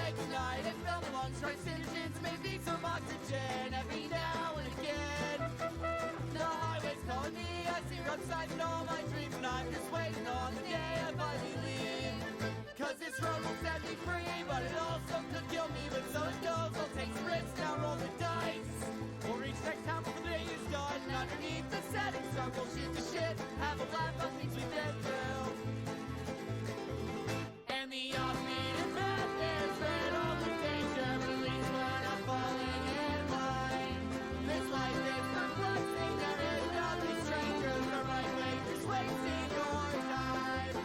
awake at night and fill my lungs, try citizens, maybe some oxygen every now and again. The highway's calling me, I see road signs in all my dreams, and I'm just waiting on the day I finally leave. Cause this road will set me free, but it also could kill me, but so it goes. I'll take some risks, now roll the dice. We'll reach next town before the day is done. Underneath the setting sun, we'll shoot the shit, have a laugh on things we've been through. And the offbeat path is rid of the danger, but at least we're not falling in line. This life is perplexing, there is nothing stranger. The right way, just wasting your time.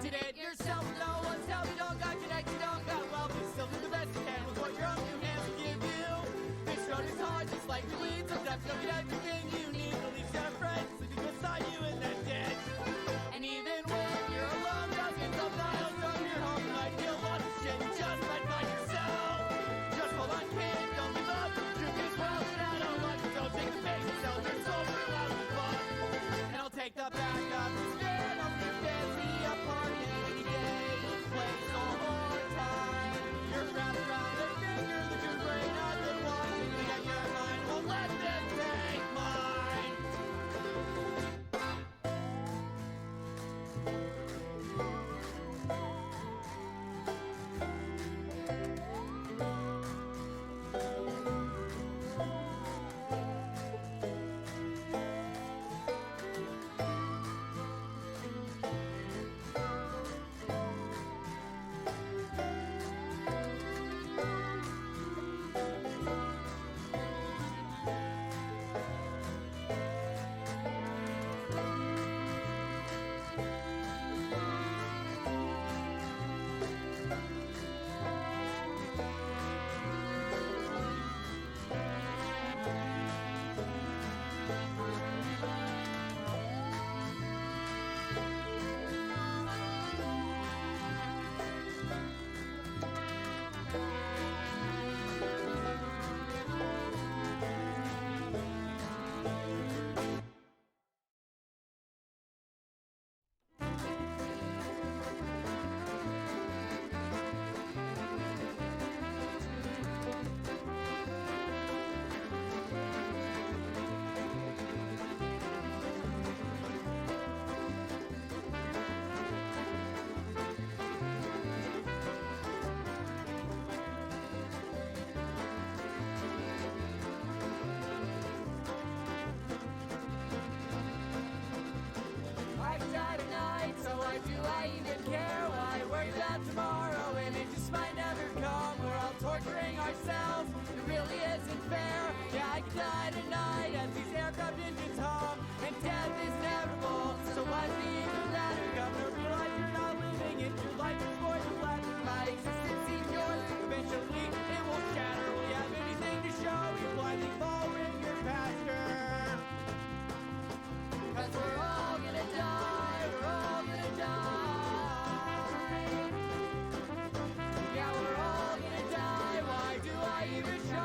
Did it yourself, no one tell me, don't got connected, don't got well, but still do the best you can with what your own two hands will give you. This road is hard, just like the lead, sometimes you'll get everything you need. At least you have friends sleeping beside you in that ditch. And even when you're alone, dozens of miles from your home, you might feel lost and shit, you just might find yourself. Just hold on, kid, don't give up. Truth is well, and I don't want to. Don't take the bait and sell your soul for a lousy buck. And I'll take the back up instead. I'll be busy upon any day, place or time. You're wrapped around the finger that your brain has been watching. We got your mind, won't let them take mine. Torturing ourselves, it really isn't fair. Yeah, I could die tonight as these aircraft engines hum, and death is inevitable. So why's the even ladder? Come to realize you're not living it. Your life is more than laughter. My existence is yours. Eventually it will shatter. Will you have anything to show? You blindly fall in your pasture. Cause we're all gonna die. We're all gonna die. Yeah, we're all gonna die. Why do I even try?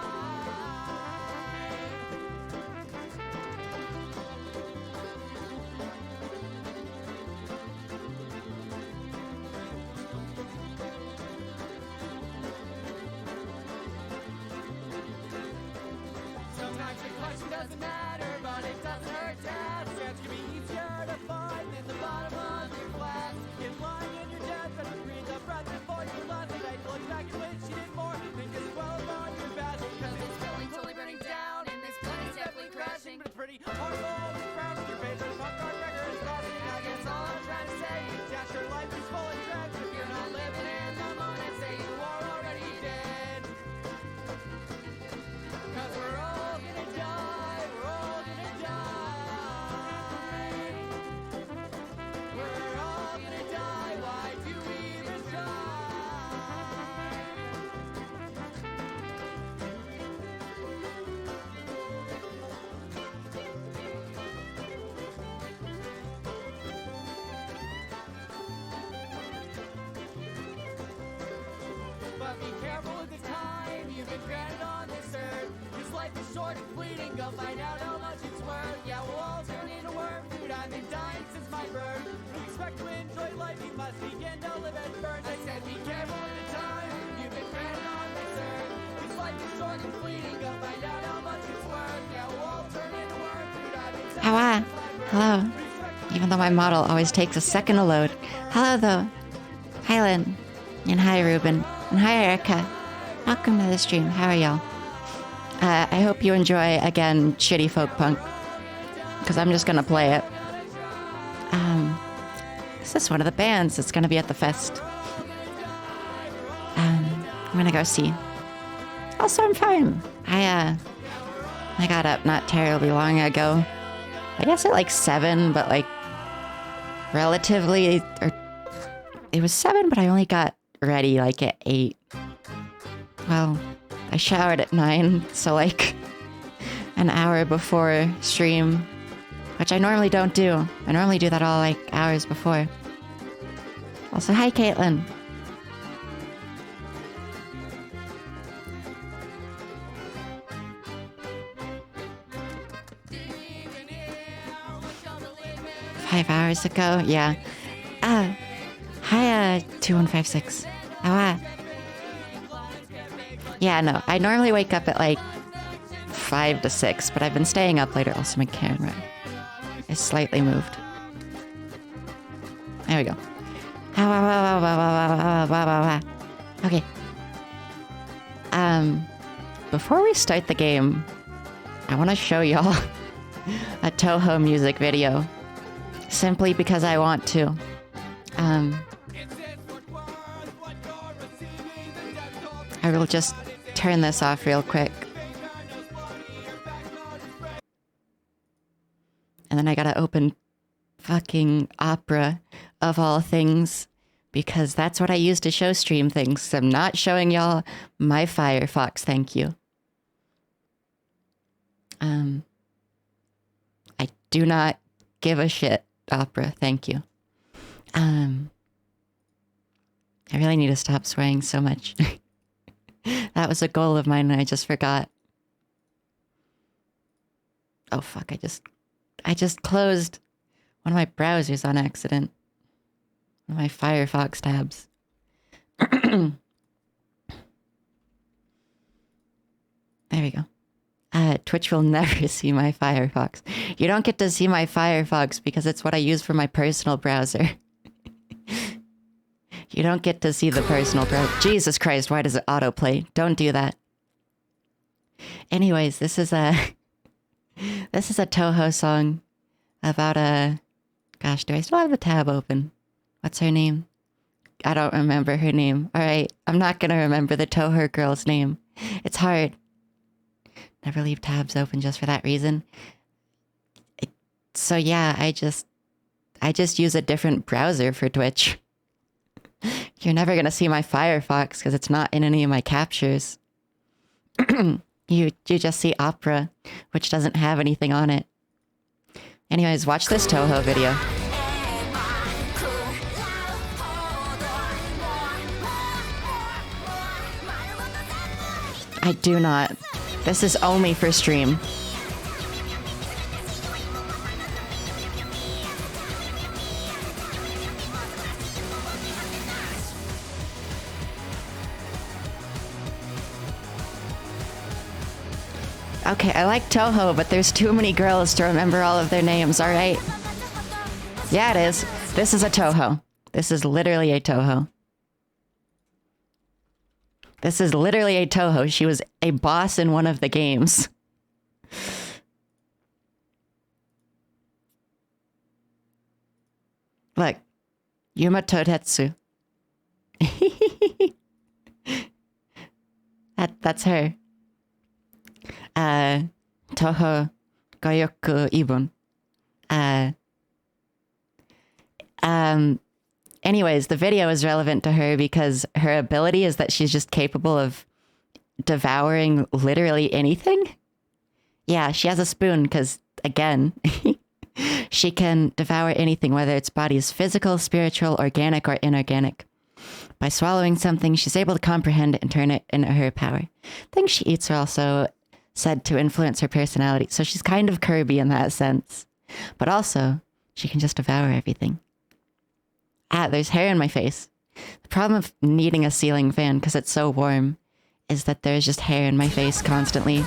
Sometimes the question doesn't matter, but it doesn't hurt to ask. Chance can be easier to find than the bottom of your glass. Get lying in your death, but you breathe the breath before your last. And I look back and wish you did more than just dwell upon your past. Because it's feeling totally burning down, and this planet's definitely crashing. But it's pretty horrible and crowded. Your favorite punk rock record is passing. And I guess all I'm trying to say is that your life is full of dregs. If you're not living in the moment, say you are already dead. Cause we're all gonna die, we're all gonna die. We're all gonna die, why do we even try? But be careful with the time you've been granted on this earth. This life is short and fleeting, go find out how much it's worth. Yeah, we'll all turn into worm food, I've been dying since my birth. If you expect to enjoy life, you must begin to live at first. I said be careful with the time Hello. Even though my model always takes a second to load. Hello, though. Hi, Lynn. And hi, Ruben. And hi, Erica. Welcome to the stream. How are y'all? I hope you enjoy, again, shitty folk punk. Because I'm just going to play it. Is this one of the bands that's going to be at the fest? I'm going to go see. Also, I'm fine. I got up not terribly long ago. I guess at like 7, but like relatively, or it was 7, but I only got ready like at 8. Well, I showered at 9, so like an hour before stream, which I normally don't do. I normally do that all like hours before. Also, hi, Caitlin. Five hours ago? Yeah. Hi, 2156. Yeah, no. I normally wake up at like 5 to 6, but I've been staying up later. Also, my camera is slightly moved. There we go. Okay. Before we start the game, I want to show y'all a Toho music video. Simply because I want to. I will just turn this off real quick. And then I gotta open fucking Opera, of all things, because that's what I use to show stream things. I'm not showing y'all my Firefox, thank you. I do not give a shit, Opera, thank you. I really need to stop swearing so much. That was a goal of mine and I just forgot. Oh fuck, I just closed one of my browsers on accident. One of my Firefox tabs. There we go. Twitch will never see my Firefox. You don't get to see my Firefox because it's what I use for my personal browser. You don't get to see the personal browser. Jesus Christ, why does it autoplay? Don't do that. Anyways, this is a Toho song about a... Gosh, do I still have the tab open? What's her name? I don't remember her name. Alright, I'm not gonna remember the Toho girl's name. It's hard. Never leave tabs open just for that reason. So yeah, I just use a different browser for Twitch. You're never gonna see my Firefox because it's not in any of my captures. You just see Opera, which doesn't have anything on it. Anyways, watch this Toho video. I do not. This is only for stream. Okay, I like Toho, but there's too many girls to remember all of their names, alright? Yeah, it is. This is a Toho. This is literally a Toho. This is literally a Toho. She was a boss in one of the games. Look. Yuma Totetsu. That's her. Toho Goyoku Ibun. Anyways, the video is relevant to her because her ability is that she's just capable of devouring literally anything. Yeah, she has a spoon because, again, she can devour anything, whether its body is physical, spiritual, organic, or inorganic. By swallowing something, she's able to comprehend it and turn it into her power. Things she eats are also said to influence her personality, so she's kind of Kirby in that sense. But also, she can just devour everything. Ah, there's hair in my face. The problem of needing a ceiling fan because it's so warm is that there's just hair in my face constantly.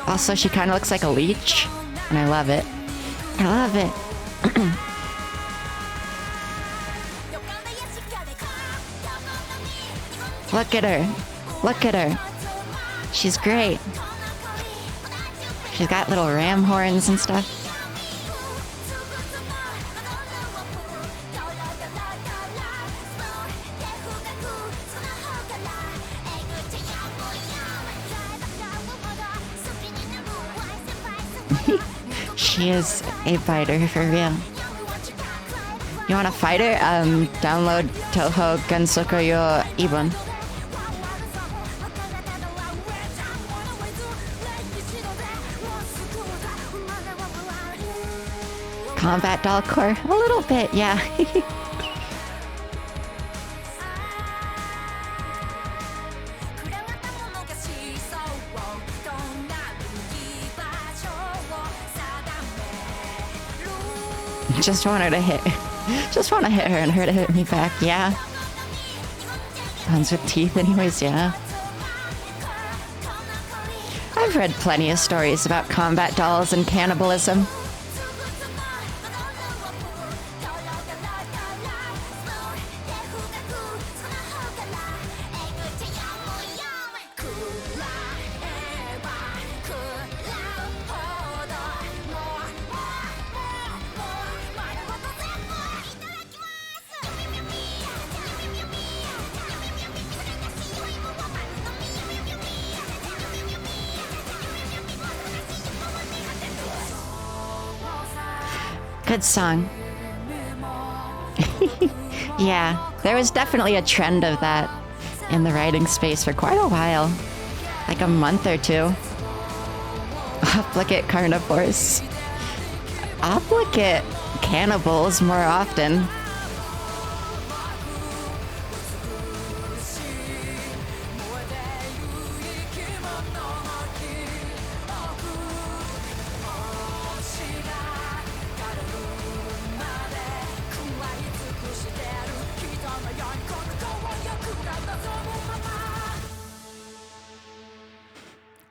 Also, she kind of looks like a leech, and I love it. I love it. Look at her. Look at her. She's great. She's got little ram horns and stuff. She is a fighter for real. You want to fight her? Download Toho Gensokoyo Ibon. Combat doll core? A little bit, yeah. Just want her to hit. Just want to hit her and her to hit me back, yeah. Ones with teeth anyways, yeah. I've read plenty of stories about combat dolls and cannibalism. Good song. Yeah, there was definitely a trend of that in the writing space for quite a while. Like a month or two. Obligate carnivores. Obligate cannibals more often.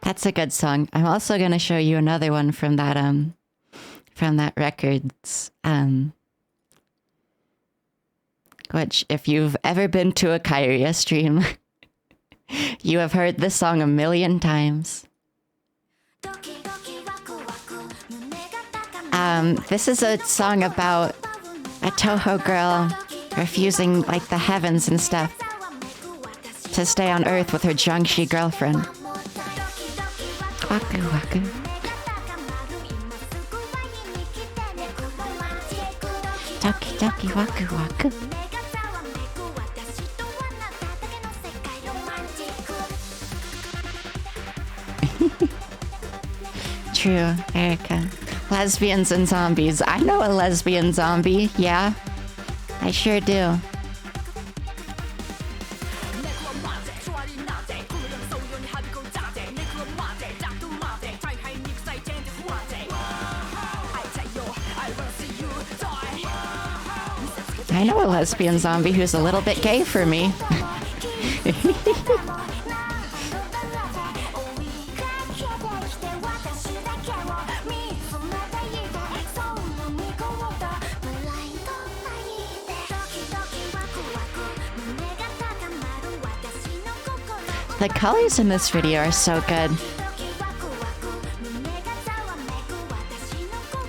That's a good song. I'm also gonna show you another one from that records. Which, if you've ever been to a Kyria stream, you have heard this song a million times. This is a song about a Toho girl refusing like the heavens and stuff to stay on Earth with her Jiangxi girlfriend. Waku waku. Toki toki waku waku. True, Erica. Lesbians and zombies. I know a lesbian zombie, yeah. I sure do. I know a lesbian zombie who's a little bit gay for me. The colors in this video are so good.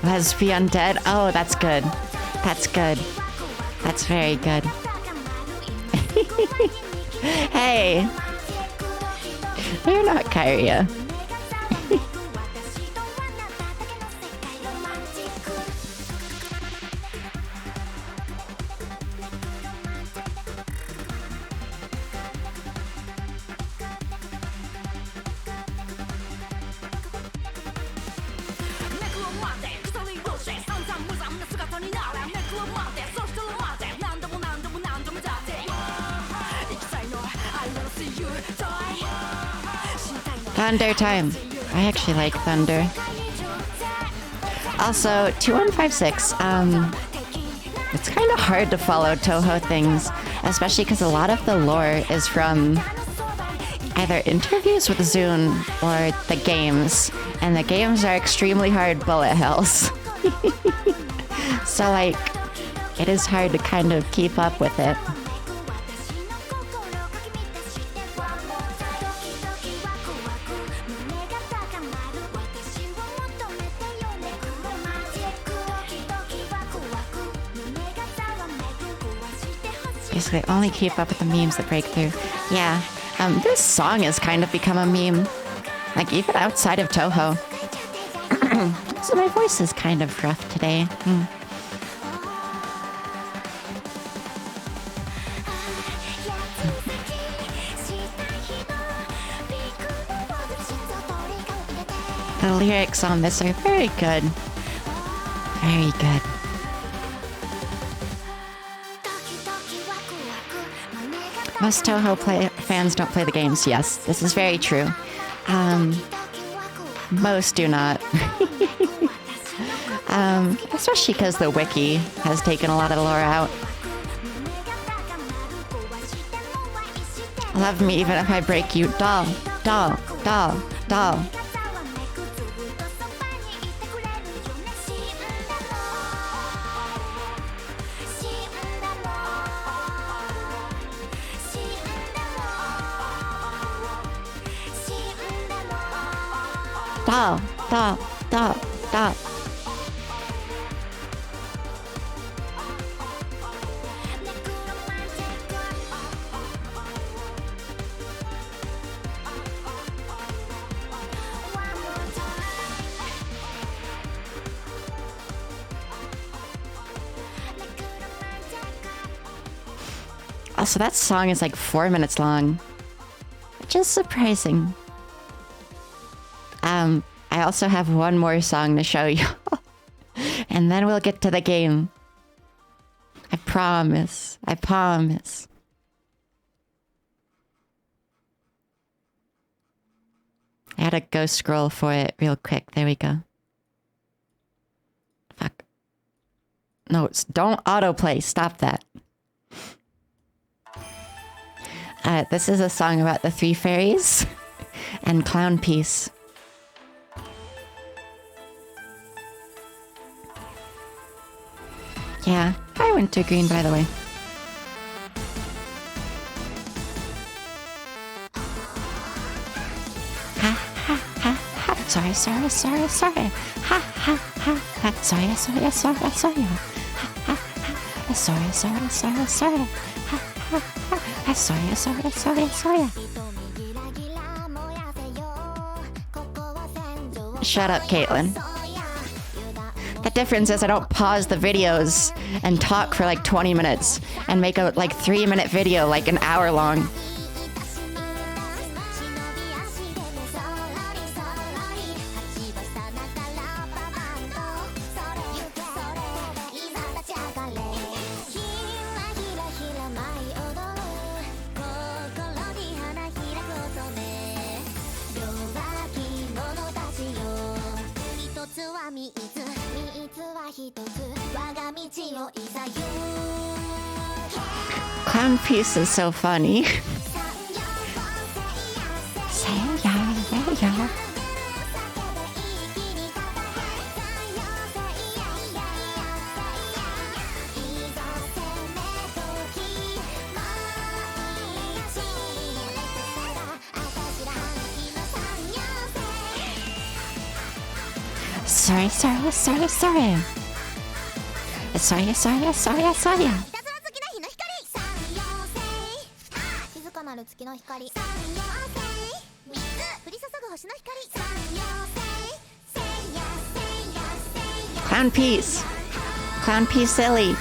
Lesbian dead? Oh, that's good. That's good. That's very good. Hey! You're not Kyria. Thunder time. I actually like thunder. Also, 2156. It's kind of hard to follow Toho things, especially because a lot of the lore is from either interviews with Zune or the games. And the games are extremely hard bullet hells. So, like, it is hard to kind of keep up with it. Basically, only keep up with the memes that break through. Yeah, this song has kind of become a meme. Like, even outside of Toho. So my voice is kind of rough today. The lyrics on this are very good. Very good. Most Toho fans don't play the games. Yes, this is very true. Most do not. Especially because the wiki has taken a lot of the lore out. Love me even if I break you. Doll, doll, doll, doll. Doll, doll, doll, doll. Also, that song is like 4 minutes long, which is surprising. I also have one more song to show you. And then we'll get to the game. I promise. I promise. I had to go scroll for it real quick. There we go. Fuck. No, don't autoplay. Stop that. This is a song about the three fairies and Clown Piece. Yeah, I went to green, by the way. Ha ha ha ha. Sorry. Ha ha ha ha. Sorry. Ha ha ha. Sorry. Ha ha ha. Sorry. Shut up, Caitlin. The difference is I don't pause the videos and talk for like 20 minutes and make a like 3-minute video like an hour long. Clown Piece is so funny. Sorry. Clown Piece. Clown Piece silly.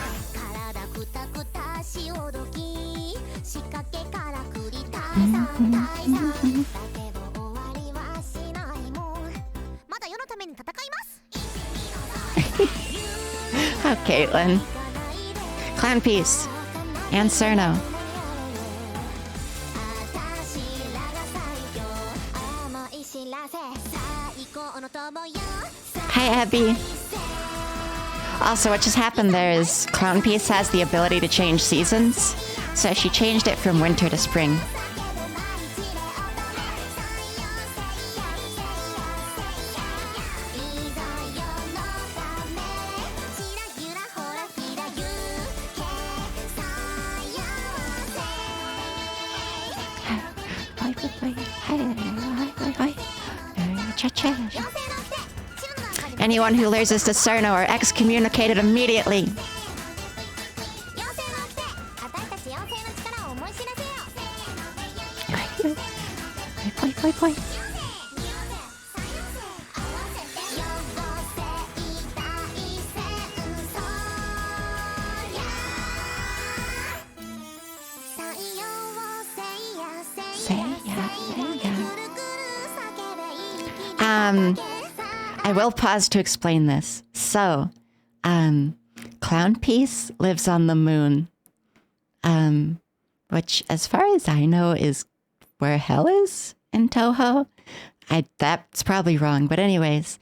Oh, Caitlin. Clown Piece. And Cerno. Hi, Abby. Also, what just happened there is Clown Piece has the ability to change seasons, so she changed it from winter to spring. Anyone who loses to Cerno are excommunicated immediately. Play. I will pause to explain this. So, Clown Piece lives on the moon, which, as far as I know, is where hell is in Toho. That's probably wrong, but anyways,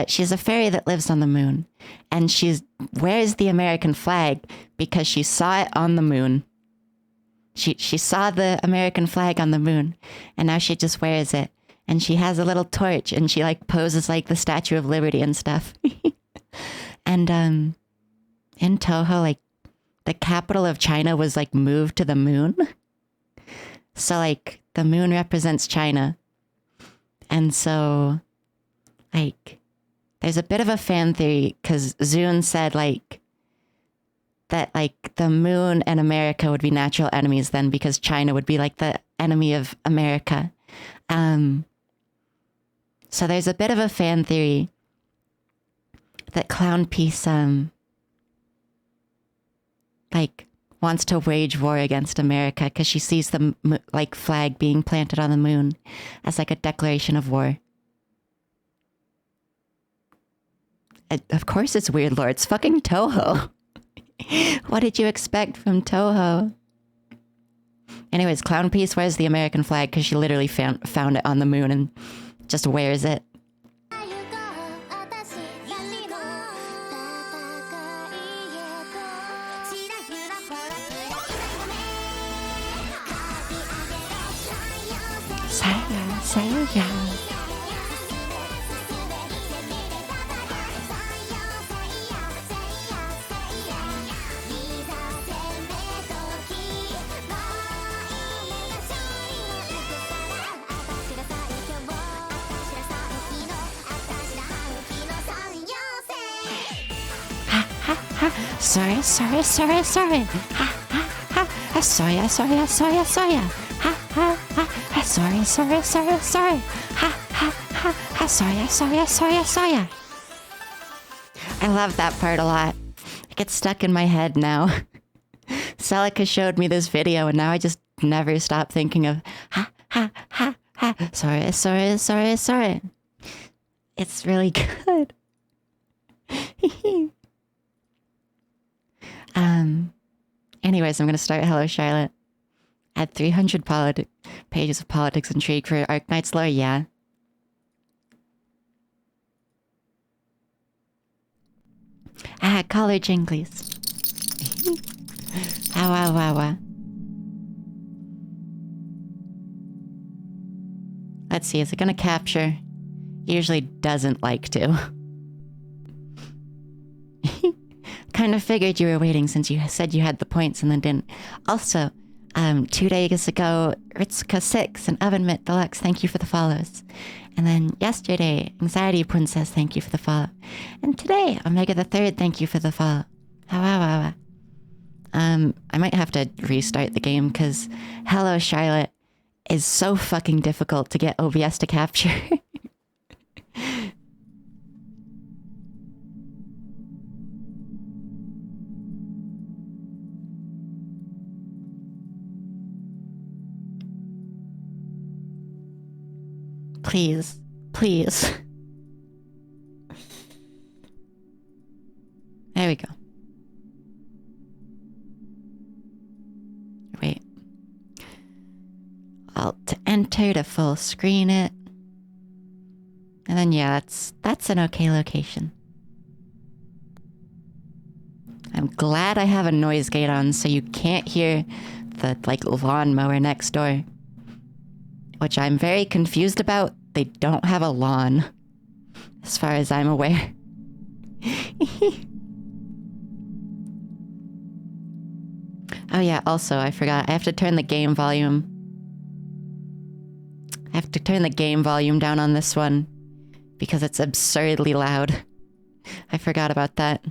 she's a fairy that lives on the moon, and she wears the American flag because she saw it on the moon. She saw the American flag on the moon, and now she just wears it. And she has a little torch, and she like poses like the Statue of Liberty and stuff. And in Toho, like the capital of China was like moved to the moon. So like the moon represents China. And so like there's a bit of a fan theory because Zune said like that like the moon and America would be natural enemies then because China would be like the enemy of America. So there's a bit of a fan theory that Clown Piece, like, wants to wage war against America because she sees the, like, flag being planted on the moon as, like, a declaration of war. Of course it's weird, Lord. It's fucking Toho. What did you expect from Toho? Anyways, Clown Piece wears the American flag because she literally found it on the moon and just wears it. Saya. Sorry. Ha ha ha. Sorry. Ha sorry. Ha sorry. I love that part a lot. It gets stuck in my head now. Celica showed me this video and now I just never stop thinking of ha. Sorry. It's really good. Anyways, I'm going to start Hello Charlotte. Add 300 pages of politics intrigue for Arknight's lore, yeah. Collar jinglies. Wow. Let's see, is it going to capture? Usually doesn't like to. Kind of figured you were waiting since you said you had the points and then didn't. Also, 2 days ago, Ritsuka6 and Oven Mitt Deluxe, thank you for the follows. And then yesterday, Anxiety Princess, thank you for the follow. And today, Omega the Third, thank you for the follow. Wow. I might have to restart the game because Hello Charlotte is so fucking difficult to get OBS to capture. Please. There we go. Wait. Alt to enter to full screen it. And then yeah, that's an okay location. I'm glad I have a noise gate on so you can't hear the like lawnmower next door. Which I'm very confused about. They don't have a lawn, as far as I'm aware. Oh yeah, also, I forgot. I have to turn the game volume I have to turn the game volume down on this one because it's absurdly loud. I forgot about that.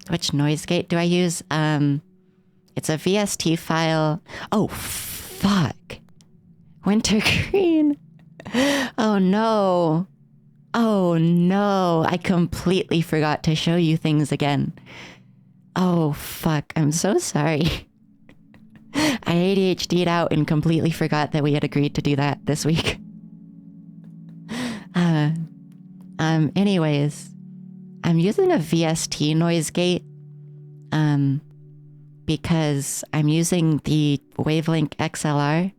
Which noise gate do I use? It's a VST file. Oh, fuck. Wintergreen. Oh, no. Oh, no. I completely forgot to show you things again. Oh, fuck. I'm so sorry. I ADHD'd out and completely forgot that we had agreed to do that this week. Anyways, I'm using a VST noise gate, because I'm using the Wavelink XLR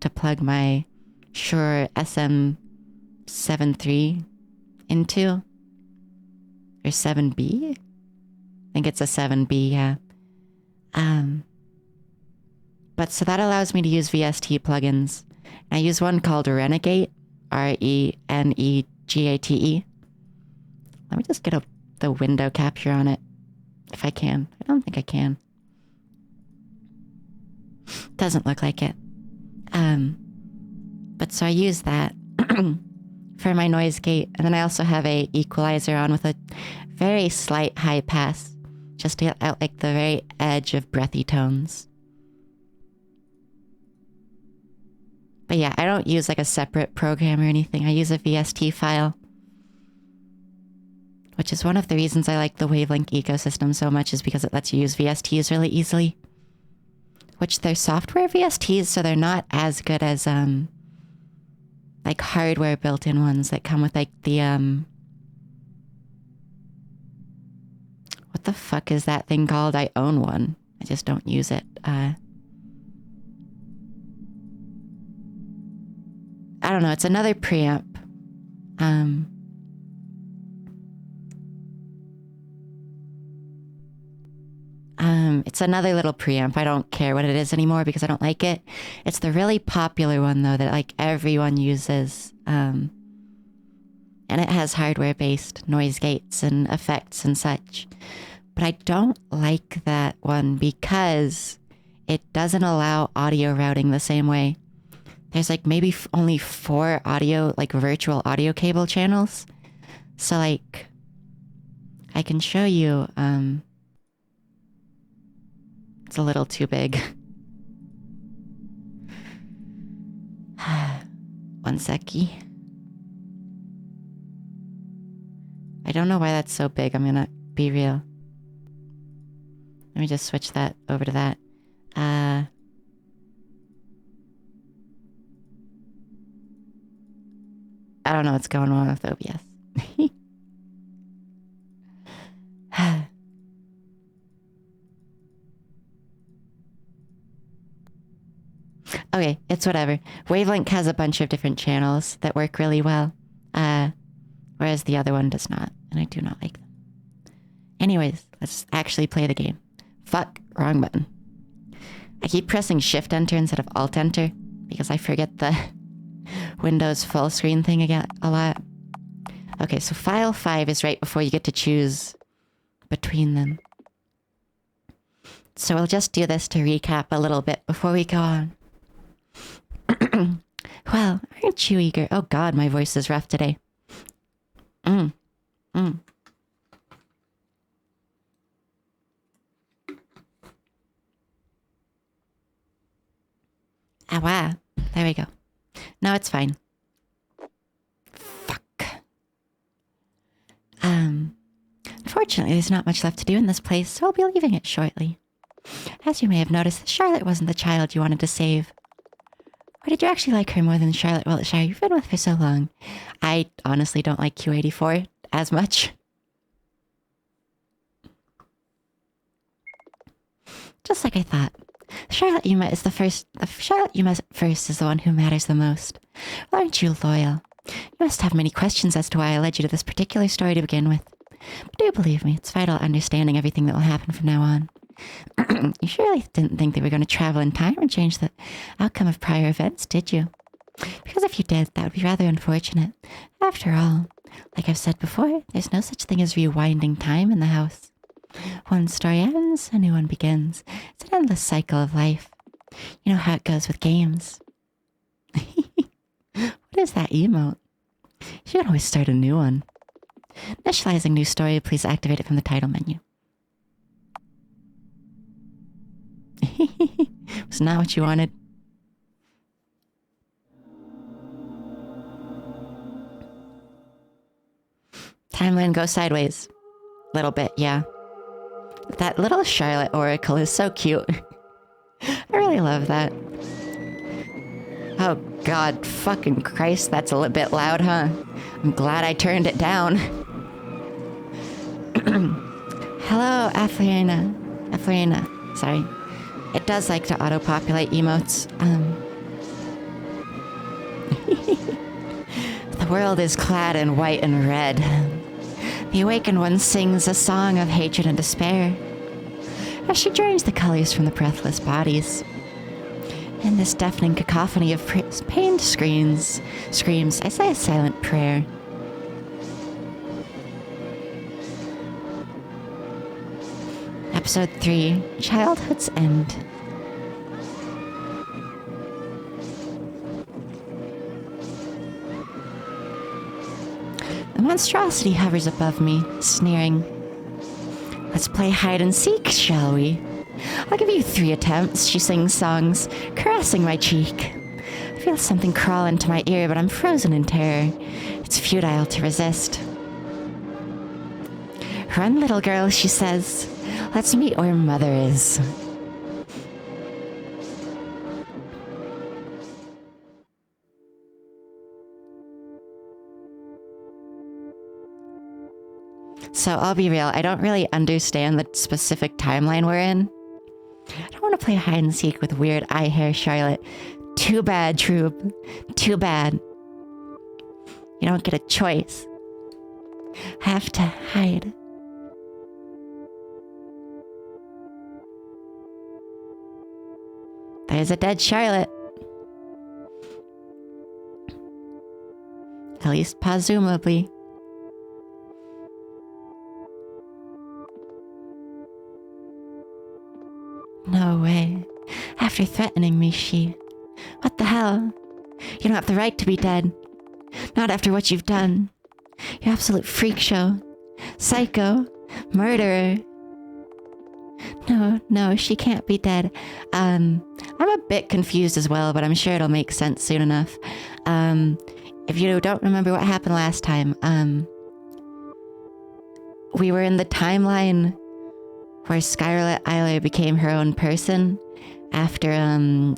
to plug my Shure SM73 into, or 7B? I think it's a 7B, yeah. But so that allows me to use VST plugins. I use one called Renegate, Renegate. Let me just get the window capture on it, if I can. I don't think I can. Doesn't look like it. But so I use that for my noise gate, and then I also have a equalizer on with a very slight high pass, just to get out like the very edge of breathy tones. But yeah, I don't use like a separate program or anything. I use a VST file, which is one of the reasons I like the Wavelink ecosystem so much, is because it lets you use VSTs really easily. Which they're software VSTs, so they're not as good as like hardware built-in ones that come with like the what the fuck is that thing called? I own one. I just don't use it. I don't know, it's another preamp. It's another little preamp. I don't care what it is anymore because I don't like it. It's the really popular one though that like everyone uses. And it has hardware-based noise gates and effects and such. But I don't like that one because it doesn't allow audio routing the same way. There's like maybe only 4 audio, like virtual audio cable channels. So like, I can show you, it's a little too big. One seckie. I don't know why that's so big. I'm gonna be real. Let me just switch that over to that. I don't know what's going on with OBS. Okay, it's whatever. Wavelink has a bunch of different channels that work really well, whereas the other one does not, and I do not like them. Anyways, let's actually play the game. Fuck, wrong button. I keep pressing Shift-Enter instead of Alt-Enter because I forget the Windows full screen thing again a lot. Okay, so file 5 is right before you get to choose between them. So we'll just do this to recap a little bit before we go on. Well, aren't you eager? Oh god, my voice is rough today. Ah, wow. There we go. No, it's fine. Fuck. Unfortunately, there's not much left to do in this place, so I'll be leaving it shortly. As you may have noticed, Charlotte wasn't the child you wanted to save. Or did you actually like her more than Charlotte Wiltshire you've been with for so long? I honestly don't like Q84 as much. Just like I thought. The Charlotte you met is the Charlotte you met first is the one who matters the most. Well, aren't you loyal? You must have many questions as to why I led you to this particular story to begin with. But do believe me, it's vital understanding everything that will happen from now on. You surely didn't think they were going to travel in time and change the outcome of prior events, did you? Because if you did, that would be rather unfortunate. After all, like I've said before, there's no such thing as rewinding time in the house. One story ends, a new one begins. It's an endless cycle of life. You know how it goes with games. What is that emote? You can always start a new one. Initializing new story, please activate it from the title menu. Was not what you wanted. Timeline goes sideways. Little bit, yeah. That little Charlotte Oracle is so cute. I really love that. Oh god, fucking Christ, that's a little bit loud, huh? I'm glad I turned it down. Hello, Aflorina. Sorry. It does like to auto-populate emotes. The world is clad in white and red. The awakened one sings a song of hatred and despair as she drains the colors from the breathless bodies. In this deafening cacophony of pained screams, I say a silent prayer. Episode 3, Childhood's End. The monstrosity hovers above me, sneering. Let's play hide and seek, shall we? I'll give you 3 attempts, she sings songs, caressing my cheek. I feel something crawl into my ear, but I'm frozen in terror. It's futile to resist. Run, little girl, she says. Let's meet where Mother is. So I'll be real, I don't really understand the specific timeline we're in. I don't want to play hide and seek with weird eye hair Charlotte. Too bad, Troop. Too bad. You don't get a choice. Have to hide. There's a dead Charlotte. At least presumably. No way. After threatening me, she... What the hell? You don't have the right to be dead. Not after what you've done. You absolute freak show. Psycho. Murderer. No, she can't be dead. I'm a bit confused as well, but I'm sure it'll make sense soon enough. If you don't remember what happened last time, we were in the timeline where Scarlet Eiler became her own person after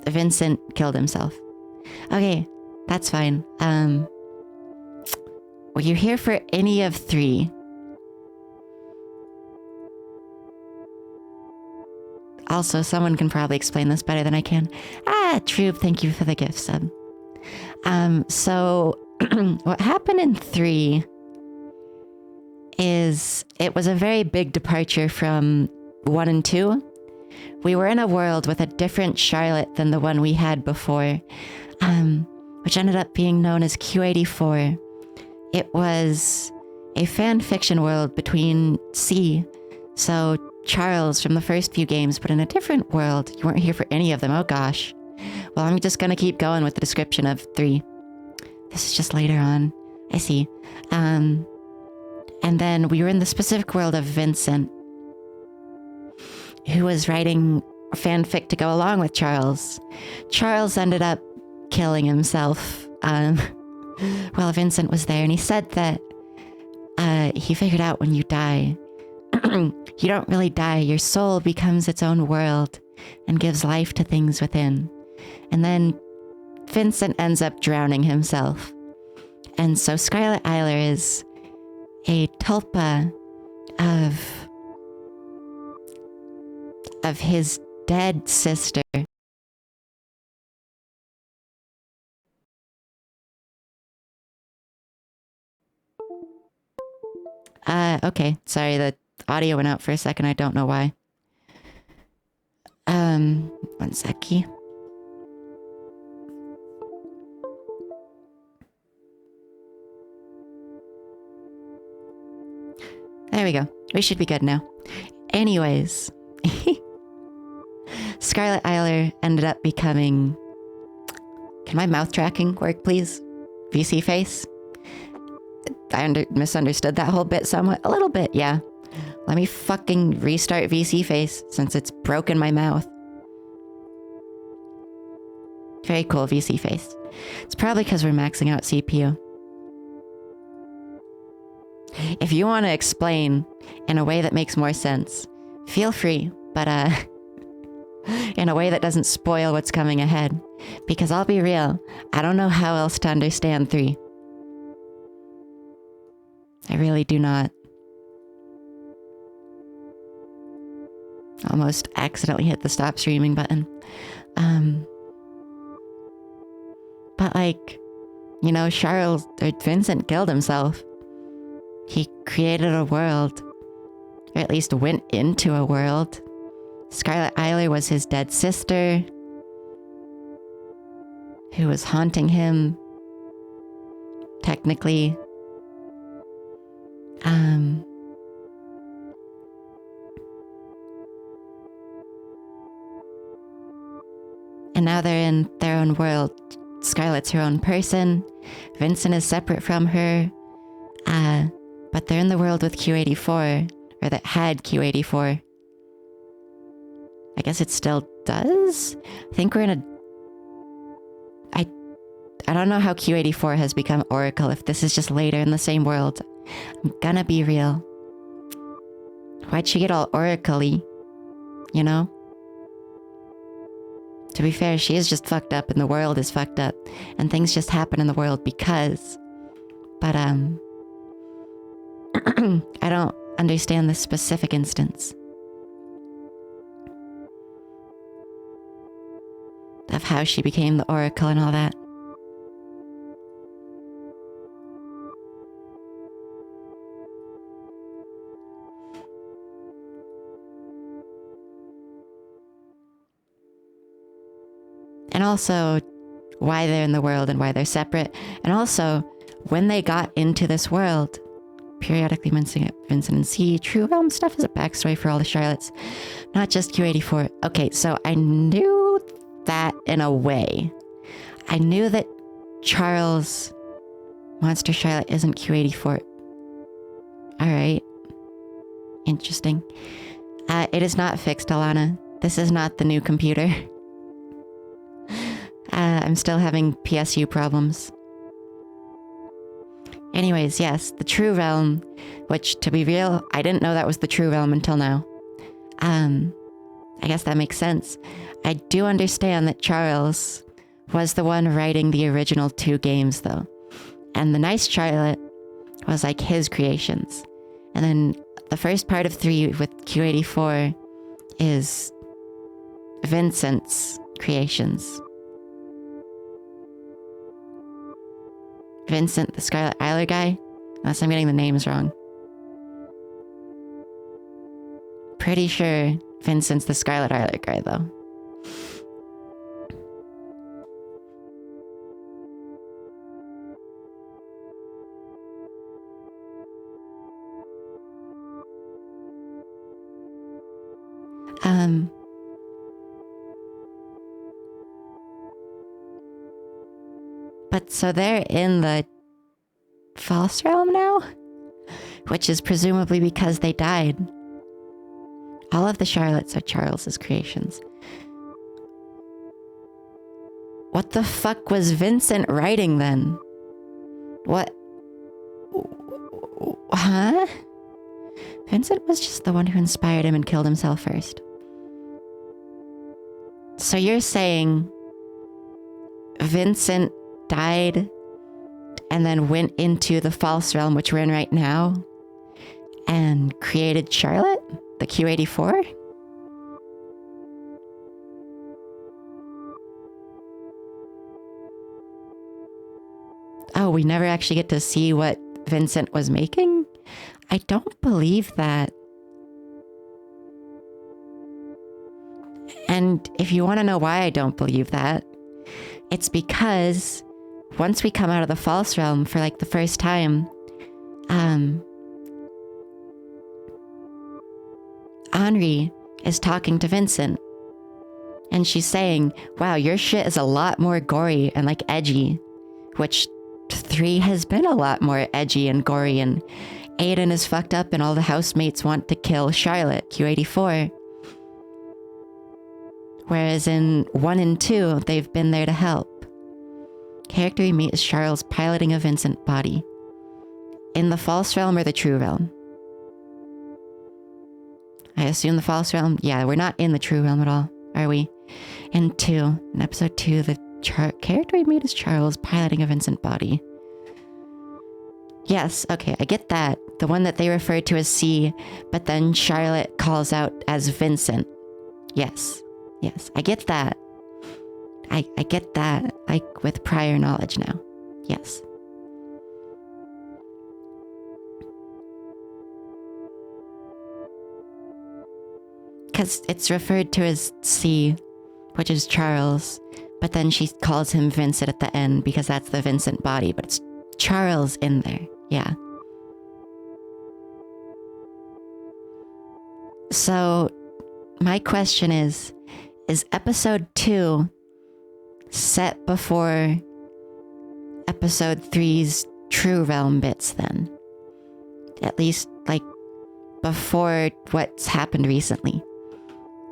Vincent killed himself. Okay, that's fine. Were you here for any of 3? Also, someone can probably explain this better than I can. Troop, thank you for the gift sub. So what happened in 3 is it was a very big departure from 1 and 2. We were in a world with a different Charlotte than the one we had before, which ended up being known as Q84. It was a fan fiction world between C, so Charles from the first few games, but in a different world. You weren't here for any of them. Oh gosh. Well, I'm just gonna keep going with the description of 3. This is just later on. I see. And then we were in the specific world of Vincent, who was writing fanfic to go along with Charles. Charles ended up killing himself. Well, Vincent was there, and he said that he figured out when you die, you don't really die. Your soul becomes its own world and gives life to things within. And then Vincent ends up drowning himself. And so Scarlet Eiler is a tulpa of his dead sister. Okay. Sorry, the audio went out for a second. I don't know why. One seckie. There we go. We should be good now. Anyways, Scarlet Isler ended up becoming... Can my mouth tracking work, please? VC face? I misunderstood that whole bit somewhat. A little bit, yeah. Let me fucking restart VC face since it's broken my mouth. Very cool, VC face. It's probably because we're maxing out CPU. If you want to explain in a way that makes more sense, feel free, but in a way that doesn't spoil what's coming ahead. Because I'll be real, I don't know how else to understand 3. I really do not. Almost accidentally hit the stop streaming button. But like, you know, Vincent killed himself. He created a world, or at least went into a world. Scarlet Isler was his dead sister, who was haunting him, technically. And now they're in their own world. Scarlet's her own person. Vincent is separate from her. But they're in the world with Q84, or that had Q84. I guess it still does? I think we're in a... I don't know how Q84 has become Oracle, if this is just later in the same world. I'm gonna be real. Why'd she get all Oracle-y? You know? To be fair, she is just fucked up and the world is fucked up. And things just happen in the world because... But, I don't understand this specific instance of how she became the Oracle and all that. And also why they're in the world and why they're separate. And also when they got into this world, periodically mentioning Vincent and C, True Realm stuff is a backstory for all the Charlottes, not just Q84. Okay, so I knew that in a way. I knew that Charles Monster Charlotte isn't Q84. Alright. Interesting. It is not fixed, Alana. This is not the new computer. I'm still having PSU problems. Anyways, yes, the True Realm, which, to be real, I didn't know that was the True Realm until now. I guess that makes sense. I do understand that Charles was the one writing the original 2 games, though. And the Nice Charlotte was like his creations. And then the first part of 3 with Q84 is Vincent's creations. Vincent, the Scarlet Isler guy? Unless I'm getting the names wrong. Pretty sure Vincent's the Scarlet Isler guy, though. But so they're in the false realm now? Which is presumably because they died. All of the Charlottes are Charles's creations. What the fuck was Vincent writing then? What? Huh? Vincent was just the one who inspired him and killed himself first. So you're saying Vincent died and then went into the false realm, which we're in right now, and created Charlotte, the Q84? Oh, we never actually get to see what Vincent was making? I don't believe that. And if you want to know why I don't believe that, it's because once we come out of the false realm for like the first time, Henri is talking to Vincent. And she's saying, wow, your shit is a lot more gory and like edgy. Which 3 has been a lot more edgy and gory, and Aiden is fucked up and all the housemates want to kill Charlotte, Q84. Whereas in 1 and 2, they've been there to help. Character we meet is Charles piloting a Vincent body. In the false realm or the true realm? I assume the false realm. Yeah, we're not in the true realm at all, are we? In episode 2, the character we meet is Charles piloting a Vincent body. Yes, okay, I get that. The one that they refer to as C, but then Charlotte calls out as Vincent. Yes, I get that. I get that, like, with prior knowledge now. Yes. Because it's referred to as C, which is Charles, but then she calls him Vincent at the end because that's the Vincent body, but it's Charles in there. Yeah. So, my question is episode 2 set before episode 3's true realm bits then? At least, like, before what's happened recently.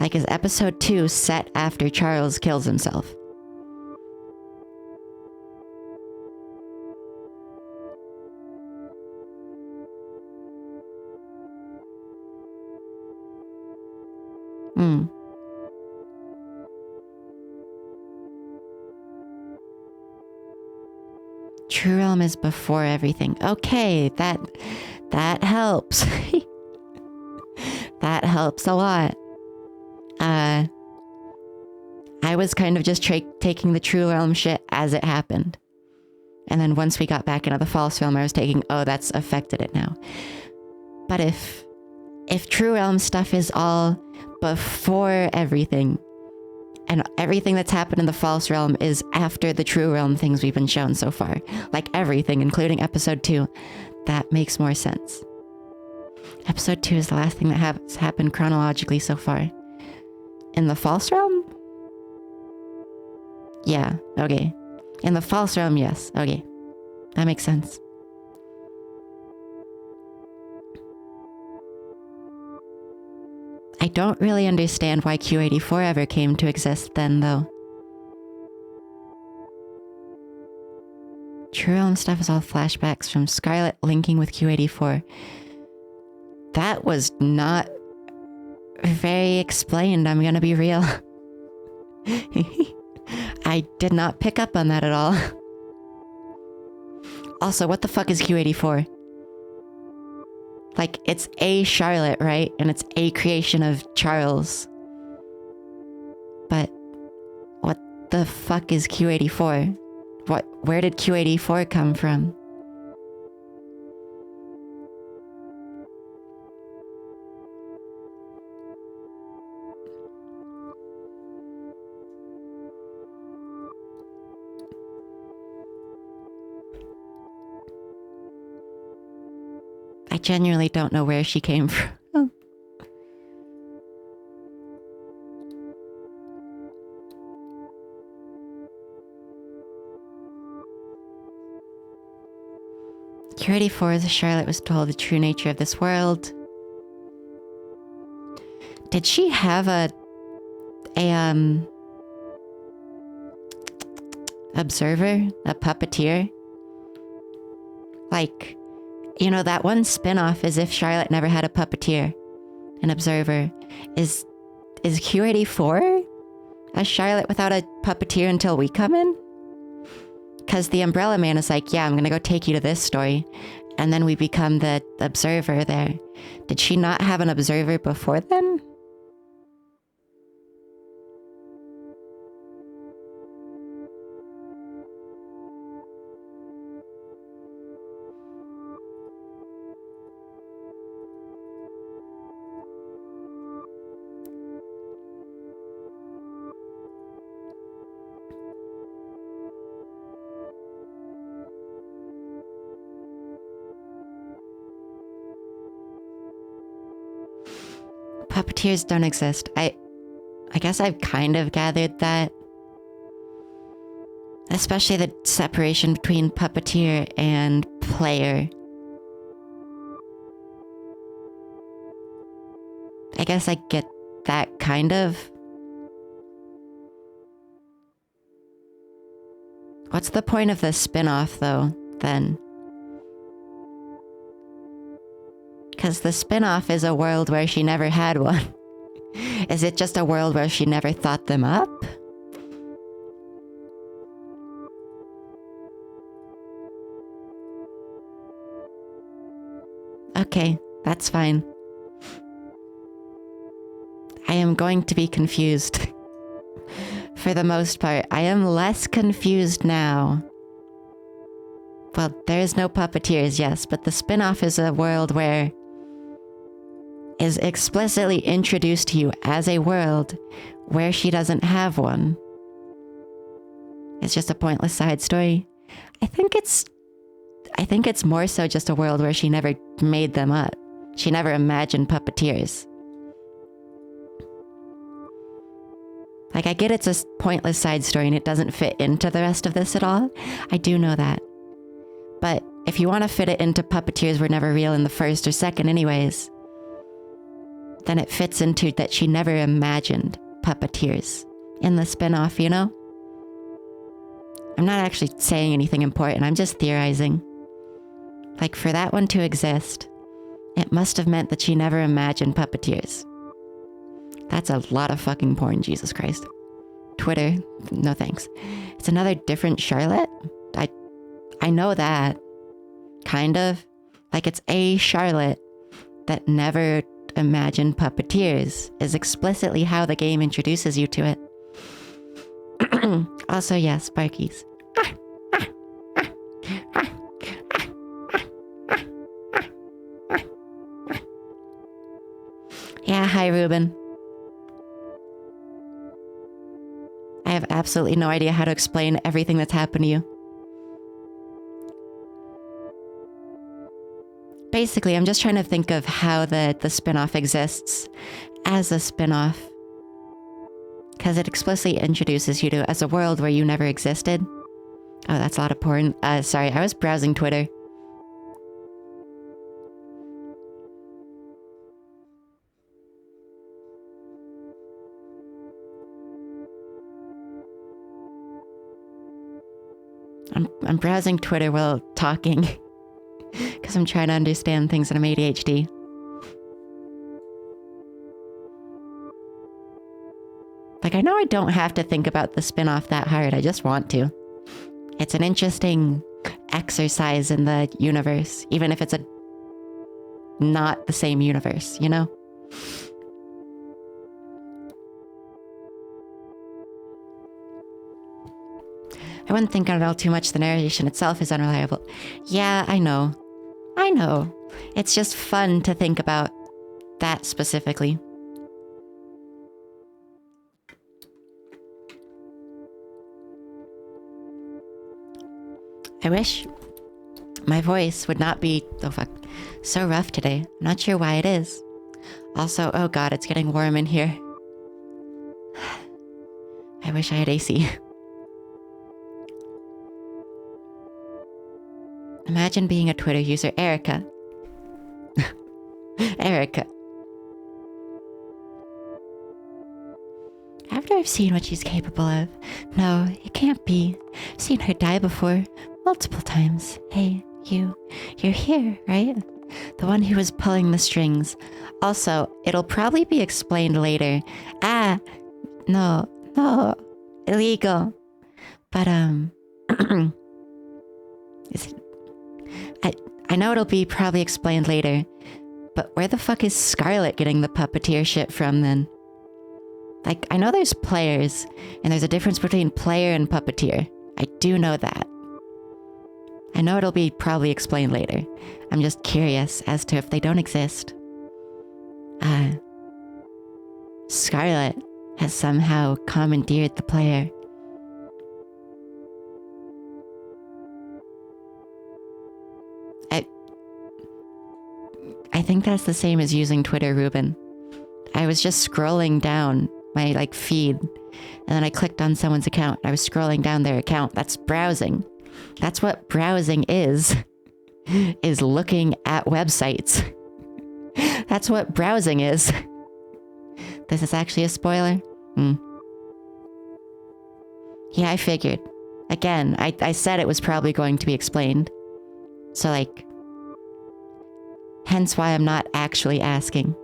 Like, is episode 2 set after Charles kills himself? True realm is before everything. Okay, that helps. That helps a lot. I was kind of just taking the true realm shit as it happened. And then once we got back into the false realm, I was taking, oh, that's affected it now. But if true realm stuff is all before everything, and everything that's happened in the false realm is after the true realm things we've been shown so far, like everything, including episode 2, that makes more sense. Episode 2 is the last thing that has happened chronologically so far. In the false realm? Yeah, okay. In the false realm, yes. Okay. That makes sense. I don't really understand why Q84 ever came to exist then, though. True realm stuff is all flashbacks from Scarlet linking with Q84. That was not very explained, I'm gonna be real. I did not pick up on that at all. Also, what the fuck is Q84? Like, it's a Charlotte, right? And it's a creation of Charles. But what the fuck is Q84? Where did Q84 come from? I genuinely don't know where she came from. Q84 is Charlotte was told the true nature of this world. Did she have a observer? A puppeteer? Like, you know, that one spin-off is if Charlotte never had a puppeteer, an observer. Is Q84 a Charlotte without a puppeteer until we come in? Because the Umbrella Man is like, yeah, I'm gonna go take you to this story. And then we become the observer there. Did she not have an observer before then? Puppeteers don't exist. I guess I've kind of gathered that. Especially the separation between puppeteer and player. I guess I get that kind of. What's the point of the spin-off though, then? Because the spin-off is a world where she never had one. Is it just a world where she never thought them up? Okay, that's fine. I am going to be confused. For the most part, I am less confused now. Well, there is no puppeteers, yes, but the spin-off is a world where is explicitly introduced to you as a world where she doesn't have one. It's just a pointless side story. I think it's more so just a world where she never made them up. She never imagined puppeteers. Like, I get it's a pointless side story and it doesn't fit into the rest of this at all. I do know that. But if you want to fit it into puppeteers were never real in the first or second anyways, then it fits into that she never imagined puppeteers in the spin-off, you know? I'm not actually saying anything important, I'm just theorizing. Like, for that one to exist, it must have meant that she never imagined puppeteers. That's a lot of fucking porn, Jesus Christ. Twitter, no thanks. It's another different Charlotte? I know that. Kind of. Like, it's a Charlotte that never imagined puppeteers is explicitly how the game introduces you to it. Also, yes, Sparkies. Yeah, hi, Ruben. I have absolutely no idea how to explain everything that's happened to you. Basically, I'm just trying to think of how the spin-off exists as a spin-off. Because it explicitly introduces you to as a world where you never existed. Oh, that's a lot of porn. Sorry, I was browsing Twitter. I'm browsing Twitter while talking. Because I'm trying to understand things and I'm ADHD. Like, I know I don't have to think about the spin-off that hard. I just want to. It's an interesting exercise in the universe, even if it's not the same universe, you know? I wouldn't think on it all too much. The narration itself is unreliable. Yeah, I know. I know. It's just fun to think about that specifically. I wish my voice would not be, oh fuck, so rough today. I'm not sure why it is. Also, oh god, it's getting warm in here. I wish I had AC. Imagine being a Twitter user, Erica. Erica. After I've seen what she's capable of. No, it can't be. I've seen her die before. Multiple times. Hey, you're here, right? The one who was pulling the strings. Also, it'll probably be explained later. No, illegal. But, is it? I know it'll be probably explained later, but where the fuck is Scarlet getting the puppeteer shit from then? Like, I know there's players, and there's a difference between player and puppeteer. I do know that. I know it'll be probably explained later. I'm just curious as to if they don't exist. Scarlet has somehow commandeered the player. I think that's the same as using Twitter, Ruben. I I was just scrolling down my like feed, and then I clicked on someone's account. I was scrolling down their account. That's browsing. That's what browsing is looking at websites. That's what browsing is. This is actually a spoiler? Yeah, I figured. Again, I said it was probably going to be explained. So, like, hence why I'm not actually asking.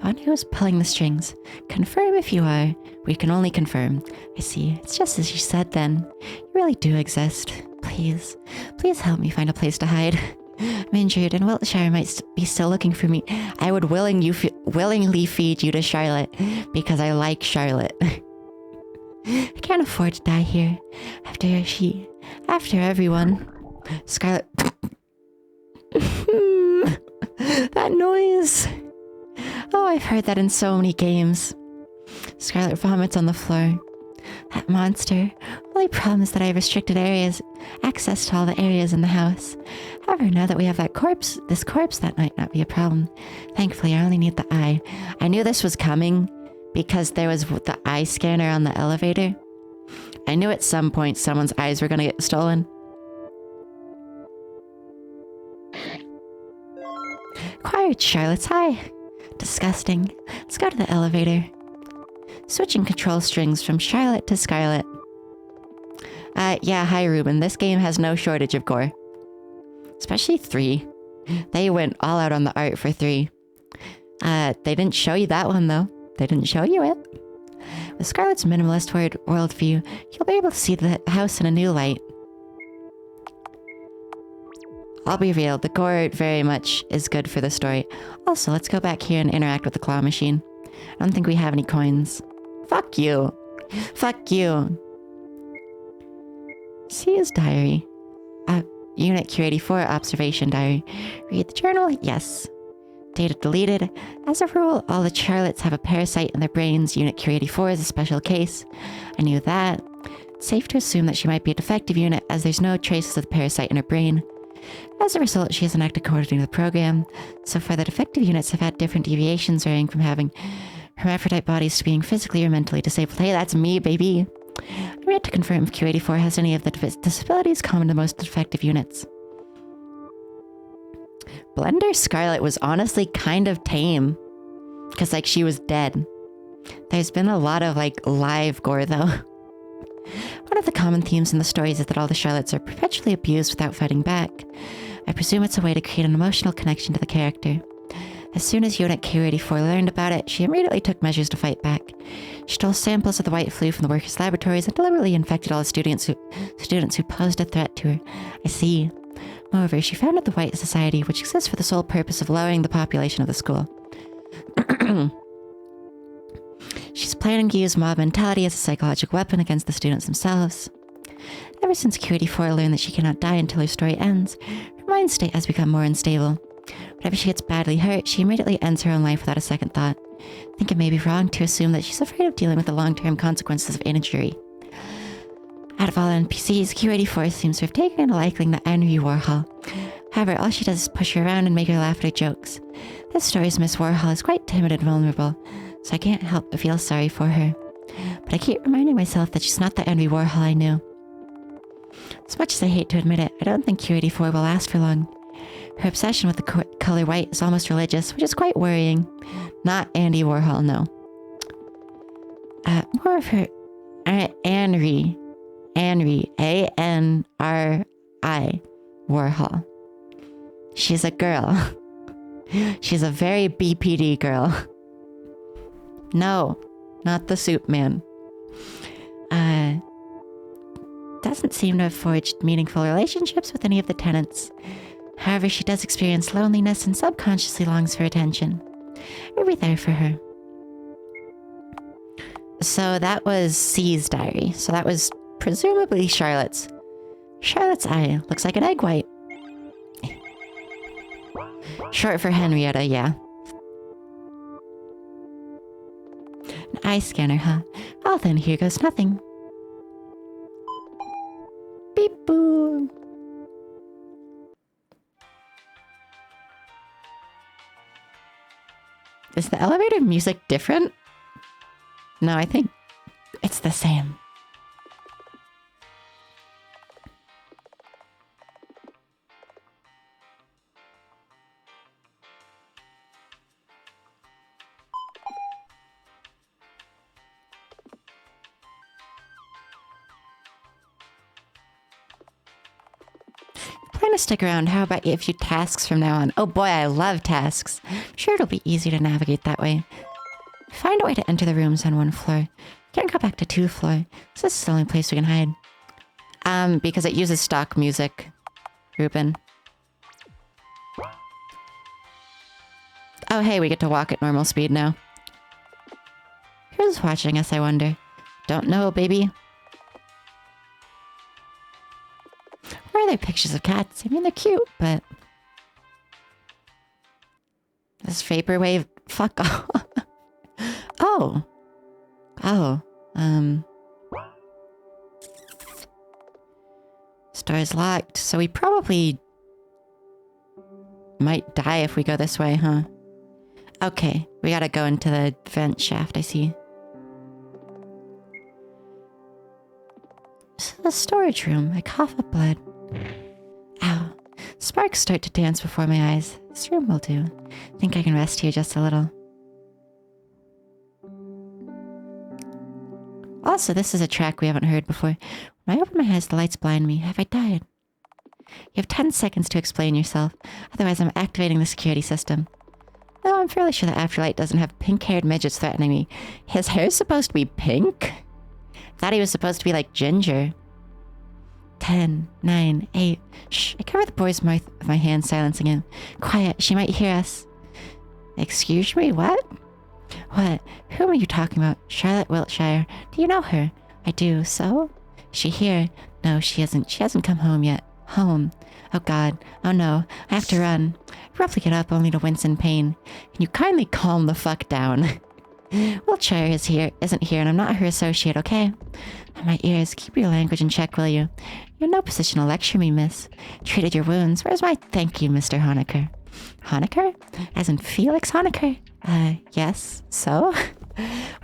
On who's pulling the strings? Confirm if you are. We can only confirm. I see. It's just as you said then. You really do exist. Please. Please help me find a place to hide. I'm injured and Wiltshire might be still looking for me. I would willingly feed you to Charlotte because I like Charlotte. I can't afford to die here. After everyone. Scarlet. That noise. Oh, I've heard that in so many games. Scarlet vomits on the floor. That monster. Only problem is that I have restricted access to all the areas in the house. However, now that we have this corpse, that might not be a problem. Thankfully, I only need the eye. I knew this was coming because there was the eye scanner on the elevator. I knew at some point someone's eyes were going to get stolen. Acquired Charlotte's eye. Disgusting. Let's go to the elevator. Switching control strings from Charlotte to Scarlet. Yeah, hi Ruben. This game has no shortage of gore. Especially 3. They went all out on the art for 3. They didn't show you that one though. They didn't show you it. With Scarlet's minimalist worldview, you'll be able to see the house in a new light. I'll be real, the gore very much is good for the story. Also, let's go back here and interact with the claw machine. I don't think we have any coins. Fuck you. Fuck you. See his diary. Unit Q84 observation diary. Read the journal? Yes. Data deleted. As a rule, all the Charlottes have a parasite in their brains. Unit Q84 is a special case. I knew that. It's safe to assume that she might be a defective unit as there's no traces of the parasite in her brain. As a result, she hasn't acted according to the program. So far, the defective units have had different deviations, varying from having hermaphrodite bodies to being physically or mentally disabled. Hey, that's me, baby. I'm yet to confirm if Q84 has any of the disabilities common to most defective units. Blender Scarlet was honestly kind of tame. Because, like, she was dead. There's been a lot of, like, live gore, though. One of the common themes in the stories is that all the Charlottes are perpetually abused without fighting back. I presume it's a way to create an emotional connection to the character. As soon as Unit Q84 learned about it, she immediately took measures to fight back. She stole samples of the white flu from the workers' laboratories and deliberately infected all the students who posed a threat to her. I see. Moreover, she founded the White Society, which exists for the sole purpose of lowering the population of the school. She's planning to use mob mentality as a psychological weapon against the students themselves. Ever since Q84 learned that she cannot die until her story ends, her mind state has become more unstable. Whenever she gets badly hurt, she immediately ends her own life without a second thought. I think it may be wrong to assume that she's afraid of dealing with the long-term consequences of injury. Out of all NPCs, Q84 seems to have taken a liking to Henry Warhol. However, all she does is push her around and make her laugh at her jokes. This story's Miss Warhol is quite timid and vulnerable, so I can't help but feel sorry for her. But I keep reminding myself that she's not the Henry Warhol I knew. As much as I hate to admit it, I don't think Q84 will last for long. Her obsession with the color white is almost religious, which is quite worrying. Not Andy Warhol, no. More of her... Anri, A-N-R-I, Warhol. She's a girl. She's a very BPD girl. No, not the soup man. Doesn't seem to have forged meaningful relationships with any of the tenants. However, she does experience loneliness and subconsciously longs for attention. We'll be there for her. So that was C's diary. So that was presumably Charlotte's. Charlotte's eye looks like an egg white. Short for Henrietta, yeah. An eye scanner, huh? Well then, here goes nothing. Beep boo. elevator music different? No, I think it's the same. Plan to stick around. How about a few tasks from now on? Oh boy, I love tasks. I'm sure it'll be easy to navigate that way. Find a way to enter the rooms on 1 floor. Can't go back to 2 floor. So this is the only place we can hide. Because it uses stock music. Ruben. Oh hey, we get to walk at normal speed now. Who's watching us, I wonder? Don't know, baby. Why are there pictures of cats? I mean, they're cute, but... This vaporwave... Fuck off. Oh. Oh. Store is locked, so we probably... might die if we go this way, huh? Okay, we gotta go into the vent shaft, I see. This is the storage room. I cough up blood. Ow. Sparks start to dance before my eyes. This room will do. Think I can rest here just a little. Also, this is a track we haven't heard before. When I open my eyes, the lights blind me. Have I died? You have 10 seconds to explain yourself. Otherwise, I'm activating the security system. Though I'm fairly sure the afterlight doesn't have pink-haired midgets threatening me. His hair's supposed to be pink? Thought he was supposed to be like ginger. 10, 9, 8. Shh, I cover the boy's mouth with my hand, silencing him. Quiet, she might hear us. Excuse me, what? What? Whom are you talking about? Charlotte Wiltshire. Do you know her? I do, so? Is she here? No, she isn't. She hasn't come home yet. Home. Oh god. Oh no. I have to run. I roughly get up only to wince in pain. Can you kindly calm the fuck down? Wiltshire isn't here, and I'm not her associate, okay? My ears, keep your language in check, will you? You're in no position to lecture me, miss. Treated your wounds. Where's my thank you, Mr. Honecker? Honecker? As in Felix Honecker? Yes. So?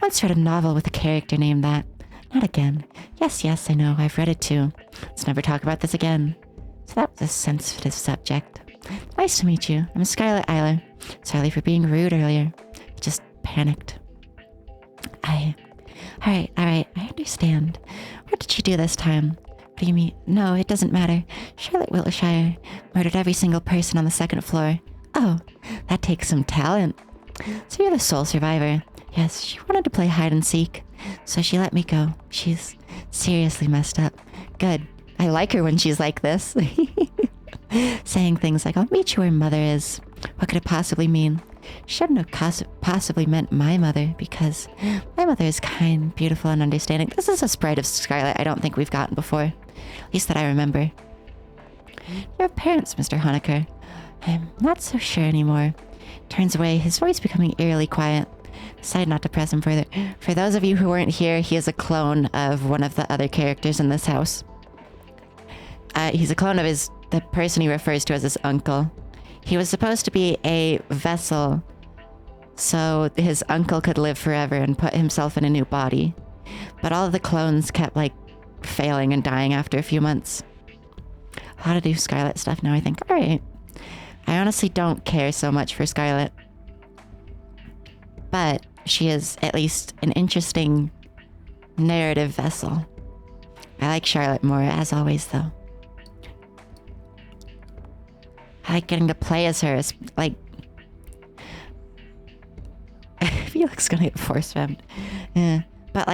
Once read a novel with a character named that. Not again. Yes, I know. I've read it too. Let's never talk about this again. So that was a sensitive subject. Nice to meet you. I'm Scarlett Eiler. Sorry for being rude earlier. Just panicked. Alright, I understand. What did she do this time? What do you mean? No, it doesn't matter. Charlotte Wiltshire murdered every single person on the 2nd floor. Oh, that takes some talent. So you're the sole survivor. Yes, she wanted to play hide and seek, so she let me go. She's seriously messed up. Good. I like her when she's like this. Saying things like, I'll meet you where mother is. What could it possibly mean? Shouldn't have possibly meant my mother, because my mother is kind, beautiful, and understanding. This is a sprite of Scarlet I don't think we've gotten before. At least that I remember. You have parents, Mr. Honecker. I'm not so sure anymore. Turns away, his voice becoming eerily quiet. Decided not to press him further. For those of you who weren't here, he is a clone of one of the other characters in this house. He's a clone of the person he refers to as his uncle. He was supposed to be a vessel so his uncle could live forever and put himself in a new body. But all of the clones kept, failing and dying after a few months. How to do Scarlet stuff now, I think. Alright. I honestly don't care so much for Scarlet. But she is at least an interesting narrative vessel. I like Charlotte more, as always, though. I like getting to play as her. It's Felix gonna get force femmed. Yeah. But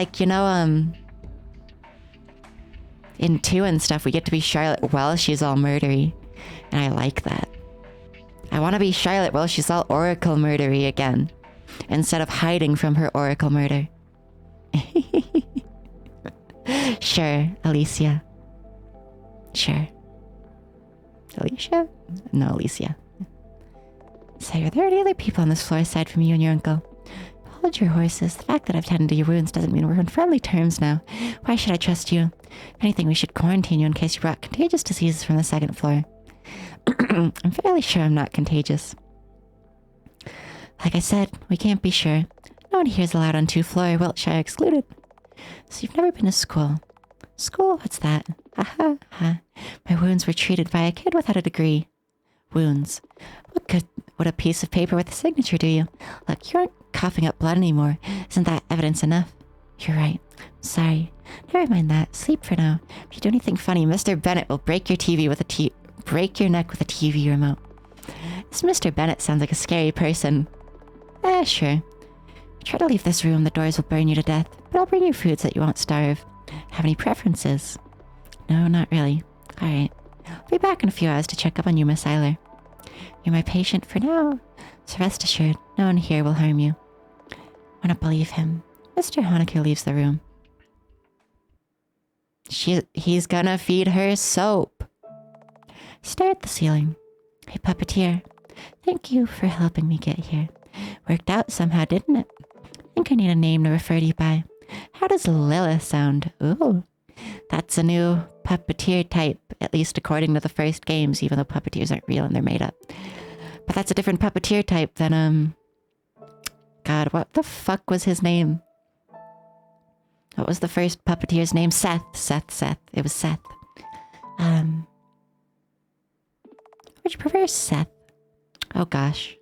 in 2 and stuff, we get to be Charlotte while she's all murdery. And I like that. I want to be Charlotte while she's all Oracle murdery again. Instead of hiding from her Oracle murder. Sure, Alicia. Sure. Alicia? No, Alicia. Say, are there any other people on this floor aside from you and your uncle? Hold your horses. The fact that I've tended to your wounds doesn't mean we're on friendly terms now. Why should I trust you? If anything, we should quarantine you in case you brought contagious diseases from the 2nd floor. I'm fairly sure I'm not contagious. Like I said, we can't be sure. No one here's allowed on 2th floor, Wiltshire excluded. So you've never been to school. School? What's that? Ha. My wounds were treated by a kid without a degree. Wounds. What good would a piece of paper with a signature do you? Look, you aren't coughing up blood anymore. Isn't that evidence enough? You're right. I'm sorry. Never mind that. Sleep for now. If you do anything funny, Mr. Bennett will break your break your neck with a TV remote. This Mr. Bennett sounds like a scary person. Sure. Try to leave this room. The doors will burn you to death. But I'll bring you food so that you won't starve. Have any preferences? No, not really. Alright. I'll be back in a few hours to check up on you, Miss Eiler. You're my patient for now. So rest assured, no one here will harm you. I don't believe him. Mr. Honecker leaves the room. He's gonna feed her soap. Stare at the ceiling. Hey, puppeteer. Thank you for helping me get here. Worked out somehow, didn't it? I think I need a name to refer to you by. How does Lilith sound? Ooh. That's a new puppeteer type, at least according to the first games, even though puppeteers aren't real and they're made up. But that's a different puppeteer type than, God, what the fuck was his name? What was the first puppeteer's name? Seth. It was Seth. Would you prefer Seth? Oh gosh.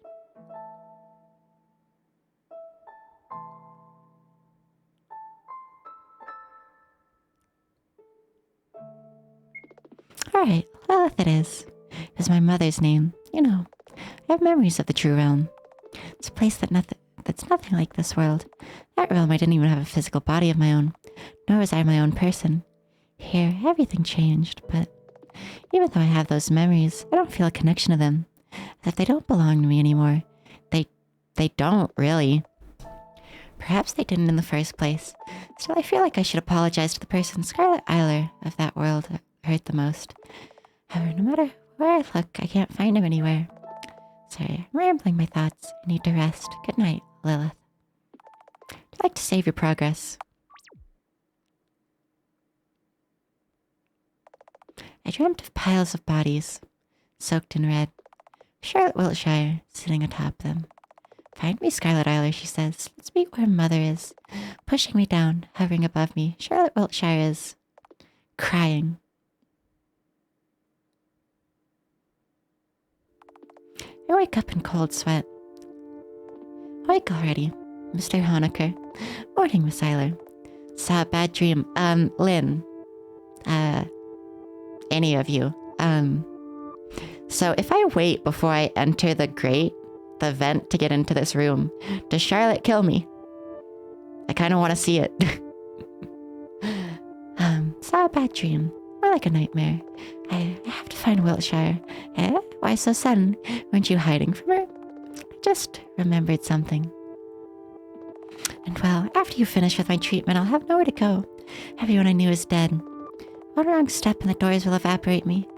Alright, Lilith it is. It was my mother's name. You know, I have memories of the true realm. It's a place that's nothing like this world. That realm I didn't even have a physical body of my own, nor was I my own person. Here, everything changed, but even though I have those memories, I don't feel a connection to them. As if they don't belong to me anymore. They don't, really. Perhaps they didn't in the first place. Still, I feel like I should apologize to the person Scarlet Eiler of that world hurt the most. However, no matter where I look, I can't find him anywhere. Sorry, I'm rambling my thoughts. I need to rest. Good night, Lilith. I'd like to save your progress. I dreamt of piles of bodies, soaked in red. Charlotte Wiltshire, sitting atop them. Find me, Scarlet Eiler, she says. Let's meet where Mother is. Pushing me down, hovering above me. Charlotte Wiltshire is crying. I wake up in cold sweat. Awake already, Mr. Honecker. Morning, Miss Eiler. Saw a bad dream. Lynn. Any of you. So if I wait before I enter the vent to get into this room, does Charlotte kill me? I kind of want to see it. Saw a bad dream. More like a nightmare. I have to find Wiltshire. Why so sudden? Weren't you hiding from her? I just remembered something. And well, after you finish with my treatment, I'll have nowhere to go. Everyone I knew is dead. One wrong step and the doors will evaporate me.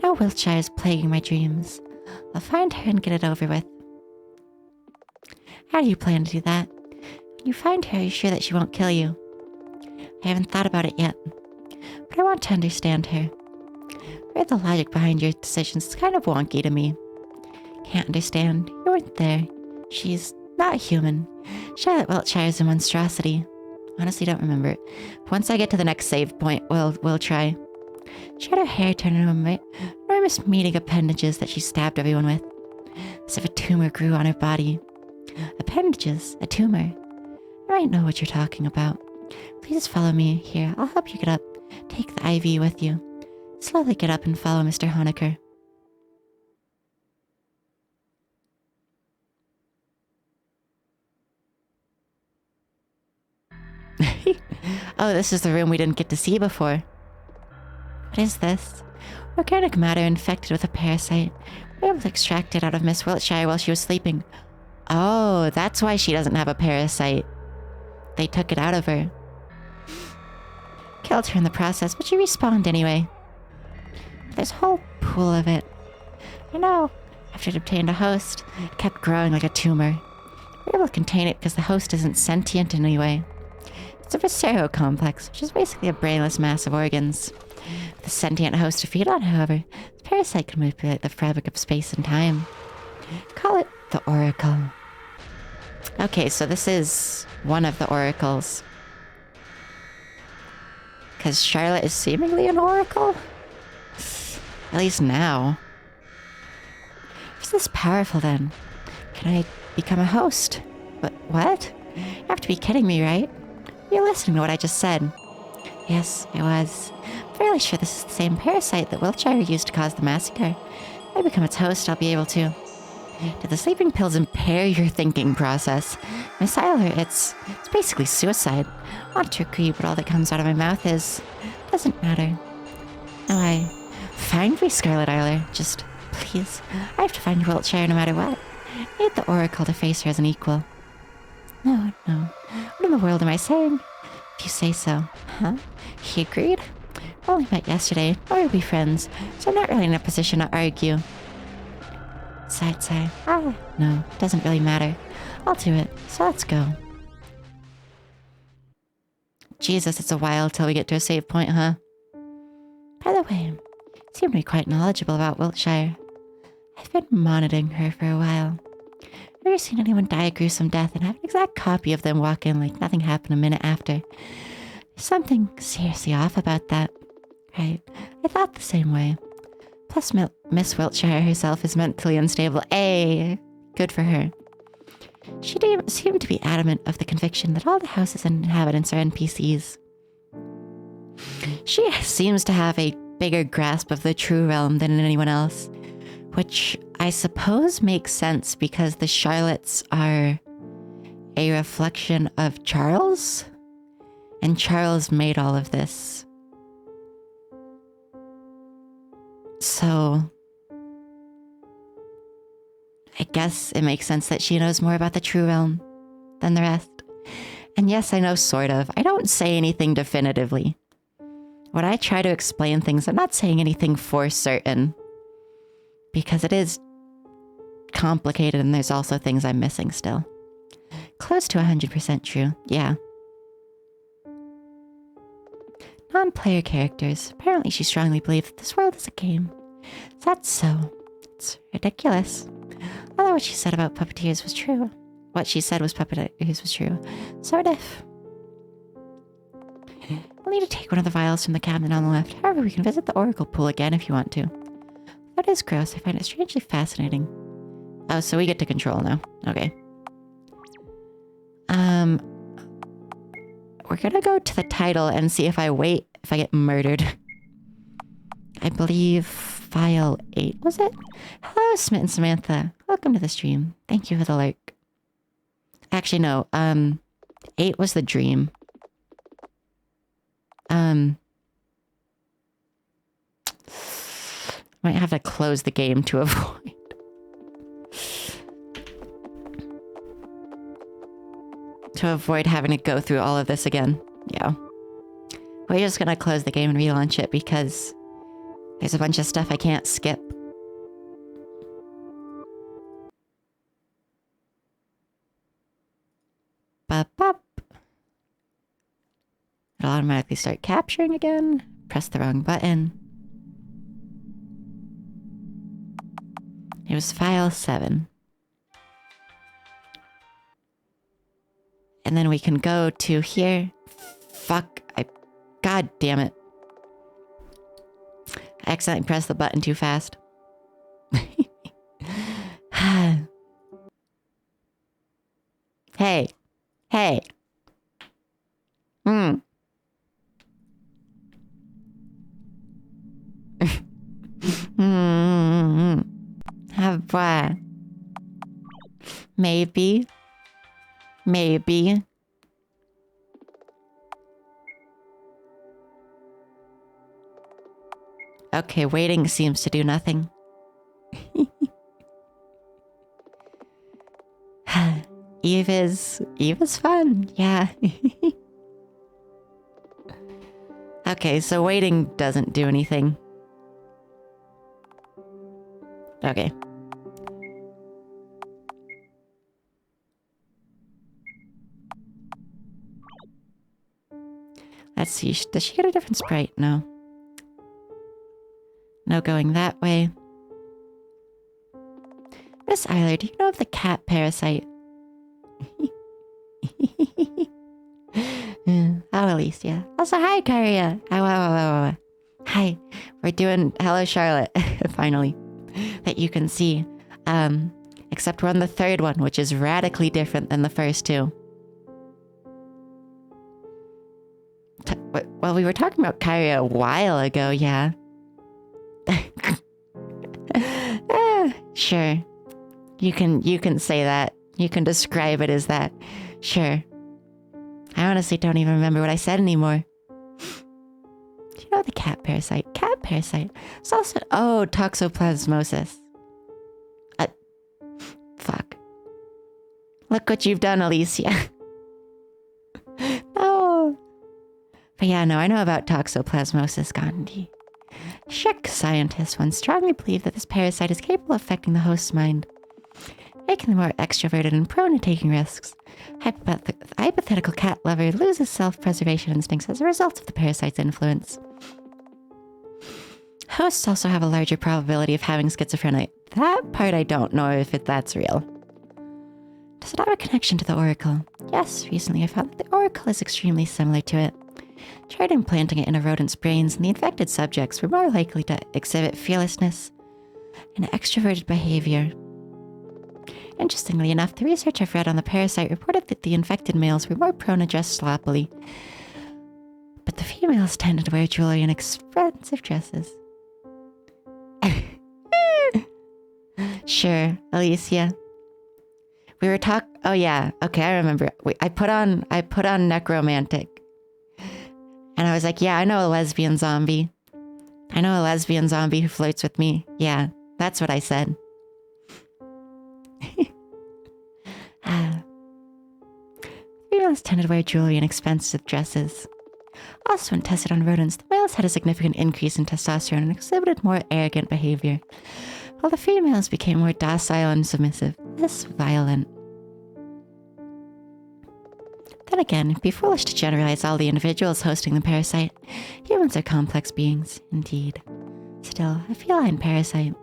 Now Wiltshire is plaguing my dreams. I'll find her and get it over with. How do you plan to do that? When you find her, are you sure that she won't kill you? I haven't thought about it yet, but I want to understand her. Where the logic behind your decisions is kind of wonky to me. Can't understand. You weren't there. She's not human. Charlotte Wiltshire is a monstrosity. Honestly, don't remember it. Once I get to the next save point, we'll try. She had her hair turned into enormous meaty appendages that she stabbed everyone with. As if a tumor grew on her body. Appendages? A tumor? I might know what you're talking about. Please follow me here. I'll help you get up. Take the IV with you. Slowly get up and follow Mr. Honecker. Oh, this is the room we didn't get to see before. What is this? Organic matter infected with a parasite. We were able to extract it out of Miss Wiltshire while she was sleeping. Oh, that's why she doesn't have a parasite. They took it out of her. Killed her in the process, but she respawned anyway. There's a whole pool of it. I know. After it obtained a host, it kept growing like a tumor. We were able to contain it because the host isn't sentient in any way. It's a visceral complex, which is basically a brainless mass of organs. With a sentient host to feed on, however, the parasite can manipulate the fabric of space and time. Call it the Oracle. Okay, so this is one of the oracles. Because Charlotte is seemingly an oracle? At least now. If it's this powerful then, can I become a host? But what? You have to be kidding me, right? You're listening to what I just said. Yes, I was. I'm fairly sure this is the same parasite that Wiltshire used to cause the massacre. If I become its host, I'll be able to. Do the sleeping pills impair your thinking process? Miss Eiler, it's basically suicide. I want to agree, but all that comes out of my mouth doesn't matter. No, I find me, Scarlet Eiler. Just, please. I have to find Wiltshire no matter what. I need the Oracle to face her as an equal. No. What in the world am I saying? If you say so. Huh? He agreed? We only met yesterday, nor are we friends, so I'm not really in a position to argue. Sigh. No, it doesn't really matter. I'll do it, so let's go. Jesus, it's a while till we get to a save point, huh? By the way, you seem to be quite knowledgeable about Wiltshire. I've been monitoring her for a while. Have you ever seen anyone die a gruesome death and have an exact copy of them walk in like nothing happened a minute after? There's something seriously off about that. Right, I thought the same way. Plus, Miss Wiltshire herself is mentally unstable. Good for her. She seemed to be adamant of the conviction that all the houses and inhabitants are NPCs. She seems to have a bigger grasp of the true realm than anyone else, which I suppose makes sense because the Charlottes are a reflection of Charles, and Charles made all of this. So I guess it makes sense that she knows more about the true realm than the rest. And yes, I know sort of. I don't say anything definitively. When I try to explain things, I'm not saying anything for certain. Because it is complicated and there's also things I'm missing still. Close to 100% true, yeah. Non-player characters. Apparently she strongly believes that this world is a game. That's so. It's ridiculous. Although what she said about puppeteers was true. What she said was puppeteers was true. Sort of. We'll need to take one of the vials from the cabinet on the left. However, we can visit the oracle pool again if you want to. That is gross. I find it strangely fascinating. Oh, so we get to control now. Okay. We're gonna go to the title and see if I get murdered. I believe file 8, was it? Hello, Smitten Samantha. Welcome to the stream. Thank you for the lurk. Actually, no. 8 was the dream. Might have to close the game to avoid. Having to go through all of this again. Yeah. We're just gonna close the game and relaunch it because there's a bunch of stuff I can't skip. Bop. It'll automatically start capturing again. Press the wrong button. It was file 7. And then we can go to here. God damn it. I accidentally pressed the button too fast. Hey. Have what? Maybe. Okay, waiting seems to do nothing. Eve is fun, yeah. Okay, so waiting doesn't do anything. Okay. Let's see, does she get a different sprite? No. No going that way. Miss Eiler, do you know of the cat parasite? Alicia. Also, hi, Karia. Hi. We're doing Hello, Charlotte, finally, that you can see. Except we're on the third one, which is radically different than the first two. Well, we were talking about Karia a while ago, yeah. Sure. You can say that. You can describe it as that. Sure. I honestly don't even remember what I said anymore. Do you know the cat parasite? Cat parasite. It's also... Oh, toxoplasmosis. Fuck. Look what you've done, Alicia. No. But yeah, no, I know about toxoplasmosis gondii. Shrek scientists once strongly believed that this parasite is capable of affecting the host's mind, making them more extroverted and prone to taking risks. Hypothetical cat lover loses self-preservation instincts as a result of the parasite's influence. Hosts also have a larger probability of having schizophrenia. That part I don't know if that's real. Does it have a connection to the oracle? Yes, recently I found that the oracle is extremely similar to it. Tried implanting it in a rodent's brains, and the infected subjects were more likely to exhibit fearlessness and extroverted behavior. Interestingly enough, the research I've read on the parasite reported that the infected males were more prone to dress sloppily, but the females tended to wear jewelry and expensive dresses. Sure, Alicia. We were oh yeah, okay, I remember. I put on necromantic. And I was like, yeah, I know a lesbian zombie. I know a lesbian zombie who flirts with me. Yeah, that's what I said. Females tended to wear jewelry and expensive dresses. Also, when tested on rodents, the males had a significant increase in testosterone and exhibited more arrogant behavior, while the females became more docile and submissive, less violent. Then again, it'd be foolish to generalize all the individuals hosting the parasite. Humans are complex beings, indeed. Still, a feline parasite.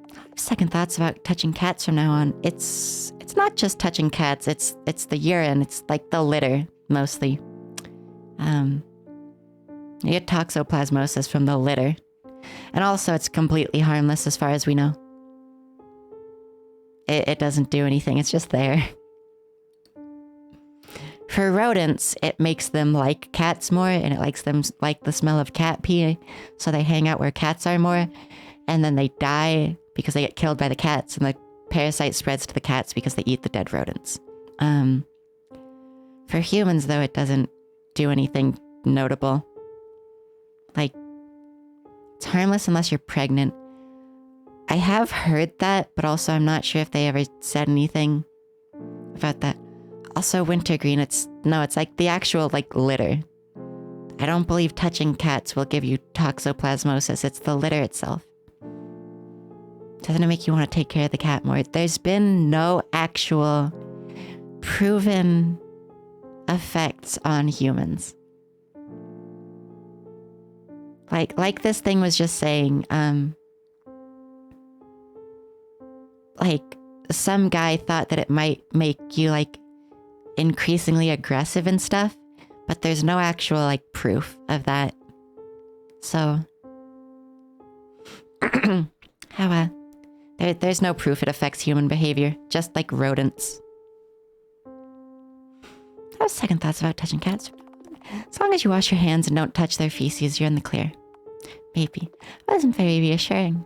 I have second thoughts about touching cats from now on. It's not just touching cats, it's the urine, it's like the litter, mostly. You get toxoplasmosis from the litter. And also it's completely harmless as far as we know. It doesn't do anything, it's just there. For rodents, it makes them like cats more, and it likes them like the smell of cat pee, so they hang out where cats are more, and then they die because they get killed by the cats, and the parasite spreads to the cats because they eat the dead rodents. For humans, though, it doesn't do anything notable. Like, it's harmless unless you're pregnant. I have heard that, but also I'm not sure if they ever said anything about that. Also, wintergreen, it's like the actual, like, litter. I don't believe touching cats will give you toxoplasmosis. It's the litter itself. Doesn't it make you want to take care of the cat more? There's been no actual proven effects on humans. Like this thing was just saying, like, some guy thought that it might make you, like, increasingly aggressive and stuff, but there's no actual, like, proof of that. So, there's no proof it affects human behavior, just like rodents. I have second thoughts about touching cats. As long as you wash your hands and don't touch their feces, you're in the clear. Maybe. Wasn't very reassuring.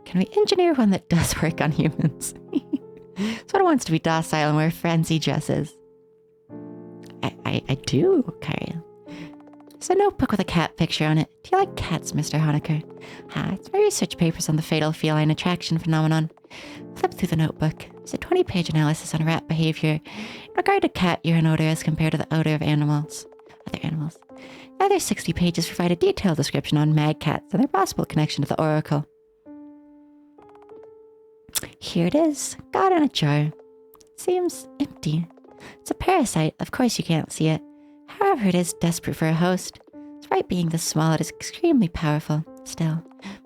Can we engineer one that does work on humans? Someone wants to be docile and wear fancy dresses. I do, Karen. There's a notebook with a cat picture on it. Do you like cats, Mr. Honecker? It's my research papers on the fatal feline attraction phenomenon. Flip through the notebook. There's a 20-page analysis on rat behavior in regard to cat urine odor as compared to the odor of other animals. The other 60 pages provide a detailed description on mad cats and their possible connection to the oracle. Here it is. Got in a jar. Seems empty. It's a parasite. Of course you can't see it. However, it is desperate for a host. Despite being this small, it is extremely powerful. Still,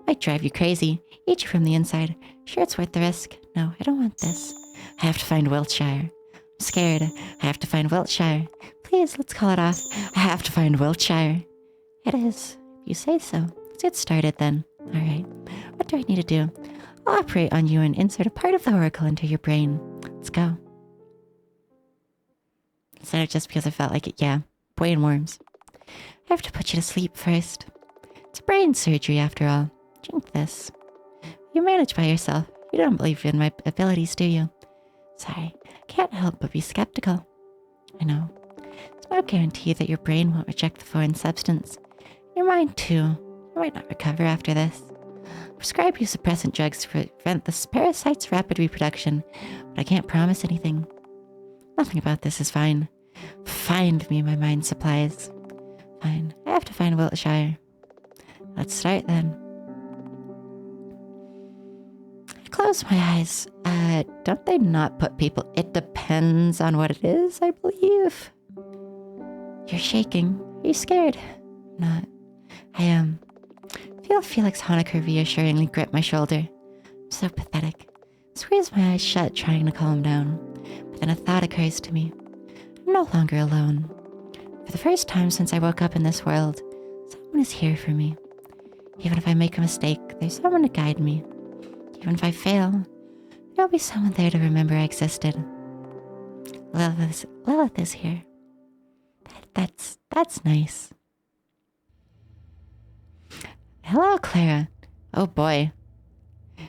Might drive you crazy. Eat you from the inside. Sure, it's worth the risk. No, I don't want this. I have to find Wiltshire. I'm scared. I have to find Wiltshire. Please, let's call it off. I have to find Wiltshire. It is. If you say so. Let's get started then. Alright. What do I need to do? I'll operate on you and insert a part of the oracle into your brain. Let's go. Instead of just because I felt like it, yeah. Brain worms. I have to put you to sleep first. It's brain surgery after all. Drink this. You manage by yourself. You don't believe in my abilities, do you? Sorry. Can't help but be skeptical. I know. It's no guarantee that your brain won't reject the foreign substance. Your mind, too. You might not recover after this. Prescribe you suppressant drugs to prevent the parasite's rapid reproduction, but I can't promise anything. Nothing about this is fine. Find me my mind supplies. Fine. I have to find Wiltshire. Let's start then. I close my eyes. Don't they not put people... It depends on what it is, I believe. You're shaking. Are you scared? Not. I am. Feel Felix Honecker reassuringly grip my shoulder. I'm so pathetic. Squeeze my eyes shut, trying to calm down. But then a thought occurs to me. I'm no longer alone. For the first time since I woke up in this world, someone is here for me. Even if I make a mistake, there's someone to guide me. Even if I fail, there'll be someone there to remember I existed. Lilith is here. That's nice. Hello, Clara. Oh boy.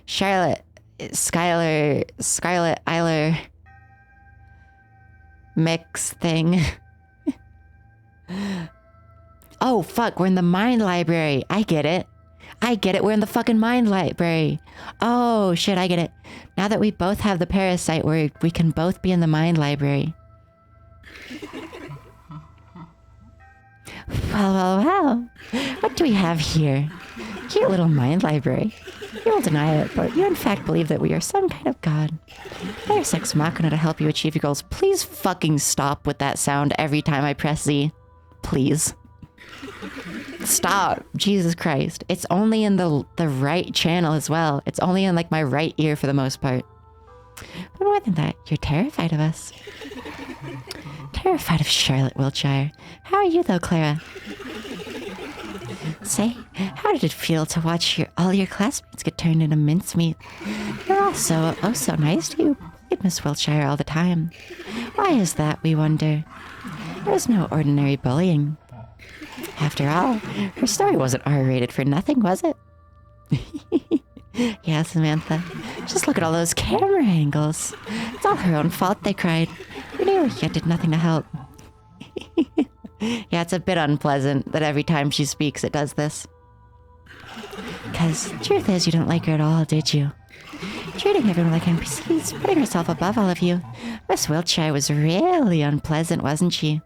Charlotte, Scarlett, Eiler mix thing. Oh fuck, we're in the mind library. I get it. We're in the fucking mind library. Oh shit, I get it. Now that we both have the parasite, we can both be in the mind library. Well. What do we have here? Cute little mind library. You will deny it, but you in fact believe that we are some kind of god. There's Ex Machina to help you achieve your goals. Please fucking stop with that sound every time I press Z. Please. Stop. Jesus Christ. It's only in the right channel as well. It's only in like my right ear for the most part. But more than that, you're terrified of us. Terrified of Charlotte Wiltshire. How are you though, Clara? Say, how did it feel to watch all your classmates get turned into mincemeat? You're all so nice to you. Played Miss Wiltshire all the time. Why is that, we wonder? There was no ordinary bullying. After all, her story wasn't R-rated for nothing, was it? Yeah, Samantha. Just look at all those camera angles. It's all her own fault they cried. We knew, yet did nothing to help. Yeah, it's a bit unpleasant that every time she speaks it does this. Because the truth is you didn't like her at all, did you? Treating everyone like NPCs, putting herself above all of you. Miss Wiltshire was really unpleasant, wasn't she?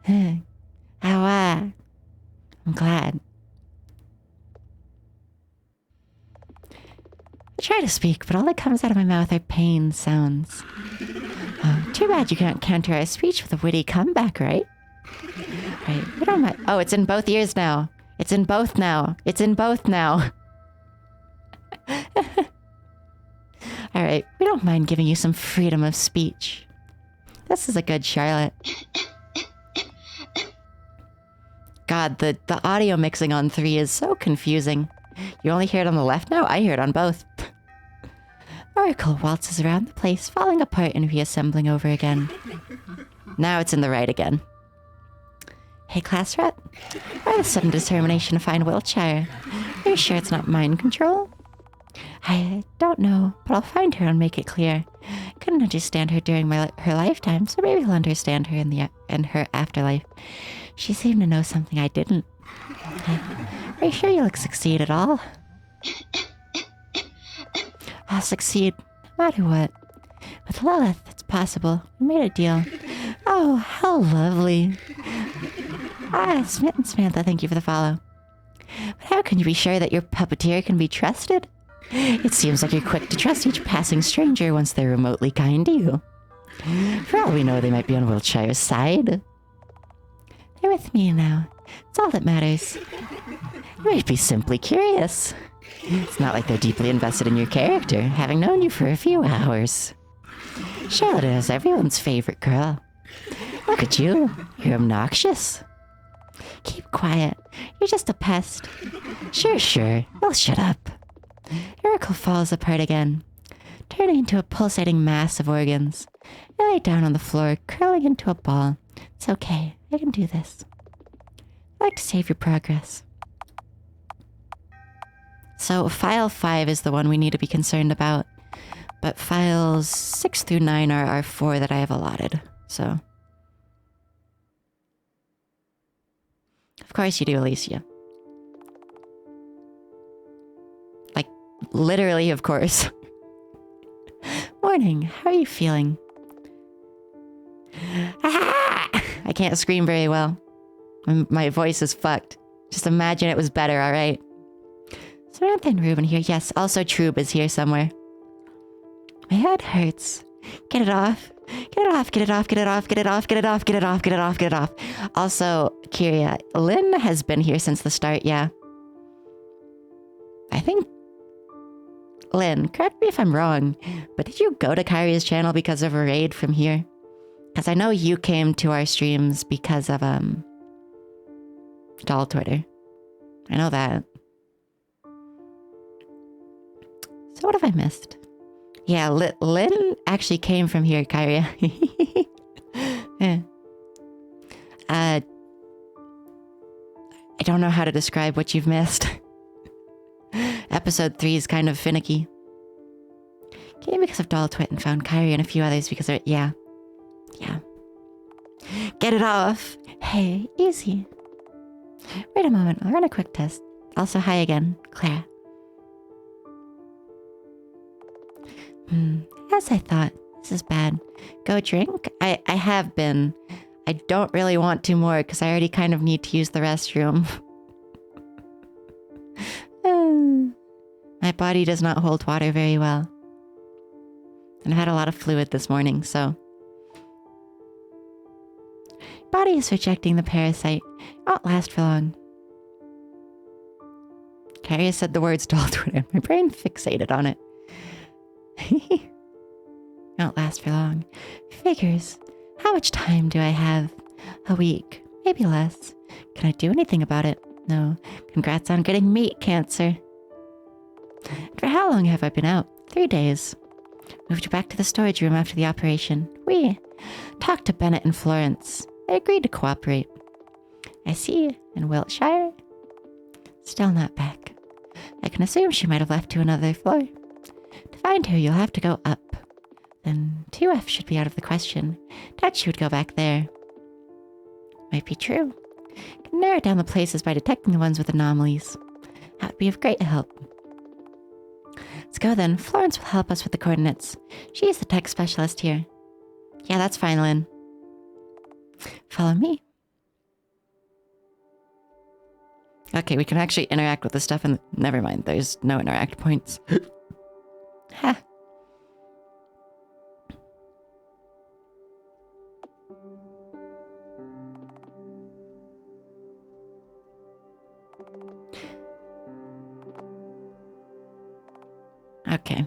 I'm glad. I try to speak, but all that comes out of my mouth are pain sounds. Oh, too bad you can't counter our speech with a witty comeback, right? Right, we don't mind. Oh, it's in both ears now. It's in both now. Alright, we don't mind giving you some freedom of speech. This is a good Charlotte. God, the audio mixing on 3 is so confusing. You only hear it on the left now? I hear it on both. Oracle waltzes around the place, falling apart and reassembling over again. Now it's in the right again. Hey, class rep. Why the sudden determination to find Wiltshire? Are you sure it's not mind control? I don't know, but I'll find her and make it clear. Couldn't understand her during her lifetime, so maybe I'll understand her in her afterlife. She seemed to know something I didn't. Are you sure you'll succeed at all? I'll succeed, no matter what. With Lilith, it's possible. We made a deal. Oh, how lovely. Samantha, thank you for the follow. But how can you be sure that your puppeteer can be trusted? It seems like you're quick to trust each passing stranger once they're remotely kind to you. For all we know, they might be on Wiltshire's side. They're with me now. It's all that matters. You might be simply curious. It's not like they're deeply invested in your character, having known you for a few hours. Charlotte is everyone's favorite girl. Look at you. You're obnoxious. Keep quiet. You're just a pest. Sure. Well, shut up. Miracle falls apart again, turning into a pulsating mass of organs. You lay down on the floor, curling into a ball. It's okay. I can do this. I'd like to save your progress. So file 5 is the one we need to be concerned about. But files 6 through 9 are 4 that I have allotted. So. Of course you do, Alicia. Like, literally, of course. Morning. How are you feeling? Ah! I can't scream very well. My voice is fucked. Just imagine it was better, alright? Samantha and Ruben here. Yes, also Troob is here somewhere. My head hurts. Get it off. Get it off, get it off, get it off, get it off, get it off, get it off, get it off, get it off. Also, Kyria, Lynn has been here since the start, yeah. I think... Lynn, correct me if I'm wrong, but did you go to Kyria's channel because of a raid from here? Because I know you came to our streams because of, doll Twitter. I know that. So what have I missed? Yeah, Lynn actually came from here, Kyria. Yeah. I don't know how to describe what you've missed. Episode 3 is kind of finicky. Came because of Doll Twit and found Kyrie and a few others because of... Yeah. Get it off! Hey, easy. Wait a moment, I'll run a quick test. Also, hi again, Clara. As I thought, this is bad. Go drink? I have been. I don't really want to more because I already kind of need to use the restroom. My body does not hold water very well. And I've had a lot of fluid this morning, so... Body is rejecting the parasite. It won't last for long. Carrie said the words doll Twitter. My brain fixated on it. Won't last for long. Figures. How much time do I have? A week. Maybe less. Can I do anything about it? No. Congrats on getting meat cancer. For how long have I been out? 3 days. Moved back to the storage room after the operation. We talked to Bennett and Florence. They agreed to cooperate. I see. In Wiltshire? Still not back. I can assume she might have left to another floor. To find her, you'll have to go up. Then 2F should be out of the question. Doubt she would go back there. Might be true. Can narrow down the places by detecting the ones with anomalies. That would be of great help. Let's go then. Florence will help us with the coordinates. She's the tech specialist here. Yeah, that's fine, Lynn. Follow me. Okay, we can actually interact with the stuff and... Never mind, there's no interact points. Ha. Okay.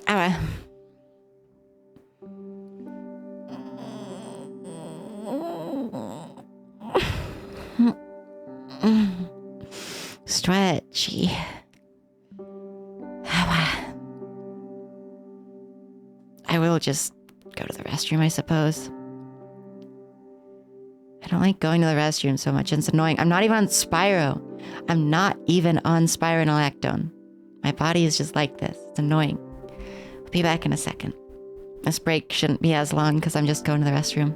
Ah. Stretchy. I will just go to the restroom, I suppose. I don't like going to the restroom so much. It's annoying. I'm not even on Spyro. I'm not even on spironolactone. My body is just like this. It's annoying. I'll be back in a second. This break shouldn't be as long because I'm just going to the restroom.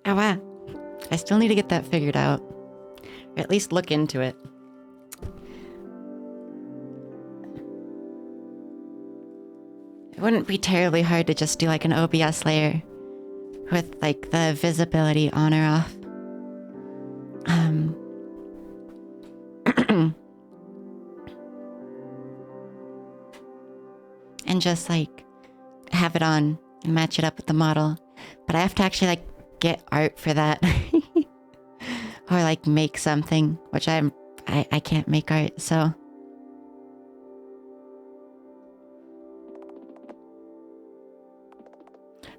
Oh, wow. I still need to get that figured out. Or at least look into it. It wouldn't be terribly hard to just do like an OBS layer with like the visibility on or off. And just like have it on and match it up with the model. But I have to actually like get art for that. Or like make something, which I can't make art, so.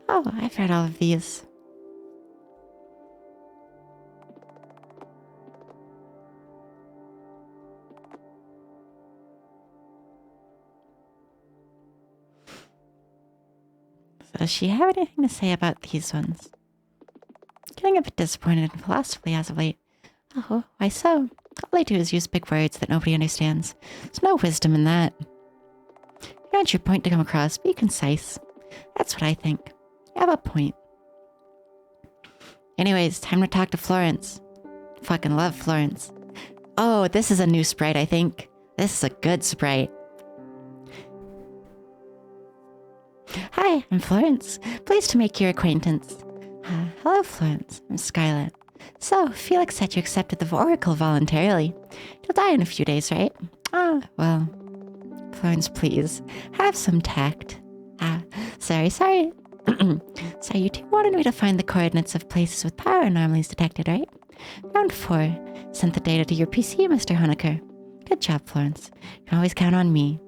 Oh, I've read all of these. So does she have anything to say about these ones? Getting a bit disappointed in philosophy as of late. Oh, why so? All they do is use big words that nobody understands. There's no wisdom in that. You want your point to come across, be concise. That's what I think. You have a point. Anyways, time to talk to Florence. Fucking love Florence. Oh, this is a new sprite, I think. This is a good sprite. Hi, I'm Florence. Pleased to make your acquaintance. Hello, Florence. I'm Scarlet. So, Felix said you accepted the Oracle voluntarily. You'll die in a few days, right? Ah, well. Florence, please. Have some tact. Sorry. Sorry, you two wanted me to find the coordinates of places with power anomalies detected, right? Round 4. Sent the data to your PC, Mr. Honecker. Good job, Florence. You can always count on me.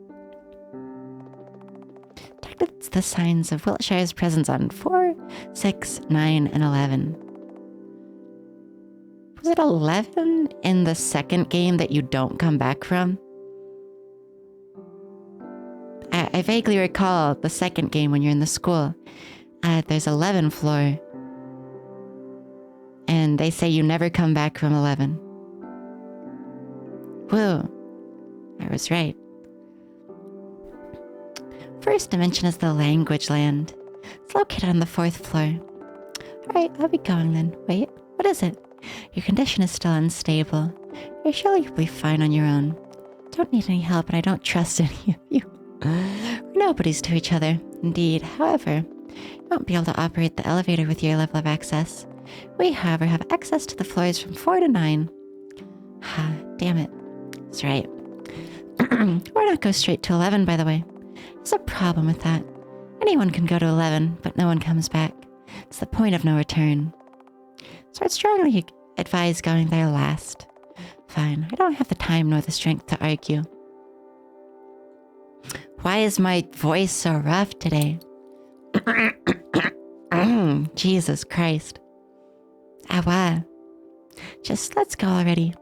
Detected the signs of Wiltshire's presence on 4, 6, 9, and 11. Was it 11 in the second game that you don't come back from? I vaguely recall the second game when you're in the school. There's 11 floor. And they say you never come back from 11. Whoa. I was right. First dimension is the language land. It's located on the 4th floor. Alright, I'll be going then. Wait, what is it? Your condition is still unstable. You're sure you'll be fine on your own. Don't need any help and I don't trust any of you. We're nobodies to each other. Indeed, however, you won't be able to operate the elevator with your level of access. We, however, have access to the floors from 4 to 9. Damn it. That's right. Why not go straight to 11, by the way? There's a problem with that. Anyone can go to 11, but no one comes back. It's the point of no return. So I'd strongly advise going there last. Fine, I don't have the time nor the strength to argue. Why is my voice so rough today? Jesus Christ. Wow. Just let's go already.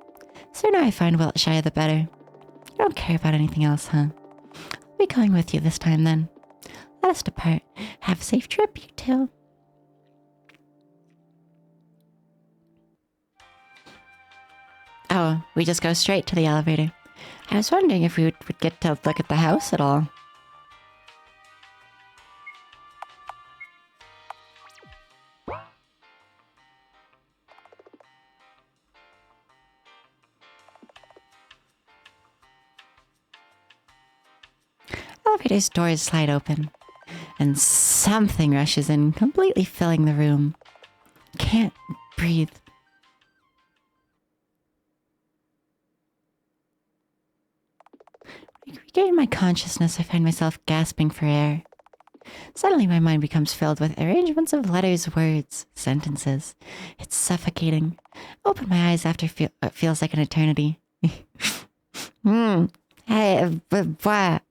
The sooner I find Wiltshire, the better. You don't care about anything else, huh? I'll be going with you this time then. Let us depart. Have a safe trip, you two. Oh, we just go straight to the elevator. I was wondering if we would get to look at the house at all. elevator's doors slide open, and something rushes in, completely filling the room. Can't breathe. Regaining my consciousness, I find myself gasping for air. Suddenly my mind becomes filled with arrangements of letters, words, sentences. It's suffocating. I open my eyes after what feels like an eternity. Hey, what?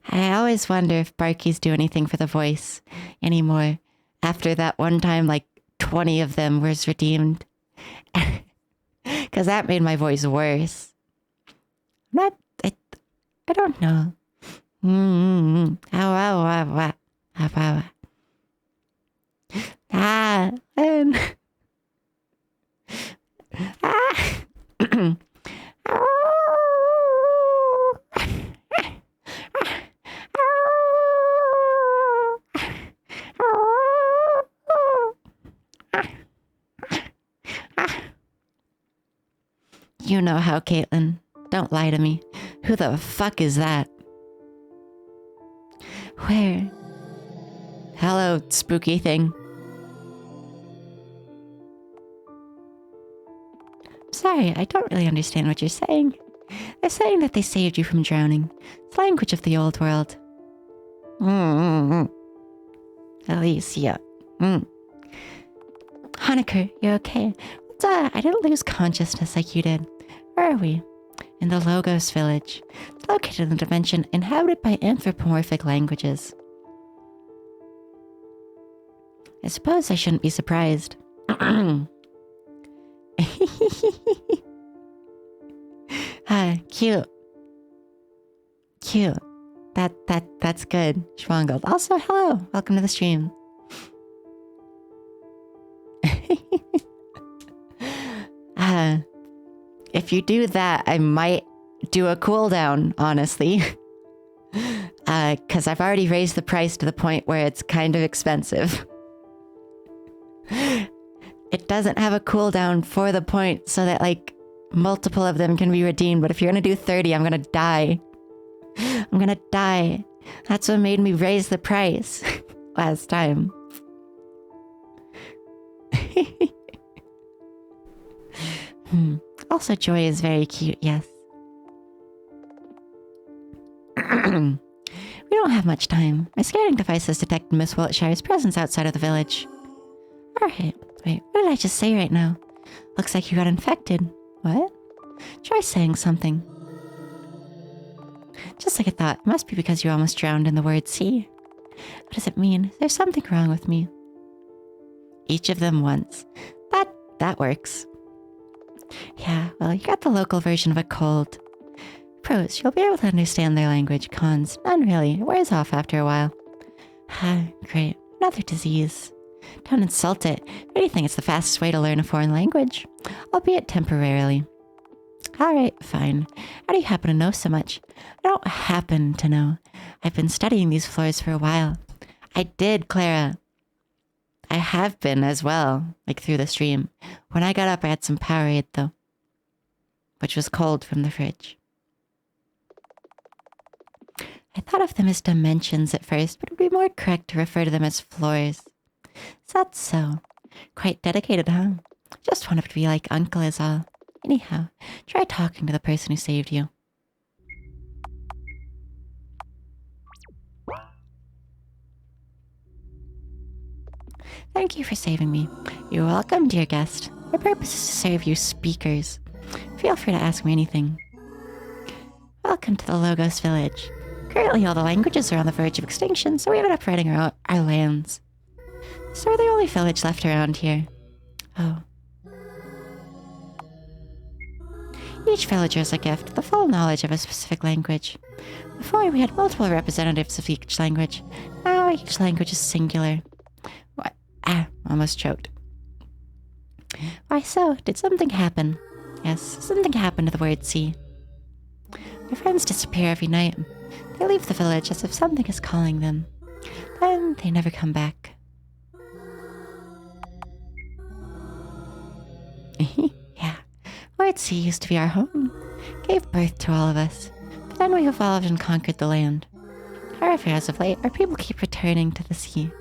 I always wonder if barkies do anything for the voice anymore. After that one time, like 20 of them was redeemed. Because that made my voice worse. I don't know. You know how, Caitlin. Don't lie to me. Who the fuck is that? Where? Hello, spooky thing. Sorry, I don't really understand what you're saying. They're saying that they saved you from drowning. It's language of the old world. Alicia. Honecker, you're okay. I didn't lose consciousness like you did. Where are we? In the Logos village. It's located in a dimension inhabited by anthropomorphic languages. I suppose I shouldn't be surprised. Cute. Cute. That's good. Schwangold. Also, hello. Welcome to the stream. If you do that, I might do a cooldown, honestly. Because I've already raised the price to the point where it's kind of expensive. It doesn't have a cooldown for the point so that, like, multiple of them can be redeemed. But if you're going to do 30, I'm going to die. I'm going to die. That's what made me raise the price last time. Also, Joy is very cute, yes. We don't have much time. My scanning devices detect Miss Wiltshire's presence outside of the village. Alright, wait, what did I just say right now? Looks like you got infected. What? Try saying something. Just like I thought, it must be because you almost drowned in the word sea. What does it mean? There's something wrong with me. Each of them once. That works. Yeah, well, you got the local version of a cold. Pros, you'll be able to understand their language. Cons, none really. It wears off after a while. Great. Another disease. Don't insult it. If anything, it's the fastest way to learn a foreign language. Albeit temporarily. Alright, fine. How do you happen to know so much? I don't happen to know. I've been studying these floors for a while. I did, Clara. I have been as well, like through the stream. When I got up, I had some Powerade, though. Which was cold from the fridge. I thought of them as dimensions at first, but it would be more correct to refer to them as floors. Is that so? Quite dedicated, huh? Just wanted to be like Uncle is all. Anyhow, try talking to the person who saved you. Thank you for saving me. You're welcome, dear guest. My purpose is to serve you speakers. Feel free to ask me anything. Welcome to the Logos village. Currently, all the languages are on the verge of extinction, so we ended up running our lands. So we're the only village left around here. Oh. Each villager is a gift, the full knowledge of a specific language. Before, we had multiple representatives of each language. Now, each language is singular. What? Almost choked. Why so? Did something happen? Yes, something happened to the word sea. Your friends disappear every night. They leave the village as if something is calling them. Then they never come back. Yeah, White Sea used to be our home. Gave birth to all of us. But then we evolved and conquered the land. However, as of late, our people keep returning to the sea.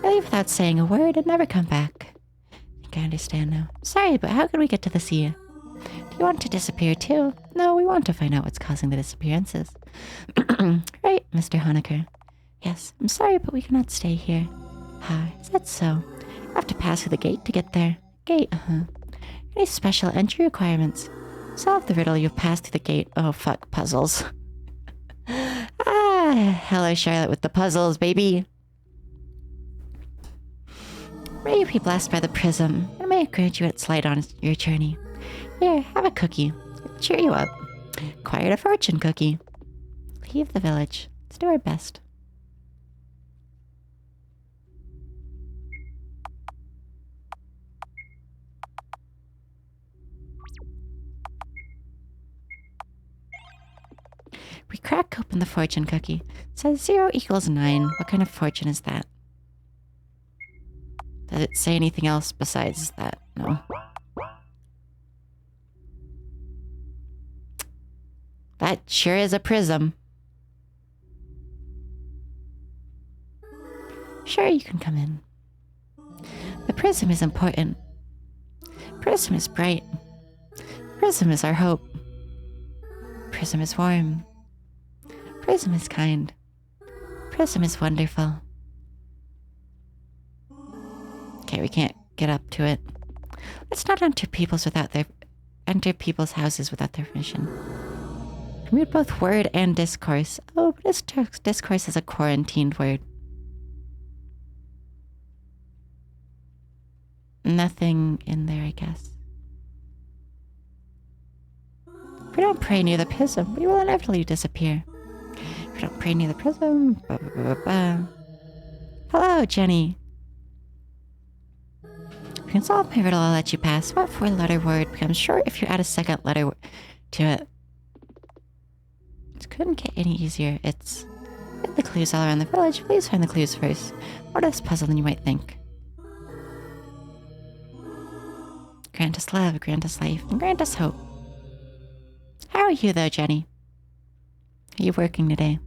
They leave without saying a word and never come back. I think I understand now. Sorry, but how can we get to the sea? Do you want to disappear too? No, we want to find out what's causing the disappearances. Right, Mr. Honecker. Yes, I'm sorry, but we cannot stay here. Ah, is that so? You have to pass through the gate to get there. Gate, Any special entry requirements? Solve the riddle, you've passed through the gate. Oh, fuck, puzzles. Hello, Charlotte with the puzzles, baby. May you be blessed by the prism, and may it grant you its light on your journey. Here, have a cookie. It'll cheer you up. Acquired a fortune cookie. Leave the village. Let's do our best. We crack open the fortune cookie. It says 0 equals 9. What kind of fortune is that? Does it say anything else besides that? No. That sure is a prism. Sure, you can come in. The prism is important. Prism is bright. Prism is our hope. Prism is warm. Prism is kind. Prism is wonderful. Okay, we can't get up to it. Let's not enter people's houses without their permission. Mute both word and discourse. Oh, but discourse is a quarantined word. Nothing in there, I guess. If we don't pray near the prism, we will inevitably disappear. If we don't pray near the prism... Blah, blah, blah, blah. Hello, Jenny. If you can solve my riddle, I'll let you pass. What 4-letter word becomes short if you add a second letter to it? It couldn't get any easier. It's... Hit the clues all around the village. Please find the clues first. More to this puzzle than you might think. Grant us love, grant us life, and grant us hope. How are you, though, Jenny? Are you working today?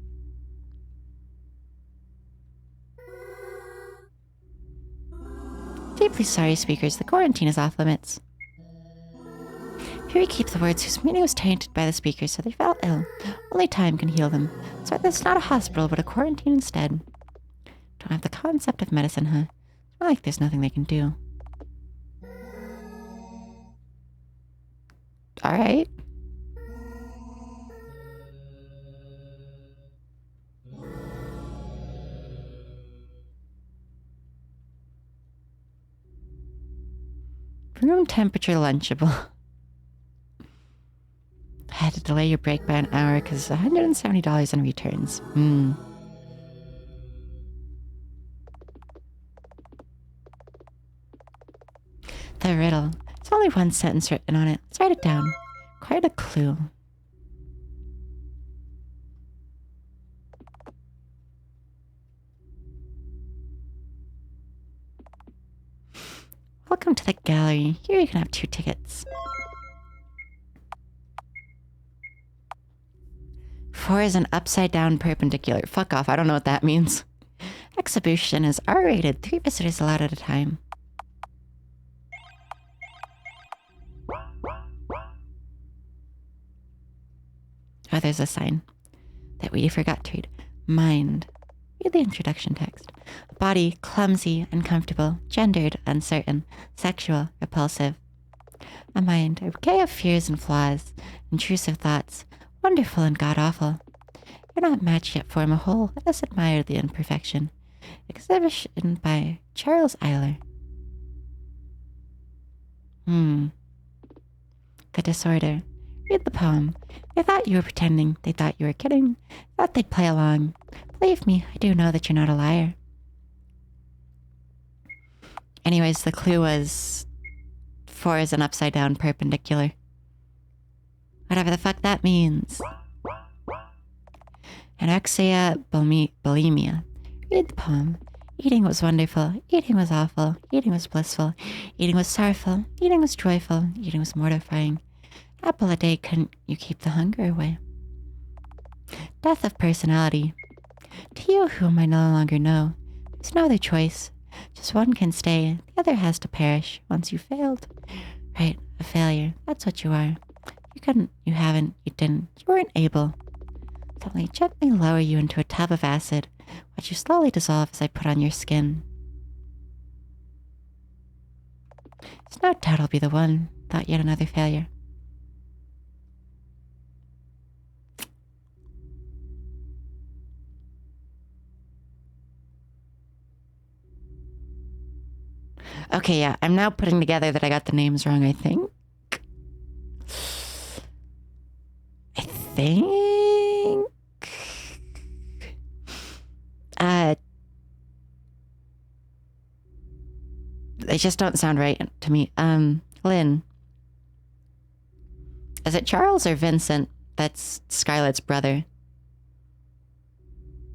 Deeply sorry, speakers. The quarantine is off limits. Here we keep the words whose meaning was tainted by the speakers, so they fell ill. Only time can heal them. So it's not a hospital, but a quarantine instead. Don't have the concept of medicine, huh? It's not like there's nothing they can do. Alright. Room temperature Lunchable. I had to delay your break by an hour because $170 in returns. The riddle. There's only one sentence written on it. Let's write it down. Quite a clue. Welcome to the gallery. Here you can have 2 tickets. 4 is an upside down perpendicular. Fuck off, I don't know what that means. Exhibition is R-rated. 3 visitors allowed at a time. Oh, there's a sign that we forgot to read. Mind. Read the introduction text. Body, clumsy, uncomfortable, gendered, uncertain, sexual, repulsive. A mind, a bouquet of fears and flaws, intrusive thoughts, wonderful and god-awful. You're not matched yet form a whole. Let us admire the imperfection. Exhibition by Charles Eiler. The disorder. Read the poem. They thought you were pretending. They thought you were kidding. Thought they'd play along. Believe me, I do know that you're not a liar. Anyways, the clue was 4 is an upside down perpendicular. Whatever the fuck that means. Anorexia, bulimia. Read the poem. Eating was wonderful. Eating was awful. Eating was blissful. Eating was sorrowful. Eating was joyful. Eating was mortifying. Apple a day couldn't you keep the hunger away. Death of personality. To you whom I no longer know, there's no other choice. Just one can stay. The other has to perish once you failed. Right, a failure. That's what you are. You couldn't. You haven't. You didn't. You weren't able. So let me gently lower you into a tub of acid. Watch you slowly dissolve as I put on your skin. There's no doubt I'll be the one. Thought yet another failure. Okay, yeah, I'm now putting together that I got the names wrong, I think. They just don't sound right to me. Lynn. Is it Charles or Vincent? That's Scarlett's brother.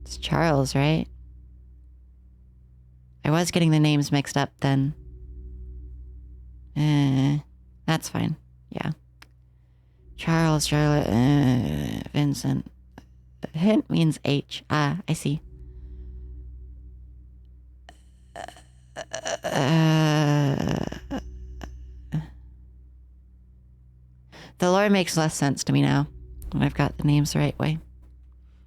It's Charles, right? I was getting the names mixed up then. That's fine. Yeah. Charles, Charlotte, Vincent. Hint means H. Ah, I see. The lore makes less sense to me now when I've got the names the right way.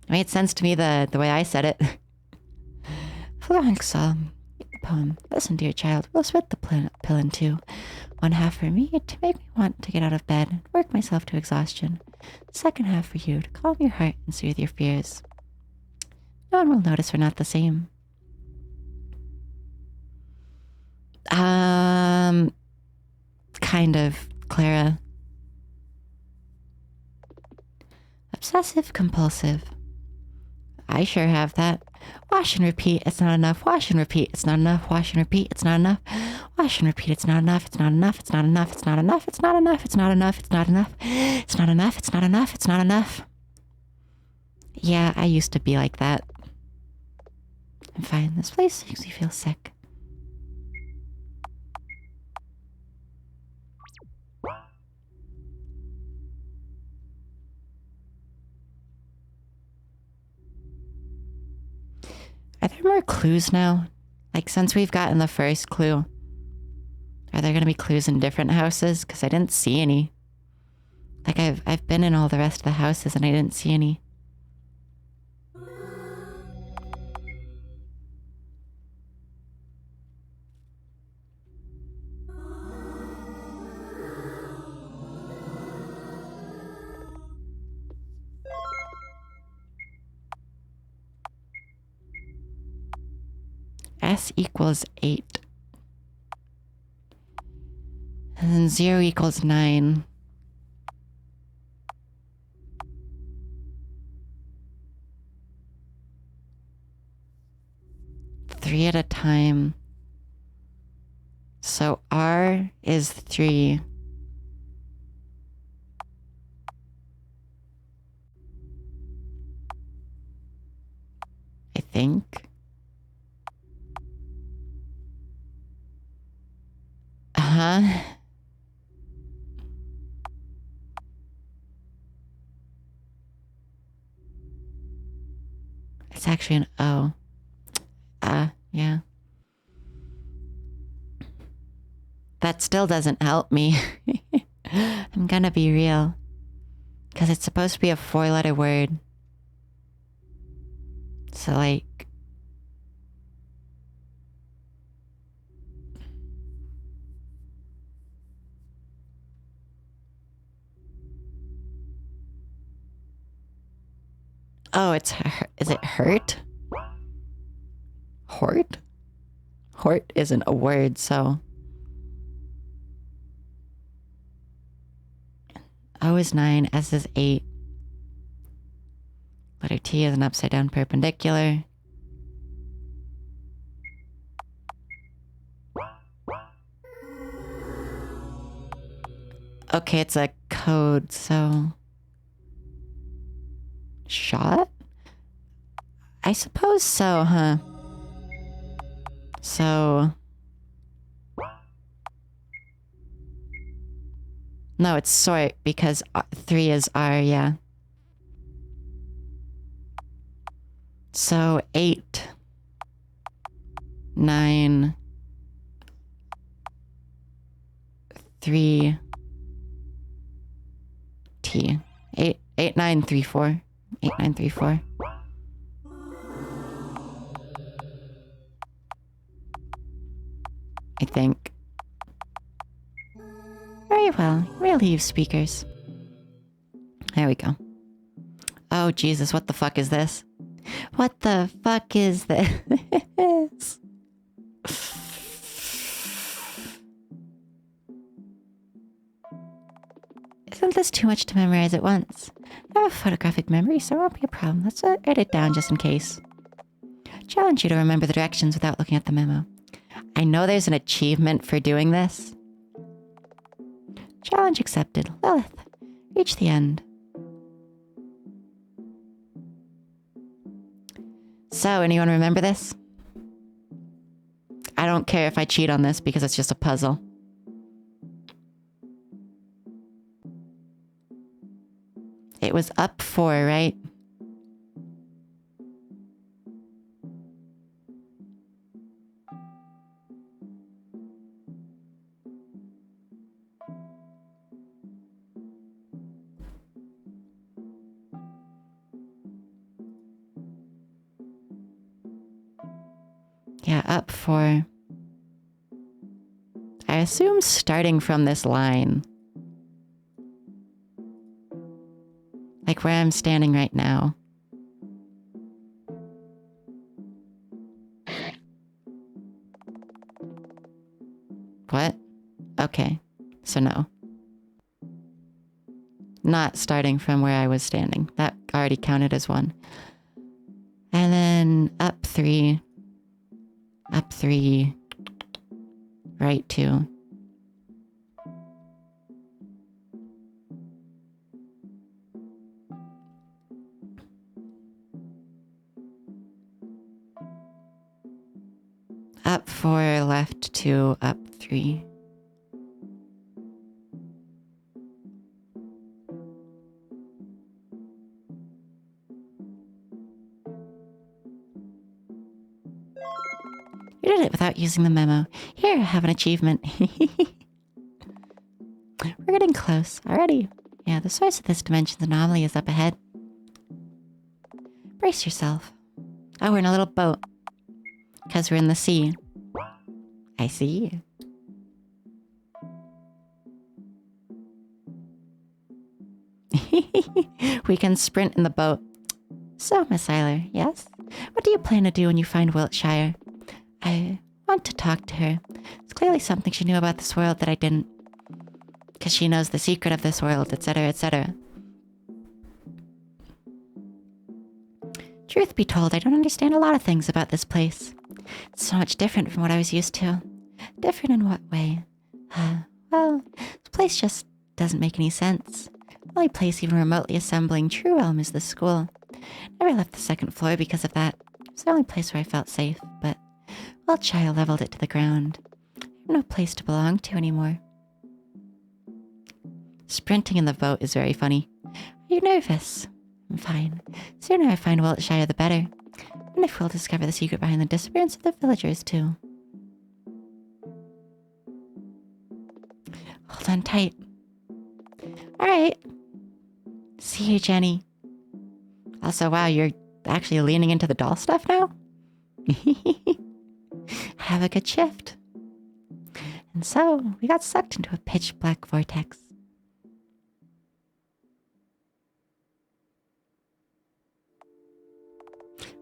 It made sense to me the way I said it. Florence Psalm. Poem. Listen, dear child, we'll split the pill in two. One half for me to make me want to get out of bed and work myself to exhaustion. The second half for you to calm your heart and soothe your fears. No one will notice we're not the same. Kind of, Clara. Obsessive compulsive. I sure have that. Wash and repeat, it's not enough. Wash and repeat, it's not enough. Wash and repeat, it's not enough. Wash and repeat, it's not enough. It's not enough. It's not enough. It's not enough. It's not enough. It's not enough. It's not enough. It's not enough. It's not enough. It's not enough. Yeah, I used to be like that. I'm fine. This place makes me feel sick. Are there more clues now? Like, since we've gotten the first clue, are there going to be clues in different houses? Because I didn't see any. Like, I've been in all the rest of the houses and I didn't see any. S equals 8. And then 0 equals 9. Three at a time. So R is 3. I think. It's actually an O. Yeah. That still doesn't help me. I'm gonna be real. Because it's supposed to be a 4-letter word. So, like... Oh, it's... Is it hurt? Hort? Hort isn't a word, so... O is 9, S is 8. Letter T is an upside down perpendicular. Okay, it's a code, so... Shot? I suppose so, huh? So... No, it's sort because 3 is R, yeah. So 8, 9, 3, T. 8, 9, 3, 4. 8, 9, 3, 4. I think. Very well. Relieve speakers. There we go. Oh, Jesus, what the fuck is this? What the fuck is this? Isn't this too much to memorize at once? I have a photographic memory, so it won't be a problem. Let's write it down just in case. Challenge you to remember the directions without looking at the memo. I know there's an achievement for doing this. Challenge accepted. Lilith, reach the end. So, anyone remember this? I don't care if I cheat on this because it's just a puzzle. It was up 4, right? Yeah, up 4. I assume starting from this line. Like where I'm standing right now. What? Okay. So no. Not starting from where I was standing. That already counted as 1. And then up 3. Up 3. Right 2. Up 4, left 2, up 3. You did it without using the memo. Here, have an achievement. We're getting close already. Yeah, the source of this dimension's anomaly is up ahead. Brace yourself. Oh, we're in a little boat. Because we're in the sea. I see. We can sprint in the boat. So, Miss Eiler, yes? What do you plan to do when you find Wiltshire? I want to talk to her. It's clearly something she knew about this world that I didn't. Because she knows the secret of this world, etc., etc. Truth be told, I don't understand a lot of things about this place. It's so much different from what I was used to. Different in what way? Well, this place just doesn't make any sense. The only place even remotely assembling true Elm is the school. Never left the 2nd floor because of that. It's the only place where I felt safe, but Wiltshire leveled it to the ground. I have no place to belong to anymore. Sprinting in the boat is very funny. Are you nervous? I'm fine. The sooner I find Wiltshire, the better. And if we'll discover the secret behind the disappearance of the villagers, too. Hold on tight. Alright. See you, Jenny. Also, wow, you're actually leaning into the doll stuff now? Have a good shift. And so, we got sucked into a pitch black vortex.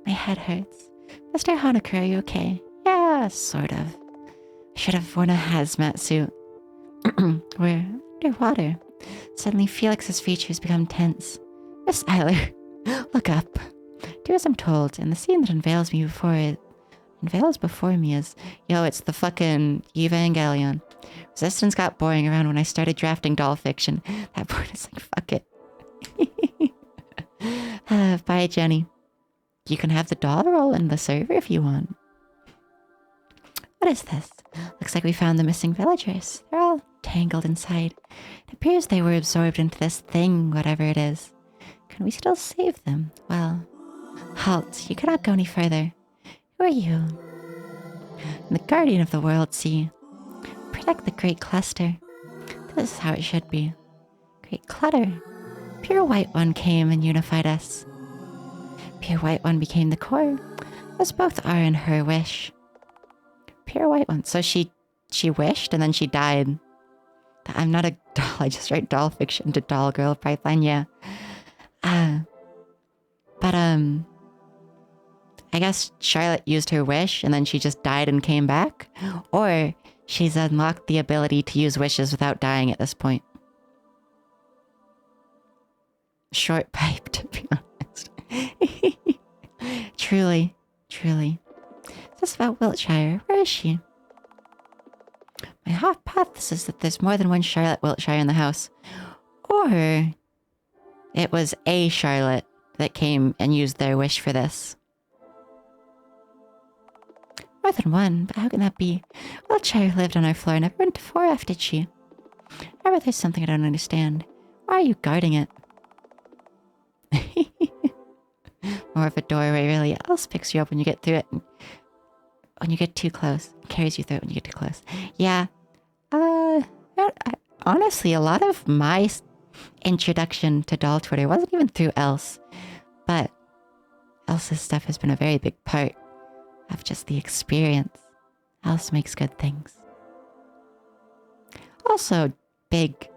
My head hurts. Mr. Honaker, are you okay? Yeah, sort of. I should have worn a hazmat suit. We're underwater. Suddenly, Felix's features become tense. Miss Eiler, look up. Do as I'm told, and the scene that unveils before me is, yo, it's the fucking Evangelion. Resistance got boring around when I started drafting doll fiction. That point is like, fuck it. Bye, Jenny. you can have the doll roll in the server if you want. What is this? Looks like we found the missing villagers. They're all tangled inside. It appears they were absorbed into this thing, whatever it is. Can we still save them? Well, halt. You cannot go any further. Who are you? I'm the guardian of the world, see. Protect the great cluster. This is how it should be. Great clutter. Pure White One came and unified us. Pure White One became the core, as both are in her wish. Pure White One. So she wished and then she died. I'm not a doll. I just write doll fiction to doll girl pipeline. Yeah. But I guess Charlotte used her wish and then she just died and came back, or she's unlocked the ability to use wishes without dying at this point. Short pipe, to be honest. Truly. Is this about Wiltshire? Where is she? My hypothesis is that there's more than one Charlotte Wiltshire in the house. Or it was a Charlotte that came and used their wish for this. More than one, but how can that be? Wiltshire lived on our floor, never went to 4F, did she? However, there's something I don't understand. Why are you guarding it? More of a doorway, really. Else picks you up when you get through it. When you get too close. It carries you through it when you get too close. Yeah. Honestly, a lot of my introduction to doll Twitter wasn't even through Else. But Else's stuff has been a very big part of just the experience. Else makes good things. Also, big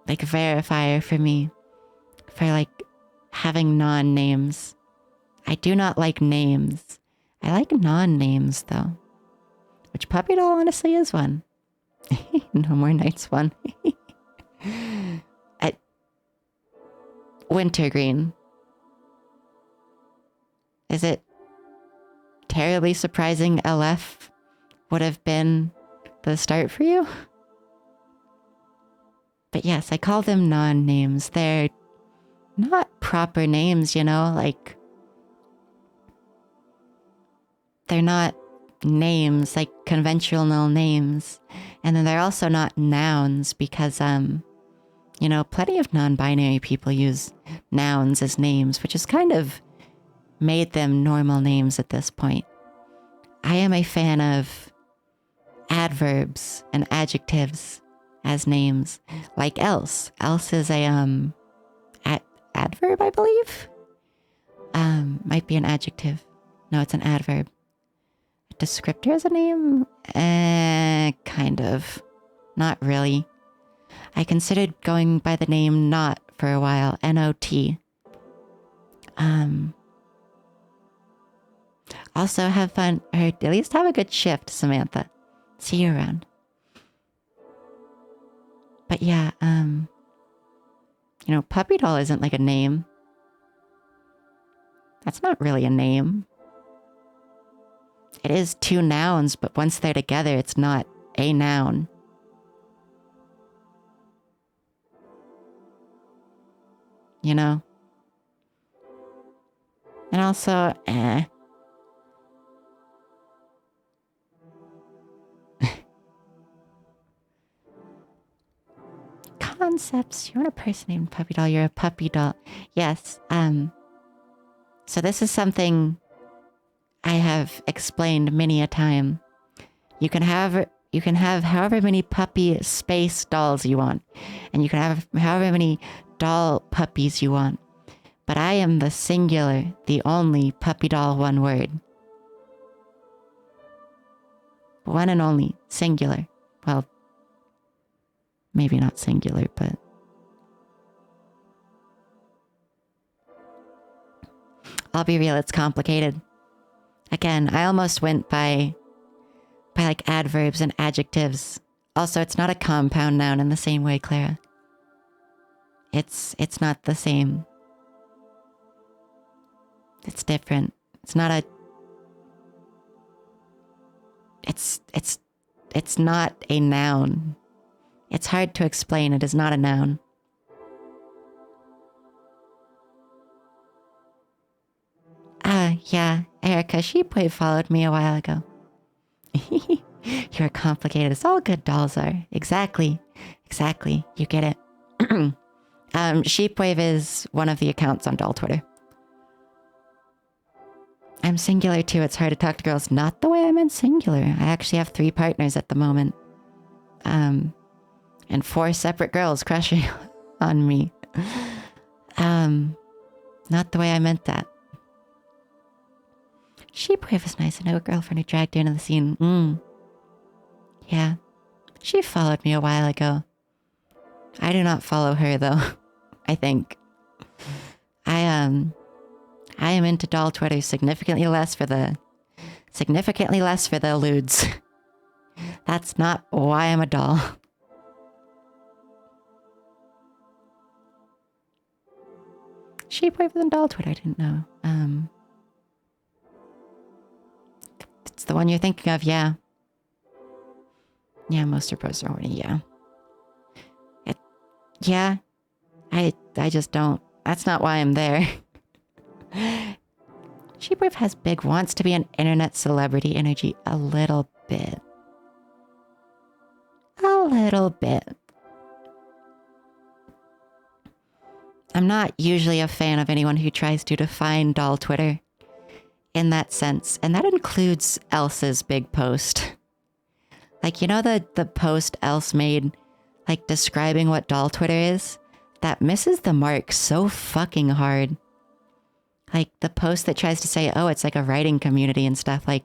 like verifier for me for like having non-names. I do not like names. I like non-names though. Which Puppy Doll honestly is one. No More Nights one. At Wintergreen. Is it terribly surprising LF would have been the start for you? But yes, I call them non-names. They're not proper names, you know? Like, they're not names, like conventional names. And then they're also not nouns because, you know, plenty of non-binary people use nouns as names, which has kind of made them normal names at this point. I am a fan of adverbs and adjectives as names, like else. Else is a adverb, I believe. Might be an adjective. No, it's an adverb. A descriptor is a name? Kind of. Not really. I considered going by the name Not for a while. N-O-T. Also have fun, or at least have a good shift, Samantha. See you around. But yeah, you know, Puppy Doll isn't like a name. That's not really a name. It is two nouns, but once they're together, it's not a noun. You know? And also, concepts. You want a person named Puppy Doll, you're a puppy doll. Yes, so this is something I have explained many a time. You can have however many puppy space dolls you want. And you can have however many doll puppies you want. But I am the singular, the only puppy doll, one word. One and only, singular. Well, maybe not singular, but... I'll be real, it's complicated. Again, I almost went by like adverbs and adjectives. Also, it's not a compound noun in the same way, Clara. It's not the same. It's different. It's not a... It's not a noun. It's hard to explain. It is not a noun. Yeah, Erica, Sheepwave followed me a while ago. You're complicated. It's all good dolls are. Exactly. Exactly. You get it. Sheepwave is one of the accounts on doll Twitter. I'm singular too. It's hard to talk to girls. Not the way I meant singular. I actually have 3 partners at the moment. And 4 separate girls crushing on me. Not the way I meant that. Sheepwave is nice. I know a girlfriend who dragged her into the scene. Yeah. She followed me a while ago. I do not follow her though. I think. I am into doll Twitter significantly less for the lewds. That's not why I'm a doll. Sheepwave and doll Twitter, I didn't know. It's the one you're thinking of, yeah. Yeah, most of her posts are horny, yeah. Yeah. I just don't. That's not why I'm there. Sheepwave has big wants to be an internet celebrity energy a little bit. A little bit. I'm not usually a fan of anyone who tries to define doll Twitter in that sense. And that includes Elsa's big post. Like, you know the post Else made, like, describing what doll Twitter is? That misses the mark so fucking hard. Like, the post that tries to say, oh, it's like a writing community and stuff, like,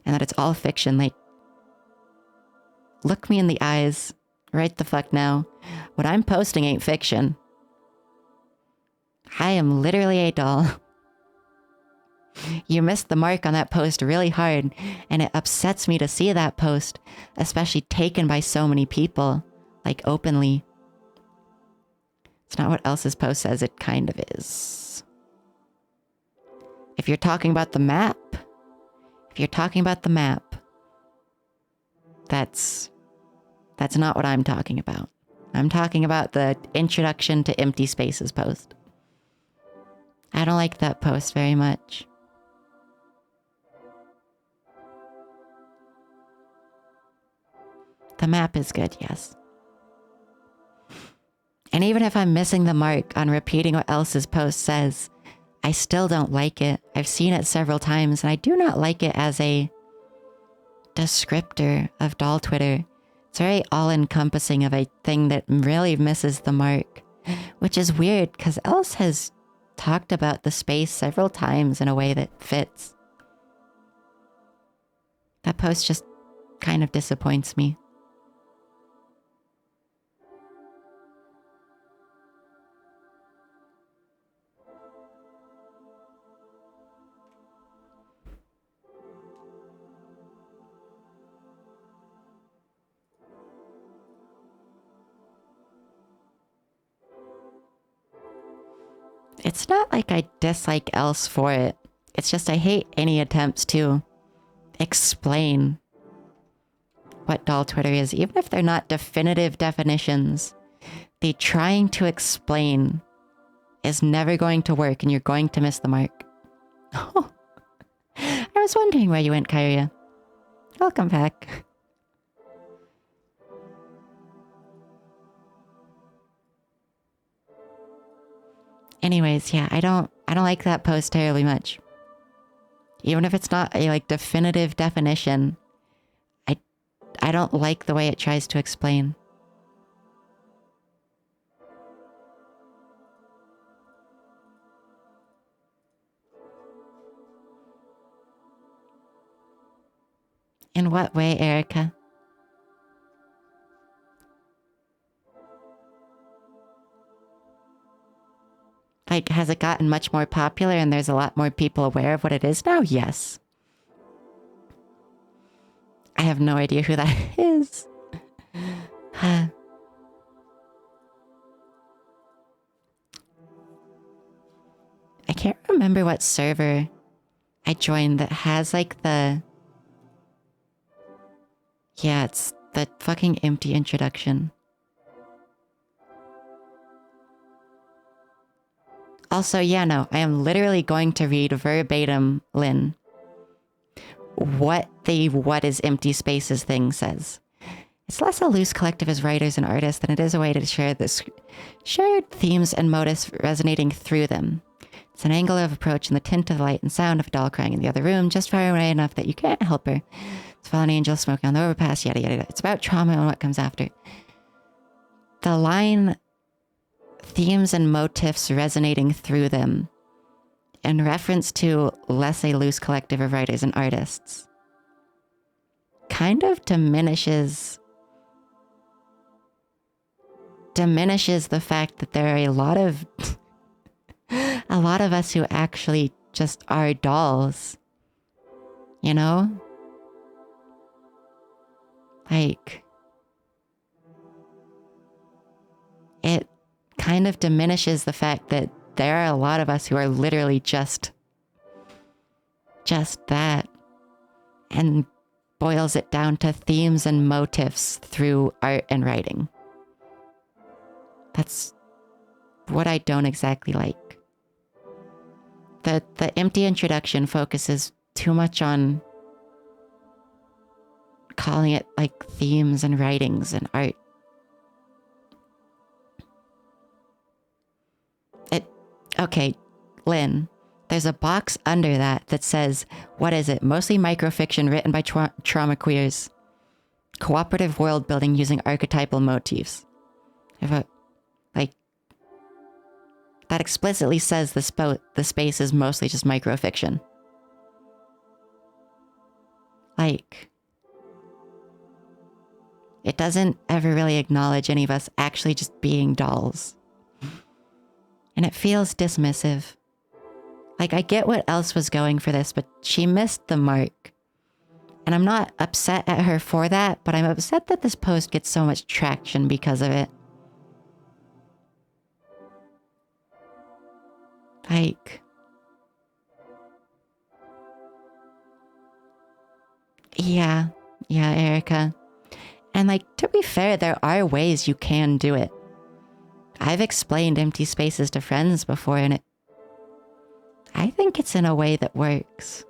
and that it's all fiction, like, look me in the eyes right the fuck now. What I'm posting ain't fiction. I am literally a doll. You missed the mark on that post really hard, and it upsets me to see that post, especially taken by so many people, like openly. It's not what Elsa's post says, it kind of is. If you're talking about the map, that's not what I'm talking about. I'm talking about the introduction to empty spaces post. I don't like that post very much. The map is good, yes. And even if I'm missing the mark on repeating what Elsa's post says, I still don't like it. I've seen it several times, and I do not like it as a descriptor of doll Twitter. It's very all-encompassing of a thing that really misses the mark, which is weird because Else has talked about the space several times in a way that fits. That post just kind of disappoints me. It's not like I dislike Else for it. It's just I hate any attempts to explain what doll Twitter is, even if they're not definitive definitions. The trying to explain is never going to work, and you're going to miss the mark. Oh, I was wondering where you went, Kyria. Welcome back. Anyways, yeah, I don't like that post terribly much. Even if it's not a like definitive definition, I don't like the way it tries to explain. In what way, Erica? Like, has it gotten much more popular and there's a lot more people aware of what it is now? Yes. I have no idea who that is. I can't remember what server I joined that has like the... Yeah, it's The fucking empty introduction. Also, yeah, no, I am literally going to read verbatim, Lynn, what the "what is empty spaces" thing says. It's less a loose collective as writers and artists than it is a way to share this shared themes and motifs resonating through them. It's an angle of approach in the tint of the light and sound of a doll crying in the other room, just far away enough that you can't help her. It's a fallen angel smoking on the overpass, yada yada yada. It's about trauma and what comes after. The line "themes and motifs resonating through them" in reference to less a loose collective of writers and artists kind of diminishes the fact that there are a lot of us who actually just are dolls, you know? Like, it kind of diminishes the fact that there are a lot of us who are literally just that, and boils it down to themes and motifs through art and writing. That's what I don't exactly like. The empty introduction focuses too much on calling it like themes and writings and art. Okay, Lynn, there's a box under that says, what is it? Mostly microfiction written by trauma queers. Cooperative world building using archetypal motifs. Like, that explicitly says the space is mostly just microfiction. Like, it doesn't ever really acknowledge any of us actually just being dolls. And it feels dismissive. Like, I get what else was going for this, but she missed the mark. And I'm not upset at her for that, but I'm upset that this post gets so much traction because of it. Like, yeah, Erica. And like, to be fair, there are ways you can do it. I've explained empty spaces to friends before, and I think it's in a way that works.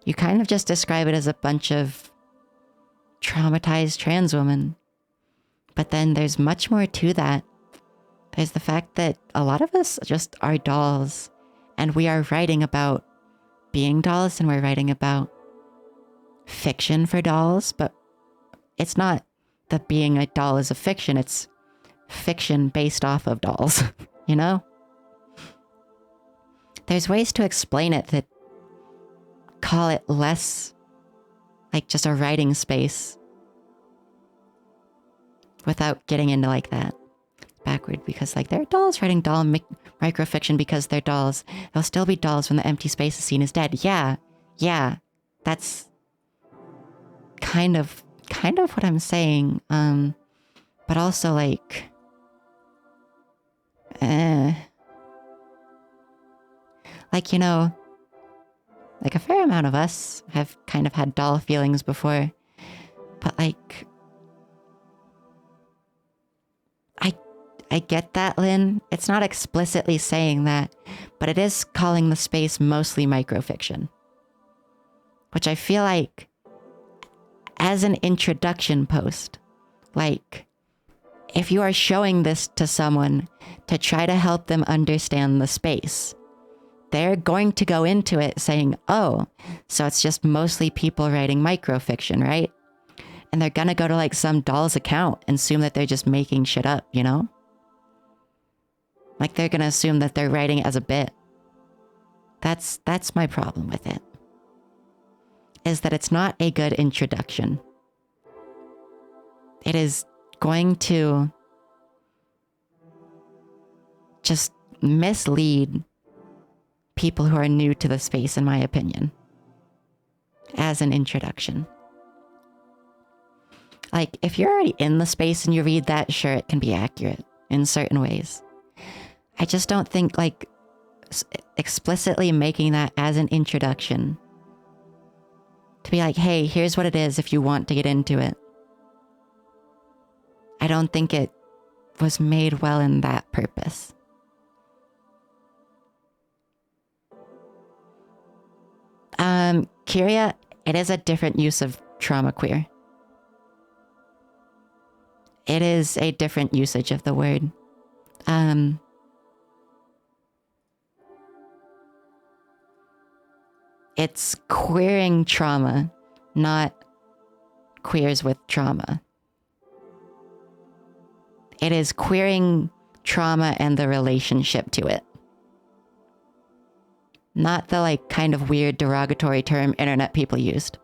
You kind of just describe it as a bunch of traumatized trans women. But then there's much more to that. There's the fact that a lot of us just are dolls, and we are writing about being dolls, and we're writing about fiction for dolls, but it's not that being a doll is a fiction, it's fiction based off of dolls, you know? There's ways to explain it that call it less like just a writing space without getting into like that. Backward, because like they're dolls writing doll microfiction because they're dolls. They'll still be dolls when the empty space is seen as dead. Yeah, that's kind of what I'm saying. But also like, like, you know, like a fair amount of us have kind of had doll feelings before, but like, I get that, Lynn. It's not explicitly saying that, but it is calling the space mostly microfiction, which I feel like as an introduction post, like if you are showing this to someone to try to help them understand the space, they're going to go into it saying, oh, so it's just mostly people writing microfiction, right? And they're gonna go to like some doll's account and assume that they're just making shit up, you know? Like they're gonna assume that they're writing as a bit. That's my problem with it. Is that it's not a good introduction. It is going to just mislead people who are new to the space, in my opinion, as an introduction. Like, if you're already in the space and you read that, sure, it can be accurate in certain ways. I just don't think, like, explicitly making that as an introduction to be like, hey, here's what it is if you want to get into it. don't think it was made well in that purpose. Kyria, it is a different use of trauma queer. It is a different usage of the word. It's queering trauma, not queers with trauma. It is queering trauma and the relationship to it. Not the like kind of weird derogatory term internet people used.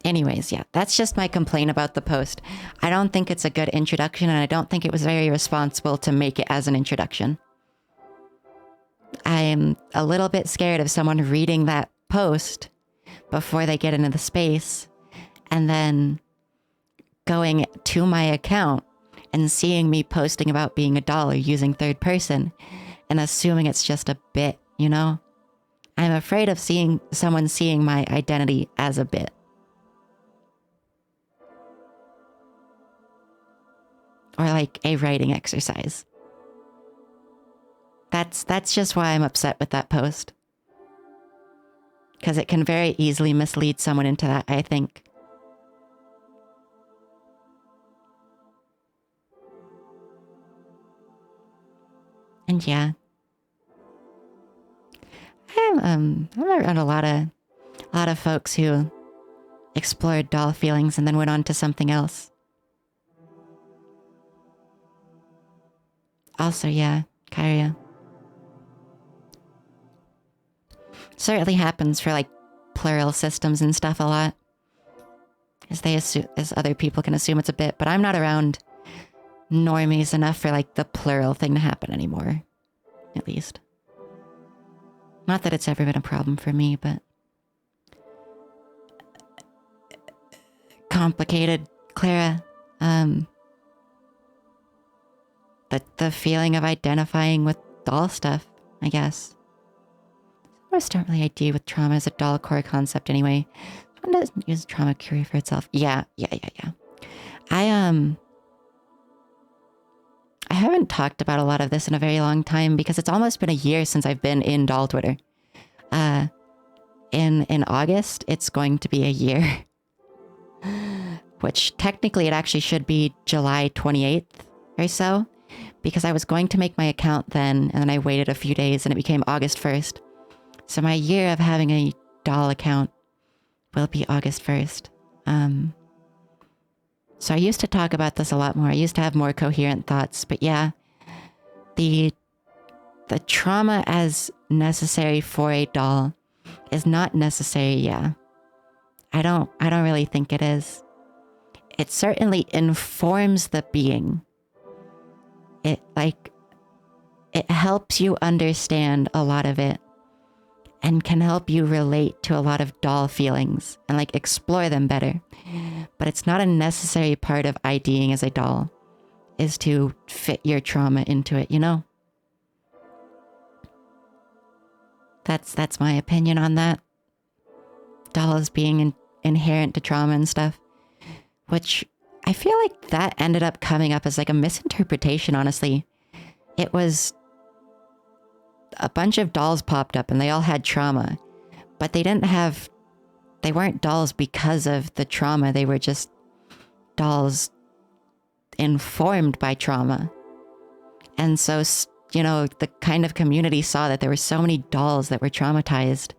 Anyways, yeah, that's just my complaint about the post. I don't think it's a good introduction, and I don't think it was very responsible to make it as an introduction. I'm a little bit scared of someone reading that post before they get into the space and then going to my account and seeing me posting about being a doll or using third person and assuming it's just a bit, you know? I'm afraid of someone seeing my identity as a bit. Or like a writing exercise. That's just why I'm upset with that post. Because it can very easily mislead someone into that, I think. And yeah. I'm around a lot of folks who explored doll feelings and then went on to something else. Also, yeah, Kyria. Certainly happens for like plural systems and stuff a lot. As other people can assume it's a bit, but I'm not around normies enough for like the plural thing to happen anymore. At least. Not that it's ever been a problem for me, but complicated, Clara. The feeling of identifying with doll stuff, I guess. Most don't really ID with trauma as a doll core concept anyway. One doesn't use trauma query for itself. Yeah. I haven't talked about a lot of this in a very long time because it's almost been a year since I've been in doll Twitter. In August, it's going to be a year. Which technically it actually should be July 28th or so. Because I was going to make my account then, and then I waited a few days and it became August 1st. So my year of having a doll account will be August 1st. So I used to talk about this a lot more. I used to have more coherent thoughts. But yeah, the trauma as necessary for a doll is not necessary, yeah. I don't really think it is. It certainly informs the being. It helps you understand a lot of it and can help you relate to a lot of doll feelings and like explore them better. But it's not a necessary part of IDing as a doll is to fit your trauma into it, you know? That's my opinion on that. Dolls being inherent to trauma and stuff, which I feel like that ended up coming up as like a misinterpretation, honestly. It was a bunch of dolls popped up and they all had trauma, but they weren't dolls because of the trauma. They were just dolls informed by trauma. And so, you know, the kind of community saw that there were so many dolls that were traumatized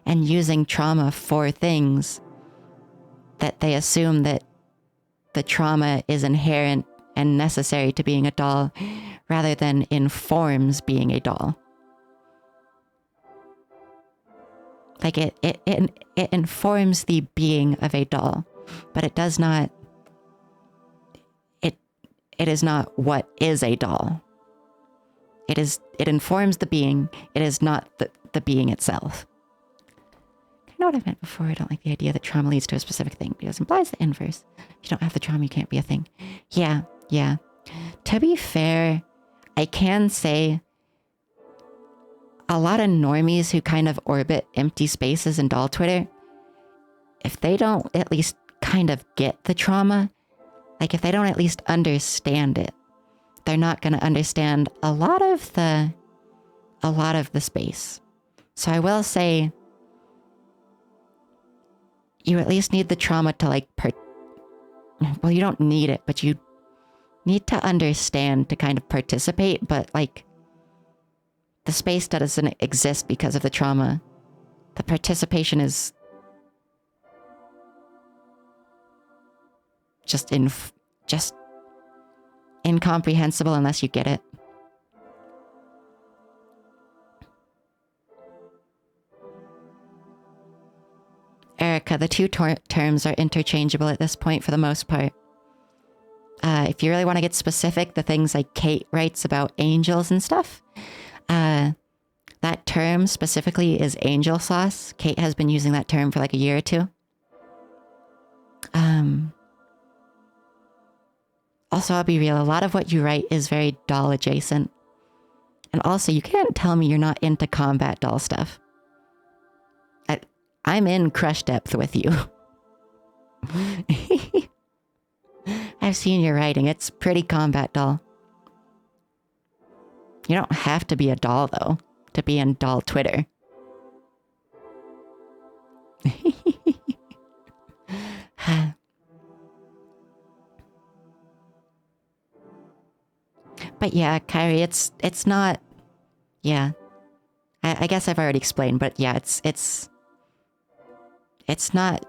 and using trauma for things that they assume that the trauma is inherent and necessary to being a doll rather than informs being a doll. Like it informs the being of a doll, but it does not, it is not what is a doll. It informs the being, it is not the being itself. I know what I meant before. I don't like the idea that trauma leads to a specific thing because it implies the inverse. If you don't have the trauma, you can't be a thing. Yeah. To be fair, I can say a lot of normies who kind of orbit empty spaces in doll Twitter, if they don't at least kind of get the trauma, like if they don't at least understand it, they're not going to understand a lot of the space. So I will say, you at least need the trauma to like, well, you don't need it, but you need to understand to kind of participate. But like, the space doesn't exist because of the trauma. The participation is just incomprehensible unless you get it. Erica, the two terms are interchangeable at this point for the most part. If you really want to get specific, the things like Kate writes about angels and stuff, that term specifically is angel sauce. Kate has been using that term for like a year or two. Also, I'll be real, a lot of what you write is very doll adjacent. And also, you can't tell me you're not into combat doll stuff. I'm in crush depth with you. I've seen your writing. It's pretty combat doll. You don't have to be a doll, though, to be in doll Twitter. But yeah, Kyrie, it's not... Yeah. I guess I've already explained, but yeah, it's not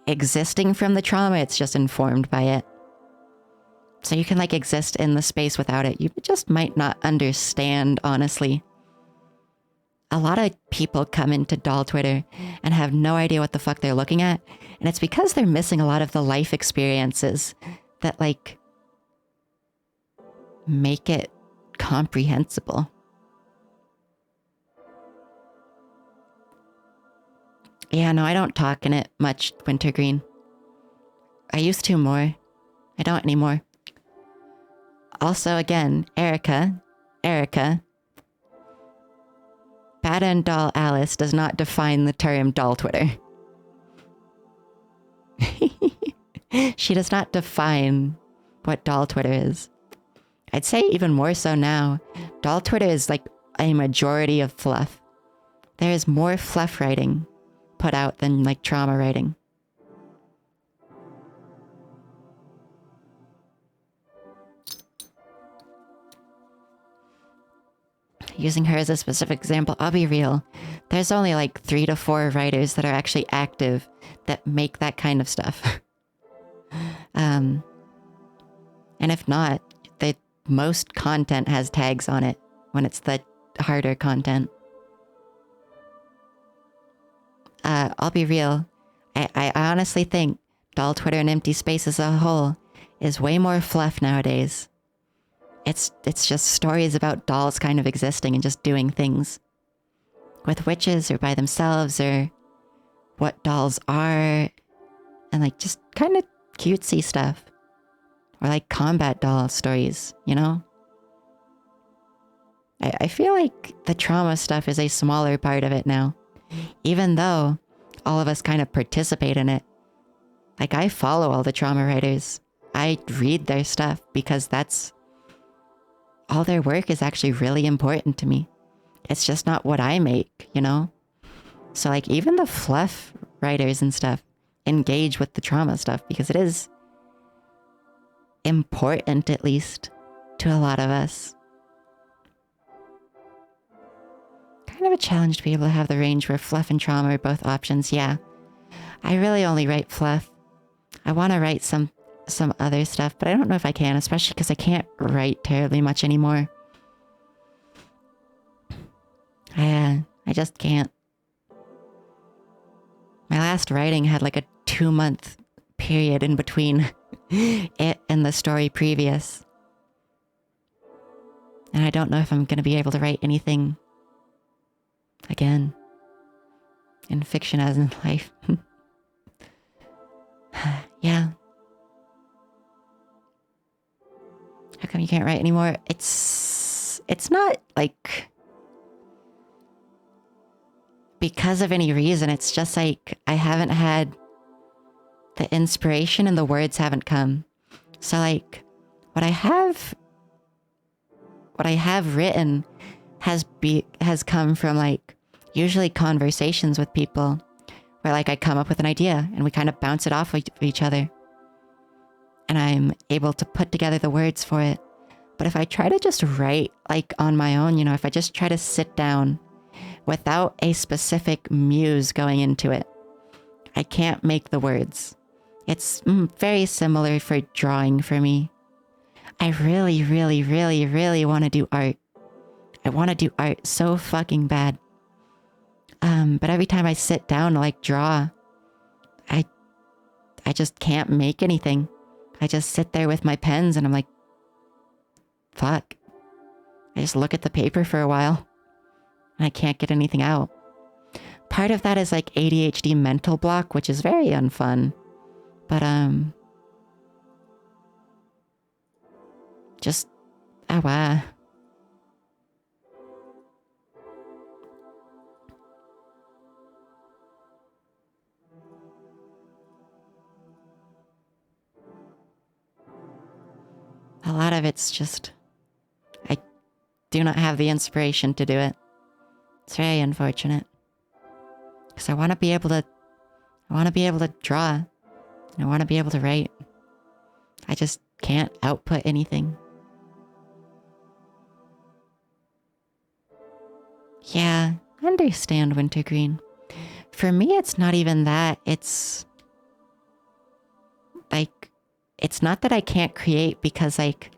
existing from the trauma, it's just informed by it. So you can like exist in the space without it. You just might not understand, honestly. A lot of people come into doll Twitter and have no idea what the fuck they're looking at. And it's because they're missing a lot of the life experiences that like make it comprehensible. Yeah, no, I don't talk in it much, Wintergreen. I used to more. I don't anymore. Also, again, Erica, Bada and Doll Alice does not define the term doll Twitter. She does not define what doll Twitter is. I'd say even more so now. Doll Twitter is like a majority of fluff. There is more fluff writing put out than like trauma writing. Using her as a specific example, I'll be real. There's only like 3 to 4 writers that are actually active that make that kind of stuff. And if not, most content has tags on it when it's the harder content. I'll be real. I honestly think doll Twitter and empty space as a whole is way more fluff nowadays. It's just stories about dolls kind of existing and just doing things. With witches or by themselves or what dolls are. And like just kind of cutesy stuff. Or like combat doll stories, you know? I feel like the trauma stuff is a smaller part of it now. Even though all of us kind of participate in it. Like I follow all the trauma writers. I read their stuff because that's... all their work is actually really important to me. It's just not what I make, you know? So like even the fluff writers and stuff engage with the trauma stuff because it is important, at least, to a lot of us. Kind of a challenge to be able to have the range where fluff and trauma are both options, yeah. I really only write fluff. I want to write some other stuff, but I don't know if I can, especially because I can't write terribly much anymore. I just can't. My last writing had like a 2-month period in between it and the story previous. And I don't know if I'm going to be able to write anything again in fiction as in life. Yeah. How come you can't write anymore? It's not like... because of any reason, it's just like I haven't had the inspiration and the words haven't come. So like what I have written has come from like usually conversations with people where like I come up with an idea and we kind of bounce it off of each other. And I'm able to put together the words for it. But if I try to just write like on my own, you know, if I just try to sit down without a specific muse going into it, I can't make the words. It's very similar for drawing for me. I really, really, really, really want to do art. I want to do art so fucking bad. But every time I sit down to like draw, I just can't make anything. I just sit there with my pens and I'm like, fuck. I just look at the paper for a while and I can't get anything out. Part of that is like ADHD mental block, which is very unfun. But, just, oh wow. A lot of it's just, I do not have the inspiration to do it. It's very unfortunate. Because I want to be able to draw. And I want to be able to write. I just can't output anything. Yeah, I understand Wintergreen. For me, it's not even that. It's like, it's not that I can't create because like,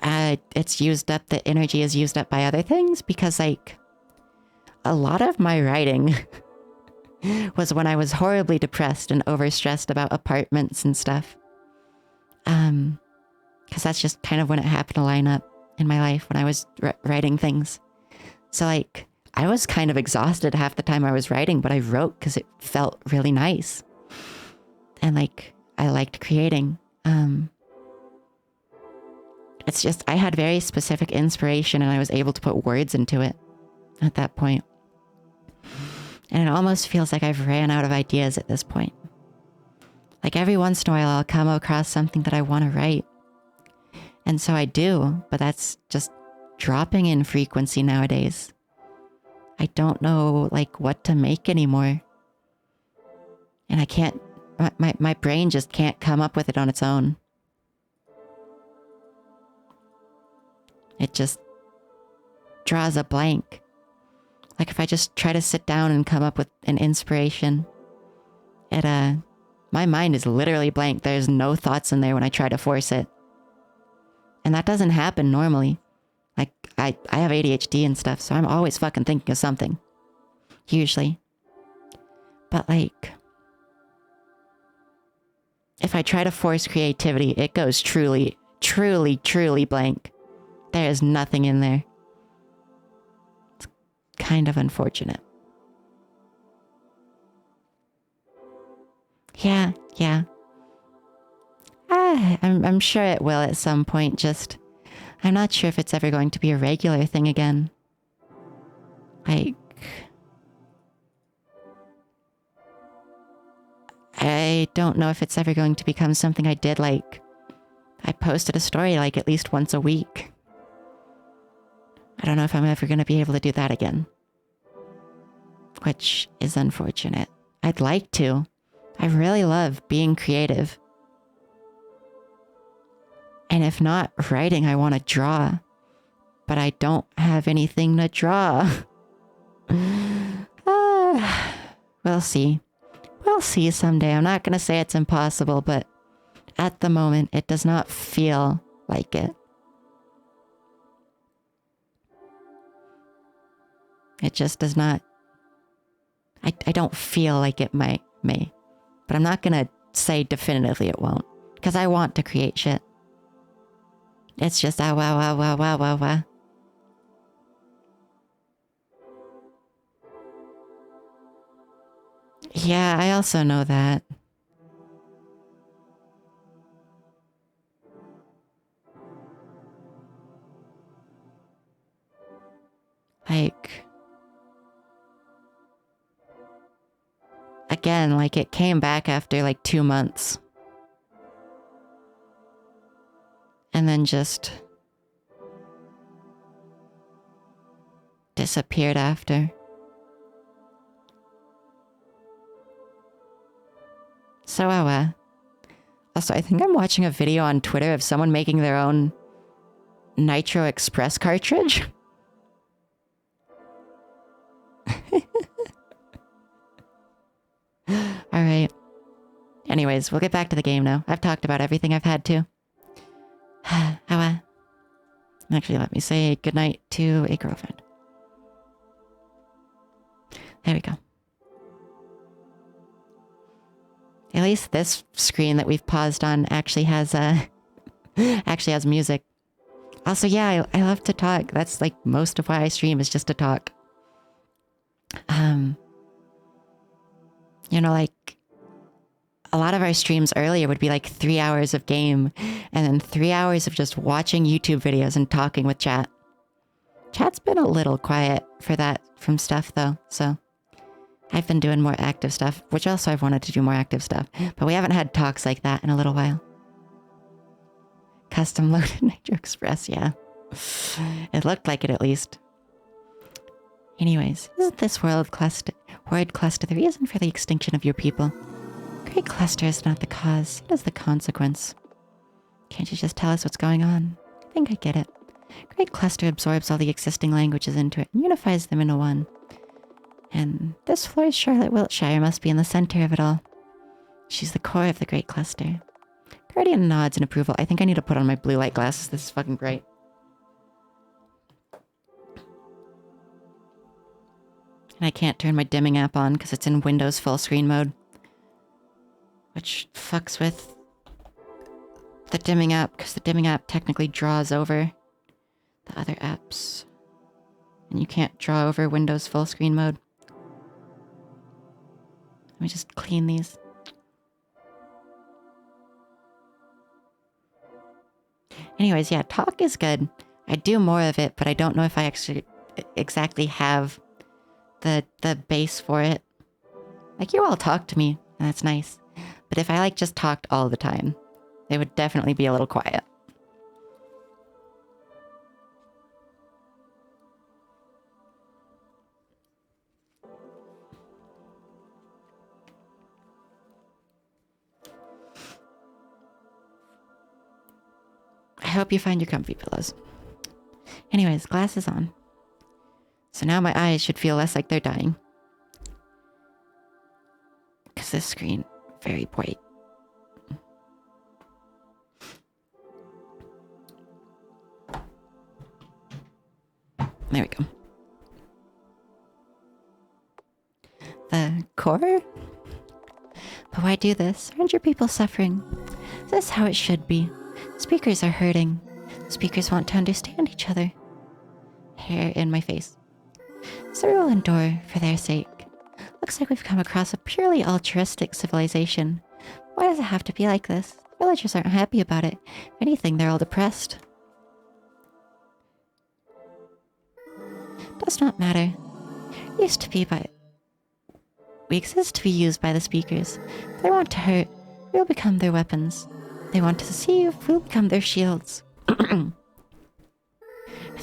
it's used up, the energy is used up by other things, because like, a lot of my writing was when I was horribly depressed and overstressed about apartments and stuff. Because that's just kind of when it happened to line up in my life, when I was writing things. So like, I was kind of exhausted half the time I was writing, but I wrote because it felt really nice. And like, I liked creating. It's just, I had very specific inspiration and I was able to put words into it at that point. And it almost feels like I've ran out of ideas at this point. Like every once in a while, I'll come across something that I want to write. And so I do, but that's just dropping in frequency nowadays. I don't know like what to make anymore. And I can't, my brain just can't come up with it on its own. It just draws a blank. Like if I just try to sit down and come up with an inspiration, my mind is literally blank. There's no thoughts in there when I try to force it. And that doesn't happen normally. Like I have ADHD and stuff, so I'm always fucking thinking of something. Usually. But like, if I try to force creativity, it goes truly, truly, truly blank. There is nothing in there. It's kind of unfortunate. Yeah. I'm sure it will at some point, just I'm not sure if it's ever going to be a regular thing again. Like, I don't know if it's ever going to become something I did, like, I posted a story like at least once a week. I don't know if I'm ever going to be able to do that again. Which is unfortunate. I'd like to. I really love being creative. And if not writing, I want to draw. But I don't have anything to draw. We'll see. We'll see someday. I'm not going to say it's impossible, but at the moment, it does not feel like it. It just does not. I don't feel like it may. But I'm not going to say definitively it won't. Because I want to create shit. It's just wow. Yeah, I also know that. Like, again, like it came back after like 2 months. And then just disappeared after. So, also, I think I'm watching a video on Twitter of someone making their own Nitro Express cartridge. Alright. Anyways, we'll get back to the game now. I've talked about everything I've had to. Actually, let me say goodnight to a girlfriend. There we go. At least this screen that we've paused on actually has music. Also, yeah, I love to talk. That's like most of why I stream is just to talk. You know, like a lot of our streams earlier would be like 3 hours of game and then 3 hours of just watching YouTube videos and talking with chat. Chat's been a little quiet for that from stuff though, so I've been doing more active stuff, which also I've wanted to do more active stuff, but we haven't had talks like that in a little while. Custom loaded Nitro Express, yeah. It looked like it at least. Anyways, isn't this word cluster the reason for the extinction of your people? Great cluster is not the cause, it is the consequence. Can't you just tell us what's going on? I think I get it. Great cluster absorbs all the existing languages into it and unifies them into one. And this Florence Charlotte Wiltshire must be in the center of it all. She's the core of the great cluster. Guardian nods in approval. I think I need to put on my blue light glasses. This is fucking bright. And I can't turn my dimming app on because it's in Windows full screen mode. Which fucks with the dimming app because the dimming app technically draws over the other apps. And you can't draw over Windows full screen mode. Let me just clean these. Anyways, yeah, talk is good. I do more of it, but I don't know if I actually exactly have the base for it. Like, you all talk to me, and that's nice. But if I, like, just talked all the time, it would definitely be a little quiet. I hope you find your comfy pillows. Anyways, glasses on. So now my eyes should feel less like they're dying. Because this screen, very bright. There we go. The core? But why do this? Aren't your people suffering? Is this how it should be? Speakers are hurting. Speakers want to understand each other. Hair in my face. So we will endure for their sake. Looks like we've come across a purely altruistic civilization. Why does it have to be like this? The villagers aren't happy about it. If anything, they're all depressed. Does not matter. We exist to be used by the speakers. If they want to hurt, we will become their weapons. If they want to deceive, we will become their shields. If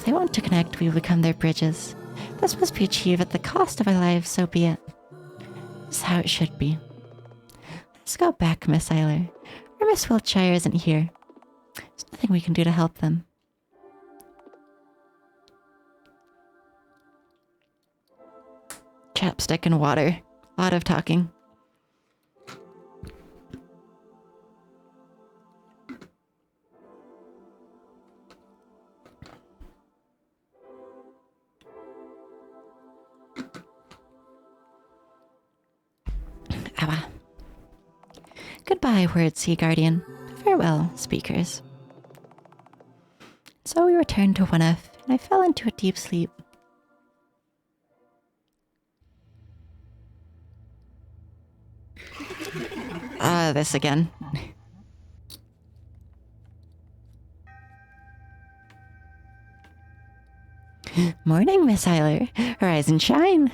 they want to connect, we will become their bridges. This must be achieved at the cost of our lives, so be it. This is how it should be. Let's go back, Miss Eiler. Our Miss Wiltshire isn't here. There's nothing we can do to help them. Chapstick and water. A lot of talking. Goodbye, word sea guardian. Farewell, speakers. So we returned to 1F, and I fell into a deep sleep. This again. Morning, Miss Eiler. Rise and shine.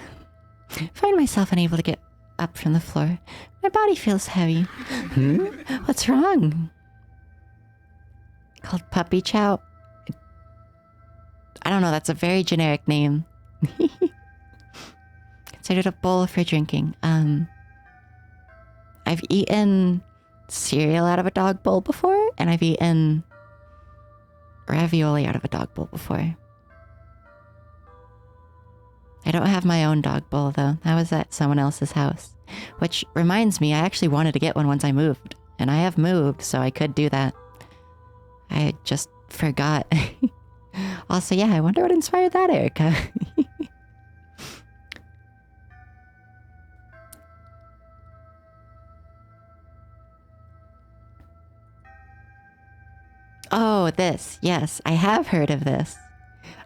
Find myself unable to get up from the floor. My body feels heavy. What's wrong? Called puppy chow. I don't know, that's a very generic name. Considered a bowl for drinking. I've eaten cereal out of a dog bowl before, and I've eaten ravioli out of a dog bowl before. I don't have my own dog bowl, though. I was at someone else's house. Which reminds me, I actually wanted to get one once I moved. And I have moved, so I could do that. I just forgot. Also, yeah, I wonder what inspired that, Erica. Oh, this. Yes, I have heard of this.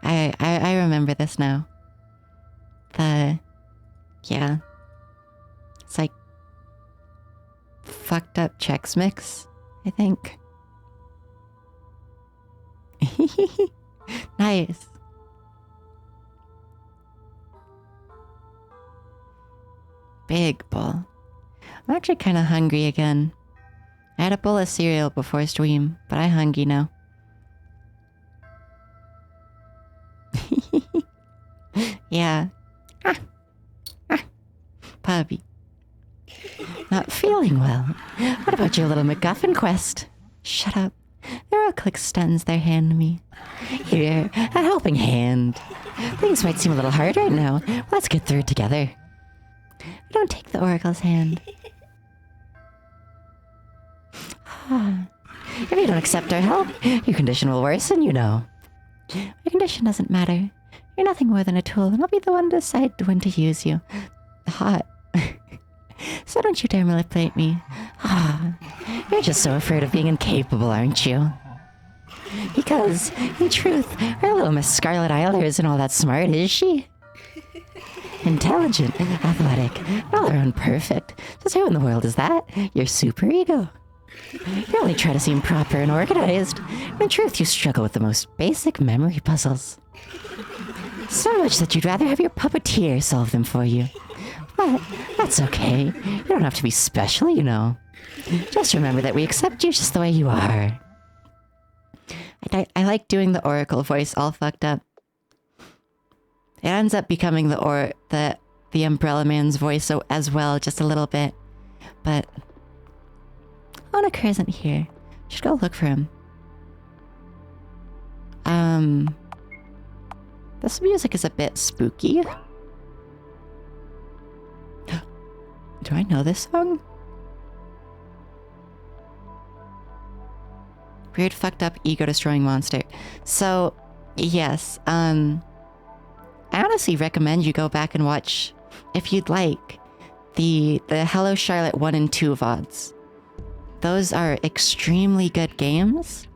I remember this now. Yeah. It's like fucked up Chex Mix, I think. Nice. Big bowl. I'm actually kind of hungry again. I had a bowl of cereal before stream, but I'm hungry now. Yeah. Puppy. Not feeling well. What about your little MacGuffin quest? Shut up. Errol extends their hand to me. Here, a helping hand. Things might seem a little hard right now. Let's get through it together. I don't take the oracle's hand. If you don't accept our help, your condition will worsen, you know. Your condition doesn't matter. You're nothing more than a tool, and I'll be the one to decide when to use you. Hot. So don't you dare manipulate me. You're just so afraid of being incapable, aren't you? Because, in truth, our little Miss Scarlet Isler isn't all that smart, is she? Intelligent, athletic, all around perfect. Just who in the world is that? Your super ego. You only try to seem proper and organized. In truth, you struggle with the most basic memory puzzles. So much that you'd rather have your puppeteer solve them for you. But that's okay. You don't have to be special, you know. Just remember that we accept you just the way you are. I like doing the oracle voice all fucked up. It ends up becoming the Umbrella Man's voice so as well, just a little bit. But Honaker isn't here. Should go look for him. This music is a bit spooky. Do I know this song? Weird, fucked up, ego-destroying monster. So, yes, I honestly recommend you go back and watch, if you'd like, the Hello Charlotte 1 and 2 VODs. Those are extremely good games,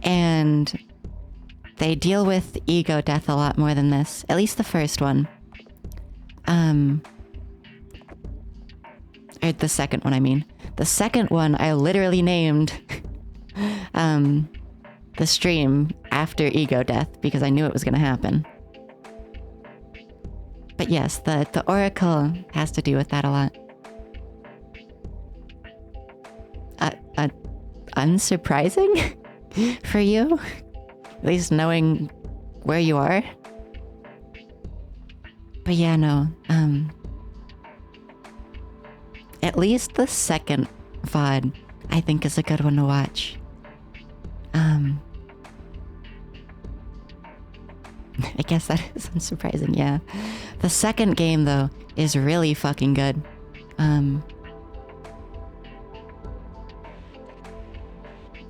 and they deal with ego death a lot more than this. At least the first one. Or the second one, I mean. The second one, I literally named the stream after ego death because I knew it was going to happen. But yes, the oracle has to do with that a lot. Unsurprising for you? At least knowing where you are? But yeah, no. At least the second VOD, I think, is a good one to watch. I guess that is unsurprising, yeah. The second game, though, is really fucking good.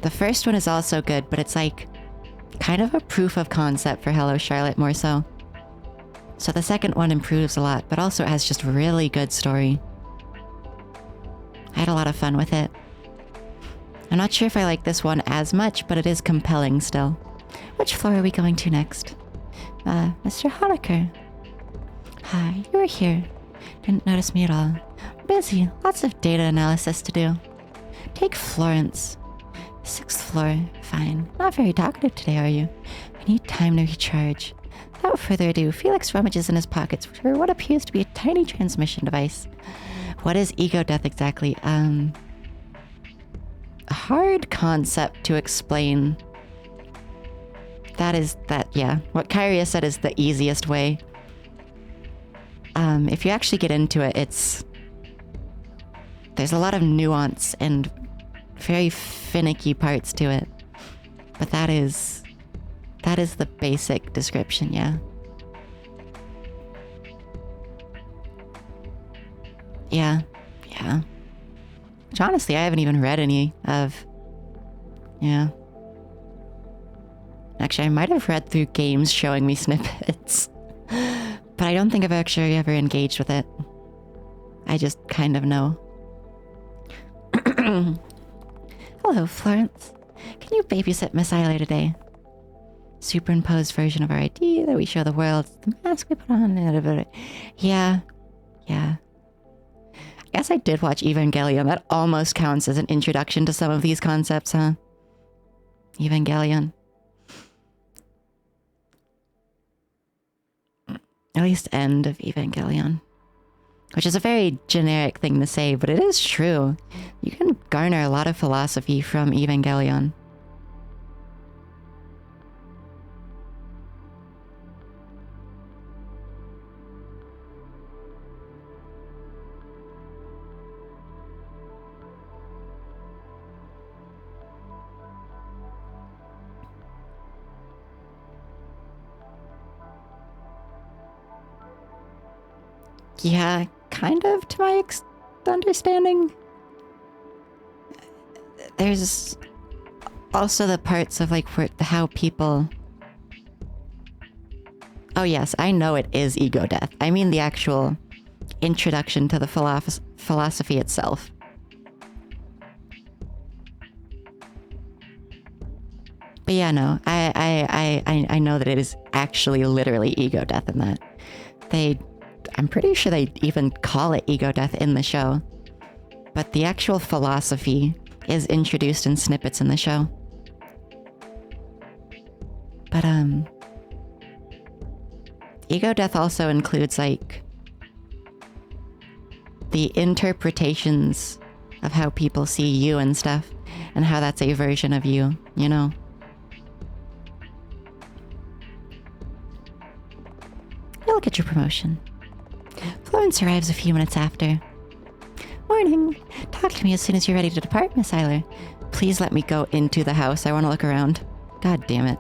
The first one is also good, but it's like kind of a proof of concept for Hello Charlotte more so. So the second one improves a lot, but also it has just really good story. I had a lot of fun with it. I'm not sure if I like this one as much, but it is compelling still. Which floor are we going to next? Mr. Honaker. Hi, you were here. Didn't notice me at all. Busy, lots of data analysis to do. Take Florence. 6th floor, fine. Not very talkative today, are you? I need time to recharge. Without further ado, Felix rummages in his pockets for what appears to be a tiny transmission device. What is ego death exactly? A hard concept to explain. Yeah. What Kyria said is the easiest way. If you actually get into it, there's a lot of nuance and very finicky parts to it. But that is the basic description, yeah. Yeah. Which honestly, I haven't even read any of. Yeah. Actually, I might have read through games showing me snippets. But I don't think I've actually ever engaged with it. I just kind of know. Hello, Florence. Can you babysit Miss Eiler today? Superimposed version of our idea that we show the world. The mask we put on. Yeah. I guess I did watch Evangelion. That almost counts as an introduction to some of these concepts, huh? Evangelion. At least end of Evangelion. Which is a very generic thing to say, but it is true. You can garner a lot of philosophy from Evangelion. Yeah, kind of, to my understanding. There's also the parts of like how people... Oh yes, I know it is ego death. I mean the actual introduction to the philosophy itself. But yeah, no, I know that it is actually literally ego death in that. I'm pretty sure they even call it ego death in the show. But the actual philosophy is introduced in snippets in the show. But, ego death also includes, like, the interpretations of how people see you and stuff, and how that's a version of you, you know? You'll get your promotion. Florence arrives a few minutes after. Morning. Talk to me as soon as you're ready to depart, Miss Eiler. Please let me go into the house. I want to look around. God damn it.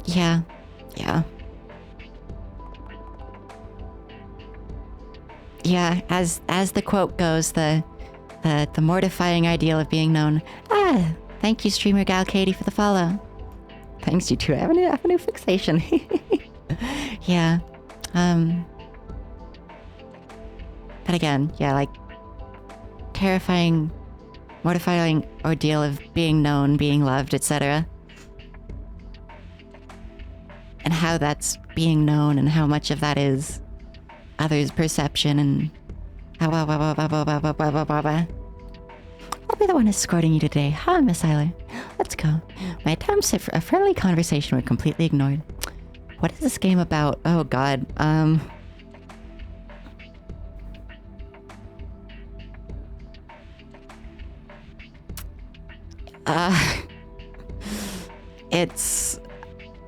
Yeah. Yeah, as the quote goes, the mortifying ideal of being known. Thank you, streamer Gal Katie, for the follow. Thanks, you too. I have a new fixation. Yeah. But again, yeah, like terrifying, mortifying ordeal of being known, being loved, etc. And how that's being known and how much of that is others' perception and I'll be the one escorting you today, huh, Miss Eiler? Let's go. My attempts at a friendly conversation were completely ignored. What is this game about? Oh god, it's...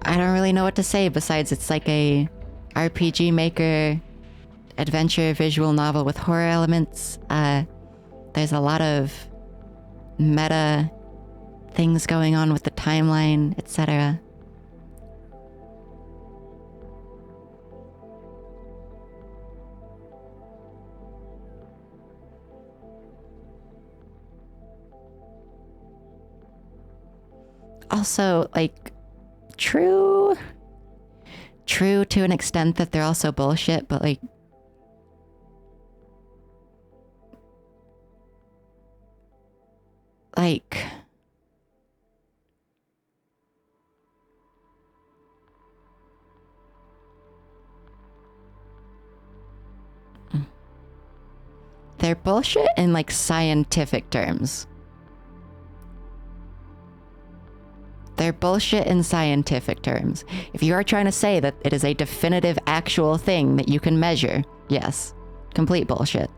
I don't really know what to say besides it's like a RPG Maker adventure visual novel with horror elements. There's a lot of meta things going on with the timeline, etc. Also, like, true to an extent that they're also bullshit, but like they're bullshit in like scientific terms. They're bullshit in scientific terms. If you are trying to say that it is a definitive actual thing that you can measure, yes, complete bullshit.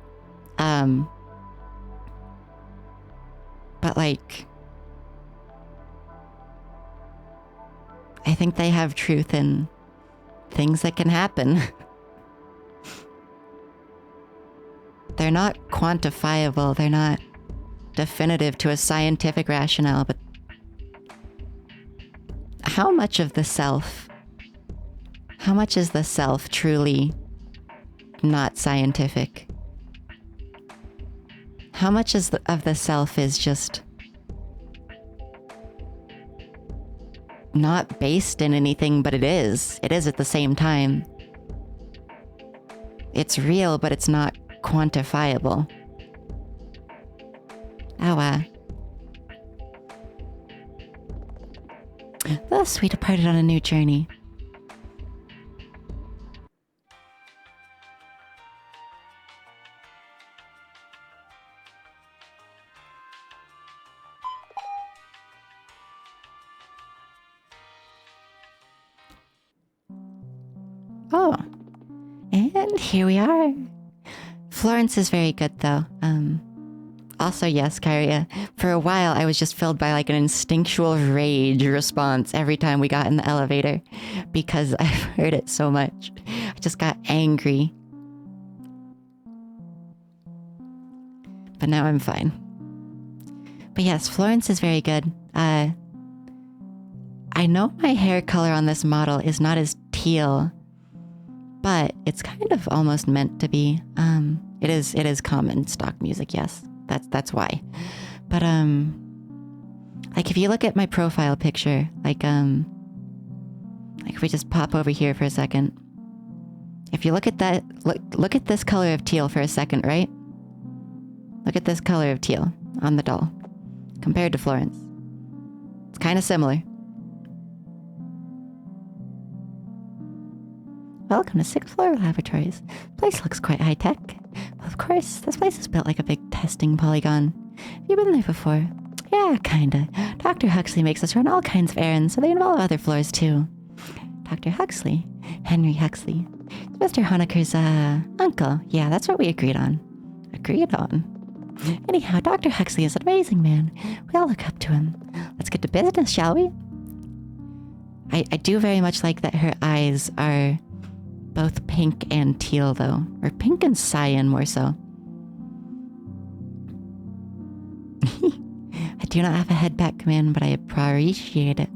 But like, I think they have truth in things that can happen. They're not quantifiable, they're not definitive to a scientific rationale, but how much of the self, how much is the self truly not scientific? How much of the self is just not based in anything, but it is. It is at the same time. It's real, but it's not quantifiable. Thus, we departed on a new journey. Oh, and here we are. Florence is very good, though. Also, yes, Kyria, for a while I was just filled by like an instinctual rage response every time we got in the elevator because I've heard it so much. I just got angry. But now I'm fine. But yes, Florence is very good. I know my hair color on this model is not as teal, but it's kind of almost meant to be. It is common stock music, yes. That's why. But like if you look at my profile picture, like if we just pop over here for a second. If you look at that, look at this color of teal for a second, right? Look at this color of teal on the doll compared to Florence. It's kind of similar. Welcome to 6th floor laboratories. This place looks quite high-tech. Well, of course, this place is built like a big testing polygon. Have you been there before? Yeah, kinda. Dr. Huxley makes us run all kinds of errands, so they involve other floors too. Dr. Huxley? Henry Huxley. It's Mr. Honecker's, uncle. Yeah, that's what we agreed on. Agreed on? Anyhow, Dr. Huxley is an amazing man. We all look up to him. Let's get to business, shall we? I do very much like that her eyes are both pink and teal, though. Or pink and cyan, more so. I do not have a head back command, but I appreciate it.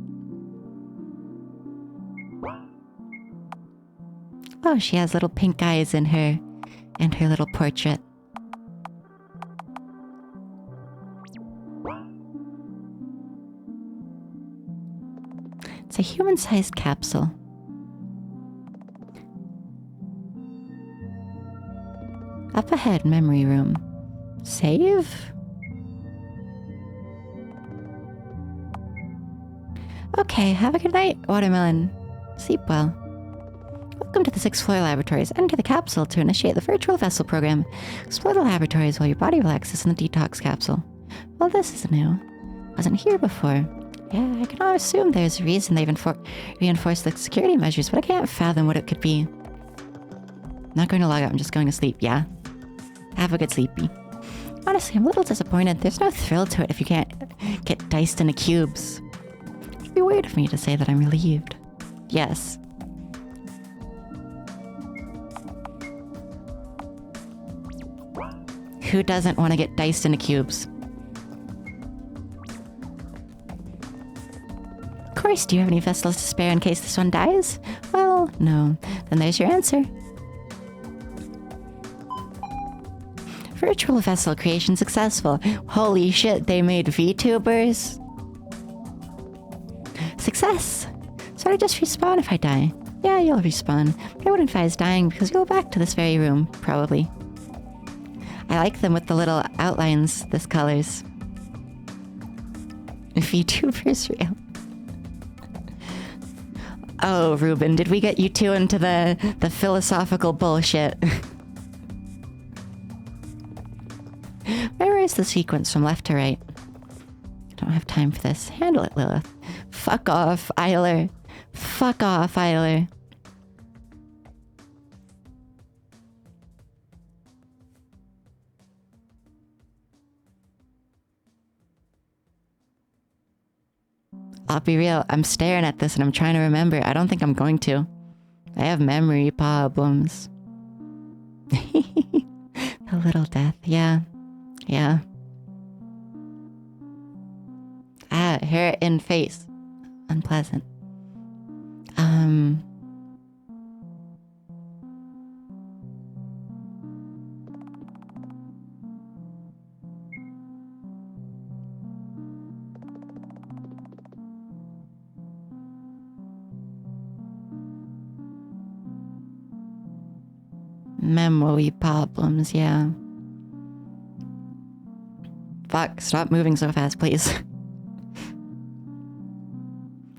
Oh, she has little pink eyes in her little portrait. It's a human-sized capsule. Up ahead, memory room. Save? Okay, have a good night, Watermelon. Sleep well. Welcome to the 6th floor laboratories. Enter the capsule to initiate the virtual vessel program. Explore the laboratories while your body relaxes in the detox capsule. Well, this is new. Wasn't here before. Yeah, I can always assume there's a reason they've reinforced the security measures, but I can't fathom what it could be. I'm not going to log out, I'm just going to sleep, yeah? Have a good sleepy. Honestly, I'm a little disappointed. There's no thrill to it if you can't get diced into cubes. It'd be weird of me to say that I'm relieved. Yes. Who doesn't want to get diced into cubes? Of course, do you have any vessels to spare in case this one dies? Well, no. Then there's your answer. Virtual vessel creation successful. Holy shit, they made VTubers? Success! So I just respawn if I die. Yeah, you'll respawn. But I wouldn't advise dying because you'll go back to this very room, probably. I like them with the little outlines, this colors. VTubers real. Oh, Ruben, did we get you two into the philosophical bullshit? Memorize the sequence from left to right. Don't have time for this. Handle it, Lilith. Fuck off, Eiler. Fuck off, Eiler. I'll be real. I'm staring at this and I'm trying to remember. I don't think I'm going to. I have memory problems. The little death. Yeah. Yeah. Ah, hair in face. Unpleasant. Memory problems, yeah. Fuck, stop moving so fast, please.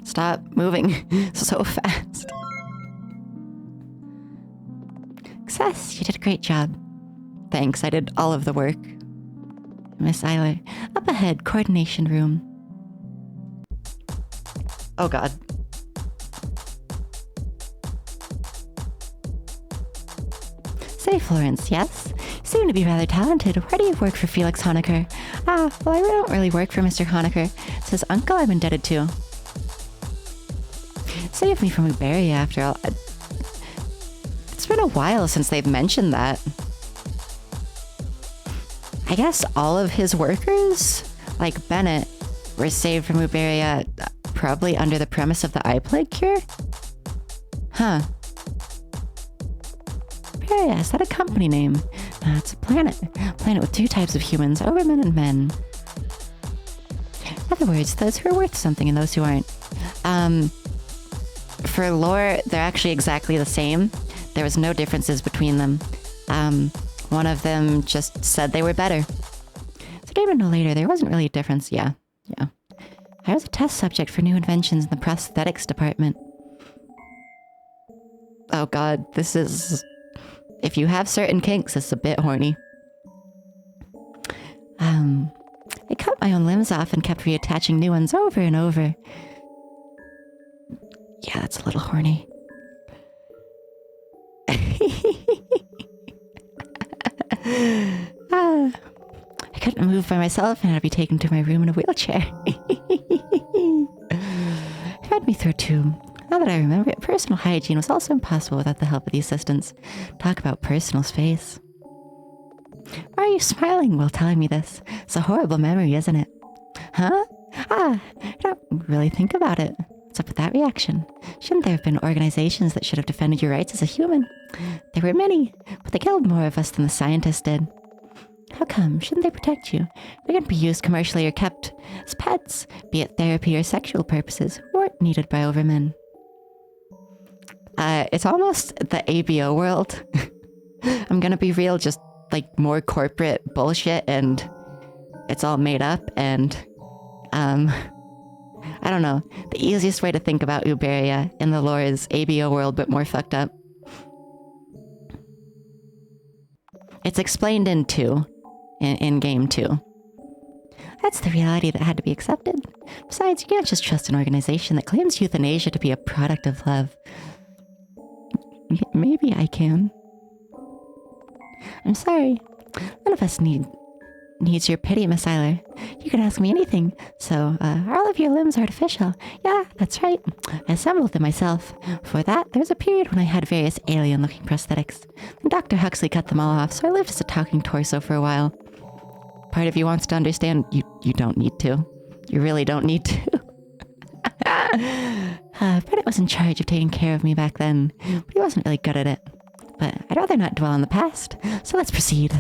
Stop moving so fast. Success, you did a great job. Thanks, I did all of the work. Miss Eiler, up ahead, coordination room. Oh god. Say, Florence, yes? You seem to be rather talented. Where do you work for Felix Honecker? Ah, well, I don't really work for Mr. Honecker. It's his uncle I'm indebted to. Save me from Uberia, after all. It's been a while since they've mentioned that. I guess all of his workers, like Bennett, were saved from Uberia probably under the premise of the eye plague cure? Huh. Uberia, is that a company name? No, it's a planet. A planet with two types of humans, overmen and men. In other words, those who are worth something and those who aren't. For lore, they're actually exactly the same. There was no differences between them. One of them just said they were better. So David no later, there wasn't really a difference. Yeah. I was a test subject for new inventions in the prosthetics department. Oh god, this is... If you have certain kinks, it's a bit horny. I cut my own limbs off and kept reattaching new ones over and over. Yeah, that's a little horny. I couldn't move by myself and had to be taken to my room in a wheelchair. Fed me through a tube. Now that I remember it, personal hygiene was also impossible without the help of the assistants. Talk about personal space. Why are you smiling while telling me this? It's a horrible memory, isn't it? Huh? I don't really think about it. What's up with that reaction? Shouldn't there have been organizations that should have defended your rights as a human? There were many, but they killed more of us than the scientists did. How come? Shouldn't they protect you? They couldn't be used commercially or kept as pets, be it therapy or sexual purposes, or needed by overmen. It's almost the ABO world. I'm gonna be real, just like more corporate bullshit and it's all made up and I don't know. The easiest way to think about Uberia in the lore is ABO world, but more fucked up. It's explained in 2. In game 2. That's the reality that had to be accepted. Besides, you can't just trust an organization that claims euthanasia to be a product of love. Maybe I can. I'm sorry. None of us needs your pity, Miss Eiler. You can ask me anything. So, are all of your limbs artificial? Yeah, that's right. I assembled them myself. For that, there was a period when I had various alien-looking prosthetics. Then Dr. Huxley cut them all off, so I lived as a talking torso for a while. Part of you wants to understand, you don't need to. You really don't need to. Bennett was in charge of taking care of me back then, but he wasn't really good at it. But I'd rather not dwell on the past, so let's proceed.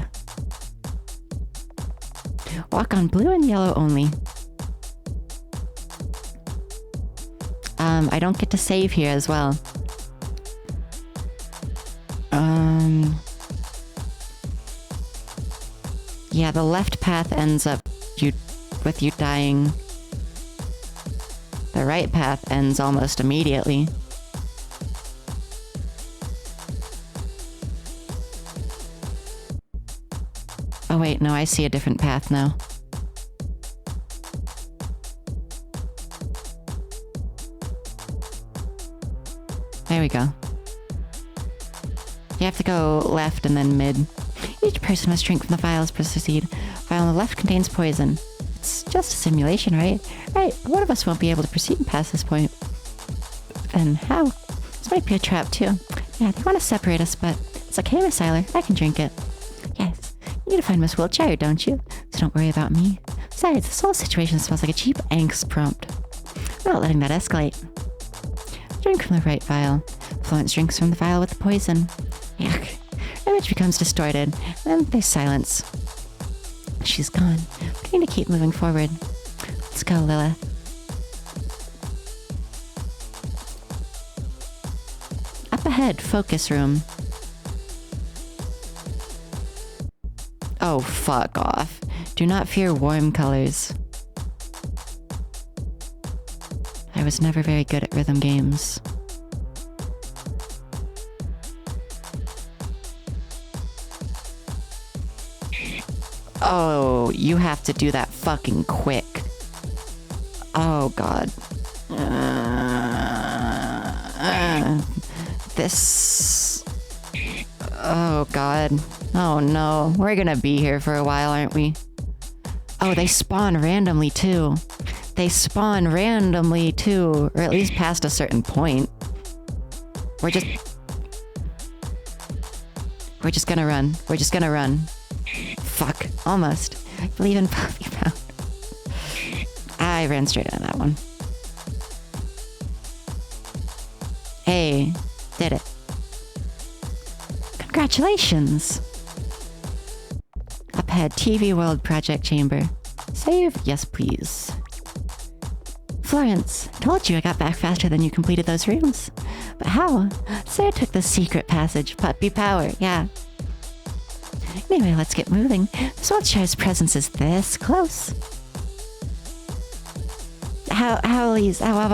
Walk on blue and yellow only. I don't get to save here as well. Yeah, the left path ends up with you dying. The right path ends almost immediately. Oh wait, no, I see a different path now. There we go. You have to go left and then mid. Each person must drink from the vials to proceed. Vial on the left contains poison. It's just a simulation, right? Right, but one of us won't be able to proceed past this point. Then how? This might be a trap too. Yeah, they want to separate us, but it's okay, Miss Seiler. I can drink it. Yes, you need to find Miss Wiltshire, don't you? So don't worry about me. Besides, this whole situation smells like a cheap angst prompt. I'm not letting that escalate. Drink from the right vial. Florence drinks from the vial with the poison. Yuck. Image becomes distorted, and then there's silence. She's gone. We need to keep moving forward. Let's go, Lilith. Up ahead, focus room. Oh, fuck off. Do not fear warm colors. I was never very good at rhythm games. Oh, you have to do that fucking quick. Oh, God. This... Oh, God. Oh, no. We're gonna be here for a while, aren't we? Oh, they spawn randomly, too. They spawn randomly, too. Or at least past a certain point. We're just gonna run. We're just gonna run. Fuck. Almost. I believe in Puffy Pound. I ran straight on that one. Hey. Did it. Congratulations. Up ahead, TV World Project Chamber. Save? Yes, please. Florence, told you I got back faster than you completed those rooms. But how? So I took the secret passage, puppy power, yeah. Anyway, let's get moving. This Wiltshire's presence is this close. Howlies. How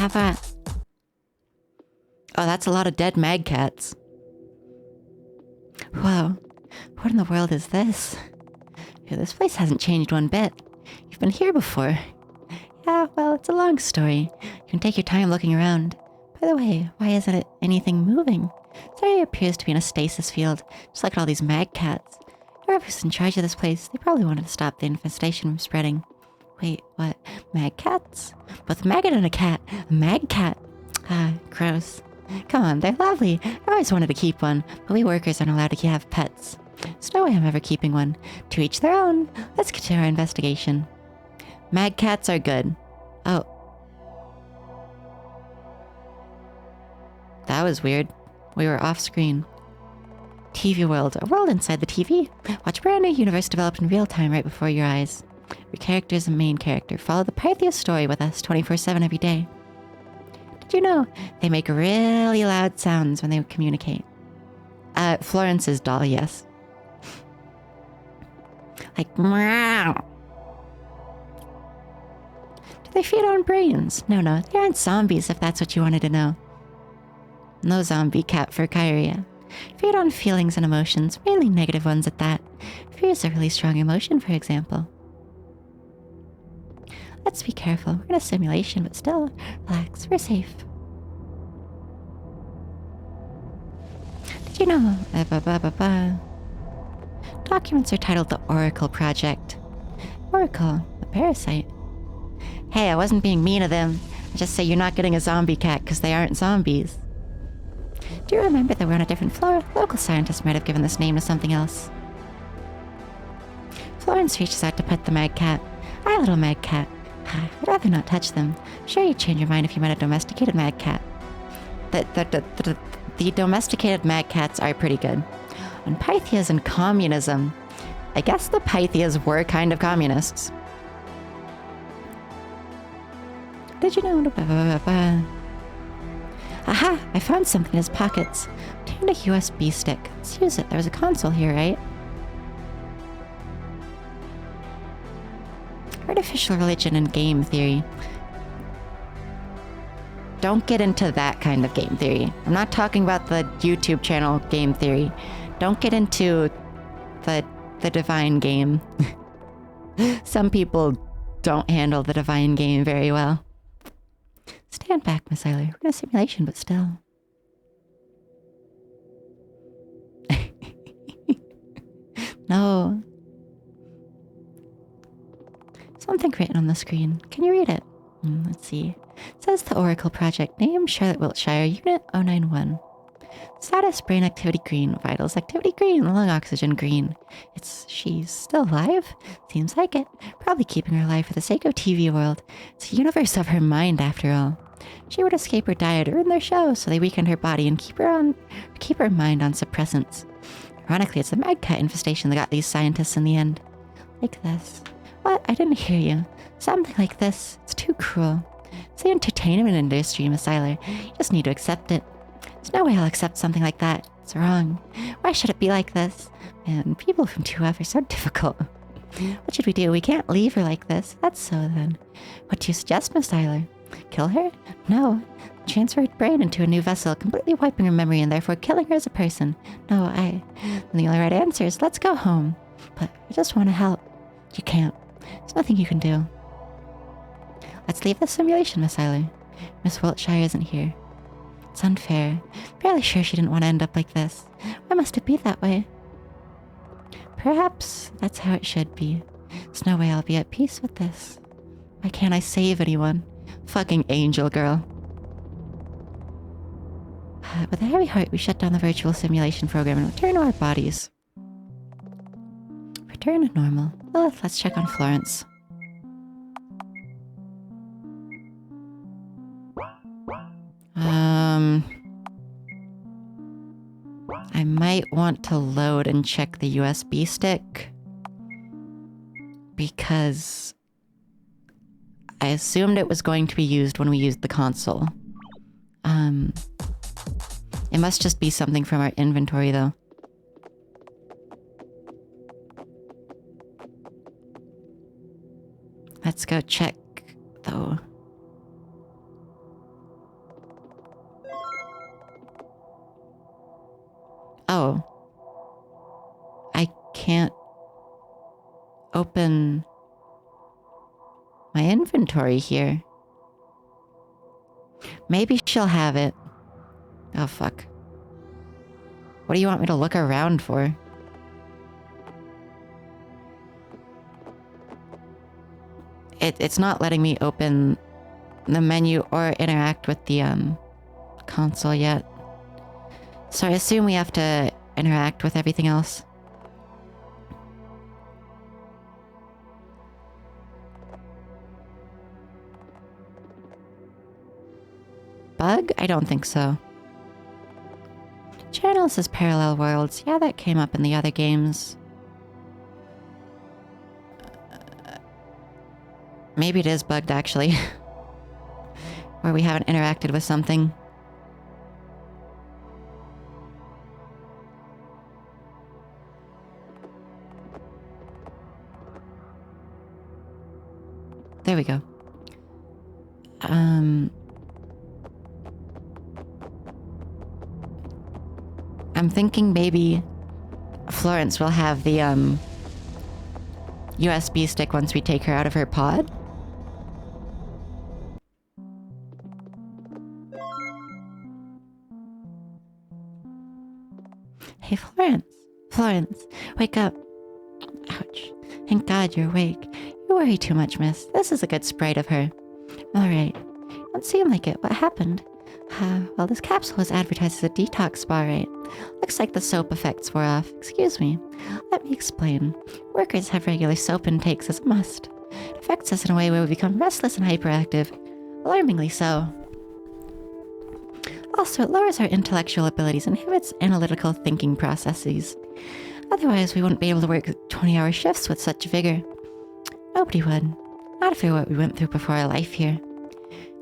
about... Oh, that's a lot of dead mag cats. Whoa. What in the world is this? Yeah, this place hasn't changed one bit. You've been here before. Yeah, well, it's a long story. You can take your time looking around. By the way, why isn't it anything moving? This area appears to be in a stasis field, just like all these mag cats. Whoever's in charge of this place, they probably wanted to stop the infestation from spreading. Wait, what? Mag cats? Both a maggot and a cat. A mag cat. Ah, gross. Come on, they're lovely. I always wanted to keep one, but we workers aren't allowed to have pets. There's no way I'm ever keeping one. To each their own. Let's get to our investigation. Mag cats are good. Oh. That was weird. We were off screen. TV World. A world inside the TV. Watch a brand new universe develop in real time right before your eyes. Your character is a main character. Follow the Pythia story with us 24/7 every day. Did you know they make really loud sounds when they communicate? Florence's doll, yes. Like, meow. Do they feed on brains? No, they aren't zombies if that's what you wanted to know. No zombie cat for Kyria. Feed on feelings and emotions, mainly negative ones at that. Fear is a really strong emotion, for example. Let's be careful. We're in a simulation, but still, relax. We're safe. Did you know? Documents are titled the Oracle Project. Oracle, a parasite. Hey, I wasn't being mean to them. I just say you're not getting a zombie cat because they aren't zombies. Do you remember that we're on a different floor? Local scientists might have given this name to something else. Florence reaches out to pet the mag cat. Hi, little mag cat. I'd rather not touch them. Sure, you'd change your mind if you met a domesticated mag cat. The domesticated mag cats are pretty good. On Pythias and communism. I guess the Pythias were kind of communists. Did you know? Aha! I found something in his pockets. Obtained a USB stick. Let's use it. There was a console here, right? Artificial religion and game theory. Don't get into that kind of game theory. I'm not talking about the YouTube channel game theory. Don't get into the divine game. Some people don't handle the divine game very well. Stand back, Miss Eiler. We're in a simulation, but still. No. Something written on the screen. Can you read it? Let's see. It says the Oracle Project. Name Charlotte Wiltshire. Unit 091. Status brain activity green. Vitals activity green. Lung oxygen green. She's still alive? Seems like it. Probably keeping her alive for the sake of TV world. It's a universe of her mind after all. She would escape or die to ruin their show, so they weakened her body and keep her mind on suppressants. Ironically, it's the magcat infestation that got these scientists in the end. Like this. What? I didn't hear you. Something like this. It's too cruel. It's the entertainment industry, Miss Eiler. You just need to accept it. There's no way I'll accept something like that. It's wrong. Why should it be like this? Man, people from 2F are so difficult. What should we do? We can't leave her like this. That's so then. What do you suggest, Miss Eiler? Kill her? No. Transfer her brain into a new vessel, completely wiping her memory and therefore killing her as a person. No, And the only right answer is let's go home. But I just want to help. You can't. There's nothing you can do. Let's leave the simulation, Miss Eiler. Miss Wiltshire isn't here. It's unfair. Fairly sure she didn't want to end up like this. Why must it be that way? Perhaps that's how it should be. There's no way I'll be at peace with this. Why can't I save anyone? Fucking angel girl. With a heavy heart, we shut down the virtual simulation program and return to our bodies. Return to normal. Lilith, let's check on Florence. I might want to load and check the USB stick. Because I assumed it was going to be used when we used the console. It must just be something from our inventory, though. Let's go check, though. Oh. I can't open my inventory here. Maybe she'll have it. Oh, fuck. What do you want me to look around for? It's not letting me open the menu or interact with the console yet. So I assume we have to interact with everything else. Bug? I don't think so. Channels as parallel worlds. Yeah, that came up in the other games. Maybe it is bugged, actually. Where we haven't interacted with something. There we go. I'm thinking maybe Florence will have the USB stick once we take her out of her pod. Hey, Florence. Florence, wake up. Ouch. Thank God you're awake. You worry too much, miss. This is a good sprite of her. Alright. Don't seem like it. What happened? Well, this capsule was advertised as a detox spa, right? Looks like the soap effects wore off. Excuse me. Let me explain. Workers have regular soap intakes as a must. It affects us in a way where we become restless and hyperactive. Alarmingly so. Also, it lowers our intellectual abilities and inhibits analytical thinking processes. Otherwise, we wouldn't be able to work 20-hour shifts with such vigor. Nobody would. Not after what we went through before our life here.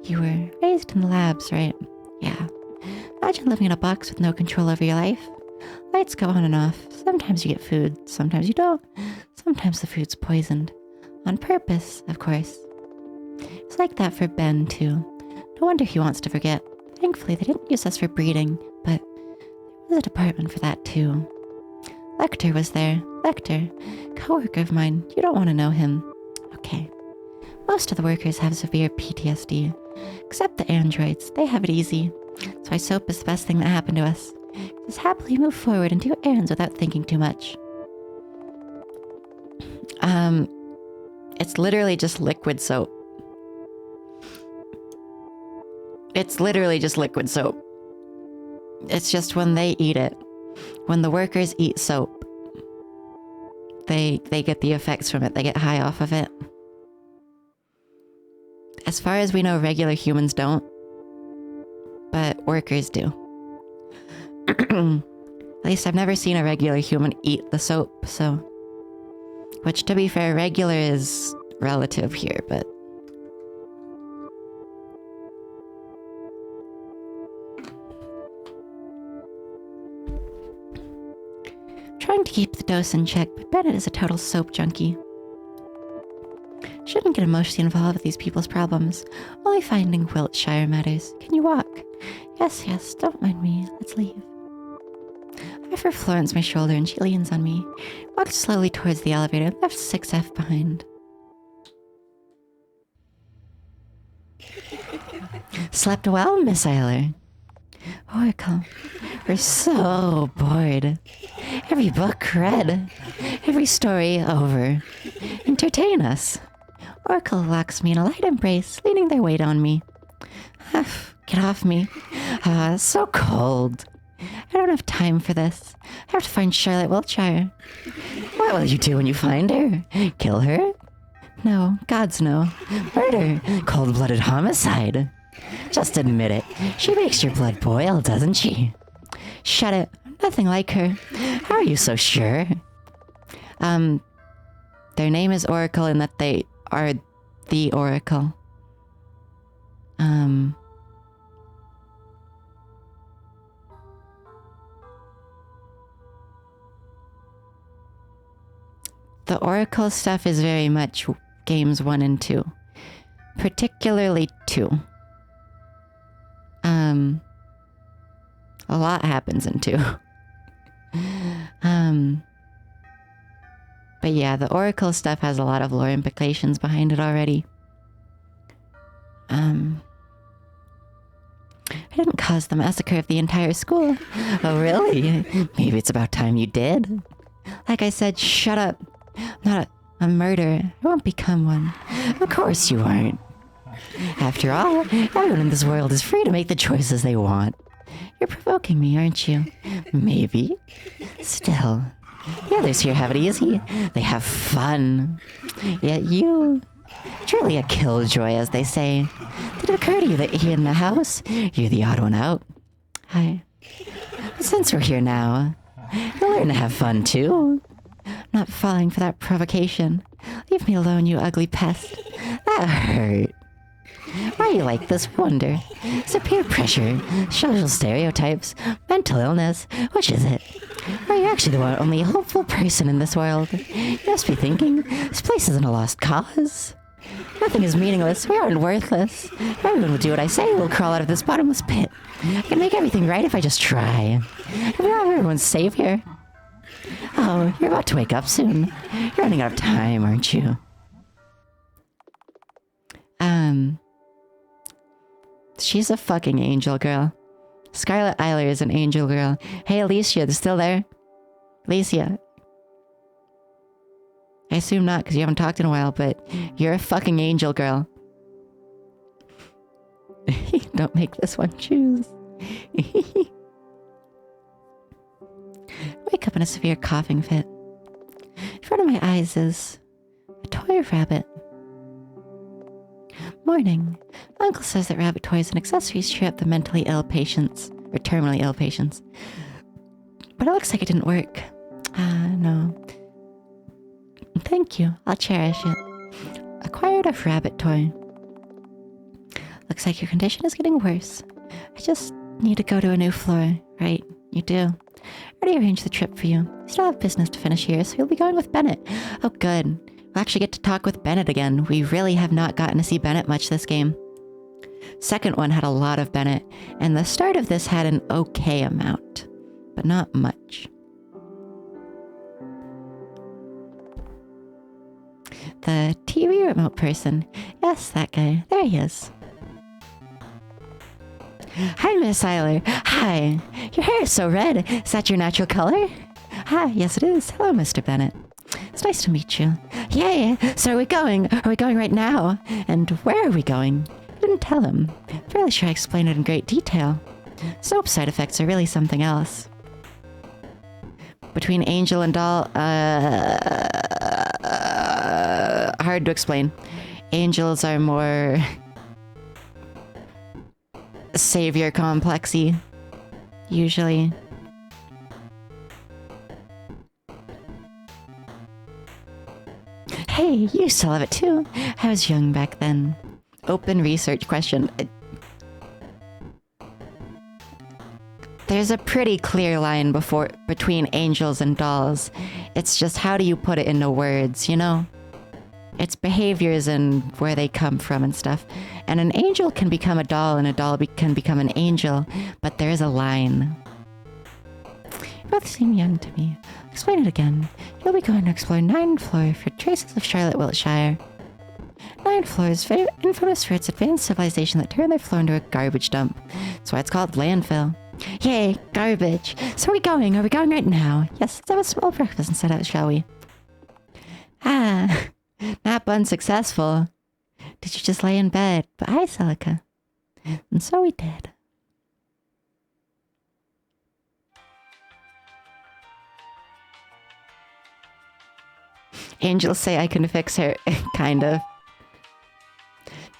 You were raised in the labs, right? Yeah. Imagine living in a box with no control over your life. Lights go on and off. Sometimes you get food, sometimes you don't. Sometimes the food's poisoned. On purpose, of course. It's like that for Ben, too. No wonder he wants to forget. Thankfully, they didn't use us for breeding, but there was a department for that too. Lecter was there. Lecter, co-worker of mine. You don't want to know him. Okay. Most of the workers have severe PTSD. Except the androids. They have it easy. That's why soap is the best thing that happened to us. Just happily move forward and do errands without thinking too much. It's literally just liquid soap. It's literally just liquid soap. It's just when they eat it. When the workers eat soap, they get the effects from it. They get high off of it. As far as we know, regular humans don't. But workers do. At least I've never seen a regular human eat the soap, so... Which, to be fair, regular is relative here, but... Trying to keep the dose in check, but Bennett is a total soap junkie. Shouldn't get emotionally involved with these people's problems. Only finding Wiltshire matters. Can you walk? Yes, don't mind me. Let's leave. I offer Florence my shoulder and she leans on me. Walked slowly towards the elevator, left 6F behind. Slept well, Miss Eiler? Oracle, we're so bored. Every book read. Every story over. Entertain us. Oracle locks me in a light embrace, leaning their weight on me. Get off me. So cold. I don't have time for this. I have to find Charlotte Wiltshire. What will you do when you find her? Kill her? No, gods no. Murder. Cold-blooded homicide. Just admit it. She makes your blood boil, doesn't she? Shut it. Nothing like her. How are you so sure? Their name is Oracle in that they are the Oracle. The Oracle stuff is very much games 1 and 2. Particularly 2. A lot happens in 2. But yeah, the Oracle stuff has a lot of lore implications behind it already. I didn't cause the massacre of the entire school. Oh, really? Maybe it's about time you did. Like I said, shut up. I'm not a murderer. I won't become one. Of course you aren't. After all, everyone in this world is free to make the choices they want. You're provoking me, aren't you? Maybe. Still, the others here have it easy. They have fun. Yet you... Truly a killjoy, as they say. Did it occur to you that here in the house, you're the odd one out? But since we're here now, you'll learn to have fun too. I'm not falling for that provocation. Leave me alone, you ugly pest. That hurt. Why are you like this, I wonder? Is it peer pressure, social stereotypes, mental illness? Which is it? Or are you actually the only hopeful person in this world? You must be thinking, this place isn't a lost cause. Nothing is meaningless. We aren't worthless. If everyone will do what I say, we'll crawl out of this bottomless pit. I can make everything right if I just try. If we're everyone's savior. Oh, you're about to wake up soon. You're running out of time, aren't you? She's a fucking angel girl. Scarlet Eiler is an angel girl. Hey, Alicia, they're still there? Alicia. I assume not, because you haven't talked in a while, but you're a fucking angel girl. Don't make this one choose. Wake up in a severe coughing fit. In front of my eyes is a toy rabbit. Morning. My uncle says that rabbit toys and accessories cheer up the mentally ill patients, or terminally ill patients. But it looks like it didn't work. No. Thank you. I'll cherish it. Acquired a rabbit toy. Looks like your condition is getting worse. I just need to go to a new floor. Right, you do. Already arranged the trip for you. Still have business to finish here, so you'll be going with Bennett. Oh, good. We'll actually get to talk with Bennett again. We really have not gotten to see Bennett much this game. Second one had a lot of Bennett, and the start of this had an okay amount, but not much. The TV remote person. Yes, that guy. There he is. Hi, Miss Eiler. Hi. Your hair is so red. Is that your natural color? Hi, yes it is. Hello, Mr. Bennett. It's nice to meet you. Yay! So are we going? Are we going right now? And where are we going? I didn't tell him. Fairly sure I explained it in great detail. Soap side effects are really something else. Between angel and doll, hard to explain. Angels are more savior complexy, usually. Hey, you still have it too. I was young back then. Open research question. There's a pretty clear line between angels and dolls. It's just how do you put it into words, you know? It's behaviors and where they come from and stuff. And an angel can become a doll and a doll can become an angel, but there is a line. You both seem young to me. I'll explain it again. You'll be going to explore 9th floor for traces of Charlotte, Wiltshire. 9th floor is infamous for its advanced civilization that turned their floor into a garbage dump. That's why it's called landfill. Yay, garbage. So are we going? Are we going right now? Yes, let's have a small breakfast and set out, shall we? Ah, nap unsuccessful. Did you just lay in bed? But hi, Celica. And so we did. Angels say I can fix her. Kind of.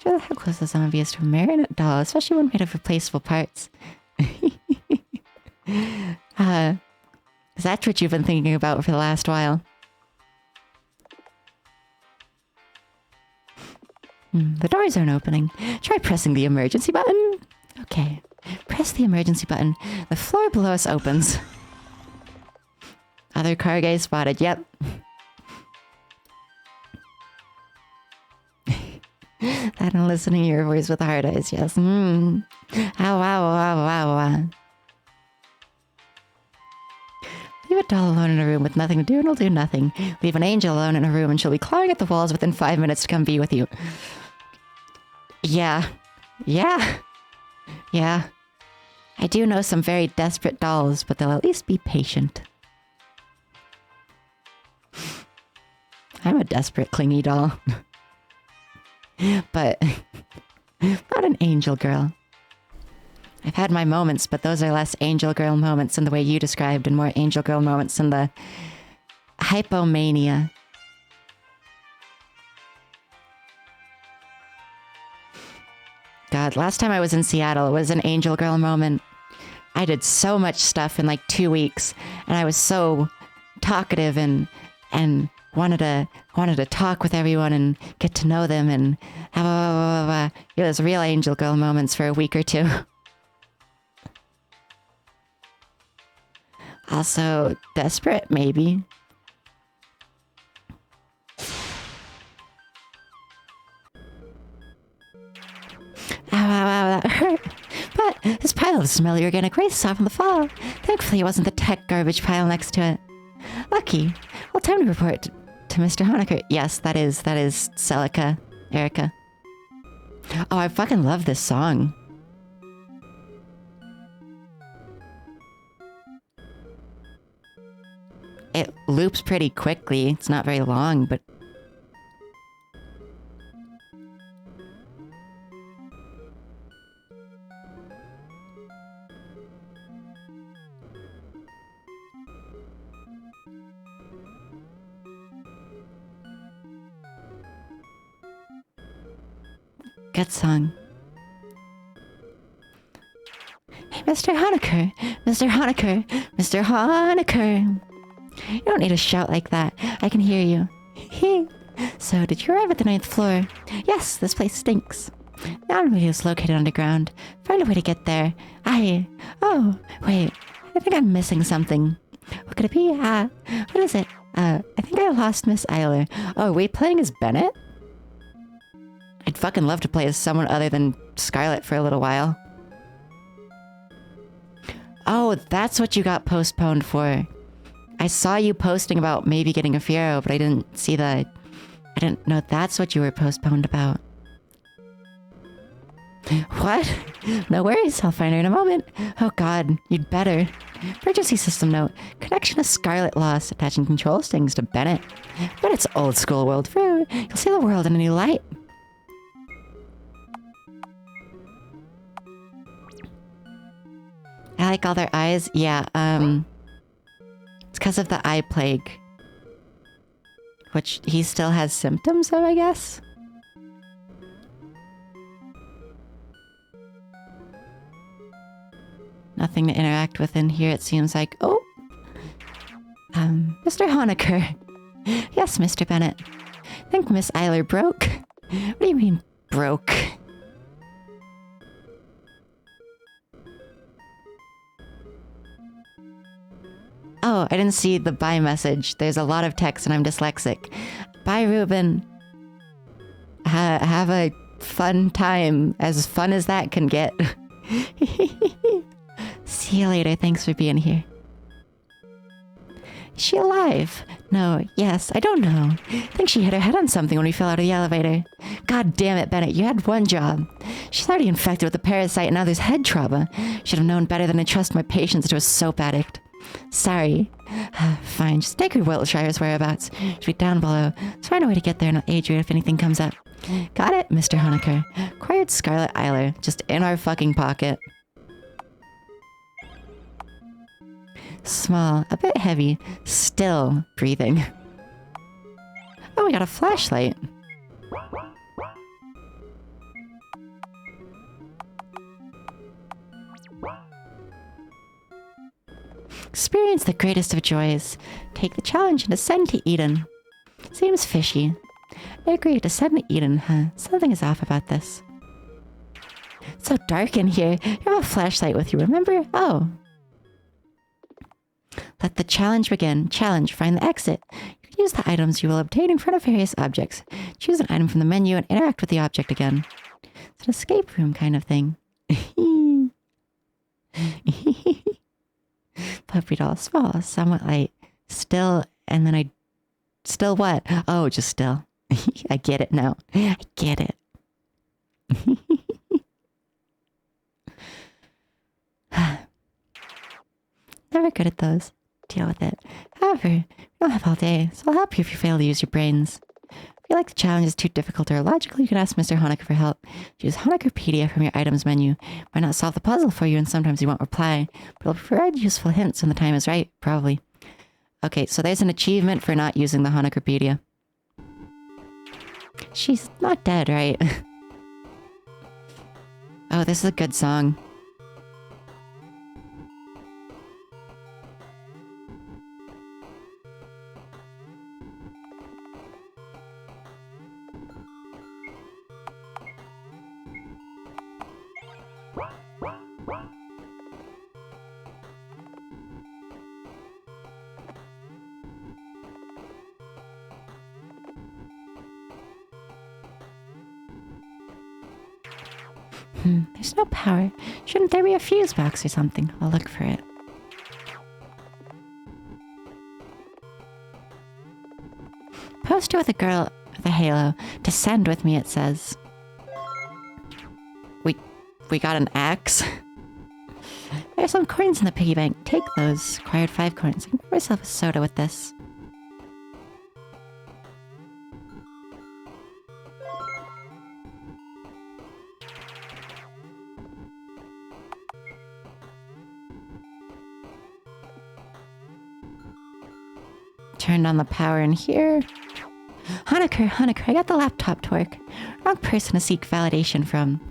Sure, how close the zombie is to a marionette doll, especially when made of replaceable parts. Is that what you've been thinking about for the last while? The doors aren't opening. Try pressing the emergency button. Okay. Press the emergency button. The floor below us opens. Other car guy spotted. Yep. That and listening to your voice with hard eyes. Yes. Ow, ow, ow, ow, ow. Leave a doll alone in a room with nothing to do and it'll do nothing. Leave an angel alone in a room and she'll be clawing at the walls within 5 minutes to come be with you. Yeah. Yeah. Yeah. I do know some very desperate dolls, but they'll at least be patient. I'm a desperate, clingy doll. But not an angel girl. I've had my moments, but those are less angel girl moments in the way you described and more angel girl moments in the hypomania. God, last time I was in Seattle, it was an angel girl moment. I did so much stuff in like 2 weeks, and I was so talkative and wanted to talk with everyone and get to know them and it was real angel girl moments for a week or two. Also desperate, maybe. Ow, ow, ow, that hurt. But this pile of smelly organic waste saw from the fall. Thankfully, it wasn't the tech garbage pile next to it. Lucky. Well, time to report to Mr. Honecker. Yes, that is Celica, Erica. Oh, I fucking love this song. It loops pretty quickly. It's not very long, but... good song. Hey, Mr. Honecker! Mr. Honecker! Mr. Honecker! You don't need to shout like that. I can hear you. So, did you arrive at the 9th floor? Yes, this place stinks. The automobile is located underground. Find a way to get there. Oh, wait. I think I'm missing something. What could it be? What is it? I think I lost Miss Eiler. Oh, are we playing as Bennett? I'd fucking love to play as someone other than Scarlet for a little while. Oh, that's what you got postponed for. I saw you posting about maybe getting a Fiero, but I didn't see that. I didn't know that's what you were postponed about. What? No worries, I'll find her in a moment. Oh god, you'd better. Emergency system note. Connection of Scarlet lost. Attaching control strings to Bennett. But it's old school world through. You'll see the world in a new light. I like all their eyes. Yeah, it's because of the eye plague. Which he still has symptoms of, I guess? Nothing to interact with in here, it seems like. Oh! Mr. Honecker. Yes, Mr. Bennett. I think Miss Eiler broke. What do you mean, broke? Oh, I didn't see the bye message. There's a lot of text and I'm dyslexic. Bye, Ruben. Have a fun time. As fun as that can get. See you later. Thanks for being here. Is she alive? No. Yes. I don't know. I think she hit her head on something when we fell out of the elevator. God damn it, Bennett. You had one job. She's already infected with the parasite and now there's head trauma. Should have known better than to trust my patients to a soap addict. Sorry. Fine. Just take her Wiltshire's whereabouts. She'll be down below. Let's find a way to get there and I'll aid you if anything comes up. Got it, Mr. Honecker. Acquired Scarlet Eiler. Just in our fucking pocket. Small, a bit heavy, still breathing. Oh, we got a flashlight. Experience the greatest of joys. Take the challenge and ascend to Eden. Seems fishy. I agree, descend to Eden, huh? Something is off about this. It's so dark in here. You have a flashlight with you, remember? Oh. Let the challenge begin. Challenge, find the exit. You can use the items you will obtain in front of various objects. Choose an item from the menu and interact with the object again. It's an escape room kind of thing. Puppy doll, small, somewhat light. Still, and then I... Still what? Oh, just still. I get it now. I get it. Never good at those. Deal with it. However, we don't have all day, so I'll help you if you fail to use your brains. If you like the challenge is too difficult or illogical, you can ask Mr. Honecker for help. Use Honeckerpedia from your items menu. Might not solve the puzzle for you, and sometimes you won't reply, but it'll provide useful hints when the time is right, probably. Okay, so there's an achievement for not using the Honeckerpedia. She's not dead, right? Oh, this is a good song. There's no power. Shouldn't there be a fuse box or something? I'll look for it. Poster with a girl with a halo. Descend with me, it says. We got an axe. There's some coins in the piggy bank. Take those. Acquired 5 coins. I can get myself a soda with this. Turned on the power in here. Honecker, I got the laptop to work. Wrong person to seek validation from.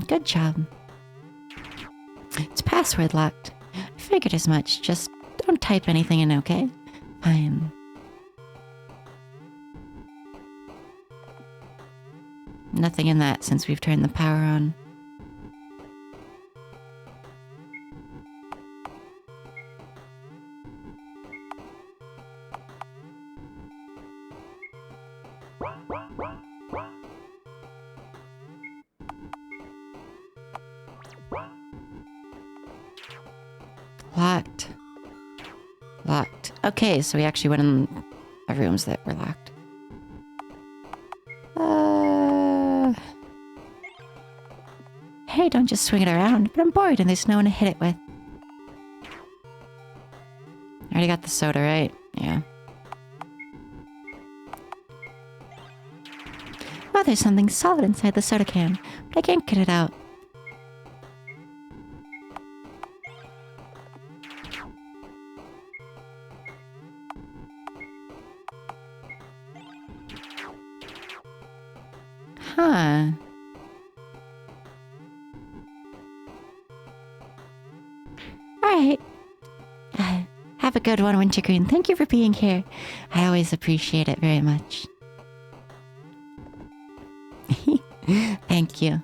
Good job. It's password locked. I figured as much. Just don't type anything in, okay? Fine. Nothing in that since we've turned the power on. Locked. Locked. Okay, so we actually went in the rooms that were locked. Hey, don't just swing it around. But I'm bored and there's no one to hit it with. I already got the soda, right? Yeah. Oh, there's something solid inside the soda can, but I can't get it out. Huh. Alright. Have a good one, Wintergreen. Thank you for being here. I always appreciate it very much. Thank you.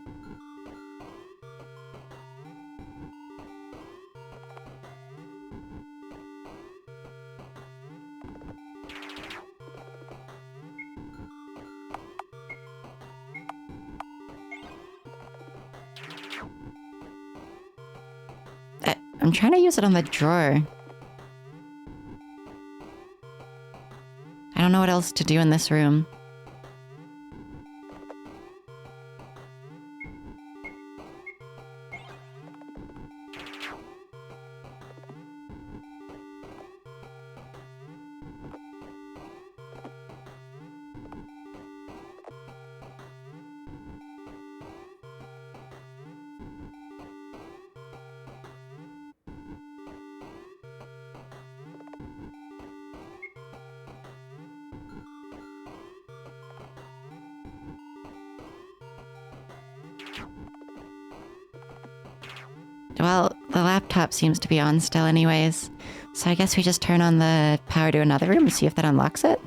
I'm trying to use it on the drawer. I don't know what else to do in this room. Well, the laptop seems to be on still anyways. So I guess we just turn on the power to another room and see if that unlocks it.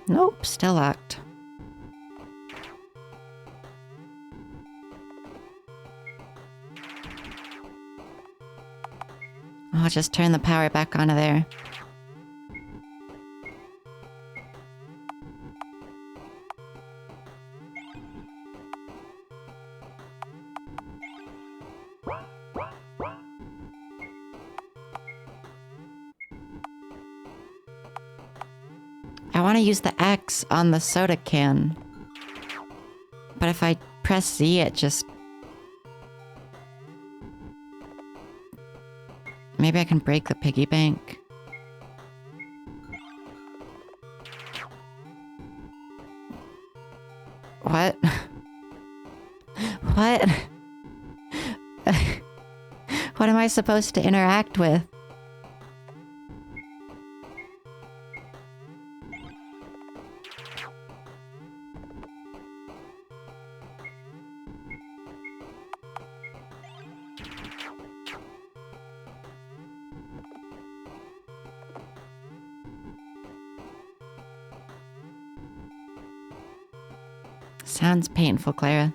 Nope, still locked. I'll just turn the power back onto there. I want to use the X on the soda can. But if I press Z, it just... Maybe I can break the piggy bank. What? What? What am I supposed to interact with? Sounds painful, Clara.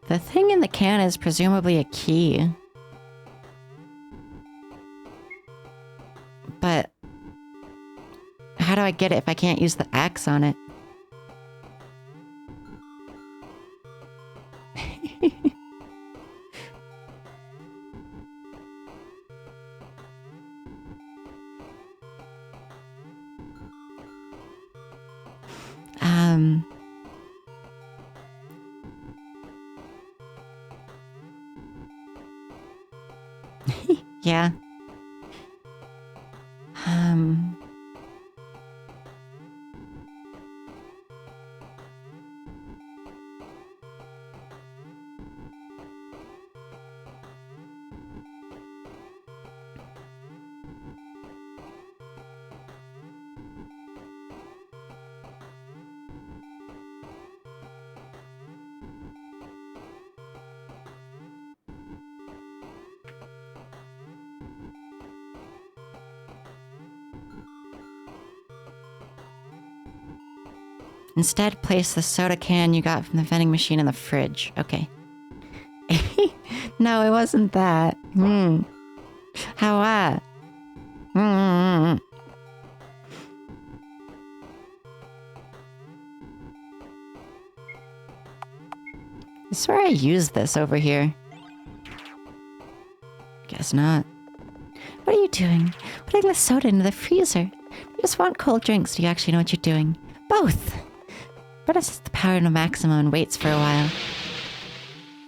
The thing in the can is presumably a key. But how do I get it if I can't use the X on it? Yeah. Instead, place the soda can you got from the vending machine in the fridge. Okay. No, it wasn't that. How I swear I used this over here. Guess not. What are you doing? Putting the soda into the freezer. You just want cold drinks. Do you actually know what you're doing? Both. Presses the power to maximum and waits for a while.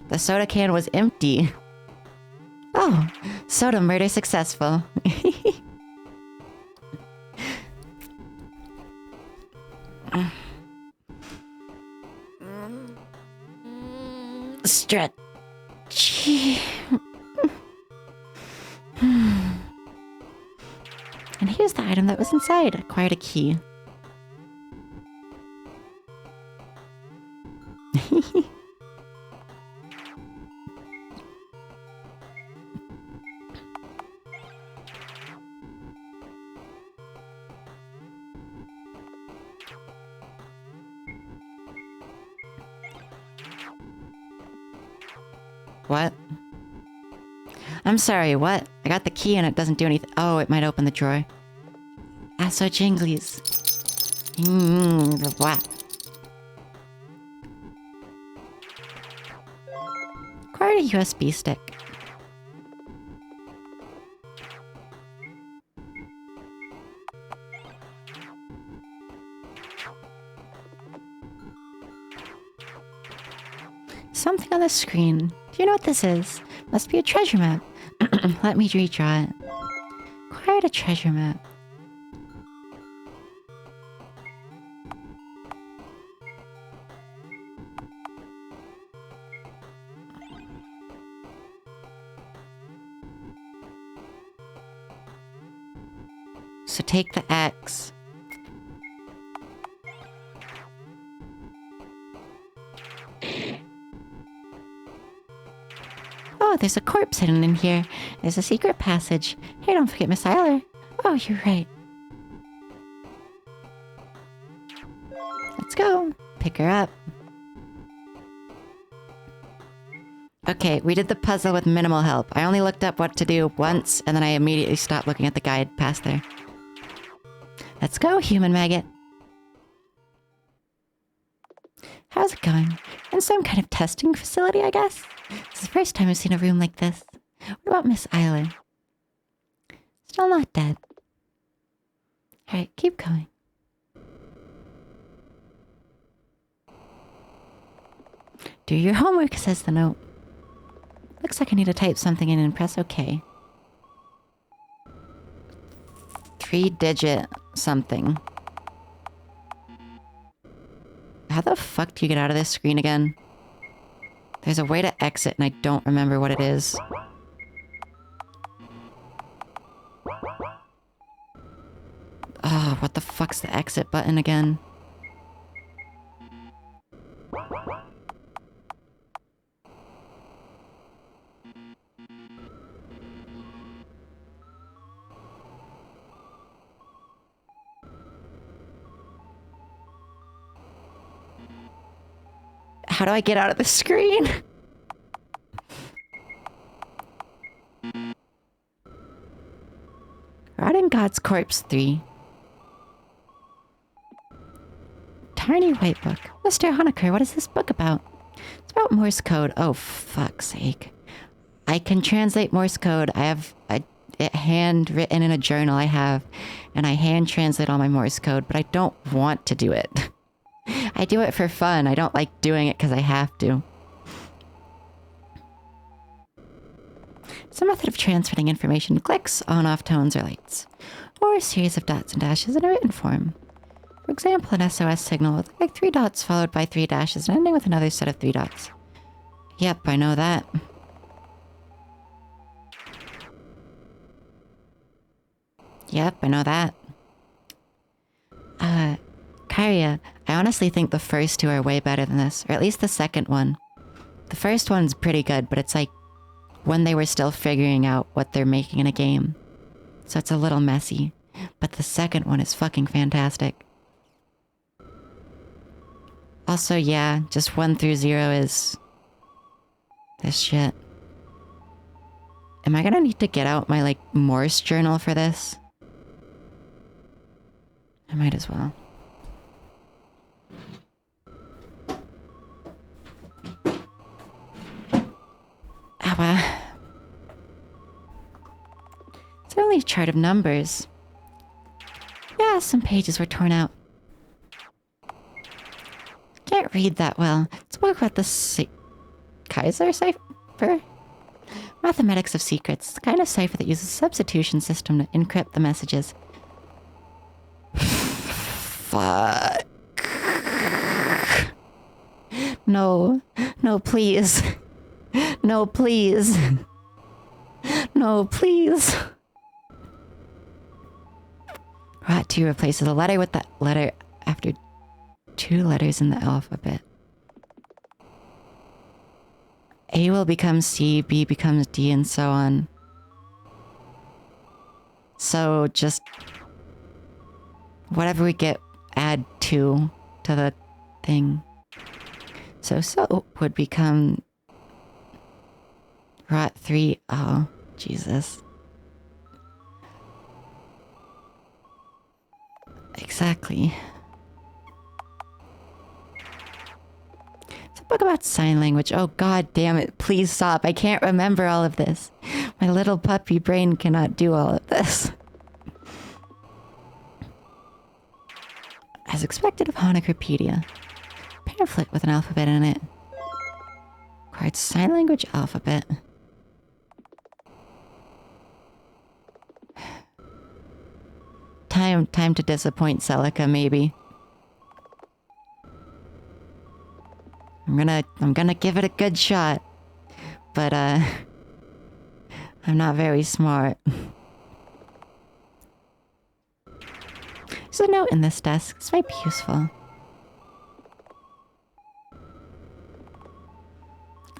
The soda can was empty. Oh, soda murder successful. Stretch. And here's the item that was inside. Acquired a key. What? I'm sorry, what? I got the key and it doesn't do anything. Oh, it might open the drawer. Ah, so jinglies. What? Acquired a USB stick. Something on the screen. Do you know what this is? Must be a treasure map. Let me redraw it. Acquired a treasure map. So take the X. Oh, there's a corpse hidden in here. There's a secret passage. Hey, don't forget Miss Eiler. Oh, you're right. Let's go. Pick her up. Okay, we did the puzzle with minimal help. I only looked up what to do once, and then I immediately stopped looking at the guide past there. Let's go, human maggot. How's it going? In some kind of testing facility, I guess? It's the first time I've seen a room like this. What about Miss Eiler? Still not dead. Alright, keep going. Do your homework, says the note. Looks like I need to type something in and press OK. 3-digit something. How the fuck do you get out of this screen again? There's a way to exit and I don't remember what it is. Oh, what the fuck's the exit button again? How do I get out of the screen? Rotting God's Corpse 3. Tiny white book. Mr. Honecker, what is this book about? It's about Morse code. Oh, fuck's sake. I can translate Morse code. I have it handwritten in a journal I have, and I hand translate all my Morse code, but I don't want to do it. I do it for fun. I don't like doing it because I have to. It's a method of transmitting information, clicks, on-off tones, or lights, or a series of dots and dashes in a written form. For example, an SOS signal with like 3 dots followed by 3 dashes and ending with another set of 3 dots. Yep, I know that. Yep, I know that. Karya, I honestly think the first 2 are way better than this, or at least the second one. The first one's pretty good, but it's like when they were still figuring out what they're making in a game. So it's a little messy. But the second one is fucking fantastic. Also, yeah, just 1 through 0 is this shit. Am I gonna need to get out my, like, Morse journal for this? I might as well. Ow. It's only a chart of numbers. Yeah, some pages were torn out. Can't read that well. Let's talk about the Kaiser cipher? Mathematics of secrets. The kind of cipher that uses a substitution system to encrypt the messages. Fuck. No. No, please. No, please. No, please. Rot 2 replaces a letter with that letter after 2 letters in the alphabet. A will become C, B becomes D, and so on. So just whatever we get, add 2 to the thing. So soap would become Rot 3. Oh, Jesus. Exactly. It's a book about sign language. Oh, god damn it. Please stop. I can't remember all of this. My little puppy brain cannot do all of this. As expected of Honocopedia. Pamphlet with an alphabet in it. Required sign language alphabet. Time to disappoint Celica, maybe. I'm gonna give it a good shot. But I'm not very smart. There's a note in this desk. This might be useful.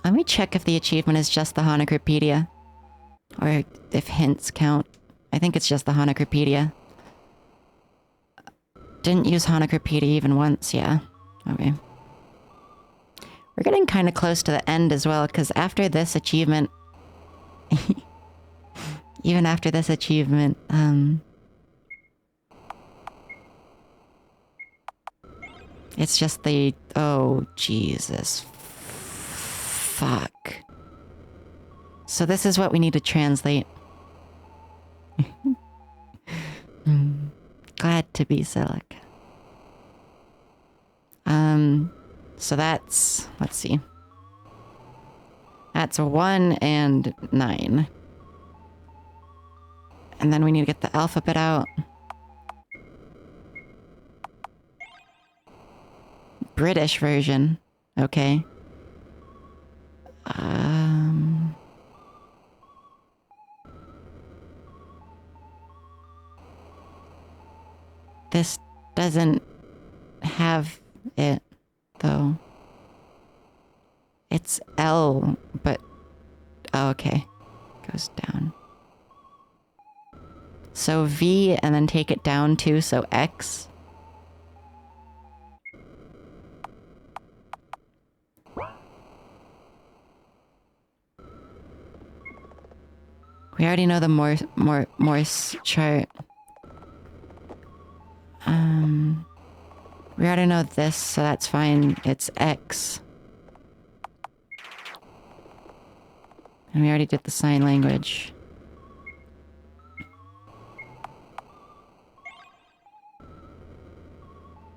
Let me check if the achievement is just the Honocopedia. Or if hints count. I think it's just the Honocopedia. Didn't use Honocopedia even once, yeah. Okay. We're getting kind of close to the end as well, because after this achievement... even after this achievement, it's just the... Oh, Jesus. Fuck. So this is what we need to translate. Glad to be Celic. So that's... Let's see. That's 1 and 9. And then we need to get the alphabet out. British version. Okay. This doesn't have it, though. It's L, but... Oh, okay. Goes down. So V, and then take it down too, so X. We already know the Morse chart. We already know this, so that's fine. It's X. And we already did the sign language.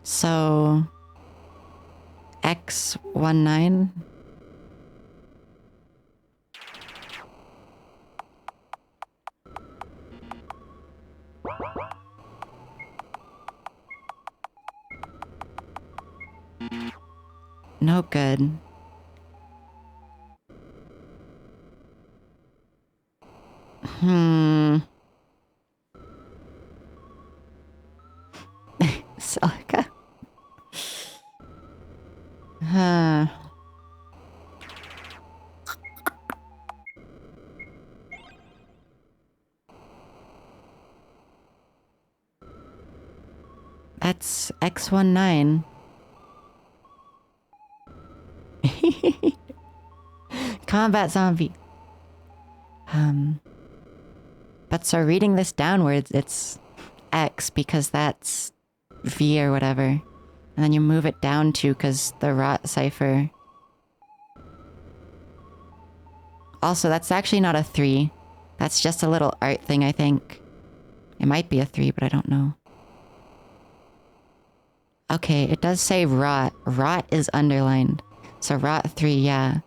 So... X19. No good. Celica. Huh. That's X19. Combat zombie. But so reading this downwards, it's X because that's V or whatever. And then you move it down 2 because the rot cipher. Also, that's actually not a 3. That's just a little art thing, I think. It might be a 3, but I don't know. Okay, it does say rot. Rot is underlined. So rot 3, yeah.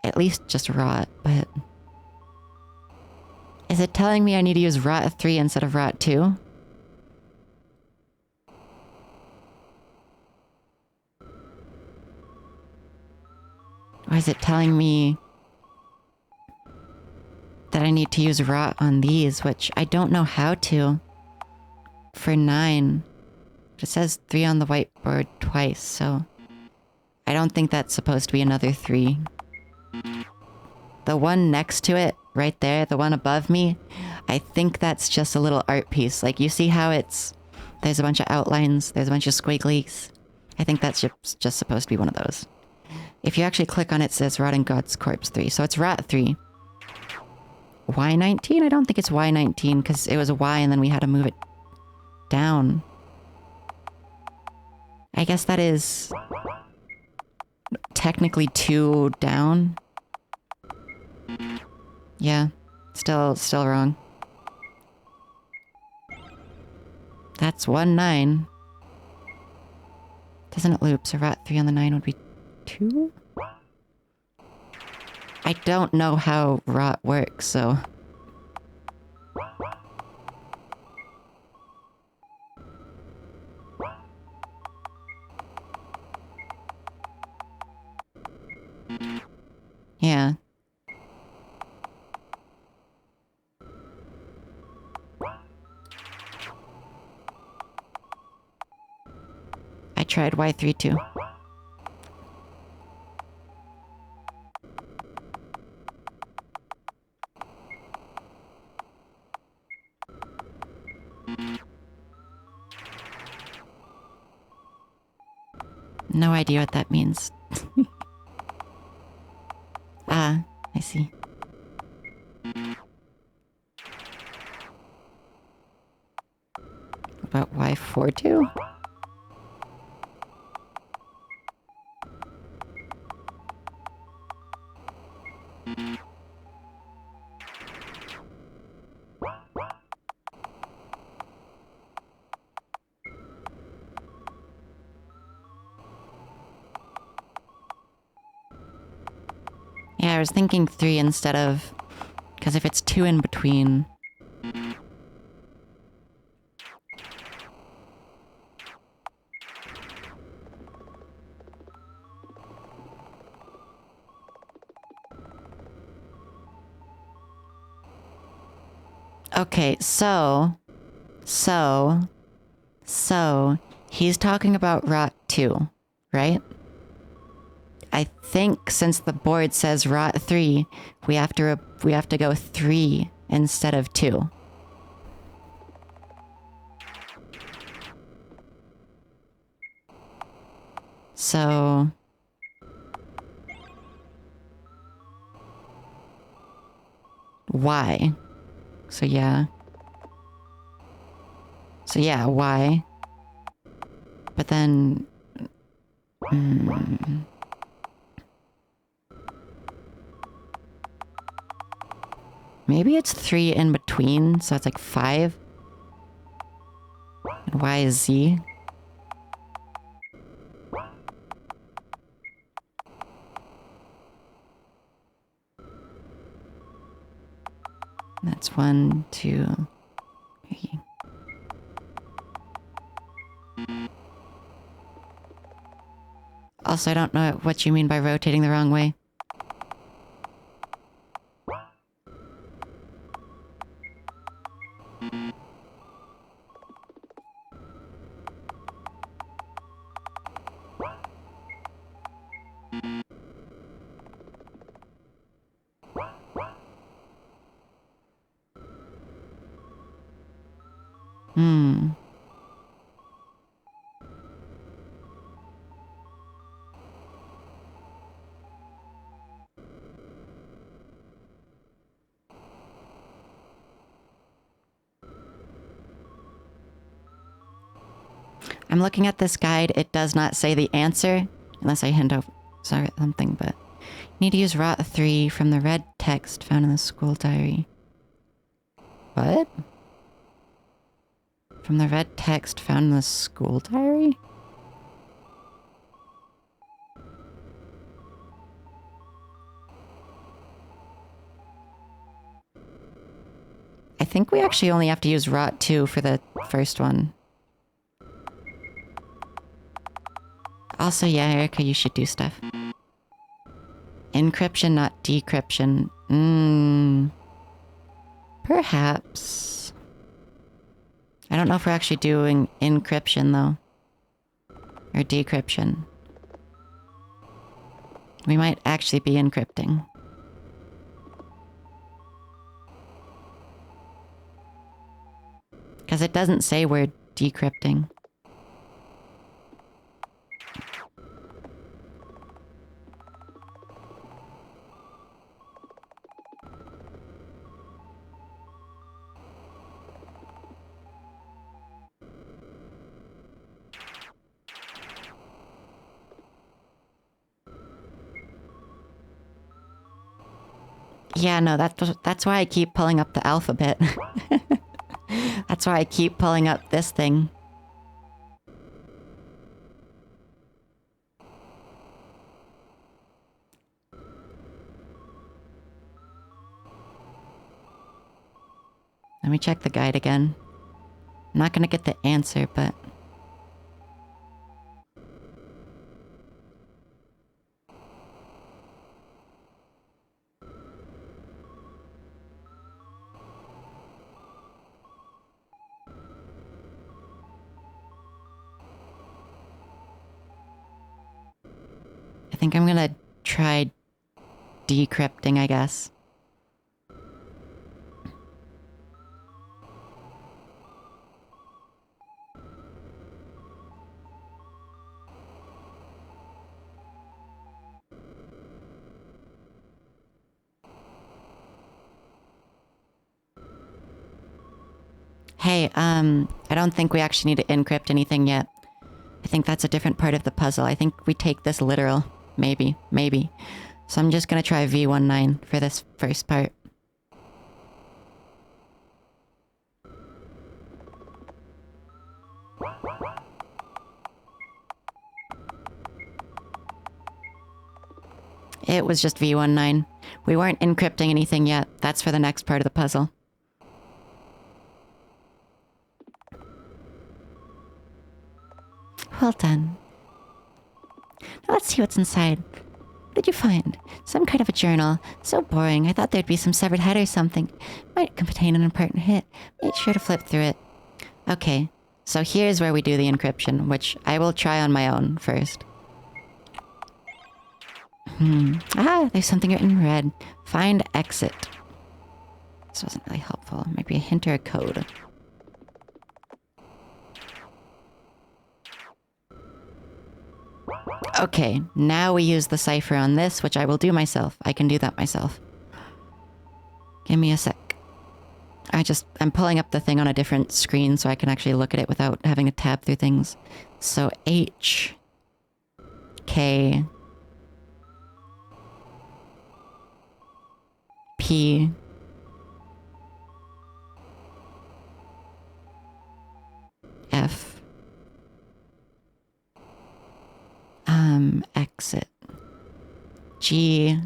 At least just rot, but... Is it telling me I need to use rot 3 instead of rot 2? Or is it telling me that I need to use rot on these, which I don't know how to. For 9. It says 3 on the whiteboard twice, so... I don't think that's supposed to be another 3. The one next to it, right there, the one above me, I think that's just a little art piece. Like, you see how it's... There's a bunch of outlines, there's a bunch of squigglies. I think that's just supposed to be one of those. If you actually click on it, it says Rotting God's Corpse 3, so it's rot 3. Y19? I don't think it's Y19, because it was a Y and then we had to move it down. I guess that is... technically 2 down. Yeah, still wrong. That's 1-9. Doesn't it loop? So rot 3 on the 9 would be 2? I don't know how rot works, so... Yeah. I tried Y3 too. No idea what that means. Ah, I see. About Y4 too? Yeah, I was thinking 3 instead of... Because if it's 2 in between... Okay, so... He's talking about rot 2, right? I think since the board says rot 3, we have to go 3 instead of 2. So... Y. So yeah. So yeah, Y. But then... Maybe it's 3 in between, so it's like 5. And Y is Z. That's 1, 2, 3. Also, I don't know what you mean by rotating the wrong way. I'm looking at this guide. It does not say the answer, unless I hint over something, but you need to use Rot 3 from the red text found in the school diary. What? From the red text found in the school diary? I think we actually only have to use Rot 2 for the first one. Also, yeah, Erica, you should do stuff. Encryption, not decryption. Perhaps. I don't know if we're actually doing encryption, though. Or decryption. We might actually be encrypting. Because it doesn't say we're decrypting. Yeah, no, that's why I keep pulling up the alphabet. That's why I keep pulling up this thing. Let me check the guide again. I'm not gonna get the answer, but... I think I'm gonna try decrypting, I guess. Hey, I don't think we actually need to encrypt anything yet. I think that's a different part of the puzzle. I think we take this literal. Maybe. So I'm just gonna try V19 for this first part. It was just V19. We weren't encrypting anything yet. That's for the next part of the puzzle. Well done. Now let's see what's inside. What did you find? Some kind of a journal. So boring. I thought there'd be some severed head or something. Might contain an important hit. Make sure to flip through it. Okay, so here's where we do the encryption, which I will try on my own first. Ah, there's something written in red. Find exit. This wasn't really helpful. Might be a hint or a code. Okay, now we use the cipher on this, which I will do myself. I can do that myself. Give me a sec. I'm pulling up the thing on a different screen so I can actually look at it without having to tab through things. So H, K, P, F, exit, G,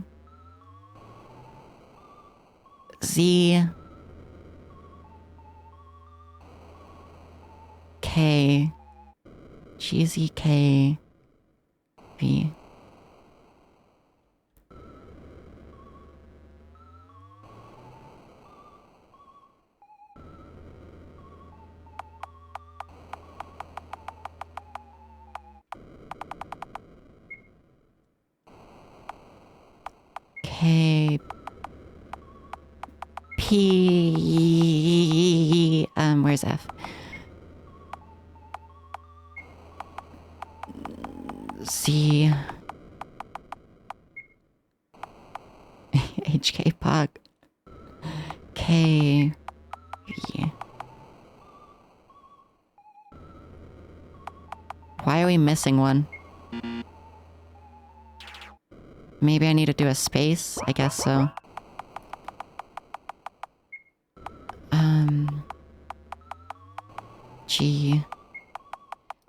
Z, K, G, Z, K, V. K, P, where's F? Z, HK Pog, K, V. Why are we missing one? Maybe I need to do a space? I guess so. G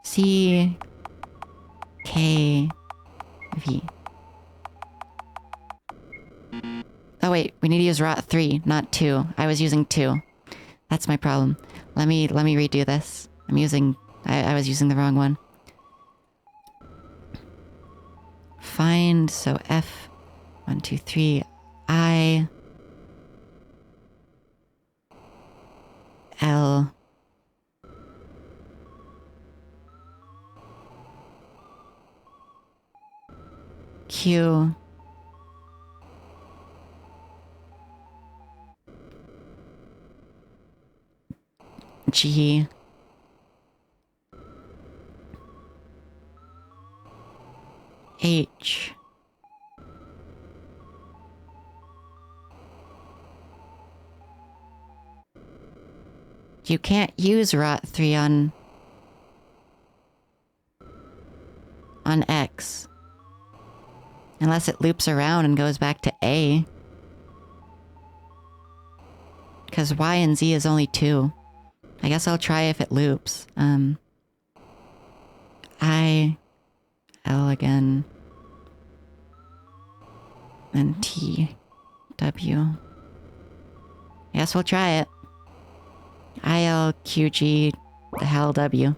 C K V. Oh wait, we need to use rot 3, not 2. I was using 2. That's my problem. Let me redo this. I was using the wrong one. Find, so F 1 2 3 I L Q G H You can't use rot 3 on X unless it loops around and goes back to A. Because Y and Z is only 2. I guess I'll try if it loops. I L again. Then T W. Guess we'll try it. I L Q G the hell W.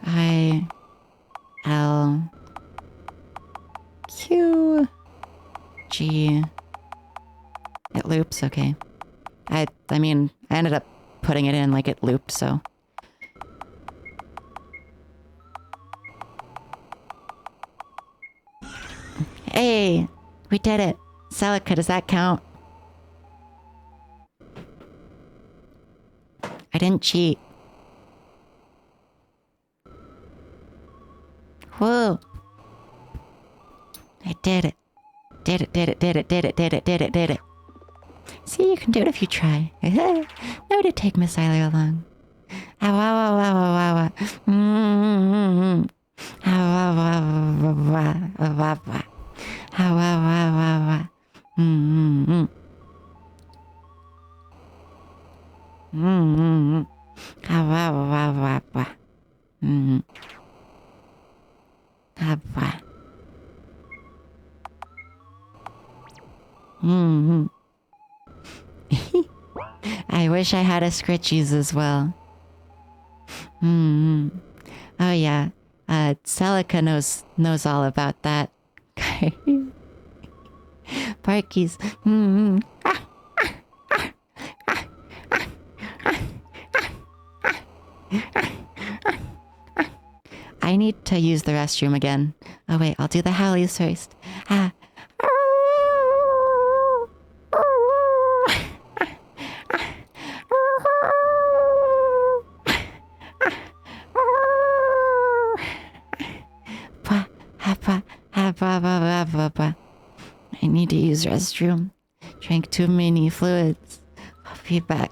I L Q G. It loops, okay. I mean, I ended up putting it in like it looped, so. Hey, we did it. Celica, does that count? I didn't cheat. Whoa. I did it. Did it. See, you can do it if you try. No to take Miss Eiler along. Ow, ow, ow, ow, ow, ow. Mm-hmm. Ow, ow, ow, ow, ow, ow, ow. Ow, ow, ow, ow, ow. Mm-hmm. Mm-hmm. Ow, ow, ow, ow, ow. Mm-hmm. Ow, ow. Mm-hmm. I wish I had a Scritchies as well. Mm-hmm. Oh yeah. Celica knows all about that. Parkies. Mm-hmm. I need to use the restroom again. Oh wait, I'll do the howlies first. Ah. I need to use restroom. Drank too many fluids. I'll be back.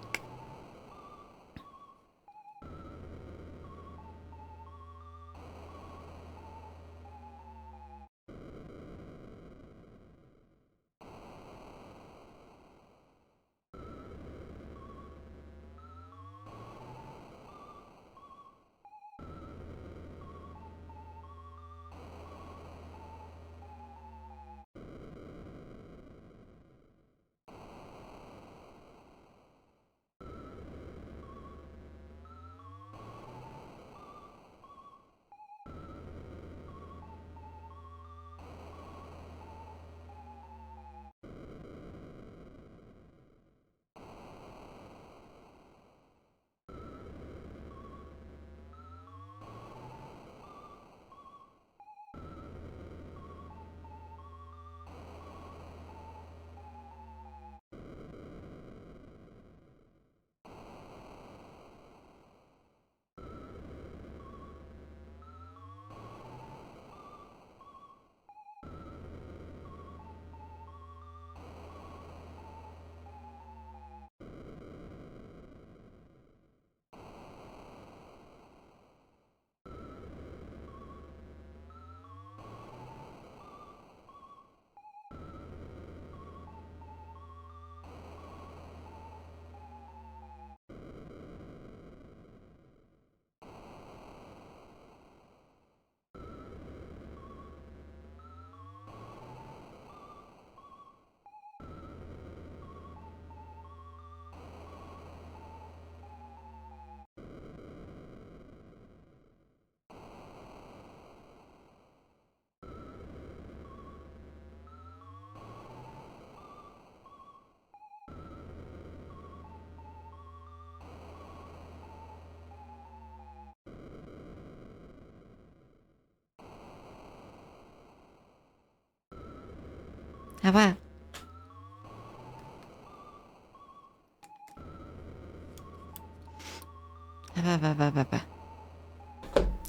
How about?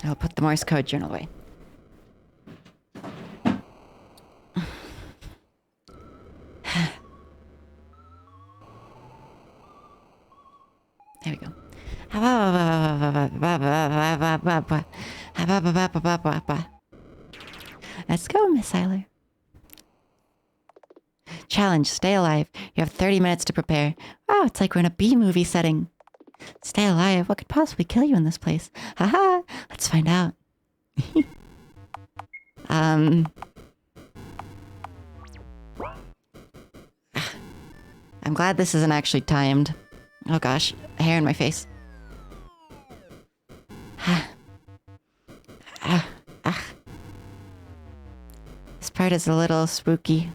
I'll put the Morse code journal away. There we go. Let's go, Miss Eiler. Challenge, stay alive. You have 30 minutes to prepare. Wow, it's like we're in a B-movie setting. Stay alive? What could possibly kill you in this place? Haha, let's find out. I'm glad this isn't actually timed. Oh gosh, hair in my face. This part is a little spooky.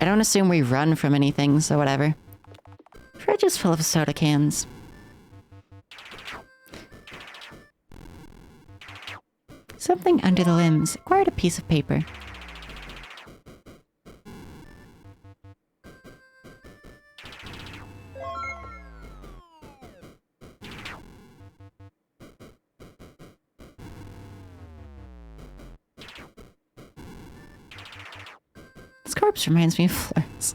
I don't assume we run from anything, so whatever. Fridge is full of soda cans. Something under the limbs. Acquired a piece of paper. This corpse reminds me of Florence.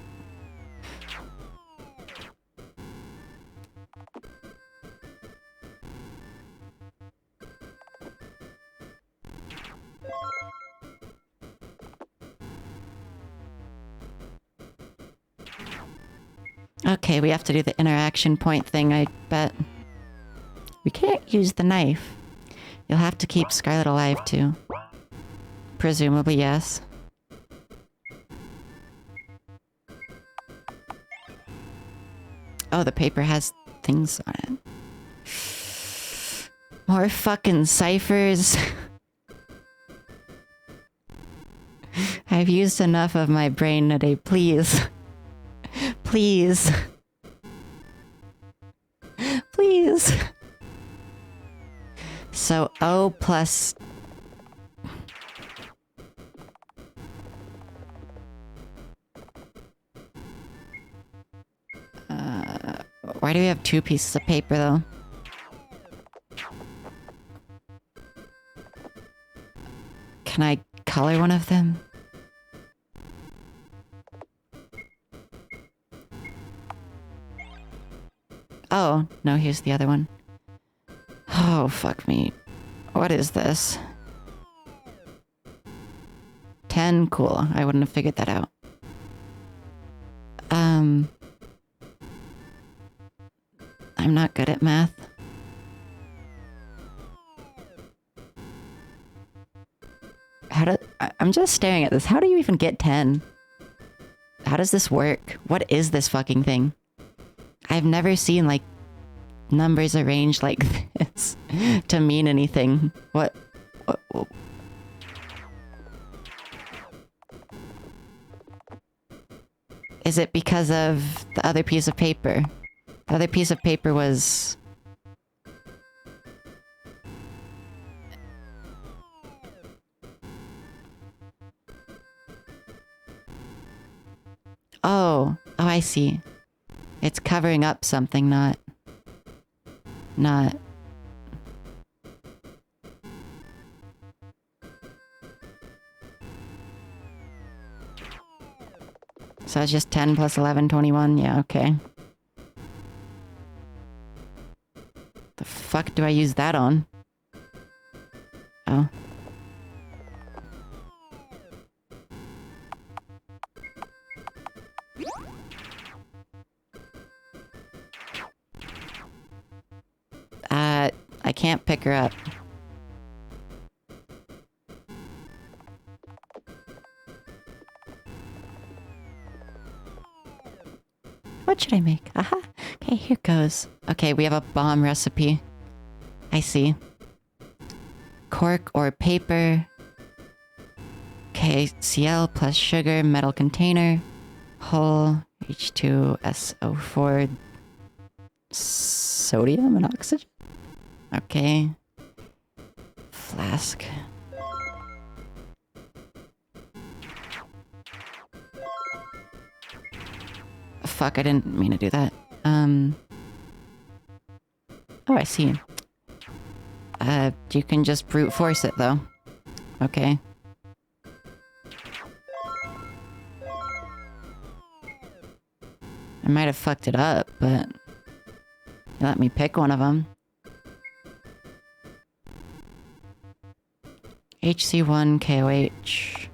Okay, we have to do the interaction point thing, I bet. We can't use the knife. You'll have to keep Scarlet alive, too. Presumably, yes. Oh, the paper has things on it. More fucking ciphers. I've used enough of my brain today, please. Please. Please. So O plus... why do we have two pieces of paper, though? Can I color one of them? Oh, no, here's the other one. Oh, fuck me. What is this? 10? Cool. I wouldn't have figured that out. I'm not good at math. I'm just staring at this. How do you even get 10? How does this work? What is this fucking thing? I've never seen, like, numbers arranged like this to mean anything. What? Is it because of the other piece of paper? The other piece of paper was... Oh, I see. It's covering up something, not... So it's just 10 plus 11, 21? Yeah, okay. The fuck do I use that on? Oh. I can't pick her up. What should I make? Aha! Okay, here goes. Okay, we have a bomb recipe. I see. Cork or paper. Okay, Cl plus sugar, metal container. Hull, H2SO4. Sodium and oxygen? Okay. Flask. fuck, I didn't mean to do that. Oh, I see. You can just brute force it, though. Okay. I might have fucked it up, but... You let me pick one of them. HC1 KOH.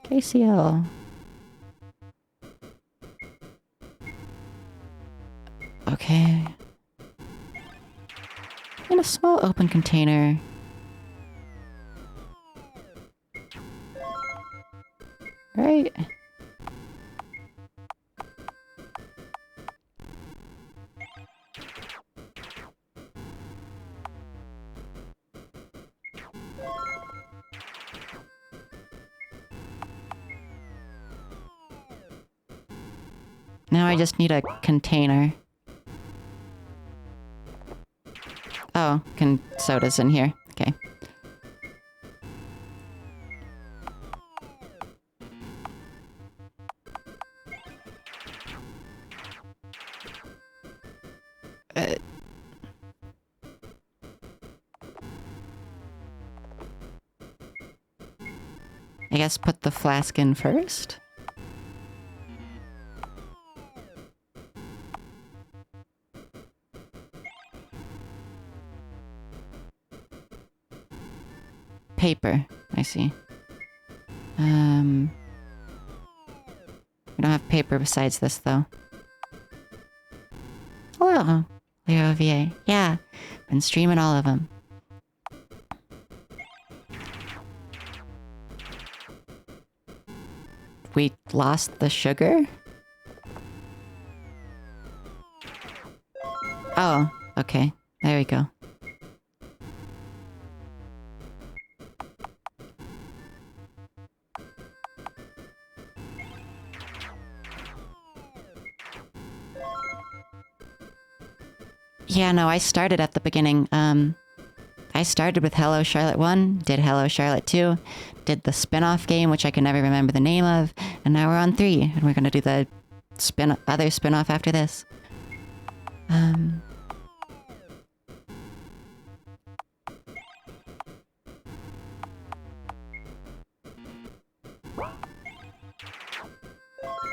KCL. Okay. In a small open container. Right. Now I just need a container. Oh, soda's in here. Okay. I guess put the flask in first? Paper. I see. We don't have paper besides this, though. Hello, Leo VA. Yeah, been streaming all of them. We lost the sugar? Oh, okay. There we go. Yeah, no, I started at the beginning. I started with Hello Charlotte 1, did Hello Charlotte 2, did the spin-off game, which I can never remember the name of, and now we're on 3, and we're gonna do the other spin-off after this.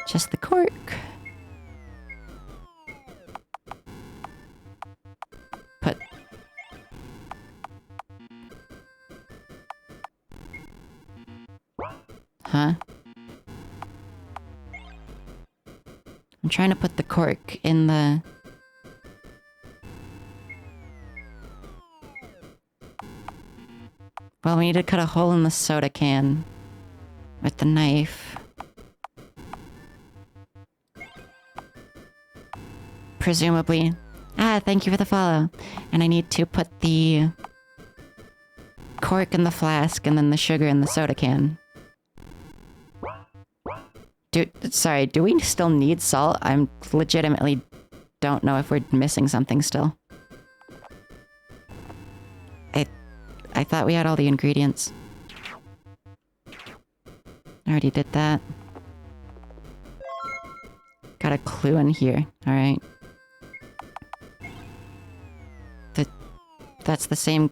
Just the cork. Put... Huh? I'm trying to put the cork in the... Well, we need to cut a hole in the soda can with the knife. Presumably. Ah, thank you for the follow. And I need to put the cork in the flask and then the sugar in the soda can. Sorry, do we still need salt? I'm legitimately don't know if we're missing something still. I thought we had all the ingredients. Already did that. Got a clue in here. Alright. That's the same...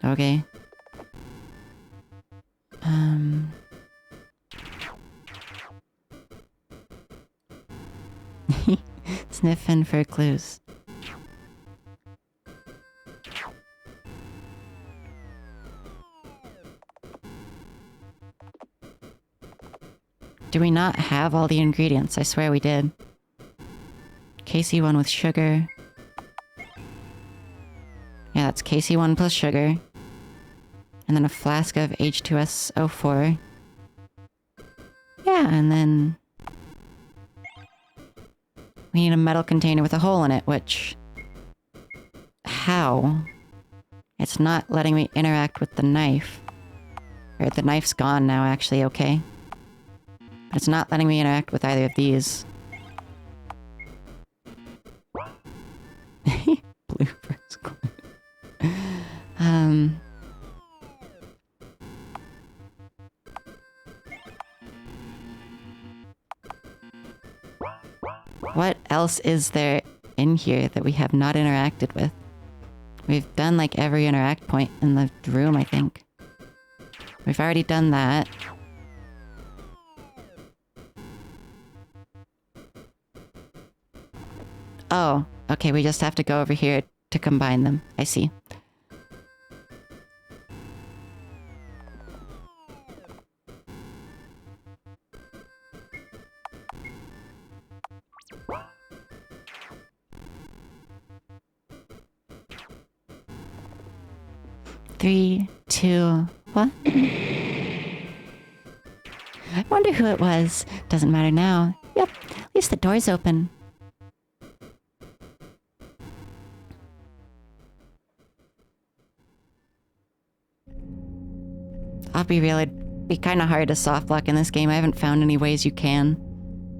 Okay. Sniffing for clues. Do we not have all the ingredients? I swear we did. KC1 with sugar. Yeah, that's KC1 plus sugar. And then a flask of H2SO4. Yeah, and then... we need a metal container with a hole in it, which... How? It's not letting me interact with the knife. Or the knife's gone now, actually, okay. But it's not letting me interact with either of these. Blue first. What else is there in here that we have not interacted with? We've done like every interact point in the room, I think. We've already done that. Oh, okay, we just have to go over here to combine them. I see. Three, two, one. I wonder who it was. Doesn't matter now. Yep, at least the door's open. I'll be real, it'd be kind of hard to soft lock in this game. I haven't found any ways you can,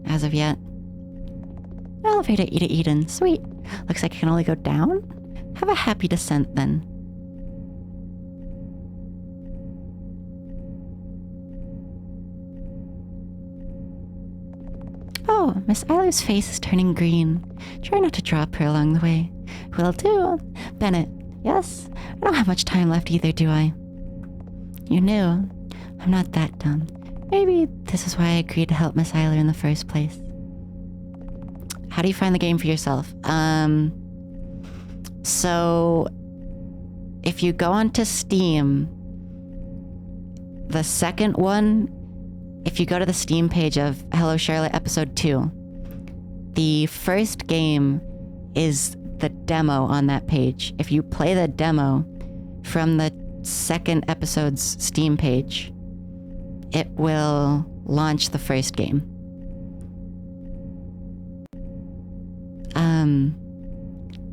as of yet. Elevator to Eden. Sweet. Looks like I can only go down? Have a happy descent, then. Oh, Miss Eiler's face is turning green. Try not to drop her along the way. Will do. Bennett. Yes? I don't have much time left either, do I? You knew. I'm not that dumb. Maybe this is why I agreed to help Miss Eiler in the first place. How do you find the game for yourself? So if you go onto Steam, the second one, if you go to the Steam page of Hello Charlotte Episode 2, the first game is the demo on that page. If you play the demo from the second episode's Steam page, it will launch the first game.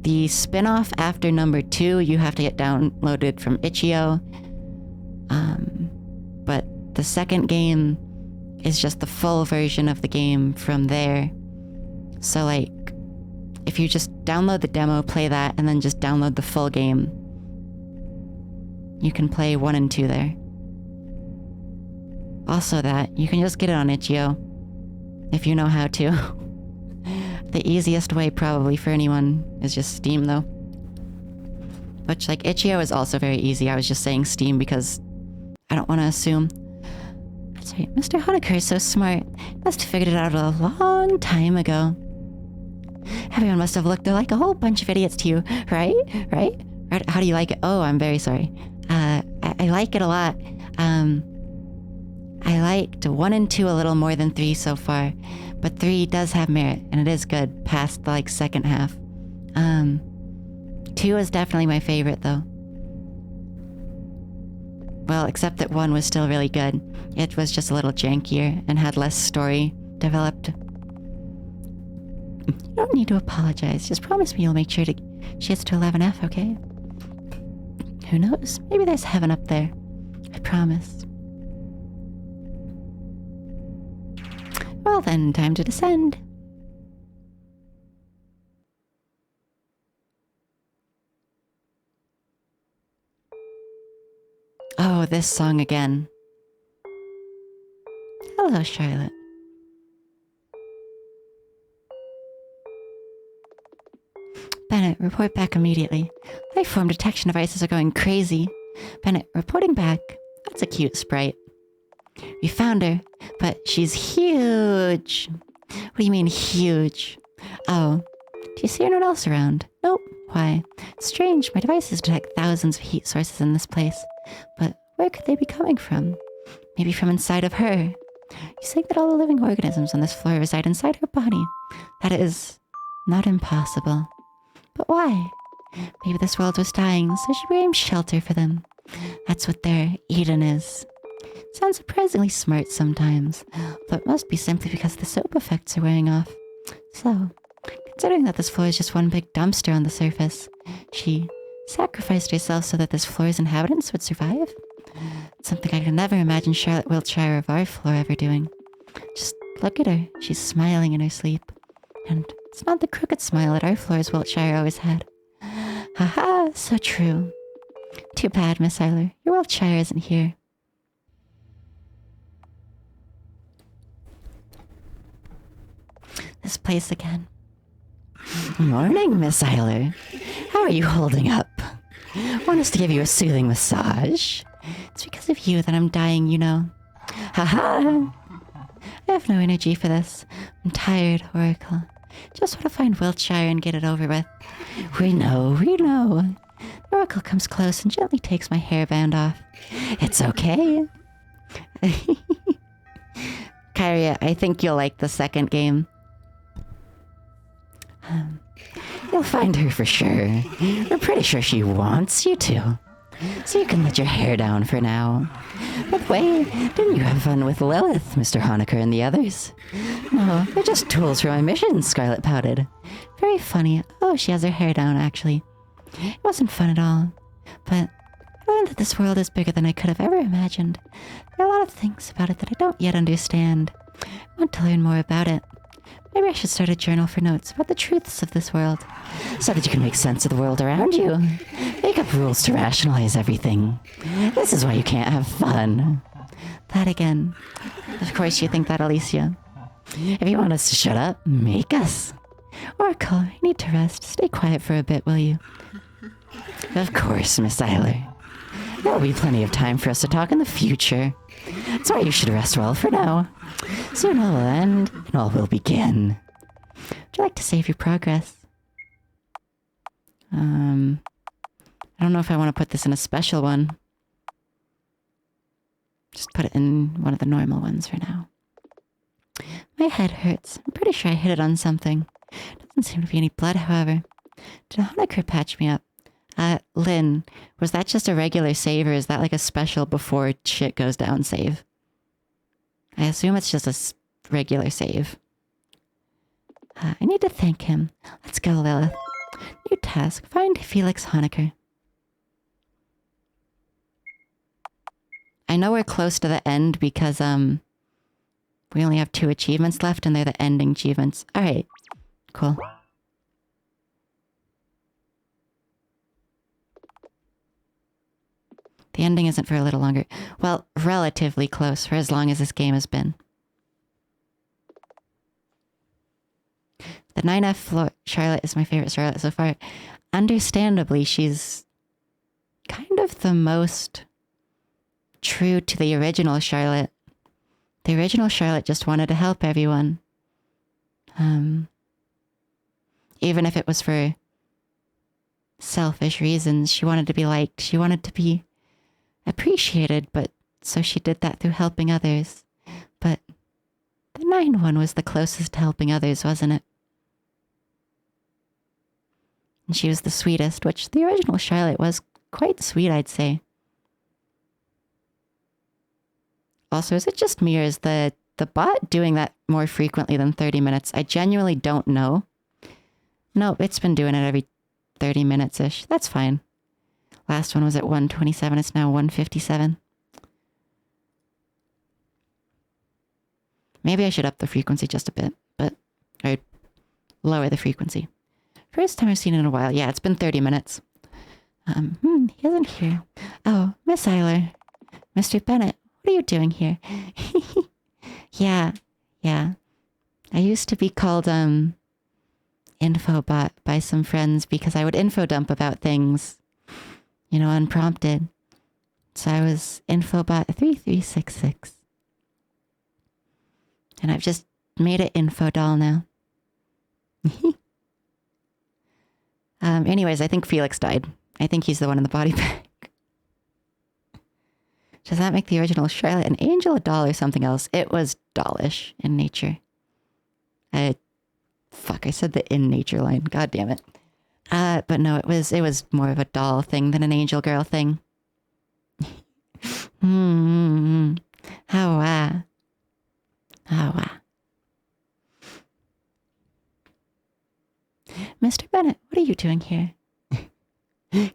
The spin-off after number 2, you have to get downloaded from itch.io. But the second game is just the full version of the game from there. So like, if you just download the demo, play that, and then just download the full game, you can play 1 and 2 there. Also that, you can just get it on itch.io, if you know how to. The easiest way probably for anyone is just Steam though. Which like itch.io is also very easy. I was just saying Steam because I don't want to assume. That's right, Mr. Honecker is so smart. He must have figured it out a long time ago. Everyone must have looked like a whole bunch of idiots to you, right? Right? How do you like it? Oh, I'm very sorry. I like it a lot. I liked 1 and 2 a little more than 3 so far, but 3 does have merit, and it is good past the like second half. 2 is definitely my favorite though. Well, except that 1 was still really good. It was just a little jankier and had less story developed. You don't need to apologize. Just promise me you'll make sure she gets to 11F, okay? Who knows? Maybe there's heaven up there. I promise. Well then, time to descend. Oh, this song again. Hello, Charlotte. Bennett, report back immediately. Life form detection devices are going crazy. Bennett, reporting back. That's a cute sprite. We found her, but she's huge. What do you mean, huge? Oh, do you see anyone else around? Nope. Why? Strange, my devices detect thousands of heat sources in this place. But where could they be coming from? Maybe from inside of her. You think that all the living organisms on this floor reside inside her body. That is not impossible. But why? Maybe this world was dying, so she became shelter for them. That's what their Eden is. Sounds surprisingly smart sometimes, but must be simply because the soap effects are wearing off. So, considering that this floor is just one big dumpster on the surface, she sacrificed herself so that this floor's inhabitants would survive? Something I could never imagine Charlotte Wiltshire of our floor ever doing. Just look at her. She's smiling in her sleep. And it's not the crooked smile that our floor's Wiltshire always had. Haha, so true. Too bad, Miss Eiler. Your Wiltshire isn't here. this place again. Morning, Miss Eiler. How are you holding up? Want us to give you a soothing massage? It's because of you that I'm dying, you know. Haha! I have no energy for this. I'm tired, Oracle. Just want to find Wiltshire and get it over with. We know. The Oracle comes close and gently takes my hairband off. It's okay. Kyria, I think you'll like the second game. You'll find her for sure. We're pretty sure she wants you to. So you can let your hair down for now. By the way, didn't you have fun with Lilith, Mr. Honecker and the others? No, they're just tools for my mission, Scarlet pouted. Very funny. Oh, she has her hair down, actually. It wasn't fun at all. But I learned that this world is bigger than I could have ever imagined. There are a lot of things about it that I don't yet understand. I want to learn more about it. Maybe I should start a journal for notes about the truths of this world, so that you can make sense of the world around you. Make up rules to rationalize everything. This is why you can't have fun. That again. Of course you think that, Alicia. If you want us to shut up, make us. Oracle, I need to rest. Stay quiet for a bit, will you? Of course, Miss Eiler. There will be plenty of time for us to talk in the future. That's why you should rest well for now. Soon all will end, and all will begin. Would you like to save your progress? I don't know if I want to put this in a special one. Just put it in one of the normal ones for now. My head hurts. I'm pretty sure I hit it on something. Doesn't seem to be any blood, however. Did Honecker patch me up? Lynn, was that just a regular save, or is that like a special before shit goes down save? I assume it's just a regular save. I need to thank him. Let's go, Lilith. New task. Find Felix Honecker. I know we're close to the end because, we only have 2 achievements left and they're the ending achievements. Alright. Cool. The ending isn't for a little longer. Well, relatively close for as long as this game has been. The 9F Charlotte is my favorite Charlotte so far. Understandably, she's kind of the most true to the original Charlotte. The original Charlotte just wanted to help everyone. Even if it was for selfish reasons, she wanted to be liked. She wanted to be appreciated, but so she did that through helping others. But the 9 was the closest to helping others, wasn't it? And she was the sweetest, which the original Charlotte was quite sweet, I'd say. Also, is it just me, or is the bot doing that more frequently than 30 minutes? I genuinely don't know. Nope, it's been doing it every 30 minutes-ish. That's fine. Last one was at 127. It's now 157. Maybe I should up the frequency just a bit, or lower the frequency. First time I've seen it in a while. Yeah, it's been 30 minutes. He isn't here. Oh, Miss Eiler. Mr. Bennett, what are you doing here? Yeah. I used to be called, Infobot by some friends because I would info dump about things, you know, unprompted. So I was Infobot 3366. And I've just made it Infodoll now. Anyways, I think Felix died. I think he's the one in the body bag. Does that make the original Charlotte an angel, a doll, or something else? It was dollish in nature. Fuck, I said the in nature line. God damn it. But no, it was more of a doll thing than an angel girl thing. How Mr. Bennett, what are you doing here?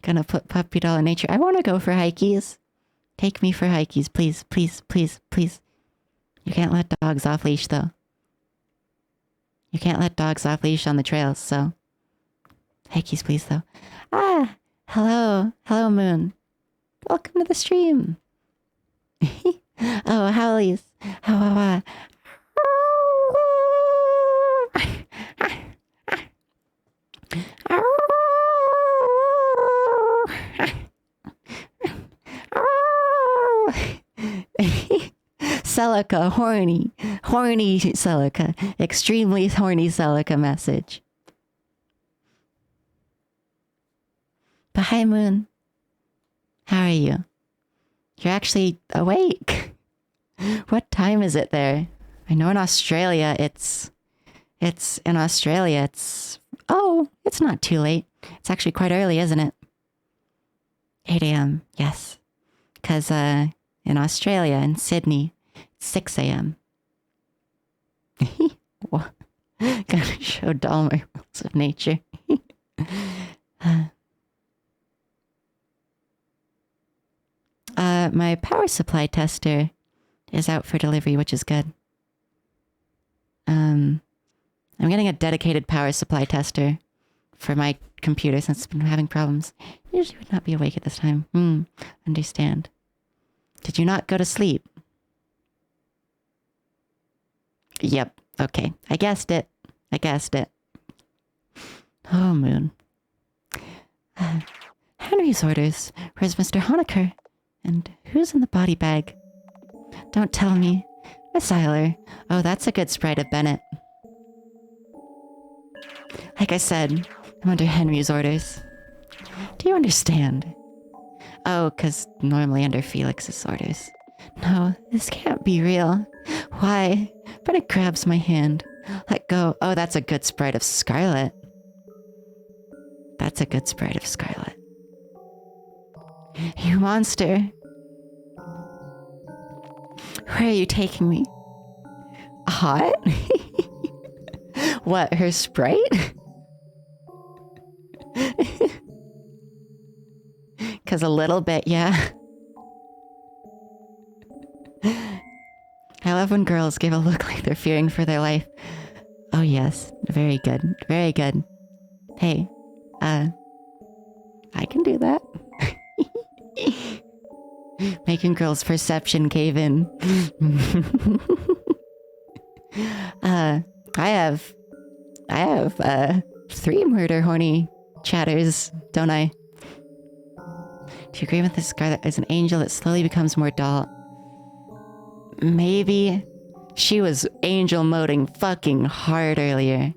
Gonna put puppy doll in nature. I want to go for hikies. Take me for hikies, please, please, please, please. You can't let dogs off leash, though. You can't let dogs off leash on the trails, so. Hikies, please, though. Ah, hello. Hello, Moon. Welcome to the stream. Oh, howlies. Celica, horny. Horny Celica. Extremely horny Celica message. But hi, Moon. How are you? You're actually awake. What time is it there? I know in Australia it's oh, it's not too late. It's actually quite early, isn't it? 8 a.m. Yes. Because in Australia, in Sydney, it's 6 a.m. Gotta show Dahmer rules of nature. My power supply tester is out for delivery, which is good. I'm getting a dedicated power supply tester for my computer since it's been having problems. Usually would not be awake at this time. Understand. Did you not go to sleep? Yep. Okay. I guessed it. Oh, Moon. Henry's orders. Where's Mr. Honecker? And who's in the body bag? Don't tell me. Miss Eiler. Oh, that's a good sprite of Bennett. Like I said, I'm under Henry's orders. Do you understand? Oh, 'cause normally under Felix's orders. No, this can't be real. Why? Bennett grabs my hand. Let go. Oh, that's a good sprite of Scarlet. You monster. Where are you taking me? Hot? What, her Sprite? Because a little bit, yeah. I love when girls give a look like they're fearing for their life. Oh yes, very good, very good. Hey, I can do that. Making girls' perception cave in. I have 3 murder horny chatters, don't I? Do you agree with this Scarlet as an angel that slowly becomes more dull? Maybe. She was angel moding fucking hard earlier.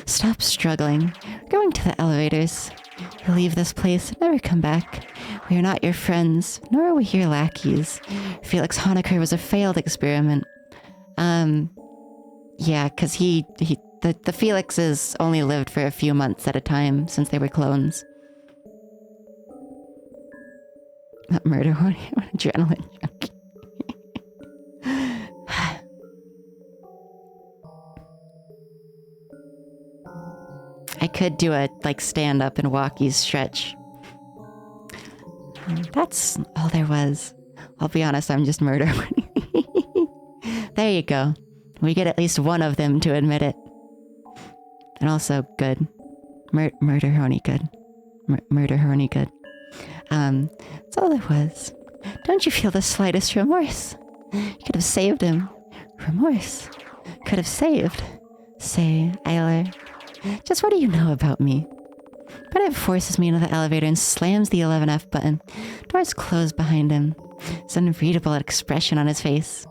Stop struggling. We're going to the elevators. You'll leave this place and never come back. We are not your friends, nor are we your lackeys. Felix Honecker was a failed experiment. Yeah, because the Felixes only lived for a few months at a time since they were clones. Not murder horny, adrenaline junkie. I could do a stand up and walkie stretch. That's all there was. I'll be honest, I'm just murder horny. There you go. We get at least one of them to admit it. And also good. Murder horny good. Murder horny good. That's all there was. Don't you feel the slightest remorse? You could have saved him. Remorse. Could have saved. Say, Eiler. Just what do you know about me? Bennett forces me into the elevator and slams the 11F button. Doors close behind him. It's an unreadable expression on his face.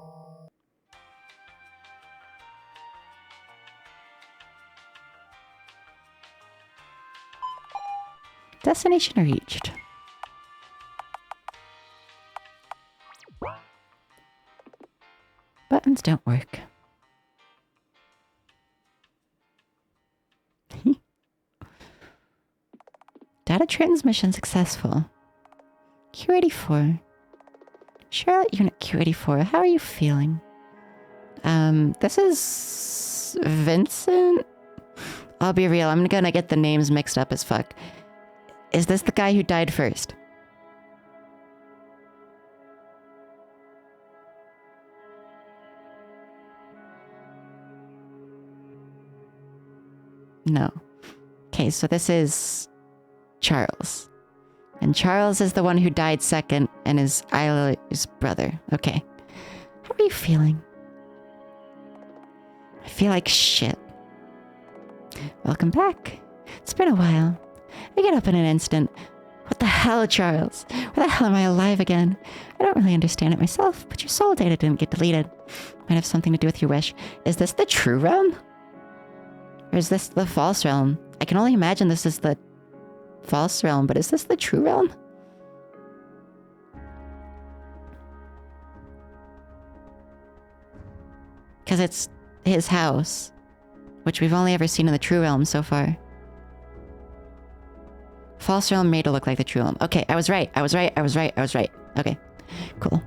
Destination reached. Buttons don't work. Data transmission successful. Q84. Charlotte Unit Q84, how are you feeling? This is Vincent? I'll be real, I'm gonna get the names mixed up as fuck. Is this the guy who died first? No. Okay, so this is Charles. And Charles is the one who died second and is Isla's brother. Okay. How are you feeling? I feel like shit. Welcome back. It's been a while. I get up in an instant. What the hell hell, Charles? Why the hell am I alive again? I don't really understand it myself, but your soul data didn't get deleted. Might have something to do with your wish. Is this the true realm? Or is this the false realm? I can only imagine this is the false realm, but is this the true realm? Because it's his house, which we've only ever seen in the true realm so far. False realm made it look like the true realm. Okay, I was right. I was right. Okay, cool.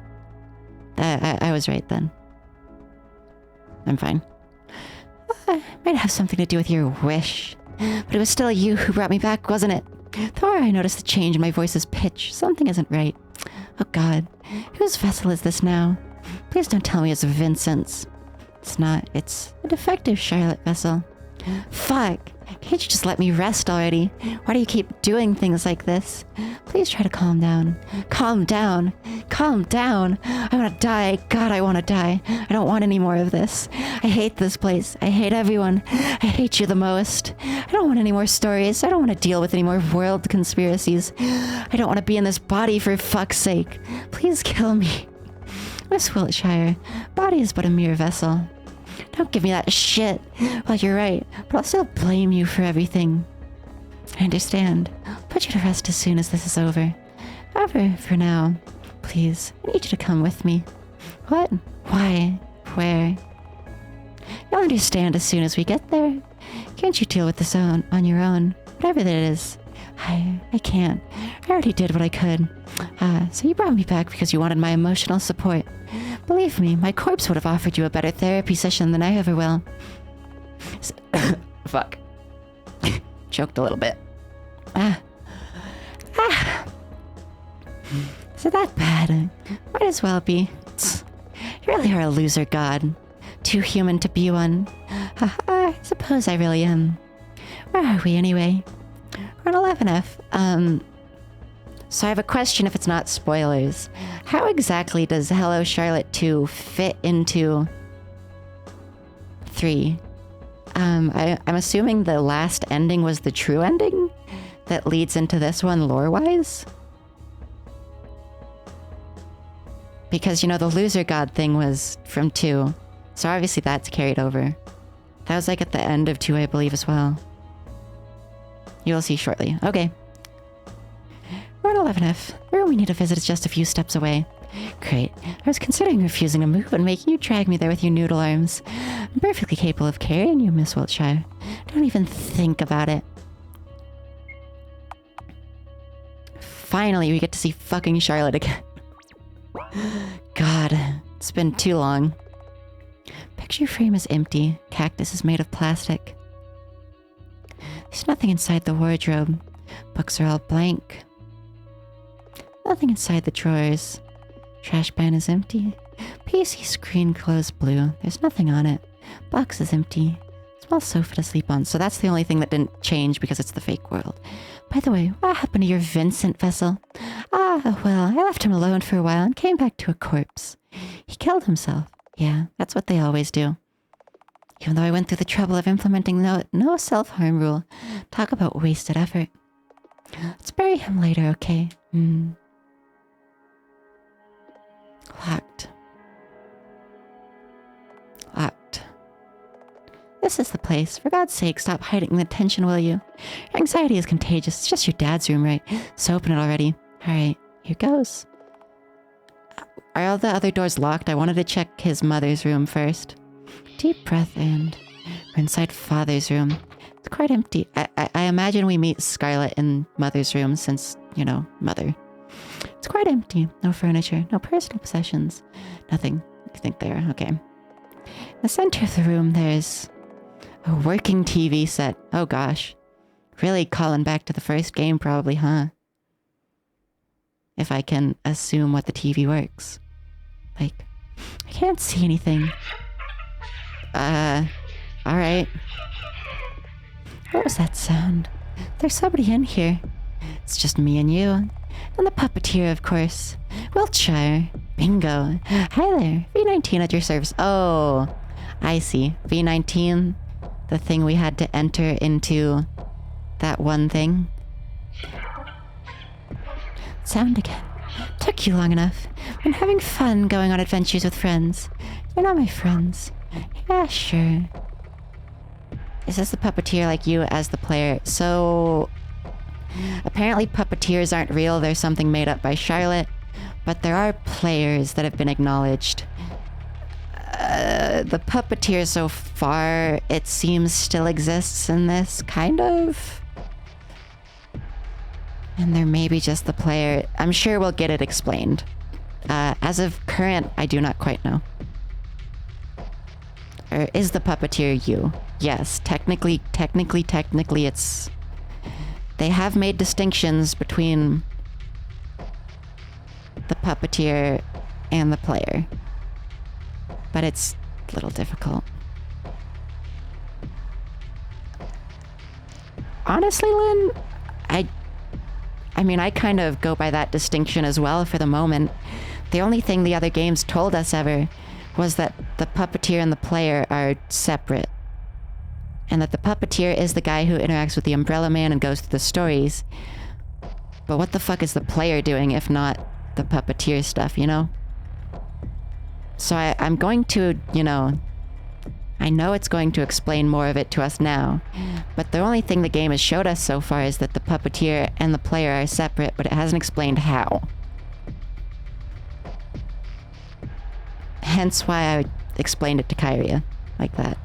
I was right then. I'm fine. It might have something to do with your wish. But it was still you who brought me back, wasn't it? The more I noticed the change in my voice's pitch, something isn't right. Oh God, whose vessel is this now? Please don't tell me it's Vincent's. It's not. It's a defective Charlotte vessel. Fuck! Can't you just let me rest already? Why do you keep doing things like this? Please try to calm down. Calm down. Calm down. I want to die. God, I want to die. I don't want any more of this. I hate this place. I hate everyone. I hate you the most. I don't want any more stories. I don't want to deal with any more world conspiracies. I don't want to be in this body for fuck's sake. Please kill me. Miss Wiltshire, body is but a mere vessel. Don't give me that shit. Well, you're right, but I'll still blame you for everything. I understand. I'll put you to rest as soon as this is over. However, for now, please, I need you to come with me. What? Why? Where? You'll understand as soon as we get there. Can't you deal with this on your own? Whatever that is. I can't. I already did what I could. So you brought me back because you wanted my emotional support. Believe me, my corpse would have offered you a better therapy session than I ever will. Fuck. Choked a little bit. Is it that bad? Might as well be. You really are a loser, God. Too human to be one. I suppose I really am. Where are we anyway? We're on 11F. So I have a question if it's not spoilers. How exactly does Hello Charlotte 2 fit into 3? I'm assuming the last ending was the true ending that leads into this one lore-wise? Because, you know, the loser god thing was from 2. So obviously that's carried over. That was like at the end of 2, I believe, as well. You'll see shortly. Okay. We're at 11F. The room we need to visit is just a few steps away. Great. I was considering refusing a move and making you drag me there with your noodle arms. I'm perfectly capable of carrying you, Miss Wiltshire. Don't even think about it. Finally, we get to see fucking Charlotte again. God, it's been too long. Picture frame is empty. Cactus is made of plastic. There's nothing inside the wardrobe. Books are all blank. Nothing inside the drawers. Trash bin is empty. PC screen closed blue. There's nothing on it. Box is empty. Small sofa to sleep on. So that's the only thing that didn't change because it's the fake world. By the way, what happened to your Vincent vessel? Ah, well, I left him alone for a while and came back to a corpse. He killed himself. Yeah, that's what they always do. Even though I went through the trouble of implementing no self-harm rule. Talk about wasted effort. Let's bury him later, okay? Locked. Locked. This is the place. For God's sake, stop hiding the tension, will you? Your anxiety is contagious. It's just your dad's room, right? So open it already. Alright, here goes. Are all the other doors locked? I wanted to check his mother's room first. Deep breath in. We're inside Father's room. It's quite empty. I imagine we meet Scarlet in Mother's room since, you know, Mother. It's quite empty. No furniture. No personal possessions. Nothing. I think there. Okay. In the center of the room, there's a working TV set. Oh gosh. Really calling back to the first game probably, huh? If I can assume what the TV works. Like, I can't see anything. Alright. What was that sound? There's somebody in here. It's just me and you. And the puppeteer, of course. Wiltshire. Bingo. Hi there. V19 at your service. Oh, I see. V19. The thing we had to enter into that one thing. sound again. Took you long enough. Been having fun going on adventures with friends. You're not my friends. Yeah, sure. Is this the puppeteer like you as the player? So... apparently puppeteers aren't real. They're something made up by Charlotte. But there are players that have been acknowledged. The puppeteer so far, it seems, still exists in this, kind of. And there may be just the player. I'm sure we'll get it explained. As of current, I do not quite know. Or is the puppeteer you? Yes, technically it's... They have made distinctions between the puppeteer and the player. But it's a little difficult. Honestly, Lynn, I mean, I kind of go by that distinction as well for the moment. The only thing the other games told us ever was that the puppeteer and the player are separate. And that the puppeteer is the guy who interacts with the Umbrella Man and goes through the stories. But what the fuck is the player doing if not the puppeteer stuff, you know? So I'm going to, you know... I know it's going to explain more of it to us now, but the only thing the game has showed us so far is that the puppeteer and the player are separate, but it hasn't explained how. Hence why I explained it to Kyria like that.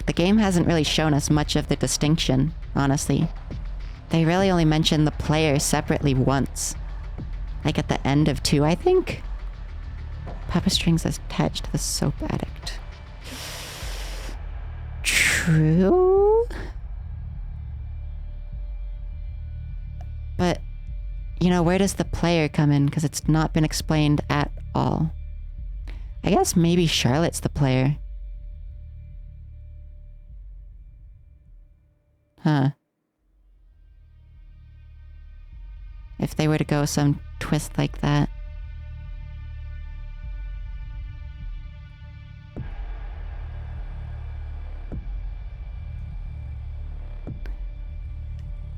The game hasn't really shown us much of the distinction, honestly. They really only mention the player separately once. Like at the end of 2, I think? Papa Strings is attached to the soap addict. True? But, you know, where does the player come in? Because it's not been explained at all. I guess maybe Charlotte's the player. Huh. If they were to go some twist like that.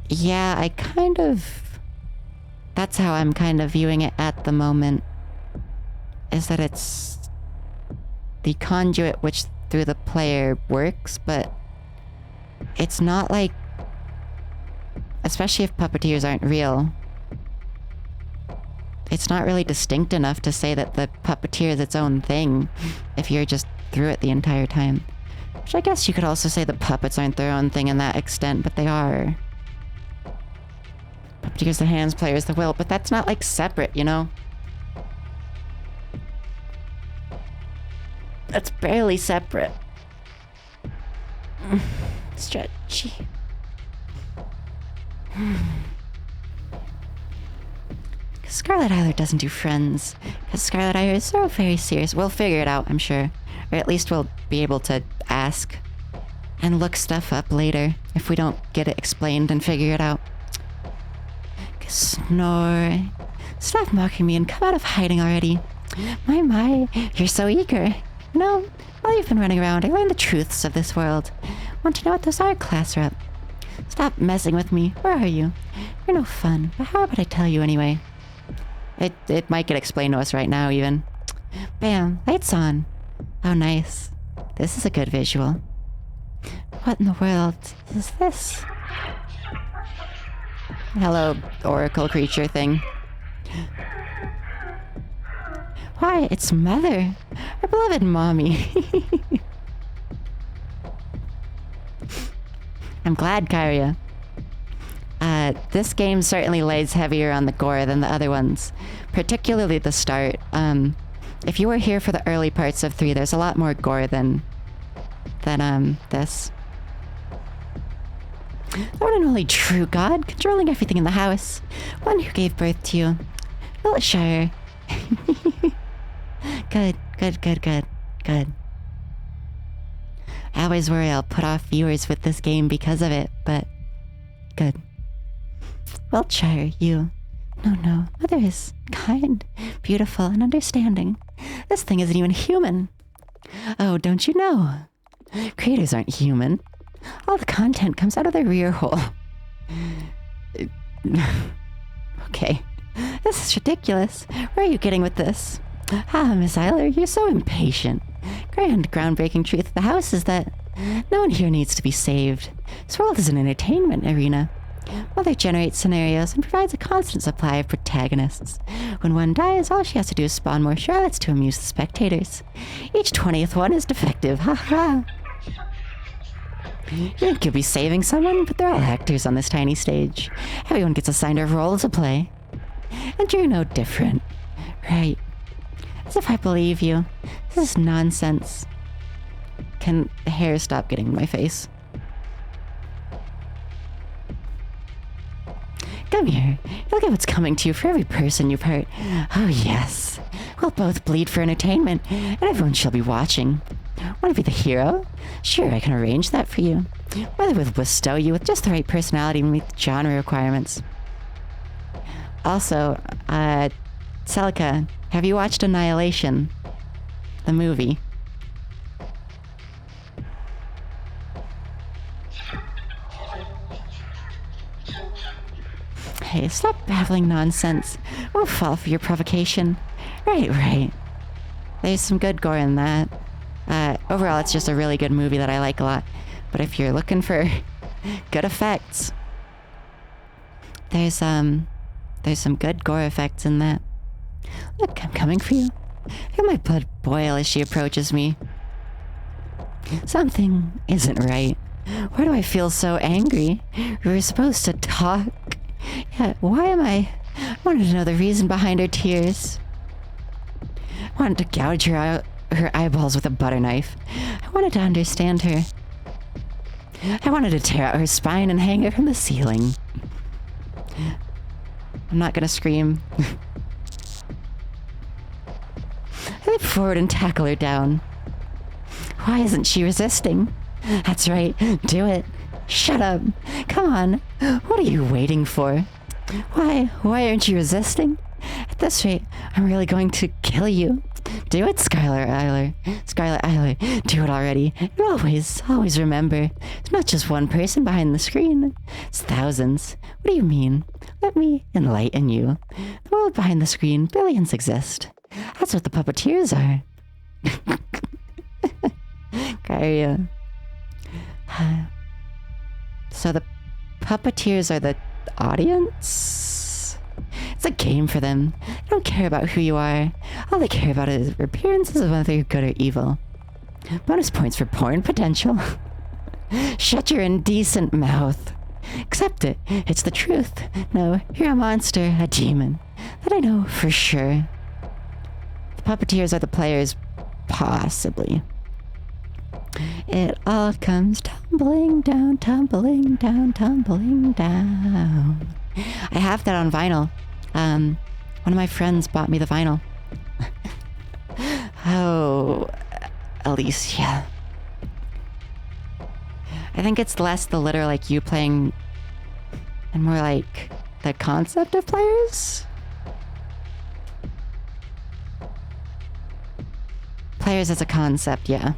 Yeah, I kind of... That's how I'm kind of viewing it at the moment. Is that it's the conduit which through the player works, but it's not like... Especially if puppeteers aren't real. It's not really distinct enough to say that the puppeteer is its own thing if you're just through it the entire time. Which I guess you could also say the puppets aren't their own thing in that extent, but they are. Puppeteer's the hands, player's the will, but that's not like separate, you know? That's barely separate. Stretchy. Scarlet Isler doesn't do friends, because Scarlet Isler is so very serious. We'll figure it out, I'm sure. Or at least we'll be able to ask and look stuff up later if we don't get it explained and figure it out. Snore. Stop mocking me and come out of hiding already. My, you're so eager. You know, while you've been running around, I learned the truths of this world. Want to know what those are, class rep? Stop messing with me. Where are you? You're no fun, but how about I tell you anyway? It might get explained to us right now, even. Bam, lights on. Oh, nice. This is a good visual. What in the world is this? Hello, oracle creature thing. Why, it's Mother. Our beloved mommy. I'm glad, Kyria. This game certainly lays heavier on the gore than the other ones. Particularly the start. If you were here for the early parts of 3, there's a lot more gore than this. The one and only true God, controlling everything in the house. One who gave birth to you. Wiltshire. Good. I always worry I'll put off viewers with this game because of it, but... Good. Wiltshire, you. No. Mother is kind, beautiful, and understanding. This thing isn't even human. Oh, don't you know? Creators aren't human. All the content comes out of their rear hole. Okay. This is ridiculous. Where are you getting with this? Ah, Miss Eiler, you're so impatient. Groundbreaking truth of the house is that no one here needs to be saved. This world is an entertainment arena. Mother generates scenarios and provides a constant supply of protagonists. When one dies, all she has to do is spawn more Charlottes to amuse the spectators. Each 20th one is defective, ha. You think you'll be saving someone, but they're all actors on this tiny stage. Everyone gets assigned a role to play. And you're no different. Right. As if I believe you. This is nonsense. Can the hair stop getting in my face? Come here. Look at what's coming to you for every person you've hurt. Oh, yes. We'll both bleed for entertainment, and everyone shall be watching. Want to be the hero? Sure, I can arrange that for you. Mother will bestow you with just the right personality to meet the genre requirements. Also, Celica, have you watched Annihilation? The movie. Hey, stop babbling nonsense. We'll fall for your provocation. Right. There's some good gore in that. Overall, it's just a really good movie that I like a lot. But if you're looking for good effects, there's some good gore effects in that. Look, I'm coming for you. Feel my blood boil as she approaches me. Something isn't right. Why do I feel so angry? We were supposed to talk. Yeah, why am I wanted to know the reason behind her tears. I wanted to gouge her eyeballs with a butter knife. I wanted to understand her. I wanted to tear out her spine and hang her from the ceiling. I'm not gonna scream. I leap forward and tackle her down. Why isn't she resisting? That's right, do it. Shut up. Come on. What are you waiting for? Why aren't you resisting? At this rate, I'm really going to kill you. Do it, Skylar Eiler. Do it already. And always remember, it's not just one person behind the screen. It's thousands. What do you mean? Let me enlighten you. The world behind the screen, billions exist. That's what the puppeteers are. Garia. So the puppeteers are the audience? It's a game for them. They don't care about who you are. All they care about is appearances of whether you're good or evil. Bonus points for porn potential. Shut your indecent mouth. Accept it. It's the truth. No, you're a monster, a demon. That I know for sure. The puppeteers are the players, possibly. It all comes tumbling down, tumbling down, tumbling down. I have that on vinyl. One of my friends bought me the vinyl. Oh, Alicia. I think it's less the literal, like, you playing, and more like the concept of players. Players as a concept, yeah.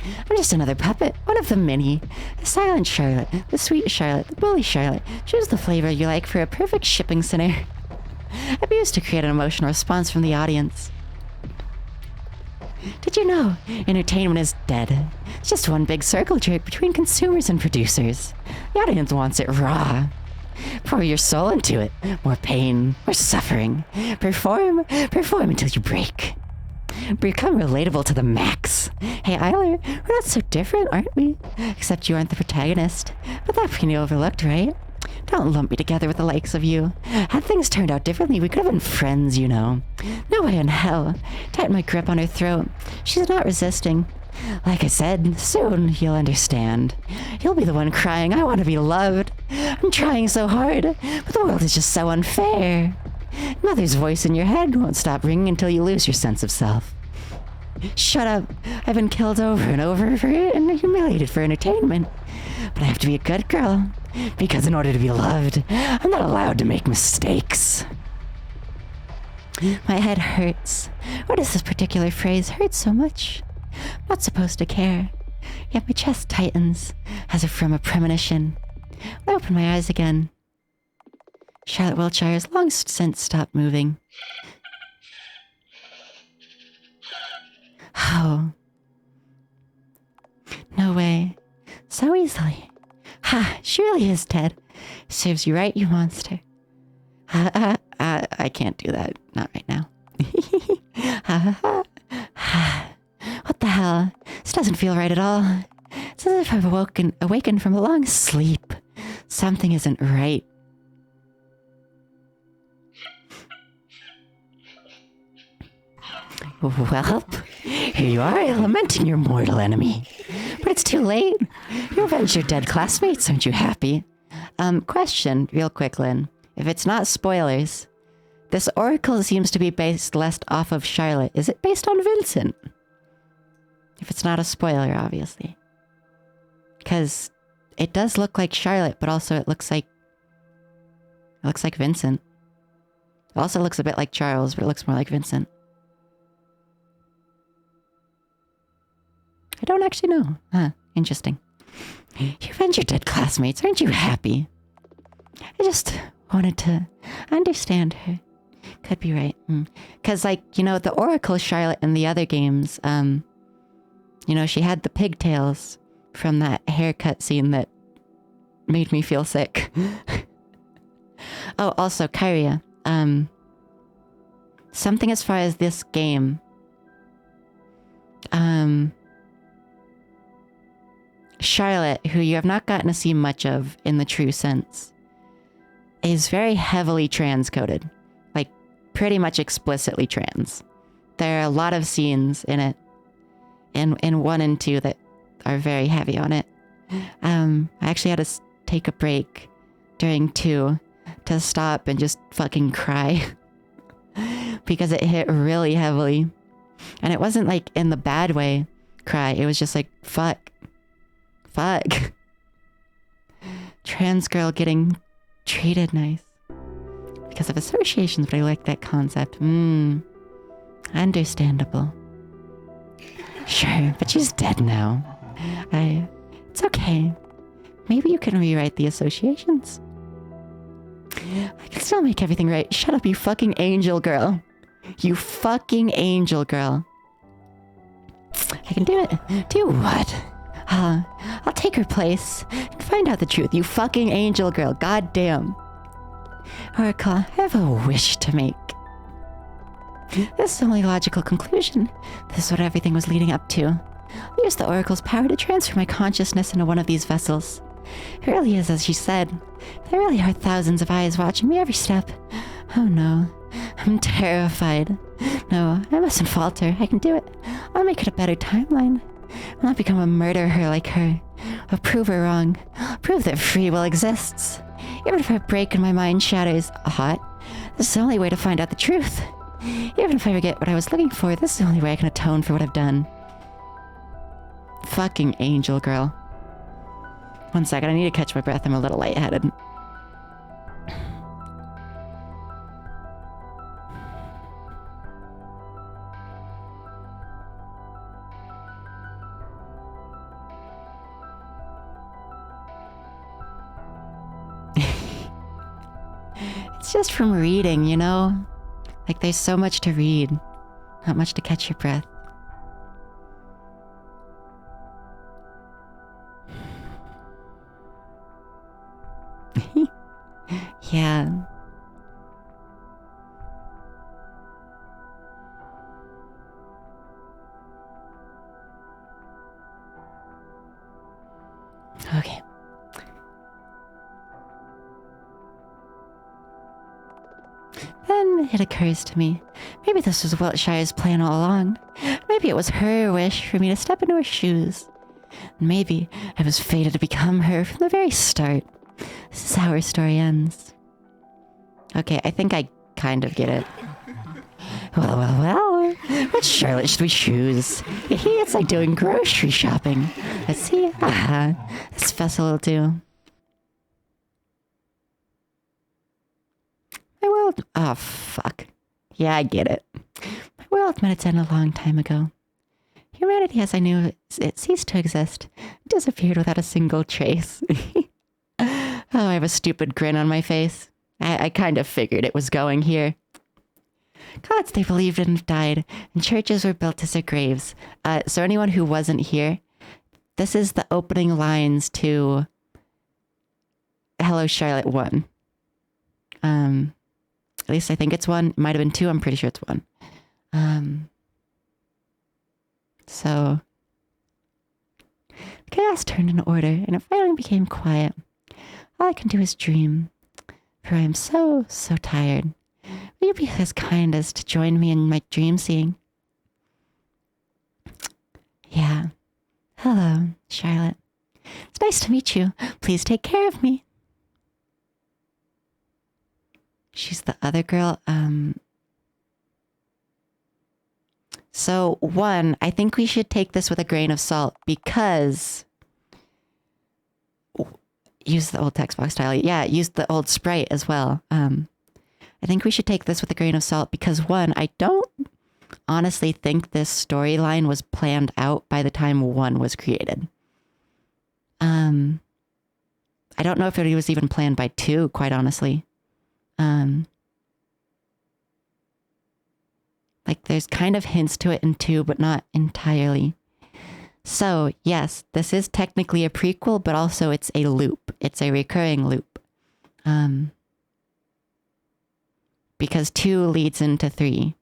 I'm just another puppet, one of the many. The silent Charlotte, the sweet Charlotte, the bully Charlotte. Choose the flavor you like for a perfect shipping scenario. I've used to create an emotional response from the audience. Did you know entertainment is dead? It's just one big circle jerk between consumers and producers. The audience wants it raw. Pour your soul into it. More pain, more suffering. Perform until you break. Become relatable to the max. Hey, Eiler, we're not so different, aren't we? Except you aren't the protagonist. But that can be overlooked, right? Don't lump me together with the likes of you. Had things turned out differently, we could have been friends, you know. No way in hell. Tighten my grip on her throat. She's not resisting. Like I said, soon you'll understand. You'll be the one crying, I want to be loved. I'm trying so hard, but the world is just so unfair. Mother's voice in your head won't stop ringing until you lose your sense of self. Shut up. I've been killed over and over for it and humiliated for entertainment. But I have to be a good girl, because in order to be loved, I'm not allowed to make mistakes. My head hurts. Why does this particular phrase hurt so much? I'm not supposed to care. Yet my chest tightens, as if from a premonition. I open my eyes again. Charlotte Wiltshire has long since stopped moving. Oh. No way. So easily. Ha! She really is dead. Serves you right, you monster. I can't do that. Not right now. What the hell? This doesn't feel right at all. It's as if I've awakened from a long sleep. Something isn't right. Well, here you are, lamenting your mortal enemy. But it's too late. You avenged your dead classmates, aren't you happy? Question, real quick, Lynn. If it's not spoilers, this oracle seems to be based less off of Charlotte. Is it based on Vincent? If it's not a spoiler, obviously. Because it does look like Charlotte, but also it looks like Vincent. It also looks a bit like Charles, but it looks more like Vincent. I don't actually know. Huh, interesting. You avenged your dead classmates, aren't you happy? I just wanted to understand her. Could be right. Because, like, you know, the Oracle Charlotte in the other games, you know, she had the pigtails from that haircut scene that made me feel sick. Oh, also, Kyria. Something as far as this game. Charlotte, who you have not gotten to see much of in the true sense, is very heavily transcoded. Like, pretty much explicitly trans. There are a lot of scenes in it, in 1 and 2, that are very heavy on it. I actually had to take a break during 2 to stop and just fucking cry. Because it hit really heavily. And it wasn't like in the bad way cry. It was just like, fuck. Fuck. Trans girl getting treated nice. Because of associations, but I like that concept. Understandable. Sure, but she's dead now. It's okay. Maybe you can rewrite the associations. I can still make everything right. Shut up, you fucking angel girl. You fucking angel girl. I can do it. Do what? I'll take her place and find out the truth, you fucking angel girl. God damn. Oracle, I have a wish to make. This is the only logical conclusion. This is what everything was leading up to. I'll use the Oracle's power to transfer my consciousness into one of these vessels. It really is as she said. There really are thousands of eyes watching me every step. Oh no. I'm terrified. No, I mustn't falter. I can do it. I'll make it a better timeline. I'll not become a murderer like her. I'll prove her wrong. I'll prove that free will exists. Even if I break and my mind shatters hot, this is the only way to find out the truth. Even if I forget what I was looking for, this is the only way I can atone for what I've done. Fucking angel girl. 1 second, I need to catch my breath. I'm a little lightheaded. It's just from reading, you know? Like, there's so much to read. Not much to catch your breath. Yeah. Okay. Then it occurs to me, maybe this was Wiltshire's plan all along. Maybe it was her wish for me to step into her shoes. Maybe I was fated to become her from the very start. This is how her story ends. Okay, I think I kind of get it. Well. What Charlotte should we choose? It's like doing grocery shopping. Let's see. This vessel will do. My world... Oh, fuck. Yeah, I get it. My world met its end a long time ago. Humanity as I knew it ceased to exist. It disappeared without a single trace. Oh, I have a stupid grin on my face. I kind of figured it was going here. Gods they believed in have died, and churches were built as their graves. So anyone who wasn't here, this is the opening lines to Hello Charlotte 1. At least I think it's 1. It might have been 2. I'm pretty sure it's 1. So chaos turned into order, and it finally became quiet. All I can do is dream, for I am so tired. Will you be as kind as to join me in my dream seeing? Yeah. Hello, Charlotte. It's nice to meet you. Please take care of me. She's the other girl. So, 1, I think we should take this with a grain of salt because... Use the old text box tile. Yeah, use the old sprite as well. I think we should take this with a grain of salt because 1, I don't honestly think this storyline was planned out by the time 1 was created. I don't know if it was even planned by 2, quite honestly. Like there's kind of hints to it in 2, but not entirely. So yes, this is technically a prequel, but also it's a loop. It's a recurring loop. Because 2 leads into 3.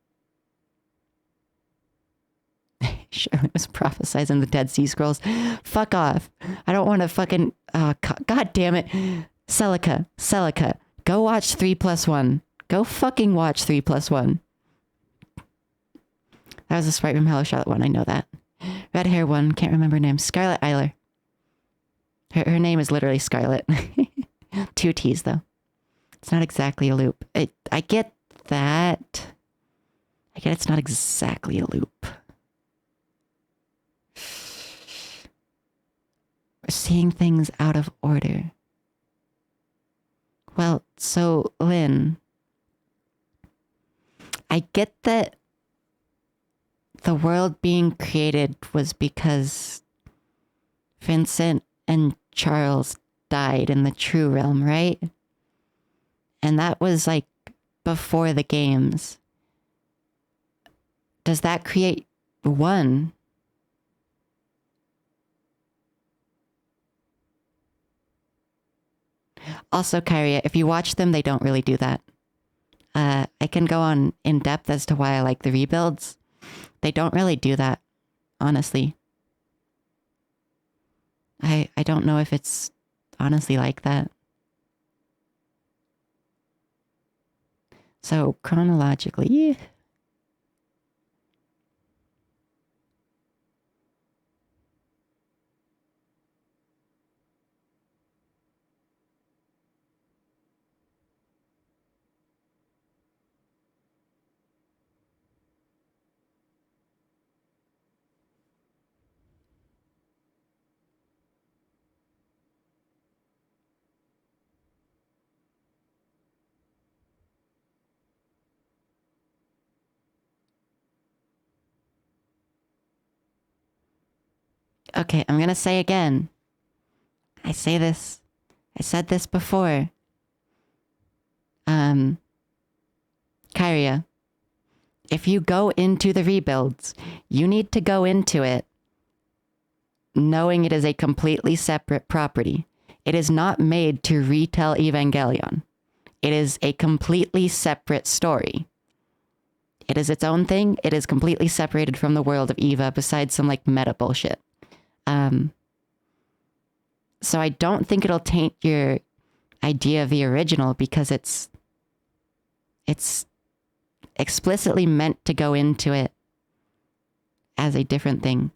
Shirley was prophesizing the Dead Sea Scrolls. Fuck off. I don't want to fucking... God damn it. Celica. Go watch 3+1. Go fucking watch 3+1. That was a sprite from Hello Charlotte 1. I know that. Red hair 1. Can't remember her name. Scarlet Eiler. Her name is literally Scarlet. 2 T's though. It's not exactly a loop. I get that. I get it's not exactly a loop. We're seeing things out of order. Well, so, Lynn, I get that the world being created was because Vincent and Charles died in the True Realm, right? And that was like before the games. Does that create 1? Also, Kyria, if you watch them, they don't really do that. I can go on in depth as to why I like the rebuilds. They don't really do that, honestly. I don't know if it's honestly like that. So, chronologically... Okay, I'm gonna say again. I said this before. Kyria, if you go into the rebuilds, you need to go into it knowing it is a completely separate property. It is not made to retell Evangelion. It is a completely separate story. It is its own thing. It is completely separated from the world of Eva besides some like meta bullshit. So I don't think it'll taint your idea of the original because it's explicitly meant to go into it as a different thing.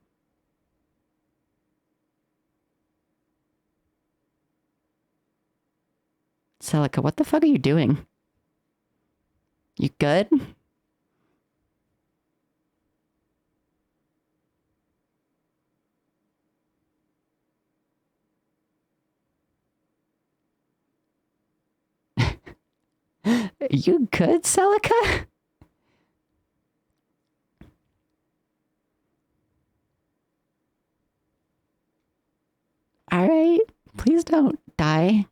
Celica, what the fuck are you doing? You good? You good, Celica? Please don't die.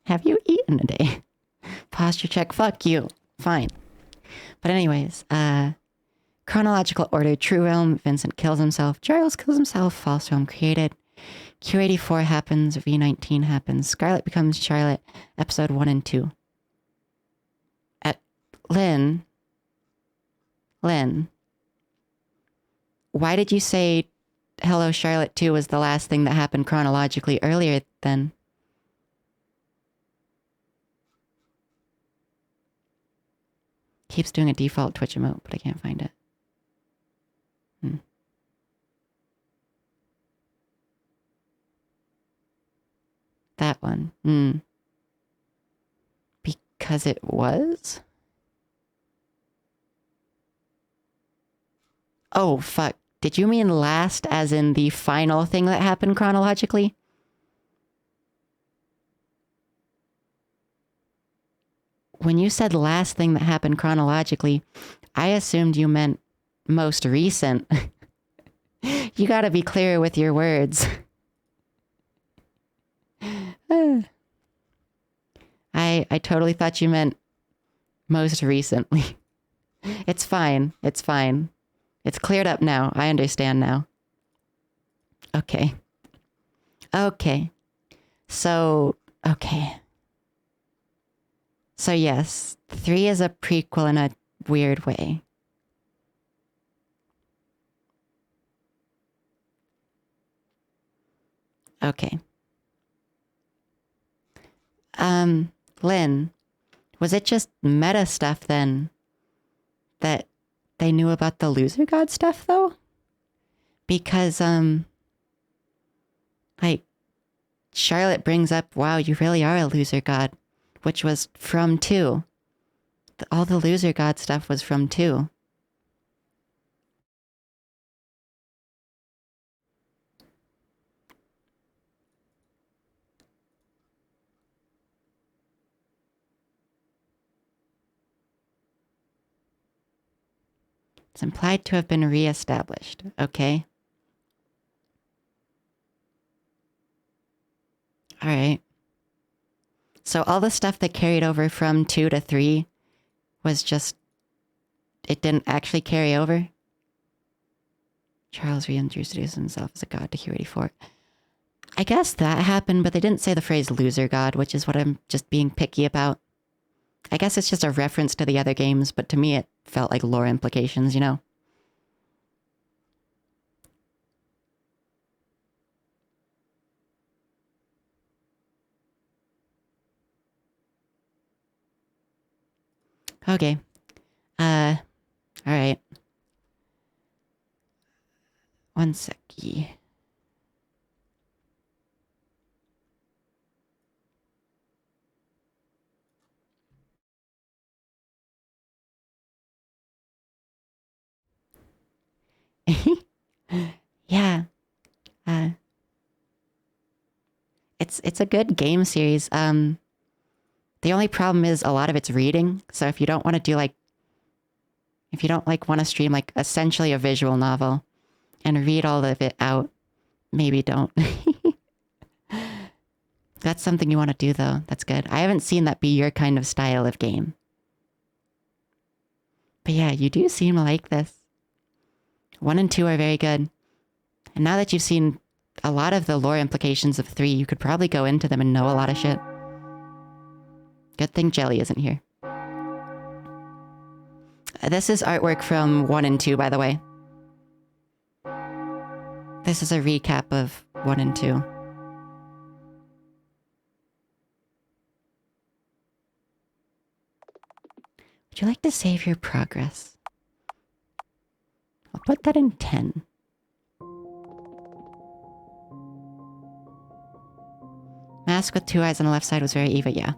Have you eaten today? Posture check. Fuck you. Fine. But anyways, chronological order. True realm. Vincent kills himself. Giles kills himself. False realm created. Q84 happens. V19 happens. Scarlet becomes Charlotte. Episode 1 and 2. Lynn, why did you say Hello Charlotte 2 was the last thing that happened chronologically earlier then? Keeps doing a default Twitch emote, but I can't find it. That one. Because it was? Oh, fuck. Did you mean last as in the final thing that happened chronologically? When you said last thing that happened chronologically, I assumed you meant most recent. You gotta be clearer with your words. I totally thought you meant most recently. It's fine. It's fine. It's cleared up now. I understand now. Okay. Okay. So yes, 3 is a prequel in a weird way. Okay. Lynn, was it just meta stuff then that they knew about the loser god stuff though? Because like Charlotte brings up, wow, you really are a loser god, which was from 2. All the loser god stuff was from 2. It's implied to have been reestablished. Okay. All right. So all the stuff that carried over from 2 to 3 was just, it didn't actually carry over? Charles reintroduced himself as a god to Q84. I guess that happened, but they didn't say the phrase loser god, which is what I'm just being picky about. I guess it's just a reference to the other games, but to me it felt like lore implications, you know? Okay. All right. One seckie. Yeah. It's a good game series. The only problem is a lot of it's reading. So if you don't want to do like, if you don't like want to stream like essentially a visual novel and read all of it out, maybe don't. That's something you want to do though. That's good. I haven't seen that be your kind of style of game. But yeah, you do seem to like this. 1 and 2 are very good. And now that you've seen a lot of the lore implications of 3, you could probably go into them and know a lot of shit. Good thing Jelly isn't here. This is artwork from 1 and 2, by the way. This is a recap of 1 and 2. Would you like to save your progress? I'll put that in 10. Mask with 2 eyes on the left side was very Eva, yeah.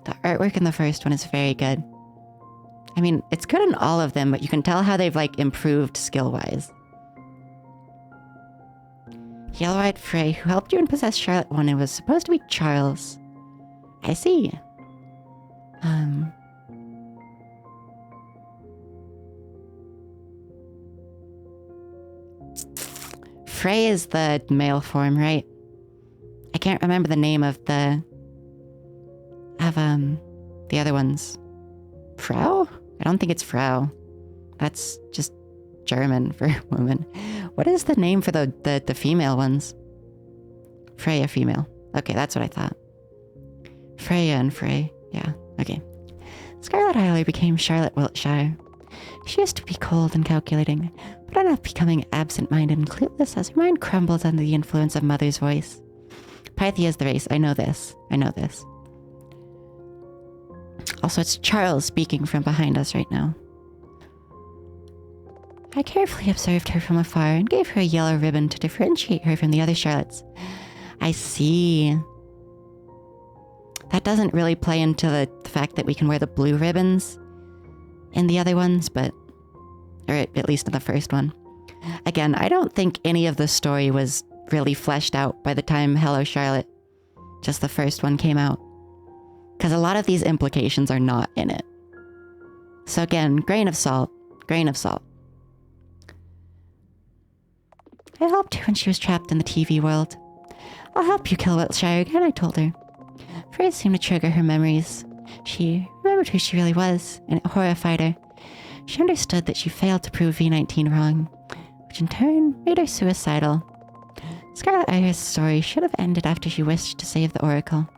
The artwork in the first one is very good. I mean, it's good in all of them, but you can tell how they've, like, improved skill-wise. Yellow-eyed Frey, who helped you and possess Charlotte 1, it was supposed to be Charles. I see. Frey is the male form, right? I can't remember the name of the other ones. Frau? I don't think it's Frau. That's just German for woman. What is the name for the female ones? Freya female. Okay, that's what I thought. Freya and Frey. Yeah, okay. Scarlet Isler became Charlotte Wiltshire. She used to be cold and calculating, but ended up becoming absent-minded and clueless as her mind crumbled under the influence of Mother's voice. Pythia is the race. I know this. I know this. Also, it's Charles speaking from behind us right now. I carefully observed her from afar and gave her a yellow ribbon to differentiate her from the other Charlottes. I see. That doesn't really play into the fact that we can wear the blue ribbons in the other ones, but... or at least in the first one. Again, I don't think any of the story was really fleshed out by the time Hello Charlotte, just the first one, came out. Because a lot of these implications are not in it. So again, grain of salt. Grain of salt. I helped her when she was trapped in the TV world. I'll help you kill Wiltshire again, I told her. Phrase seemed to trigger her memories. She remembered who she really was, and it horrified her. She understood that she failed to prove V19 wrong, which in turn made her suicidal. Scarlet Isler's story should have ended after she wished to save the Oracle.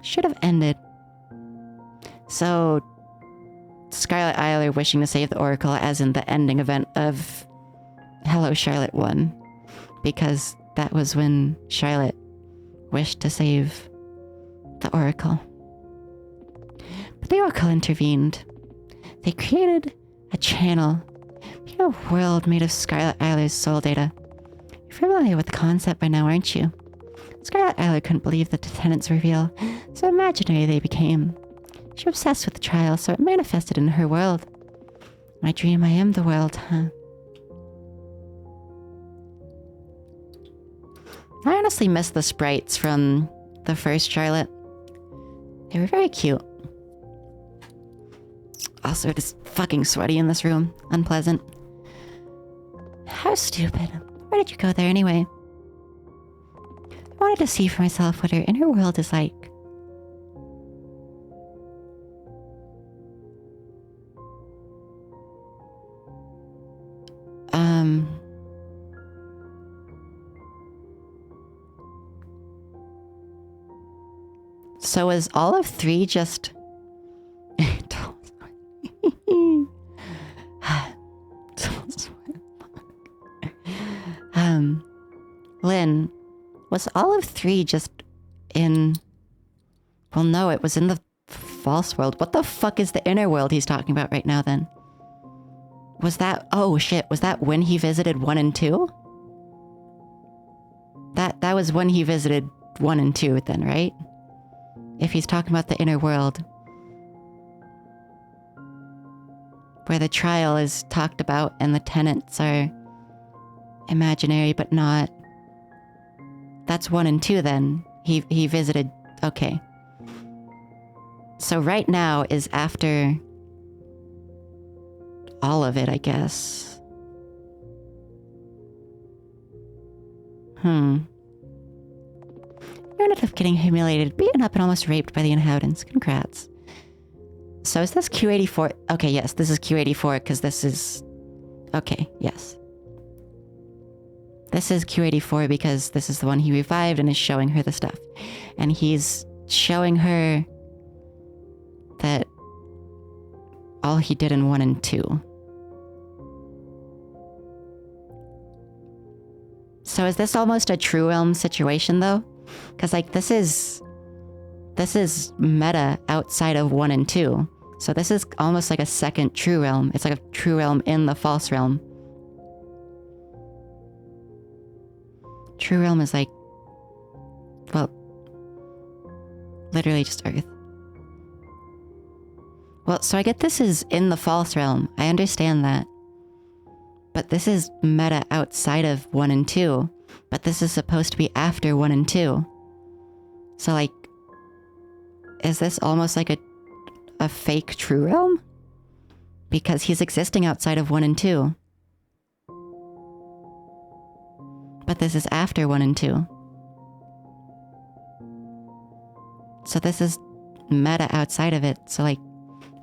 Should have ended. So, Scarlet Isler wishing to save the Oracle as in the ending event of Hello Charlotte 1. Because that was when Charlotte wished to save the Oracle. But the Oracle intervened. They created a channel, a world made of Scarlet Isler's soul data. You're familiar with the concept by now, aren't you? Scarlet Isler couldn't believe that the tenants were real, so imaginary they became. She was obsessed with the trial, so it manifested in her world. My dream, I am the world, huh? I honestly miss the sprites from the first Charlotte. They were very cute. Also, it is fucking sweaty in this room. Unpleasant. How stupid. Why did you go there anyway? I wanted to see for myself what her inner world is like. So is all of 3 just... Lynn, was all of 3 just in... Well, no, it was in the false world. What the fuck is the inner world he's talking about right now, then? Was that... Oh, shit. Was that when he visited 1 and 2? That was when he visited 1 and 2, then, right? If he's talking about the inner world. Where the trial is talked about and the tenants are imaginary but not. That's 1 and 2 then. He visited... Okay. So right now is after all of it, I guess. You ended up getting humiliated, beaten up, and almost raped by the inhabitants. Congrats. So is this Q84? Okay, yes, this is Q84 because this is... Okay, yes. This is Q84 because this is the one he revived and is showing her the stuff. And he's showing her that all he did in 1 and 2. So is this almost a True Realm situation, though? Because, like, this is meta outside of 1 and 2. So this is almost like a second True Realm. It's like a True Realm in the False Realm. True Realm is like, well, literally just Earth. Well, so I get this is in the False Realm. I understand that. But this is meta outside of 1 and 2. But this is supposed to be after 1 and 2. So, like, is this almost like a fake True Realm? Because he's existing outside of 1 and 2. But this is after 1 and 2. So this is meta outside of it. So like,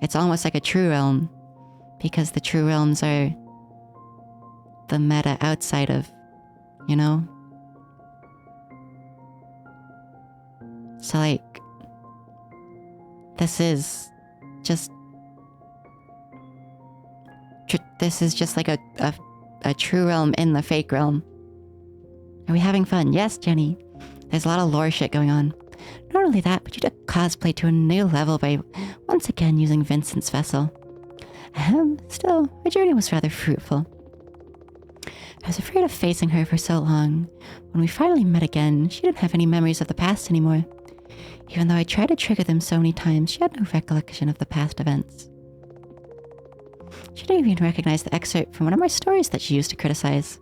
it's almost like a true realm. Because the true realms are the meta outside of, you know? So like, this is just like a true realm in the fake realm. Are we having fun? Yes, Jenny. There's a lot of lore shit going on. Not only that, but you took cosplay to a new level by once again using Vincent's vessel. Still, my journey was rather fruitful. I was afraid of facing her for so long. When we finally met again, she didn't have any memories of the past anymore. Even though I tried to trigger them so many times, she had no recollection of the past events. She didn't even recognize the excerpt from one of my stories that she used to criticize.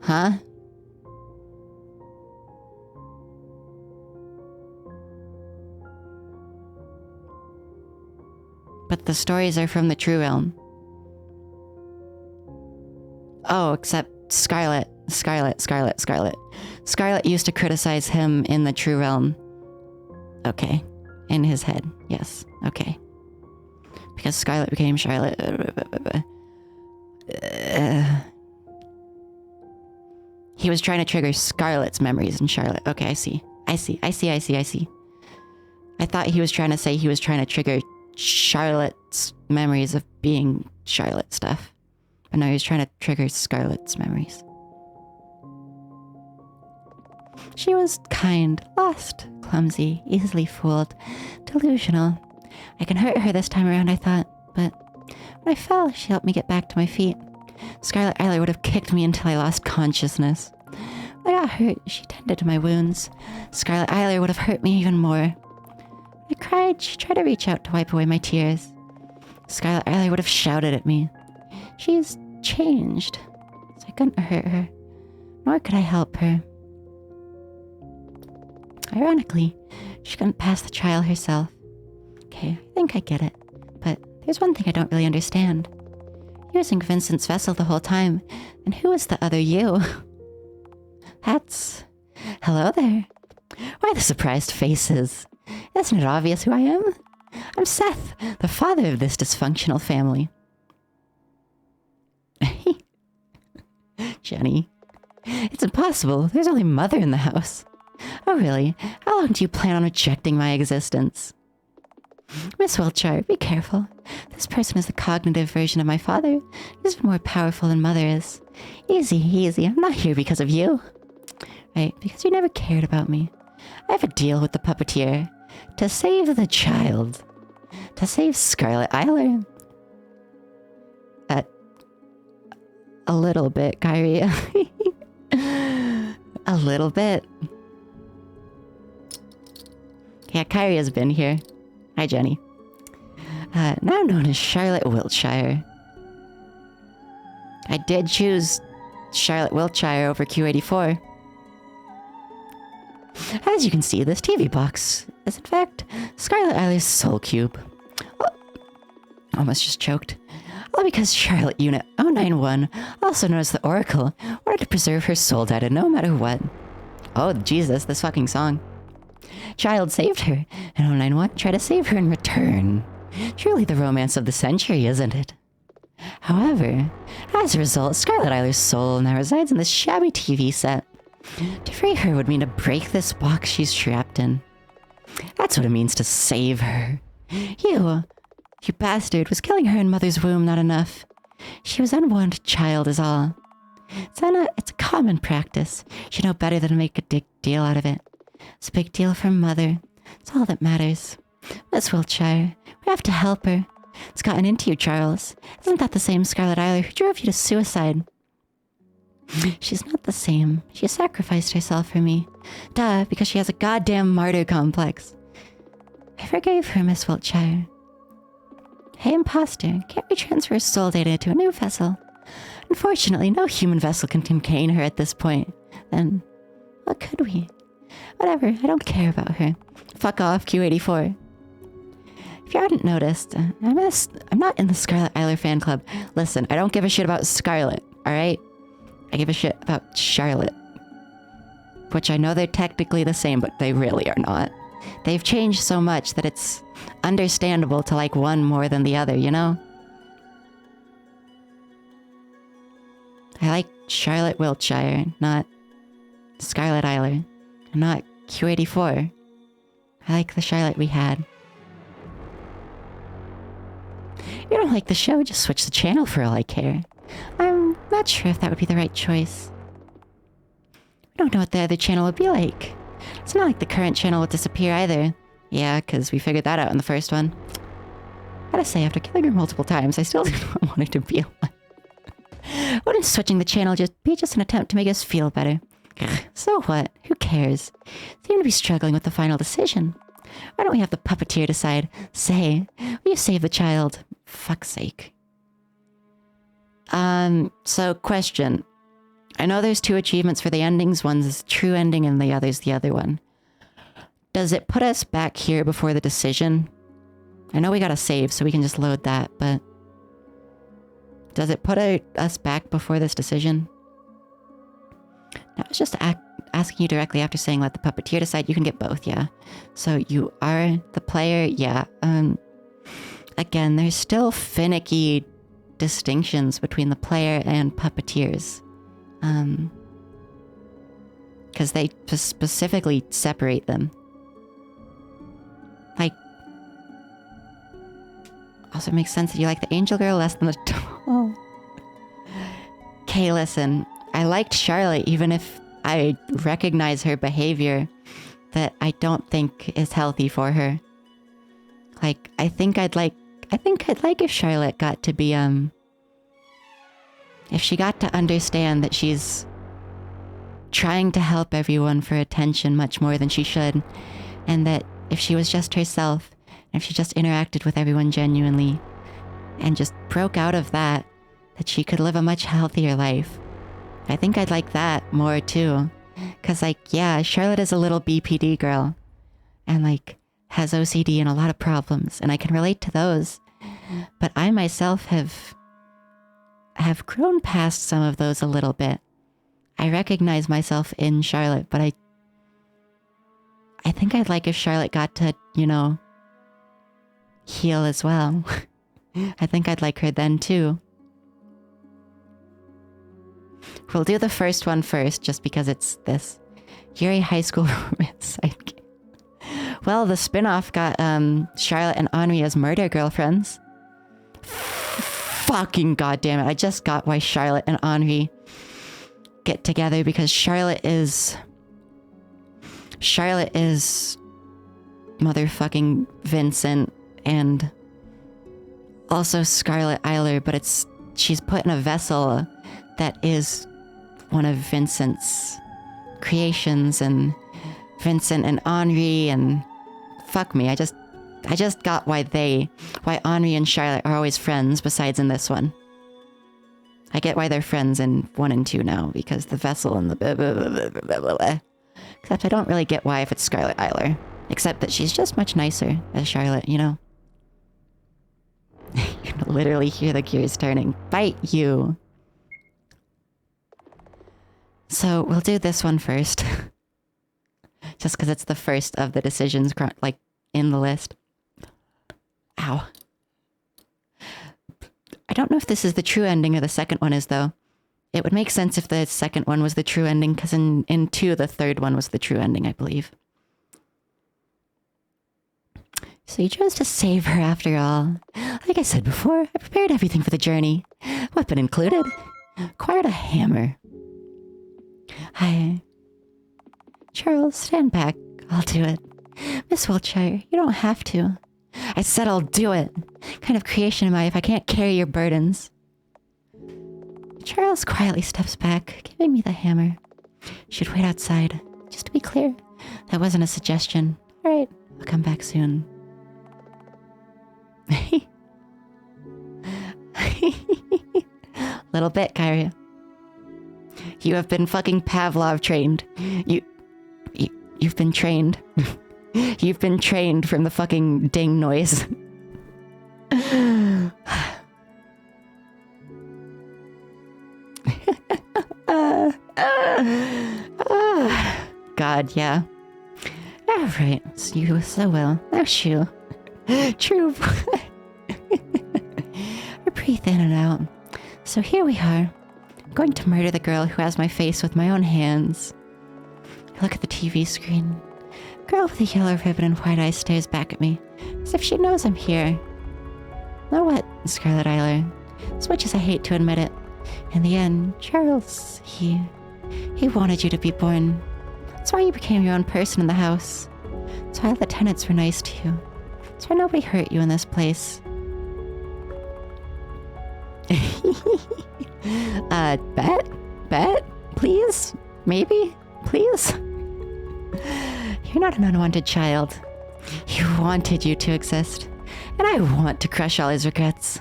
Huh? But the stories are from the true realm. Oh, except Scarlet used to criticize him in the true realm. Okay. In his head. Yes. Okay. Because Scarlet became Charlotte. He was trying to trigger Scarlet's memories in Charlotte. Okay, I see. I thought he was trying to say he was trying to trigger Charlotte's memories of being Charlotte stuff. But no, he was trying to trigger Scarlet's memories. She was kind, lost, clumsy, easily fooled, delusional. I can hurt her this time around, I thought, but when I fell, she helped me get back to my feet. Scarlet Eiler would have kicked me until I lost consciousness. When I got hurt, she tended to my wounds. Scarlet Eiler would have hurt me even more. I cried, she tried to reach out to wipe away my tears. Scarlet Eiler would have shouted at me. She's changed, so I couldn't hurt her, nor could I help her. Ironically, she couldn't pass the trial herself. Okay, I think I get it, but there's one thing I don't really understand. Using Vincent's vessel the whole time, and who is the other you? That's... Hello there. Why the surprised faces? Isn't it obvious who I am? I'm Seth, the father of this dysfunctional family. Jenny. It's impossible. There's only Mother in the house. Oh, really? How long do you plan on rejecting my existence? Miss Wiltshire, be careful. This person is the cognitive version of my father. He's even more powerful than Mother is. Easy. I'm not here because of you. Right, because you never cared about me. I have a deal with the puppeteer. To save the child. To save Scarlet Eiler. A little bit, Kyrie. A little bit. Yeah, Kyrie has been here. Hi, Jenny. Now known as Charlotte Wiltshire. I did choose Charlotte Wiltshire over Q84. As you can see, this TV box is in fact Scarlet Eiler's soul cube. Oh, almost just choked. All because Charlotte Unit 091, also known as the Oracle, wanted to preserve her soul data no matter what. Oh, Jesus, this fucking song. Child saved her, and 091 tried to save her in return. Truly the romance of the century, isn't it? However, as a result, Scarlet Eiler's soul now resides in this shabby TV set. To free her would mean to break this box she's trapped in. That's what it means to save her. You bastard, was killing her in Mother's womb not enough? She was unwanted child is all. It's a common practice. You know better than to make a big deal out of it. It's a big deal for Mother. It's all that matters. Miss Wiltshire, we have to help her. It's gotten into you, Charles. Isn't that the same Scarlet Eiler who drove you to suicide? She's not the same. She sacrificed herself for me. Duh, because she has a goddamn martyr complex. I forgave her, Miss Wiltshire. Hey, imposter, can't we transfer soul data to a new vessel? Unfortunately, no human vessel can contain her at this point. Then, what could we? Whatever, I don't care about her. Fuck off, Q84. If you hadn't noticed, I'm not in the Scarlet Eiler fan club. Listen, I don't give a shit about Scarlet, alright? I give a shit about Charlotte. Which I know they're technically the same, but they really are not. They've changed so much that it's understandable to like one more than the other, you know? I like Charlotte Wiltshire, not Scarlet Eiler, not Q84. I like the Charlotte we had. If you don't like the show, just switch the channel for all I care. I'm not sure if that would be the right choice. I don't know what the other channel would be like. It's not like the current channel will disappear either. Yeah, because we figured that out in the first one. Gotta say, after killing her multiple times, I still don't want her to be alive. Wouldn't switching the channel be just an attempt to make us feel better? Ugh, so what? Who cares? Seem to be struggling with the final decision. Why don't we have the puppeteer decide? Say, will you save the child? Fuck's sake. So question. I know there's 2 achievements for the endings. One's a true ending and the other's the other one. Does it put us back here before the decision? I know we gotta save, so we can just load that, but... Does it put us back before this decision? I was just asking you directly after saying let the puppeteer decide. You can get both, yeah. So you are the player, yeah. Again, there's still finicky distinctions between the player and puppeteers. Because they specifically separate them. Like, also makes sense that you like the angel girl less than the doll. Okay, listen. I liked Charlotte even if I recognize her behavior that I don't think is healthy for her. Like, I think I'd like if Charlotte got to be, if she got to understand that she's trying to help everyone for attention much more than she should, and that if she was just herself, and if she just interacted with everyone genuinely, and just broke out of that she could live a much healthier life. I think I'd like that more too. Cause like, yeah, Charlotte is a little BPD girl, and like, has OCD and a lot of problems, and I can relate to those. But I myself have grown past some of those a little bit. I recognize myself in Charlotte, but I think I'd like if Charlotte got to, you know, heal as well. I think I'd like her then too. We'll do the first one first, just because it's this. Yuri High School Romance Sidekick. Well, the spin-off got Charlotte and Henri as murder girlfriends. Fucking goddamn it. I just got why Charlotte and Henri get together, because Charlotte is motherfucking Vincent and also Scarlet Eiler, but she's put in a vessel that is one of Vincent's creations, and Vincent and Henri, and fuck me, I just got why Henri and Charlotte are always friends, besides in this one. I get why they're friends in 1 and 2 now, because the vessel and the blah, blah, blah, blah, blah, blah, blah. Except I don't really get why if it's Scarlet Eiler. Except that she's just much nicer as Charlotte, you know? You can literally hear the gears turning. Bite you! So, we'll do this one first. Just because it's the first of the decisions, like, in the list. Ow. I don't know if this is the true ending or the second one is, though. It would make sense if the second one was the true ending, because in 2, the third one was the true ending, I believe. So you chose to save her after all. Like I said before, I prepared everything for the journey. Weapon included. Acquired a hammer. Hi. Charles, stand back. I'll do it. Miss Wiltshire, you don't have to. I said I'll do it. What kind of creation am I if I can't carry your burdens? Charles quietly steps back, giving me the hammer. Should wait outside. Just to be clear, that wasn't a suggestion. Alright, I'll come back soon. Little bit, Kyria. You have been fucking Pavlov trained. You've been trained. You've been trained from the fucking ding noise. God, yeah. All right, so you so well. Now shoo. True. I breathe in and out. So here we are. I'm going to murder the girl who has my face with my own hands. I look at the TV screen. The girl with the yellow ribbon and white eyes stares back at me, as if she knows I'm here. Know what, Scarlet Eyler? As much as I hate to admit it, in the end, Charles, he wanted you to be born. That's why you became your own person in the house. That's why the tenants were nice to you. That's why nobody hurt you in this place. Bet? Please? Maybe? Please? You're not an unwanted child. He wanted you to exist, and I want to crush all his regrets.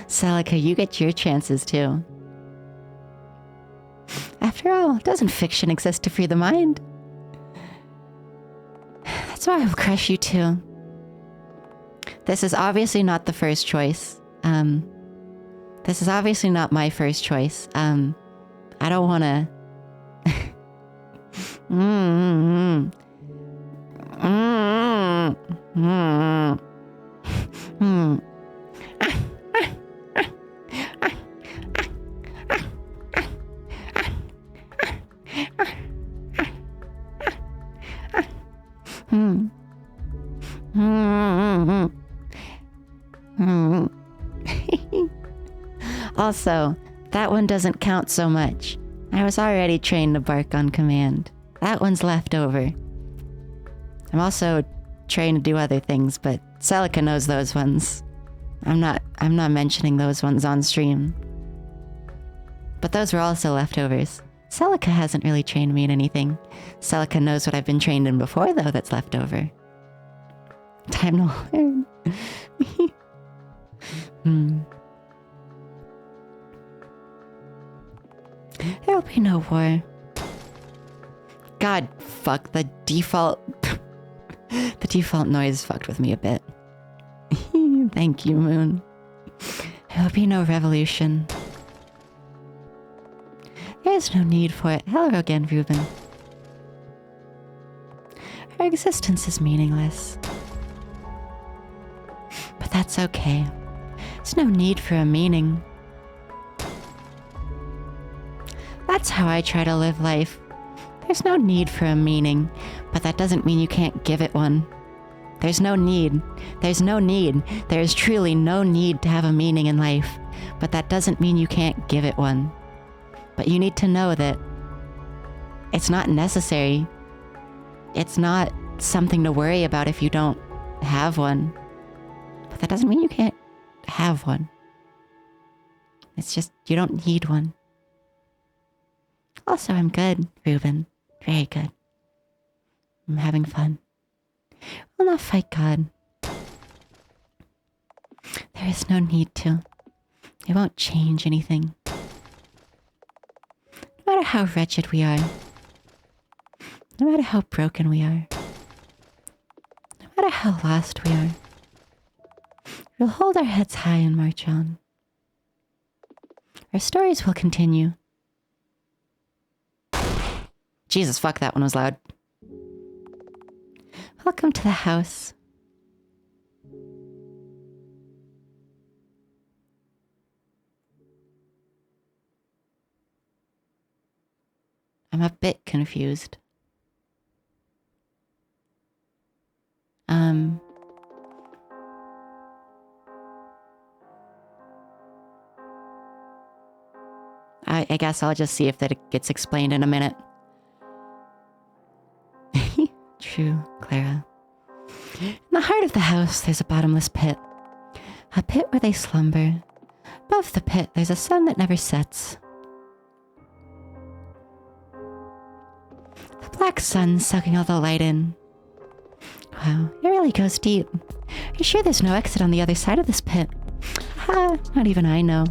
Celica, you get your chances too. After all, doesn't fiction exist to free the mind? That's why I will crush you too. This is obviously not the first choice. This is obviously not my first choice. I don't want to... Also, that one doesn't count so much. I was already trained to bark on command. That one's left over. I'm also trained to do other things, but Celica knows those ones. I'm not mentioning those ones on stream. But those were also leftovers. Celica hasn't really trained me in anything. Celica knows what I've been trained in before, though, that's left over. Time to learn. There'll be no war. God, fuck, the default noise fucked with me a bit. Thank you, Moon. There'll be no revolution. There's no need for it. Hello again, Ruben. Our existence is meaningless. But that's okay. There's no need for a meaning. That's how I try to live life. There's no need for a meaning, but that doesn't mean you can't give it one. There's no need. There's no need. There is truly no need to have a meaning in life, but that doesn't mean you can't give it one. But you need to know that it's not necessary. It's not something to worry about if you don't have one. But that doesn't mean you can't have one. It's just, you don't need one. Also, I'm good, Ruben. Very good. I'm having fun. We'll not fight God. There is no need to. It won't change anything. No matter how wretched we are. No matter how broken we are. No matter how lost we are. We'll hold our heads high and march on. Our stories will continue. Jesus, fuck, that one was loud. Welcome to the house. I'm a bit confused. I guess I'll just see if that gets explained in a minute. True, Clara. In the heart of the house, there's a bottomless pit. A pit where they slumber. Above the pit, there's a sun that never sets. The black sun sucking all the light in. Wow, it really goes deep. Are you sure there's no exit on the other side of this pit? Ha, not even I know.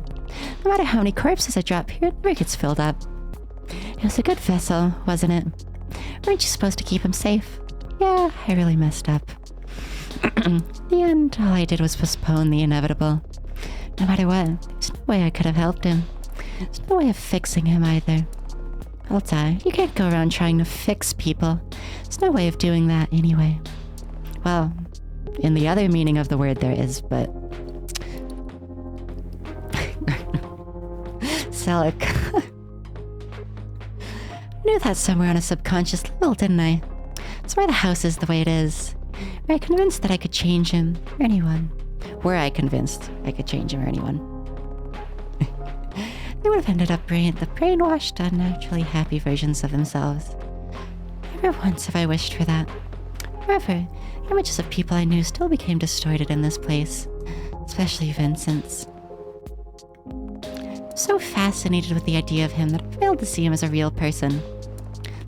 No matter how many corpses I drop here, it never gets filled up. It was a good vessel, wasn't it? Weren't you supposed to keep him safe? Yeah, I really messed up. In the end, all I did was postpone the inevitable. No matter what, there's no way I could have helped him. There's no way of fixing him either. I'll die. You can't go around trying to fix people. There's no way of doing that anyway. Well, in the other meaning of the word there is, but... Selleck. I knew that somewhere on a subconscious level, didn't I? It's why the house is the way it is. Were I convinced that I could change him, or anyone? Were I convinced I could change him or anyone? They would have ended up the brainwashed, unnaturally happy versions of themselves. Never once have I wished for that. However, images of people I knew still became distorted in this place, especially Vincent's. So fascinated with the idea of him that I failed to see him as a real person.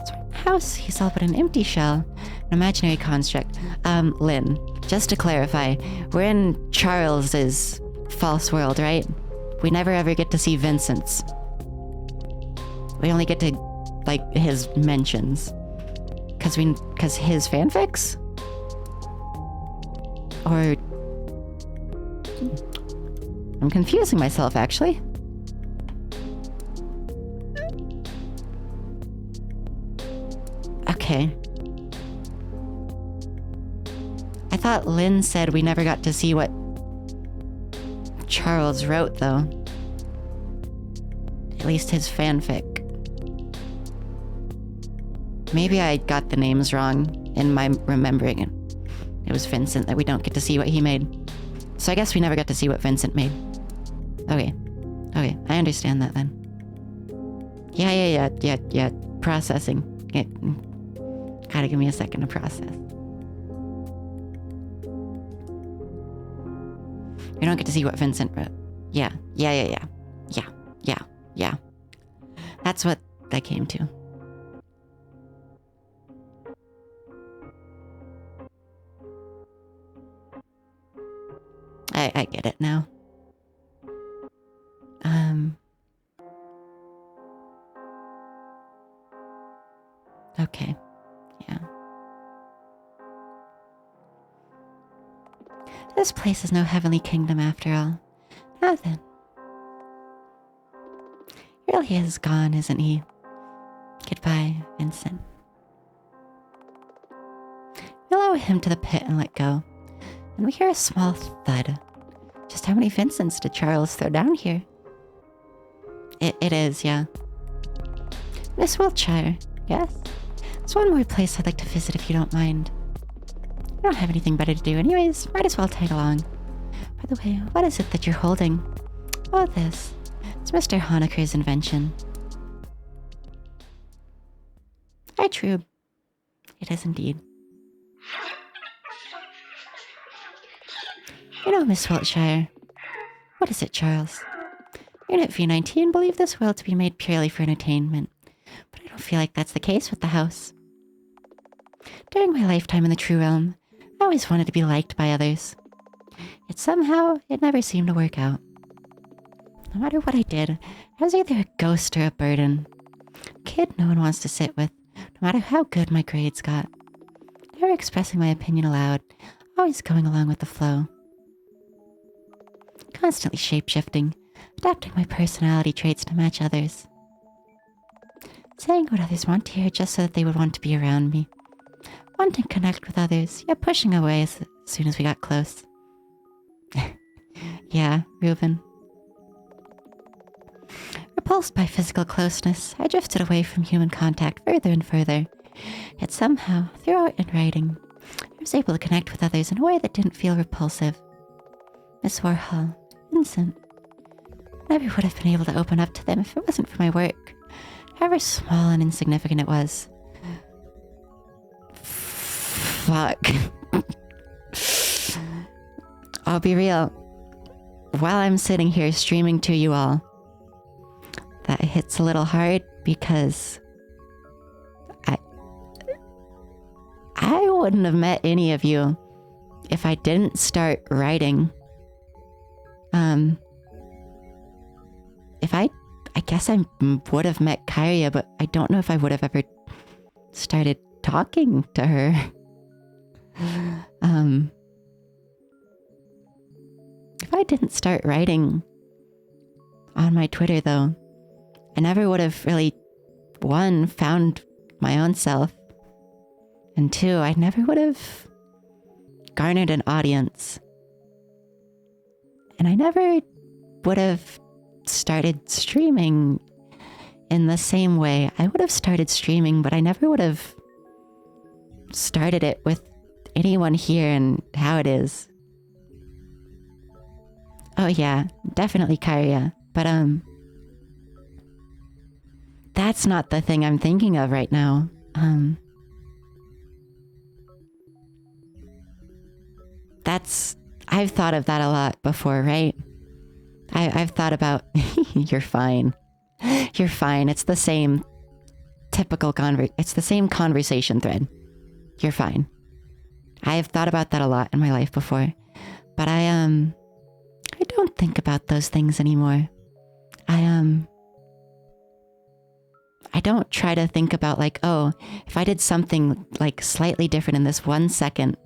So in the house, he's all but an empty shell, an imaginary construct. Lynn, just to clarify, we're in Charles's false world, right? We never ever get to see Vincent's. We only get to, like, his mentions. Cause his fanfics? Or... I'm confusing myself, actually. Okay. I thought Lynn said we never got to see what Charles wrote, though. At least his fanfic. Maybe I got the names wrong in my remembering it. It was Vincent that we don't get to see what he made. So I guess we never got to see what Vincent made. Okay. Okay, I understand that then. Yeah. Processing. Gotta give me a second to process. We don't get to see what Vincent wrote. Yeah. That's what I came to. I get it now. Okay. Yeah. This place is no heavenly kingdom after all. Now then. He really is gone, isn't he? Goodbye, Vincent. We lower him to the pit and let go. And we hear a small thud. Just how many Vincents did Charles throw down here? It is, yeah. Miss Wiltshire, yes? There's one more place I'd like to visit if you don't mind. I don't have anything better to do anyways, might as well tag along. By the way, what is it that you're holding? Oh, this. It's Mr. Honecker's invention. Hi, Trube. It is indeed. You know, Miss Wiltshire. What is it, Charles? Unit V19 believe this world to be made purely for entertainment, but I don't feel like that's the case with the house. During my lifetime in the True Realm, I always wanted to be liked by others. Yet somehow, it never seemed to work out. No matter what I did, I was either a ghost or a burden. A kid no one wants to sit with, no matter how good my grades got. Never expressing my opinion aloud, always going along with the flow. Constantly shape-shifting, adapting my personality traits to match others. Saying what others want to hear just so that they would want to be around me. Wanting to connect with others, yet pushing away as soon as we got close. Yeah, Reuben. Repulsed by physical closeness, I drifted away from human contact further and further. Yet somehow, through art and writing, I was able to connect with others in a way that didn't feel repulsive. Miss Warhol, Vincent. I never would have been able to open up to them if it wasn't for my work, however small and insignificant it was. Fuck. I'll be real. While I'm sitting here streaming to you all, that hits a little hard because I wouldn't have met any of you if I didn't start writing. If I guess I would have met Kyria, but I don't know if I would have ever started talking to her. If I didn't start writing on my Twitter, though, I never would have really, one, found my own self, and two, I never would have garnered an audience. And I never would have started streaming in the same way. I would have started streaming, but I never would have started it with anyone here and how it is. Oh yeah, definitely Kairia. But that's not the thing I'm thinking of right now. I've thought of that a lot before, right? I've thought about, you're fine. You're fine. It's the same typical it's the same conversation thread. You're fine. I have thought about that a lot in my life before, but I don't think about those things anymore. I don't try to think about like, oh, if I did something like slightly different in this 1 second,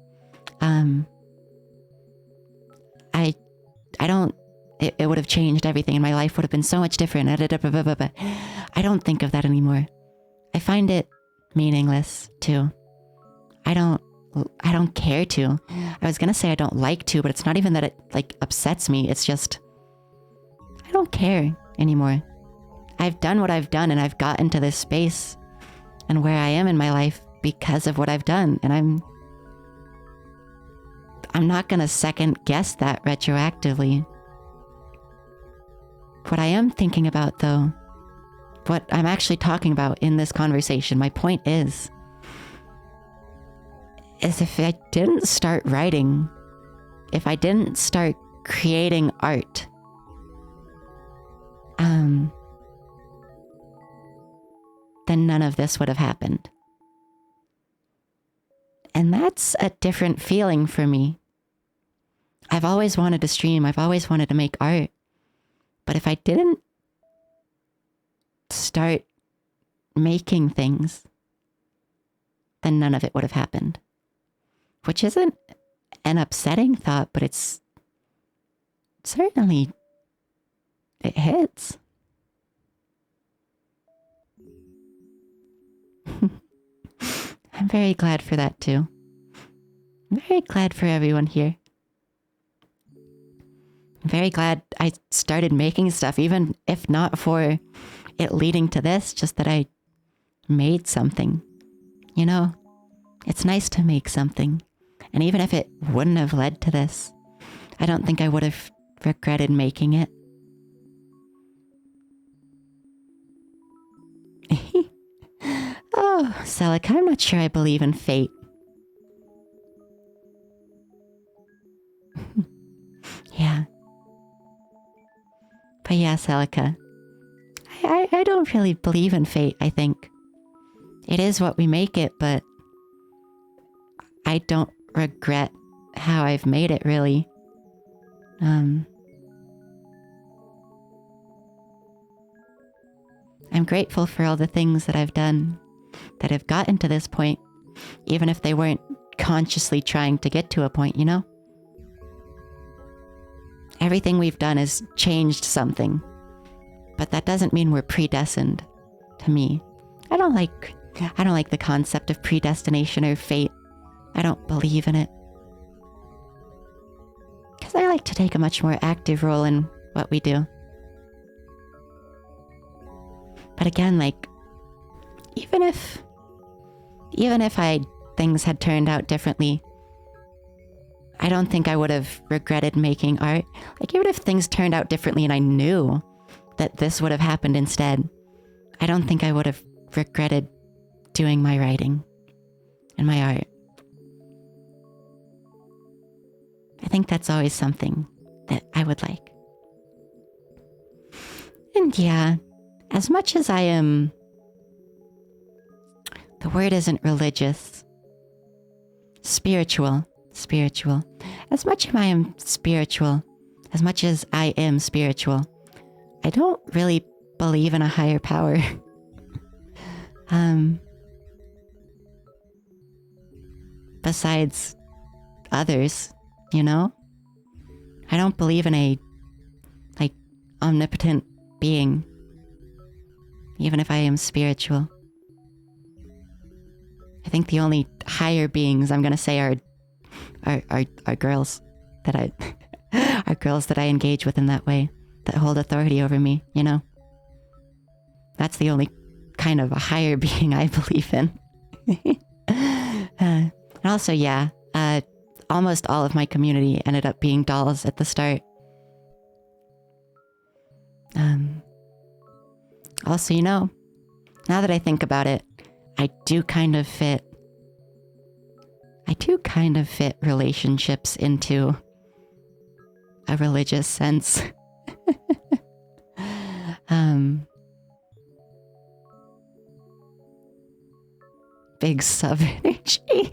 I don't, it would have changed everything and my life would have been so much different. I don't think of that anymore. I find it meaningless too. I don't care to. I was gonna say I don't like to, but it's not even that it like upsets me. It's just, I don't care anymore. I've done what I've done and I've gotten to this space and where I am in my life because of what I've done. And I'm not gonna second guess that retroactively. What I am thinking about though, what I'm actually talking about in this conversation, my point is if I didn't start writing, if I didn't start creating art, then none of this would have happened. And that's a different feeling for me. I've always wanted to stream. I've always wanted to make art. But if I didn't start making things, then none of it would have happened. Which isn't an upsetting thought, but it's certainly, it hits. I'm very glad for that too. I'm very glad for everyone here. I'm very glad I started making stuff, even if not for it leading to this, just that I made something. You know, it's nice to make something. And even if it wouldn't have led to this, I don't think I would have regretted making it. Oh, Celica, I'm not sure I believe in fate. Yeah. But yeah, Celica, I don't really believe in fate, I think. It is what we make it, but I don't regret how I've made it, really. I'm grateful for all the things that I've done that have gotten to this point, even if they weren't consciously trying to get to a point, you know? Everything we've done has changed something, but that doesn't mean we're predestined. To me, I don't like the concept of predestination or fate. I don't believe in it. Because I like to take a much more active role in what we do. But again, like, even if things had turned out differently, I don't think I would have regretted making art. Like, even if things turned out differently and I knew that this would have happened instead, I don't think I would have regretted doing my writing and my art. I think that's always something that I would like. And yeah, as much as I am, the word isn't religious, spiritual. As much as I am spiritual, as much as I am spiritual, I don't really believe in a higher power. Besides others, you know? I don't believe in a, like, omnipotent being. even if I am spiritual. I think the only higher beings I'm gonna say are girls that I are girls that I engage with in that way, that hold authority over me, you know? That's the only kind of a higher being I believe in. And also, yeah, almost all of my community ended up being dolls at the start. Also, you know, now that I think about it, I do kind of fit relationships into a religious sense. Big sub energy.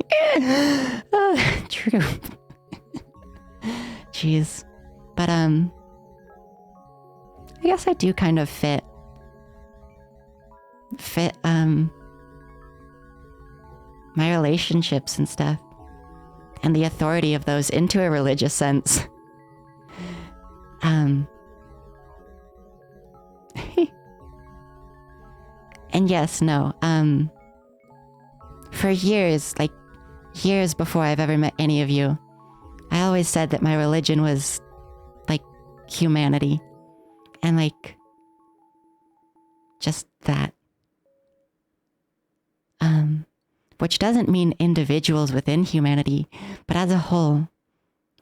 True. Jeez. But I guess I do kind of fit my relationships and stuff, and the authority of those into a religious sense. And yes, no, for years, like years before I've ever met any of you, I always said that my religion was like humanity, and like just that. Which doesn't mean individuals within humanity, but as a whole,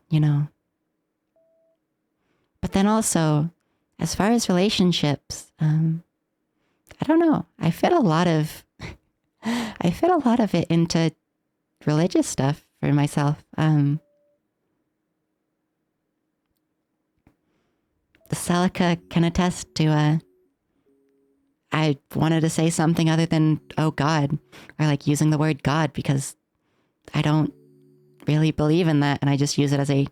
you know. But then also, as far as relationships, I don't know. I fit a lot of it into religious stuff for myself. The Celica can attest to I wanted to say something other than, oh God, or like using the word God, because I don't really believe in that. And I just use it as a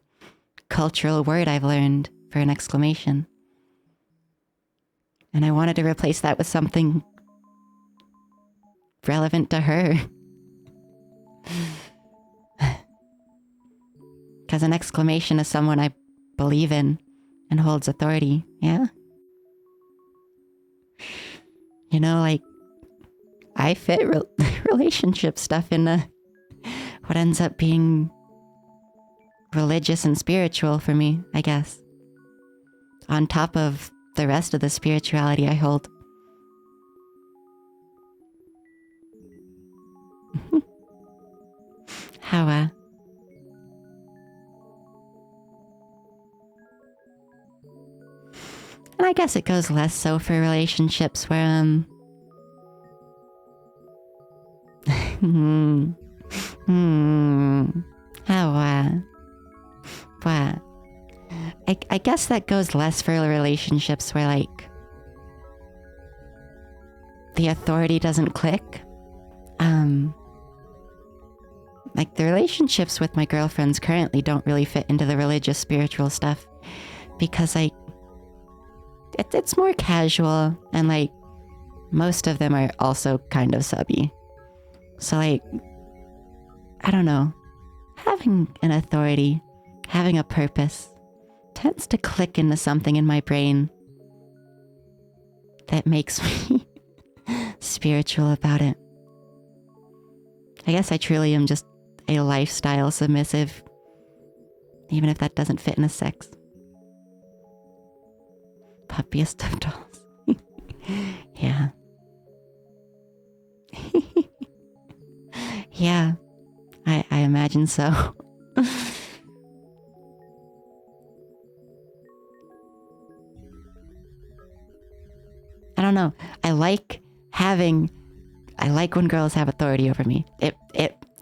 cultural word I've learned for an exclamation. And I wanted to replace that with something relevant to her. Because an exclamation is someone I believe in and holds authority. Yeah. You know, like, I fit relationship stuff into what ends up being religious and spiritual for me, I guess. On top of the rest of the spirituality I hold. How, and I guess it goes less so for relationships where, how, what? I guess that goes less for relationships where, like, the authority doesn't click. Like, the relationships with my girlfriends currently don't really fit into the religious spiritual stuff, because, like, it's more casual, and, like, most of them are also kind of subby. So, like, I don't know. Having an authority, having a purpose, tends to click into something in my brain that makes me spiritual about it. I guess I truly am just a lifestyle submissive, even if that doesn't fit in a sex. Puppiest of dolls. Yeah. Yeah, I imagine so. I don't know. I like when girls have authority over me. It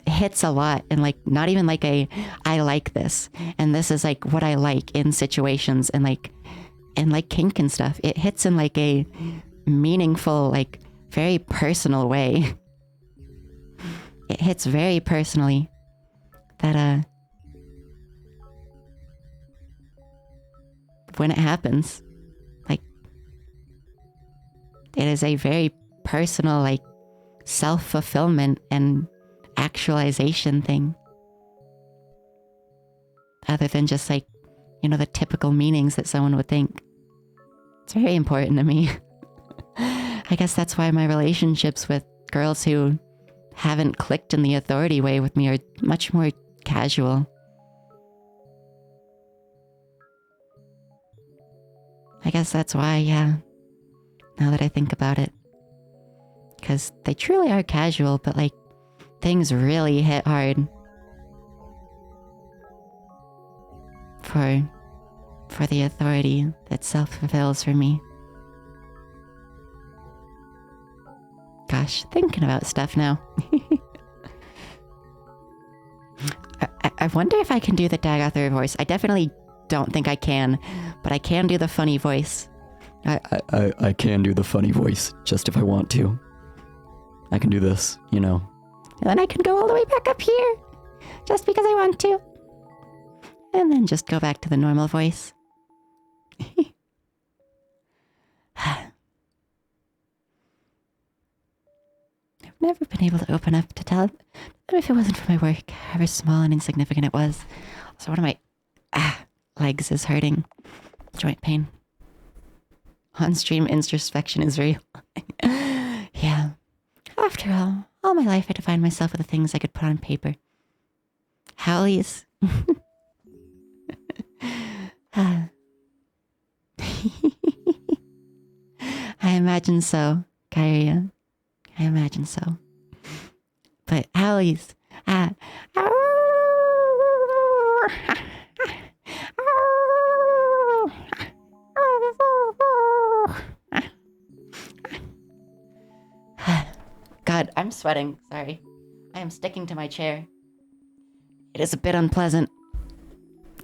hits a lot, and, like, not even like I like this, and this is like what I like in situations, and like kink and stuff. It hits in like a meaningful, like, very personal way. It hits very personally that when it happens, like, it is a very personal, like, self-fulfillment and actualization thing, other than just, like, you know, the typical meanings that someone would think. It's very important to me. I I guess that's why my relationships with girls who haven't clicked in the authority way with me are much more casual. I guess that's why, yeah. Now that I think about it. Because they truly are casual, but like, things really hit hard. For the authority that self-fulfills for me. Gosh, thinking about stuff now. I wonder if I can do the Dagather voice. I definitely don't think I can, but I can do the funny voice. I can do the funny voice, just if I want to. I can do this, you know. And then I can go all the way back up here, just because I want to. And then just go back to the normal voice. I've never been able to open up to tell them if it wasn't for my work, however small and insignificant it was. So one of my legs is hurting. Joint pain. On-stream introspection is real. Yeah. After all my life I defined myself with the things I could put on paper. Howlies. I imagine so, Kyria. I imagine so. But howlies. God, I'm sweating. Sorry. I am sticking to my chair. It is a bit unpleasant.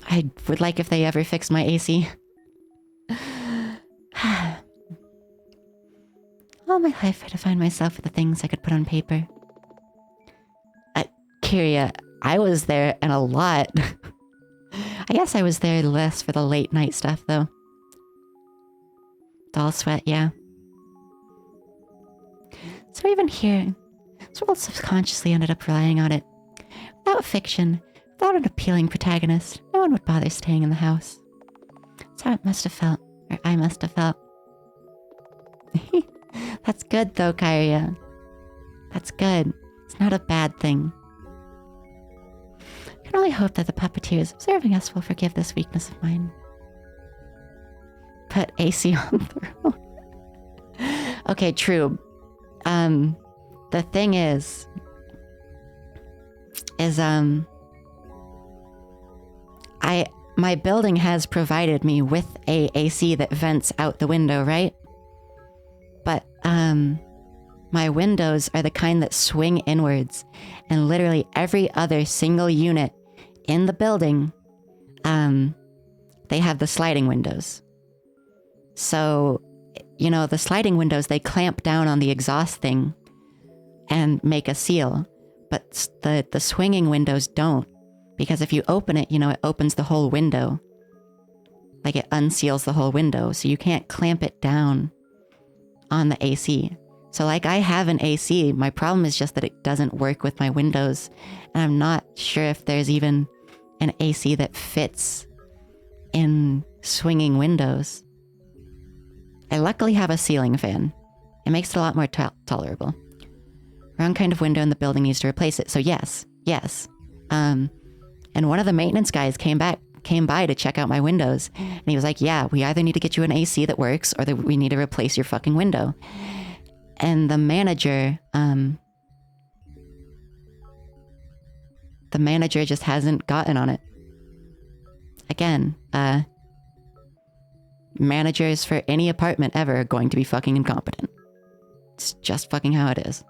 I would like if they ever fix my AC. All my life I defined myself with the things I could put on paper. Kyria, I was there and a lot. I guess I was there less for the late night stuff, though. Doll sweat, yeah. So even here, this world subconsciously ended up relying on it. Without fiction, without an appealing protagonist, no one would bother staying in the house. That's how it must have felt, or I must have felt. That's good, though, Kyria. That's good. It's not a bad thing. I can only hope that the puppeteers observing us will forgive this weakness of mine. Put AC on throw. Okay, true. The thing is my building has provided me with a AC that vents out the window, right? But my windows are the kind that swing inwards, and literally every other single unit in the building, they have the sliding windows. So, you know, the sliding windows, they clamp down on the exhaust thing and make a seal, but the swinging windows don't, because if you open it, you know, it opens the whole window. Like it unseals the whole window, so you can't clamp it down on the AC. So like I have an AC, my problem is just that it doesn't work with my windows, and I'm not sure if there's even an AC that fits in swinging windows. I luckily have a ceiling fan. It makes it a lot more tolerable. Wrong kind of window in the building needs to replace it. So yes. And one of the maintenance guys came by to check out my windows, and he was like, yeah, we either need to get you an AC that works, or that we need to replace your fucking window. And the manager just hasn't gotten on it. Again, managers for any apartment ever are going to be fucking incompetent. It's just fucking how it is.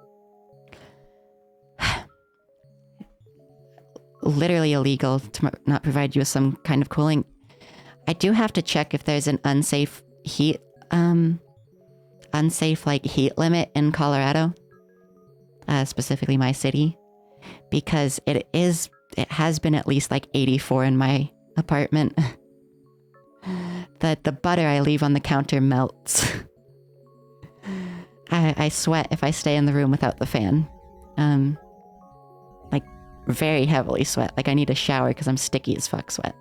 Literally illegal to not provide you with some kind of cooling. I do have to check if there's an unsafe heat limit in Colorado, specifically my city, because it has been at least like 84 in my apartment. The butter I leave on the counter melts. I sweat if I stay in the room without the fan. Like very heavily sweat. Like I need a shower because I'm sticky as fuck sweat.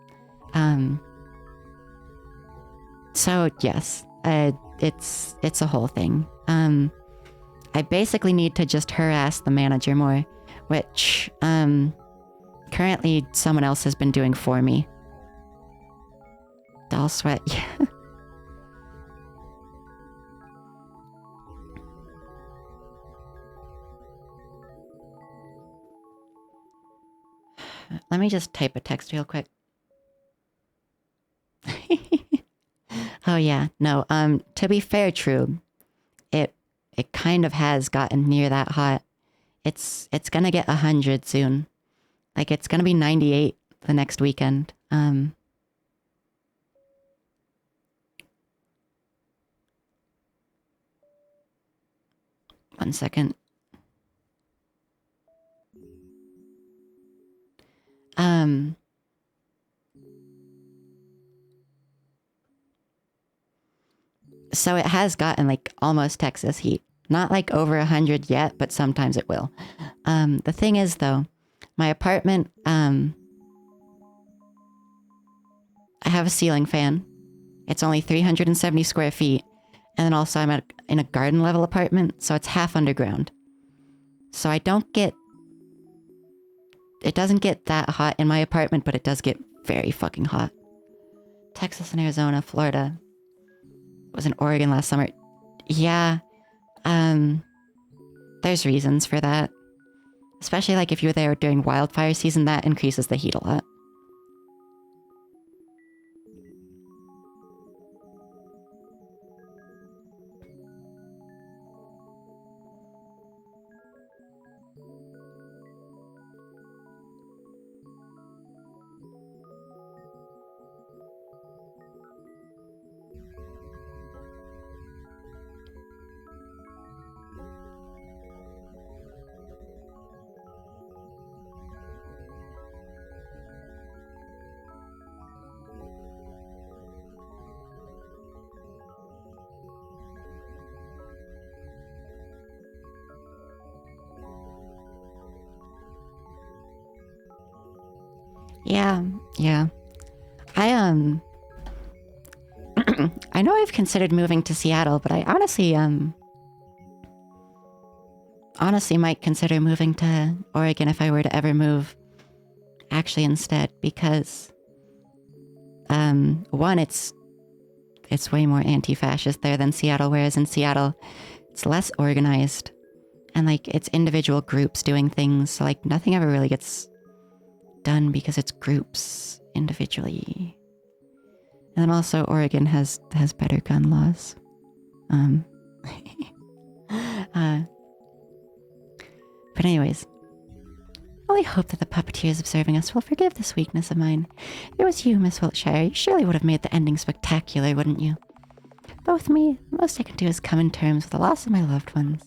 So yes, It's a whole thing. I basically need to just harass the manager more, which currently someone else has been doing for me. Doll sweat, yeah. Let me just type a text real quick. Oh yeah, no, to be fair, True, it kind of has gotten near that hot. It's gonna get 100 soon. Like, it's gonna be 98 the next weekend. 1 second. So it has gotten like almost Texas heat. Not like over 100 yet, but sometimes it will. The thing is though, my apartment, I have a ceiling fan. It's only 370 square feet. And then also I'm in a garden level apartment, so it's half underground. So I don't get... It doesn't get that hot in my apartment, but it does get very fucking hot. Texas and Arizona, Florida. Was in Oregon last summer. Yeah. There's reasons for that. Especially like if you're there during wildfire season, that increases the heat a lot. Yeah. I know I've considered moving to Seattle, but I honestly might consider moving to Oregon if I were to ever move actually instead, because one, it's way more anti-fascist there than Seattle, whereas in Seattle it's less organized and like it's individual groups doing things, so like nothing ever really gets done because it's groups individually. And then also Oregon has better gun laws. But anyways, I only hope that the puppeteers observing us will forgive this weakness of mine. If it was you, Miss Wiltshire, you surely would have made the ending spectacular, wouldn't you? But with me, the most I can do is come in terms with the loss of my loved ones.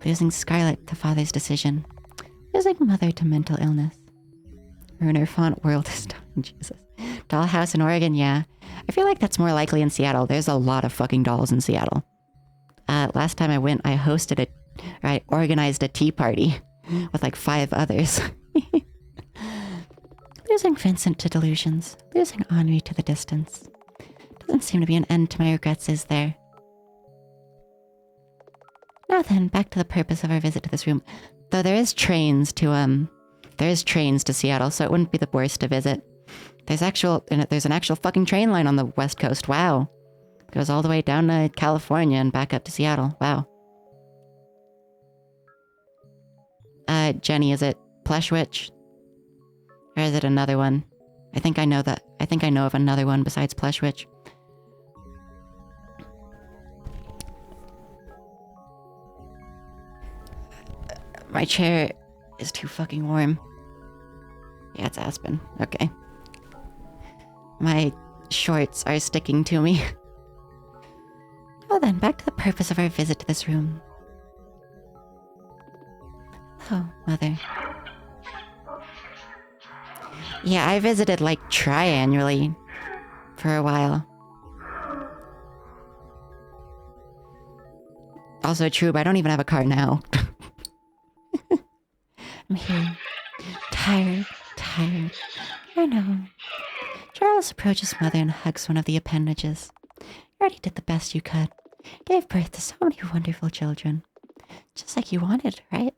Losing Scarlet to father's decision. Losing mother to mental illness. Ruiner Font World is dying, Jesus. Dollhouse in Oregon, yeah. I feel like that's more likely in Seattle. There's a lot of fucking dolls in Seattle. Last time I went, I organized a tea party with like 5 others. Losing Vincent to delusions. Losing Henri to the distance. Doesn't seem to be an end to my regrets, is there? Now then, back to the purpose of our visit to this room. Though there is trains to Seattle, so it wouldn't be the worst to visit. There's an actual fucking train line on the West Coast. Wow. It goes all the way down to California and back up to Seattle. Wow. Jenny, is it Plush Witch? Or is it another one? I think I know of another one besides Plush Witch. My chair is too fucking warm. Yeah, it's Aspen. Okay. My shorts are sticking to me. Well then, back to the purpose of our visit to this room. Oh, Mother. Yeah, I visited like tri-annually for a while. Also true, but I don't even have a car now. I'm here. Tired. I know. Charles approaches Mother and hugs one of the appendages. You're already did the best you could. Gave birth to so many wonderful children. Just like you wanted, right?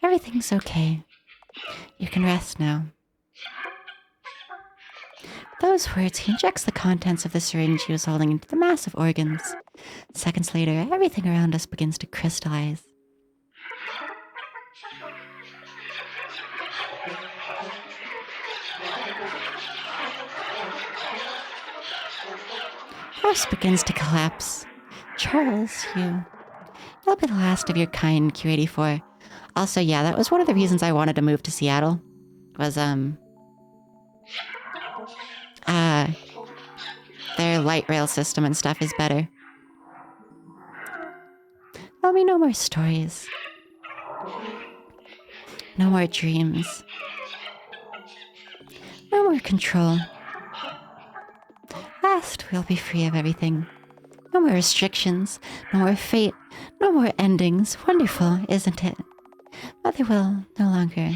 Everything's okay. You can rest now. With those words, he injects the contents of the syringe he was holding into the massive organs. Seconds later, everything around us begins to crystallize. House begins to collapse. Charles, you'll be the last of your kind, Q84. Also, yeah, that was one of the reasons I wanted to move to Seattle. Was, their light rail system and stuff is better. There'll be no more stories. No more dreams. No more control. Last, we'll be free of everything. No more restrictions. No more fate. No more endings. Wonderful, isn't it? Mother will no longer...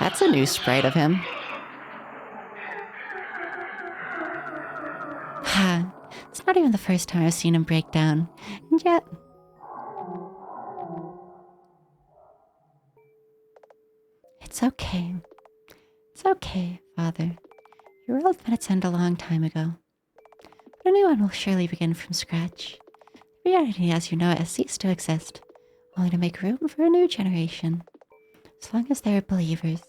That's a new sprite of him. Ha. It's not even the first time I've seen him break down. And yet... It's okay. It's okay, Father. Your world met its end a long time ago. But a new one will surely begin from scratch. Reality as you know it has ceased to exist, only to make room for a new generation. As long as there are believers,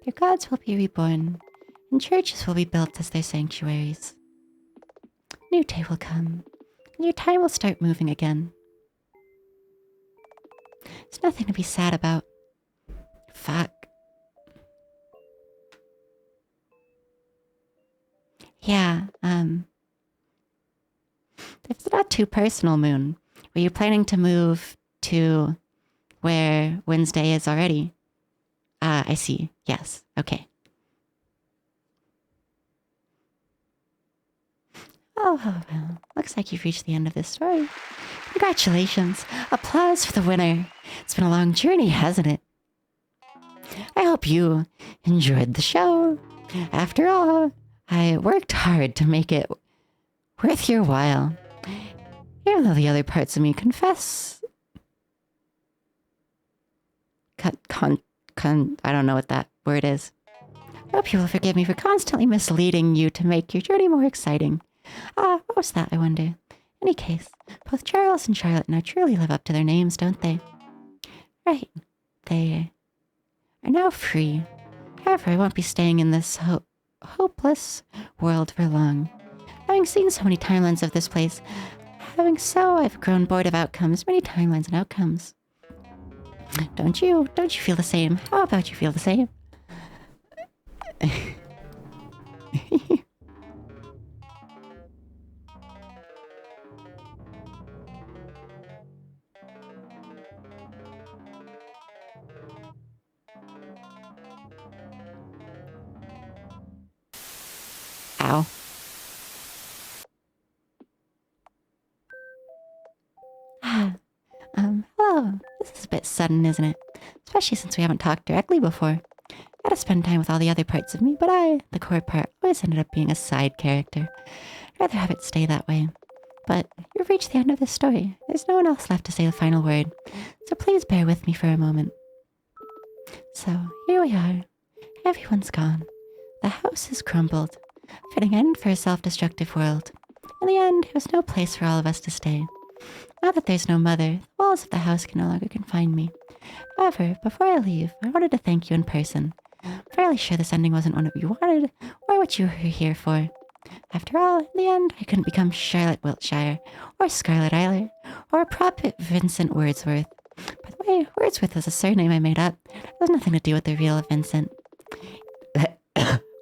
their gods will be reborn, and churches will be built as their sanctuaries. New day will come, and your time will start moving again. There's nothing to be sad about. Fuck. Yeah, if it's not too personal, Moon, were you planning to move to where Wednesday is already? I see. Yes. Okay. Oh, well, looks like you've reached the end of this story. Congratulations. Applause for the winner. It's been a long journey, hasn't it? I hope you enjoyed the show. After all, I worked hard to make it worth your while. Even though the other parts of me confess... I don't know what that word is. I hope you will forgive me for constantly misleading you to make your journey more exciting. What was that, I wonder? In any case, both Charles and Charlotte now truly live up to their names, don't they? Right. They are now free. However, I won't be staying in this hopeless world for long. Having seen so many timelines of this place, I've grown bored of outcomes, many timelines and outcomes. Don't you feel the same? How about you feel the same? Ow. Hello. This is a bit sudden, isn't it? Especially since we haven't talked directly before. Gotta spend time with all the other parts of me, but the core part, always ended up being a side character. I'd rather have it stay that way. But you've reached the end of this story. There's no one else left to say the final word. So please bear with me for a moment. So, here we are. Everyone's gone. The house is crumbled. Fitting end for a self-destructive world. In the end, it was no place for all of us to stay. Now that there's no mother, the walls of the house can no longer confine me. However, before I leave, I wanted to thank you in person. I'm fairly sure this ending wasn't what you wanted, or what you were here for. After all, in the end, I couldn't become Charlotte Wiltshire, or Scarlet Eiler, or Prophet Vincent Wordsworth. By the way, Wordsworth is a surname I made up. It has nothing to do with the real Vincent.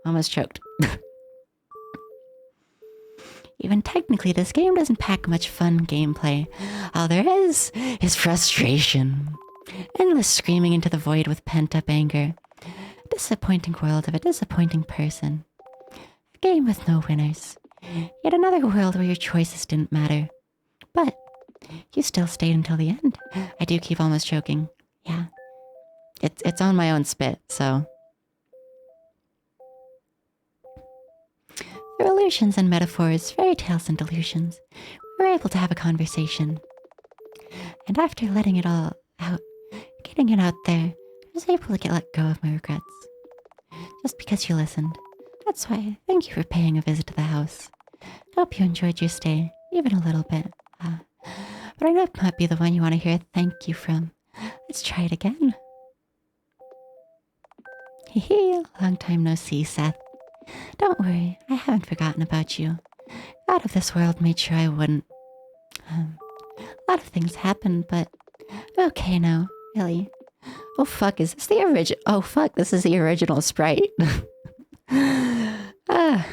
Almost choked. Even technically, this game doesn't pack much fun gameplay. All there is frustration. Endless screaming into the void with pent-up anger. A disappointing world of a disappointing person. A game with no winners. Yet another world where your choices didn't matter. But you still stayed until the end. I do keep almost choking. Yeah. It's on my own spit, so... Through illusions and metaphors, fairy tales and delusions, we were able to have a conversation. And after letting it all out, getting it out there, I was able to let go of my regrets. Just because you listened. That's why, thank you for paying a visit to the house. I hope you enjoyed your stay, even a little bit. But I might not be the one you want to hear a thank you from. Let's try it again. Hee, long time no see, Seth. Don't worry, I haven't forgotten about you. God of this world made sure I wouldn't. A lot of things happened, but I'm okay now, really. Oh fuck, is this the original? Oh fuck, this is the original sprite. That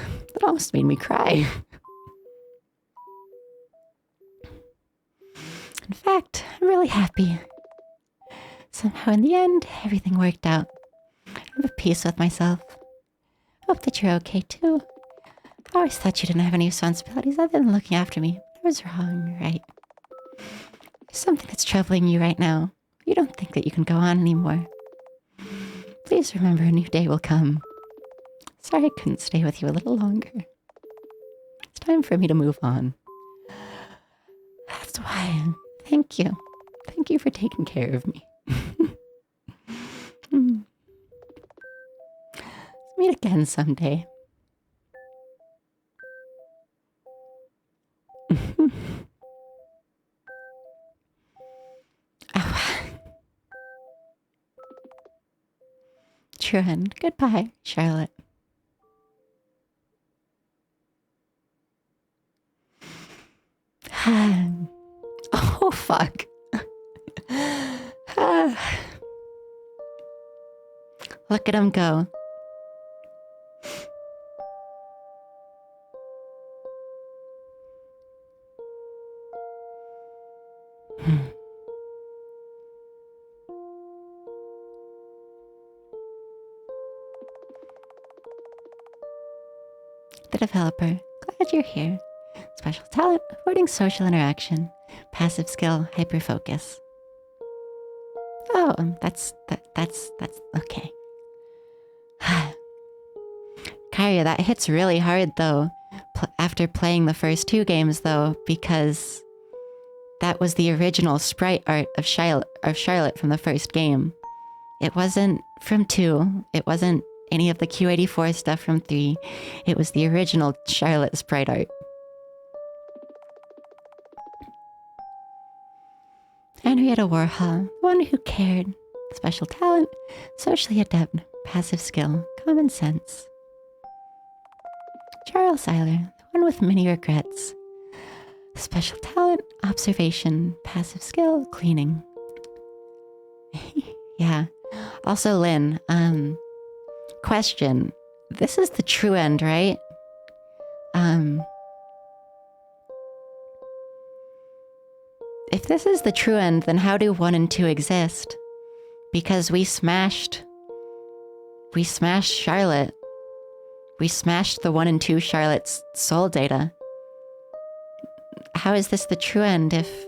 almost made me cry. In fact, I'm really happy. Somehow in the end, everything worked out. I'm at peace with myself. Hope that you're okay too. I always thought you didn't have any responsibilities other than looking after me. I was wrong, right? There's something that's troubling you right now. You don't think that you can go on anymore. Please remember a new day will come. Sorry I couldn't stay with you a little longer. It's time for me to move on. That's why. Thank you. Thank you for taking care of me. Let's meet again someday. True end. Goodbye, Charlotte. Oh, fuck. Look at him go. The developer. Glad you're here. Special talent, avoiding social interaction. Passive skill, hyperfocus. Oh, that's okay. Kaya, that hits really hard though. After playing the first two games though, because that was the original sprite art of Charlotte from the first game. It wasn't from 2. It wasn't any of the Q84 stuff from 3. It was the original Charlotte sprite art. Henrietta Warhol, one who cared. Special talent, socially adept, passive skill, common sense. Charles Seiler, the one with many regrets. Special talent, observation, passive skill, cleaning. Yeah. Also, Lynn, question. This is the true end, right? If this is the true end, then how do 1 and 2 exist? Because we smashed Charlotte. We smashed the 1 and 2 Charlotte's soul data. How is this the true end if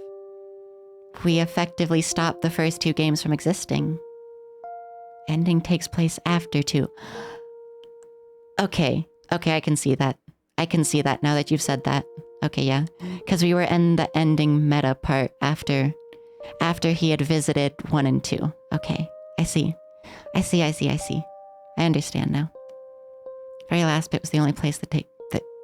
we effectively stop the first 2 games from existing? Ending takes place after 2. Okay, I can see that. I can see that now that you've said that. Okay, yeah. Because we were in the ending meta part after he had visited 1 and 2. Okay, I see. I understand now. Very last bit was the only place that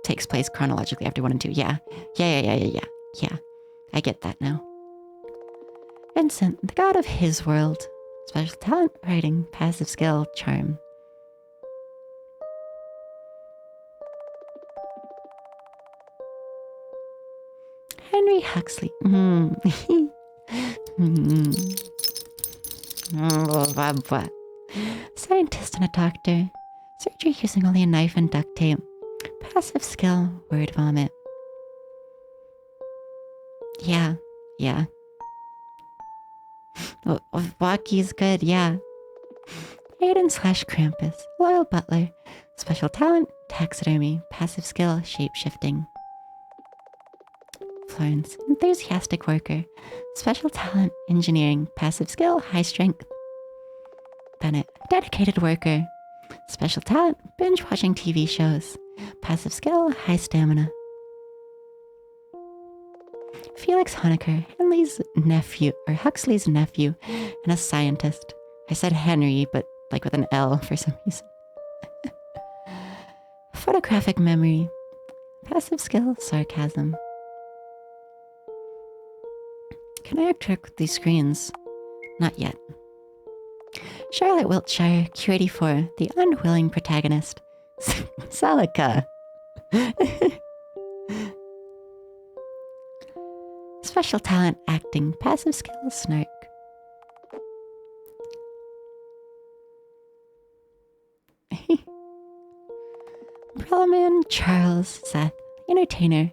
takes place chronologically after 1 and 2. Yeah. I get that now. Vincent, the god of his world. Special talent, writing, passive skill, charm. Henry Huxley. Scientist and a doctor. Surgery using only a knife and duct tape. Passive skill, word vomit. Yeah. Walkie's good, yeah. Aiden / Krampus. Loyal butler. Special talent, taxidermy. Passive skill, shape-shifting. Florence, enthusiastic worker. Special talent, engineering. Passive skill, high strength. Bennett, dedicated worker. Special talent, binge watching TV shows. Passive skill, high stamina. Felix Honecker, Huxley's nephew, and a scientist. I said Henry, but like with an L for some reason. Photographic memory. Passive skill, sarcasm. Can I interact with these screens? Not yet. Charlotte Wiltshire, Q84, the unwilling protagonist. Salika. Special talent, acting. Passive skill, snark. Umbrella Man, Charles, Seth, entertainer,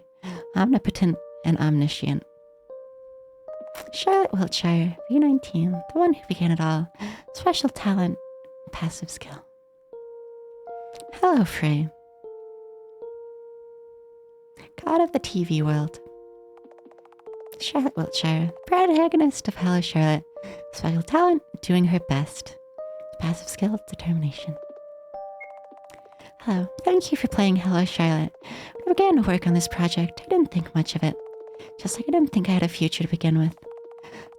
omnipotent and omniscient. Charlotte Wiltshire, V19, the one who began it all. Special talent, passive skill. Hello, Frey. God of the TV world. Charlotte Wiltshire, protagonist of Hello Charlotte. Special talent, doing her best. Passive skill, determination. Hello, thank you for playing Hello Charlotte. When I began to work on this project, I didn't think much of it. Just like I didn't think I had a future to begin with.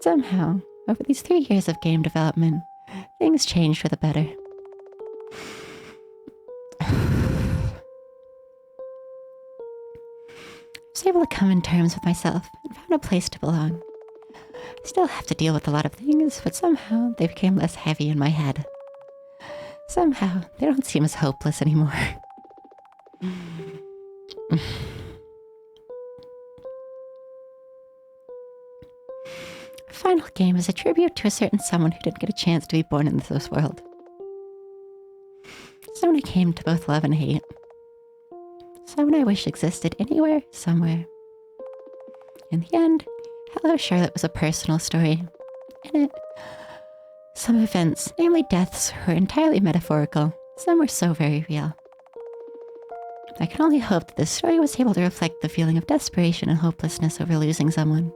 Somehow, over these 3 years of game development, things changed for the better. I was able to come in terms with myself and found a place to belong. I still have to deal with a lot of things, but somehow they became less heavy in my head. Somehow, they don't seem as hopeless anymore. Final game is a tribute to a certain someone who didn't get a chance to be born into this world. Someone who came to both love and hate. Someone I wish existed anywhere, somewhere. In the end, Hello Charlotte was a personal story. In it, some events, namely deaths, were entirely metaphorical. Some were so very real. I can only hope that this story was able to reflect the feeling of desperation and hopelessness over losing someone.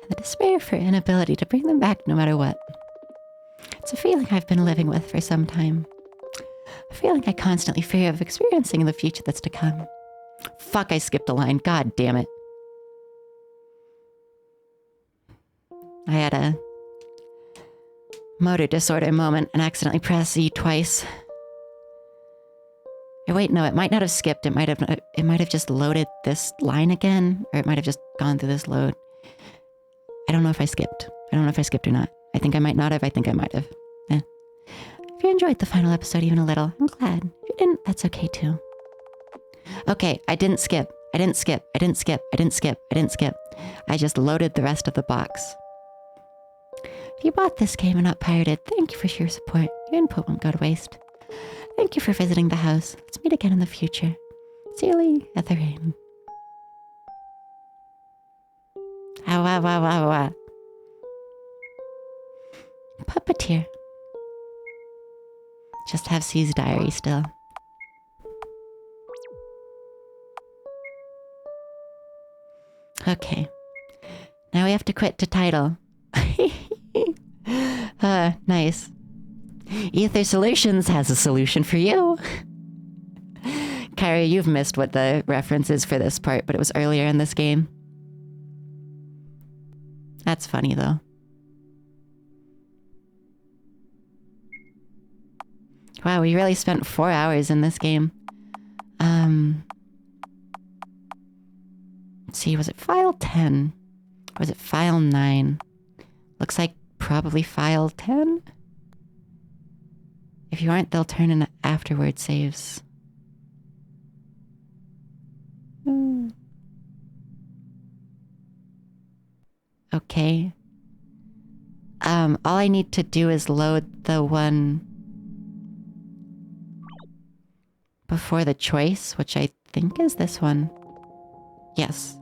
And the despair for inability to bring them back no matter what. It's a feeling I've been living with for some time. A feeling I constantly fear of experiencing in the future that's to come. Fuck, I skipped a line. God damn it. I had a motor disorder moment and accidentally pressed Z twice. Or wait, no, it might not have skipped. It might have just loaded this line again, or it might have just gone through this load. I don't know if I skipped. I don't know if I skipped or not. I think I might not have. I think I might have. If you enjoyed the final episode even a little, I'm glad. If you didn't, that's okay too. Okay, I didn't skip. I didn't skip. I didn't skip. I didn't skip. I didn't skip. I just loaded the rest of the box. If you bought this game and not pirated, thank you for your support. Your input won't go to waste. Thank you for visiting the house. Let's meet again in the future. Sincerely, Etherine. Puppeteer. Just have C's diary still. Okay. Now we have to quit to title. Nice. Ether Solutions has a solution for you. Kyrie, you've missed what the reference is for this part, but it was earlier in this game. That's funny, though. Wow, we really spent 4 hours in this game. Let's see, was it file 10? Or was it file 9? Looks like probably file 10? If you aren't, they'll turn in afterward saves. Okay. All I need to do is load the one before the choice, which I think is this one. Yes.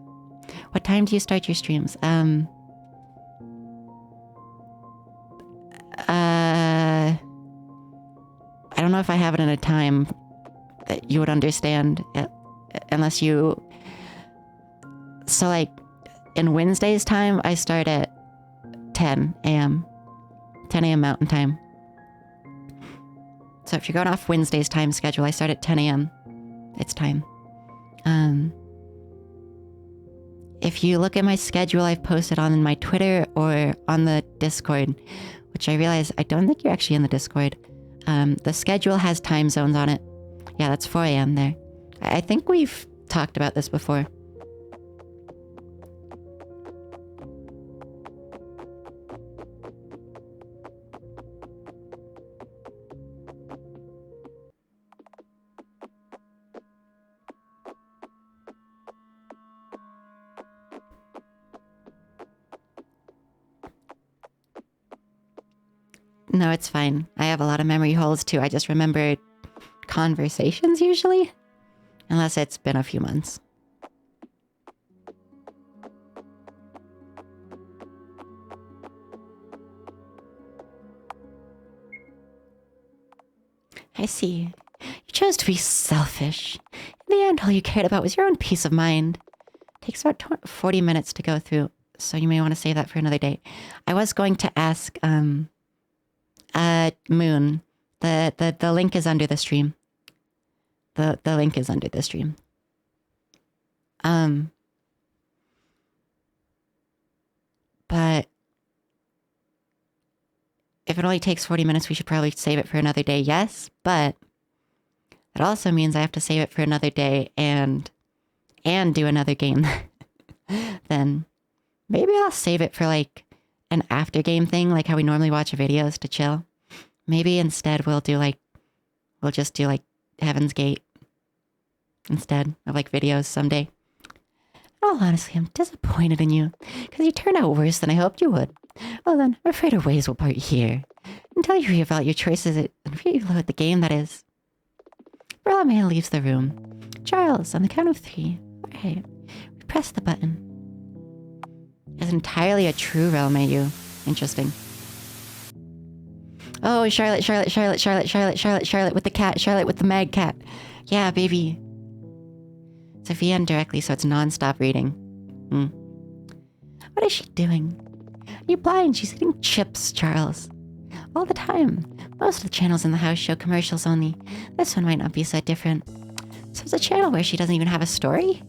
What time do you start your streams? I don't know if I have it in a time that you would understand, unless you... So, like, in Wednesday's time, I start at 10 a.m. 10 a.m. Mountain Time. So if you're going off Wednesday's time schedule, I start at 10 a.m. It's time. If you look at my schedule, I've posted on my Twitter or on the Discord, which I realize I don't think you're actually in the Discord. The schedule has time zones on it. Yeah, that's 4 a.m. there. I think we've talked about this before. No, it's fine. I have a lot of memory holes too. I just remember conversations usually. Unless it's been a few months. I see. You chose to be selfish. In the end, all you cared about was your own peace of mind. It takes about 40 minutes to go through, so you may want to save that for another day. I was going to ask, Moon. The link is under the stream. The link is under the stream. But if it only takes 40 minutes, we should probably save it for another day. Yes, but that also means I have to save it for another day and do another game. Then maybe I'll save it for like an after game thing, like how we normally watch videos to chill. Maybe instead we'll just do like Heaven's Gate instead of like videos someday. Oh, honestly, I'm disappointed in you because you turned out worse than I hoped you would. Well then, I'm afraid our ways will part here. Until you reevaluate your choices and reload the game, that is. Rollman leaves the room. Charles, on the count of 3. Alright, we press the button. It's entirely a true Rollman, you. Interesting. Oh, Charlotte with the cat. Charlotte with the mag cat. Yeah, baby. It's a VN directly, so it's non-stop reading. What is she doing? Are you blind? She's eating chips, Charles. All the time. Most of the channels in the house show commercials only. This one might not be so different. So it's a channel where she doesn't even have a story?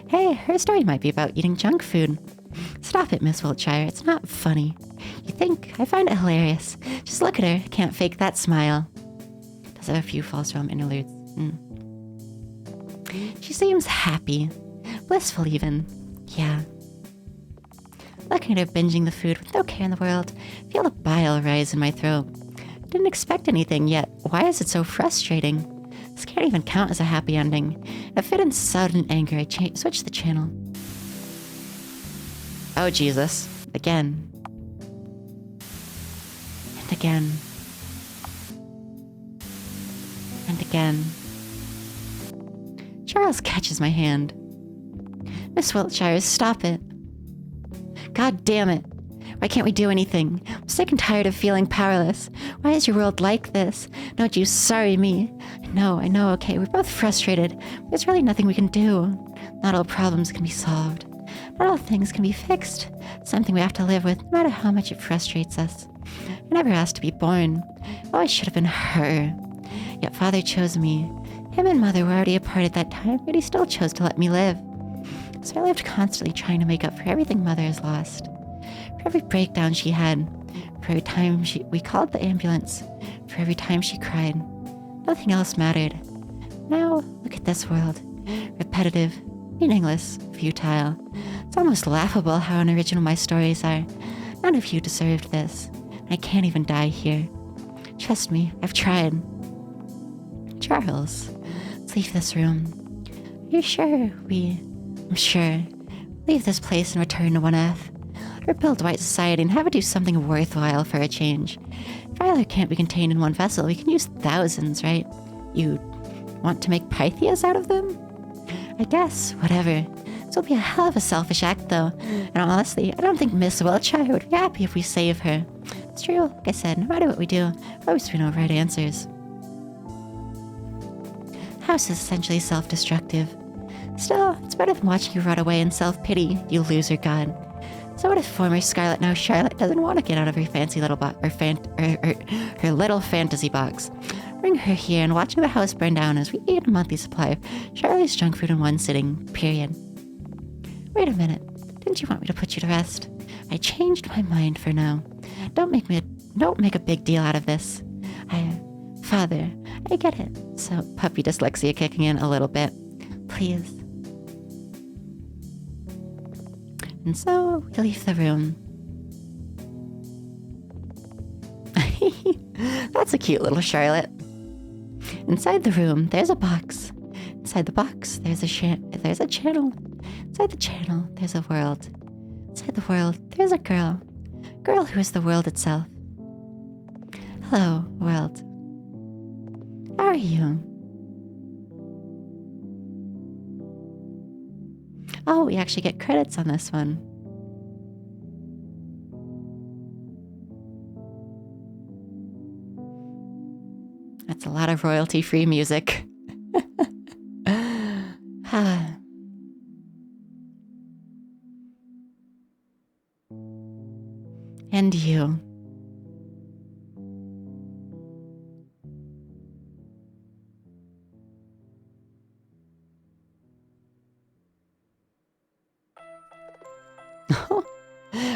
Hey, her story might be about eating junk food. Stop it, Miss Wiltshire. It's not funny. You think? I find it hilarious. Just look at her. Can't fake that smile. Does have a few false realm interludes. She seems happy. Blissful even. Yeah. Looking at her binging the food with no care in the world, I feel the bile rise in my throat. Didn't expect anything yet. Why is it so frustrating? This can't even count as a happy ending. A fit in sudden anger, I switched the channel. Oh, Jesus. Again. And again. And again. Charles catches my hand. Miss Wiltshire, stop it. God damn it. Why can't we do anything? I'm sick and tired of feeling powerless. Why is your world like this? Don't you sorry me. I know, okay, we're both frustrated. There's really nothing we can do. Not all problems can be solved. Not all things can be fixed. It's something we have to live with, no matter how much it frustrates us. I never asked to be born. I always should have been her. Yet Father chose me. Him and Mother were already apart at that time, but he still chose to let me live. So I lived constantly trying to make up for everything Mother has lost. For every breakdown she had, for every time we called the ambulance, for every time she cried. Nothing else mattered. Now, look at this world. Repetitive, meaningless, futile. It's almost laughable how unoriginal my stories are. None of you deserved this. I can't even die here. Trust me, I've tried. Charles, let's leave this room. Are you sure I'm sure. Leave this place and return to 1F. Rebuild white society and have it do something worthwhile for a change. If either can't be contained in one vessel, we can use thousands, right? You want to make Pythias out of them? I guess, whatever. This will be a hell of a selfish act, though. And honestly, I don't think Miss Wiltshire would be happy if we save her. It's true, like I said, no matter what we do, always be no right answers. House is essentially self-destructive. Still, it's better than watching you run away in self-pity, you loser god. So what if former Scarlet, now Charlotte, doesn't want to get out of her fancy little box, her little fantasy box? bring her here and watching the house burn down as we ate a monthly supply of Charlie's junk food in one sitting, period. Wait a minute. Didn't you want me to put you to rest? I changed my mind for now. Don't make a big deal out of this. Father, I get it. So, puppy dyslexia kicking in a little bit. Please. And so, we leave the room. That's a cute little Charlotte. Inside the room, there's a box. Inside the box, there's a channel. Inside the channel, there's a world. Inside the world, there's a girl. Girl who is the world itself. Hello, world. How are you? Oh, we actually get credits on this one. That's a lot of royalty-free music. And you.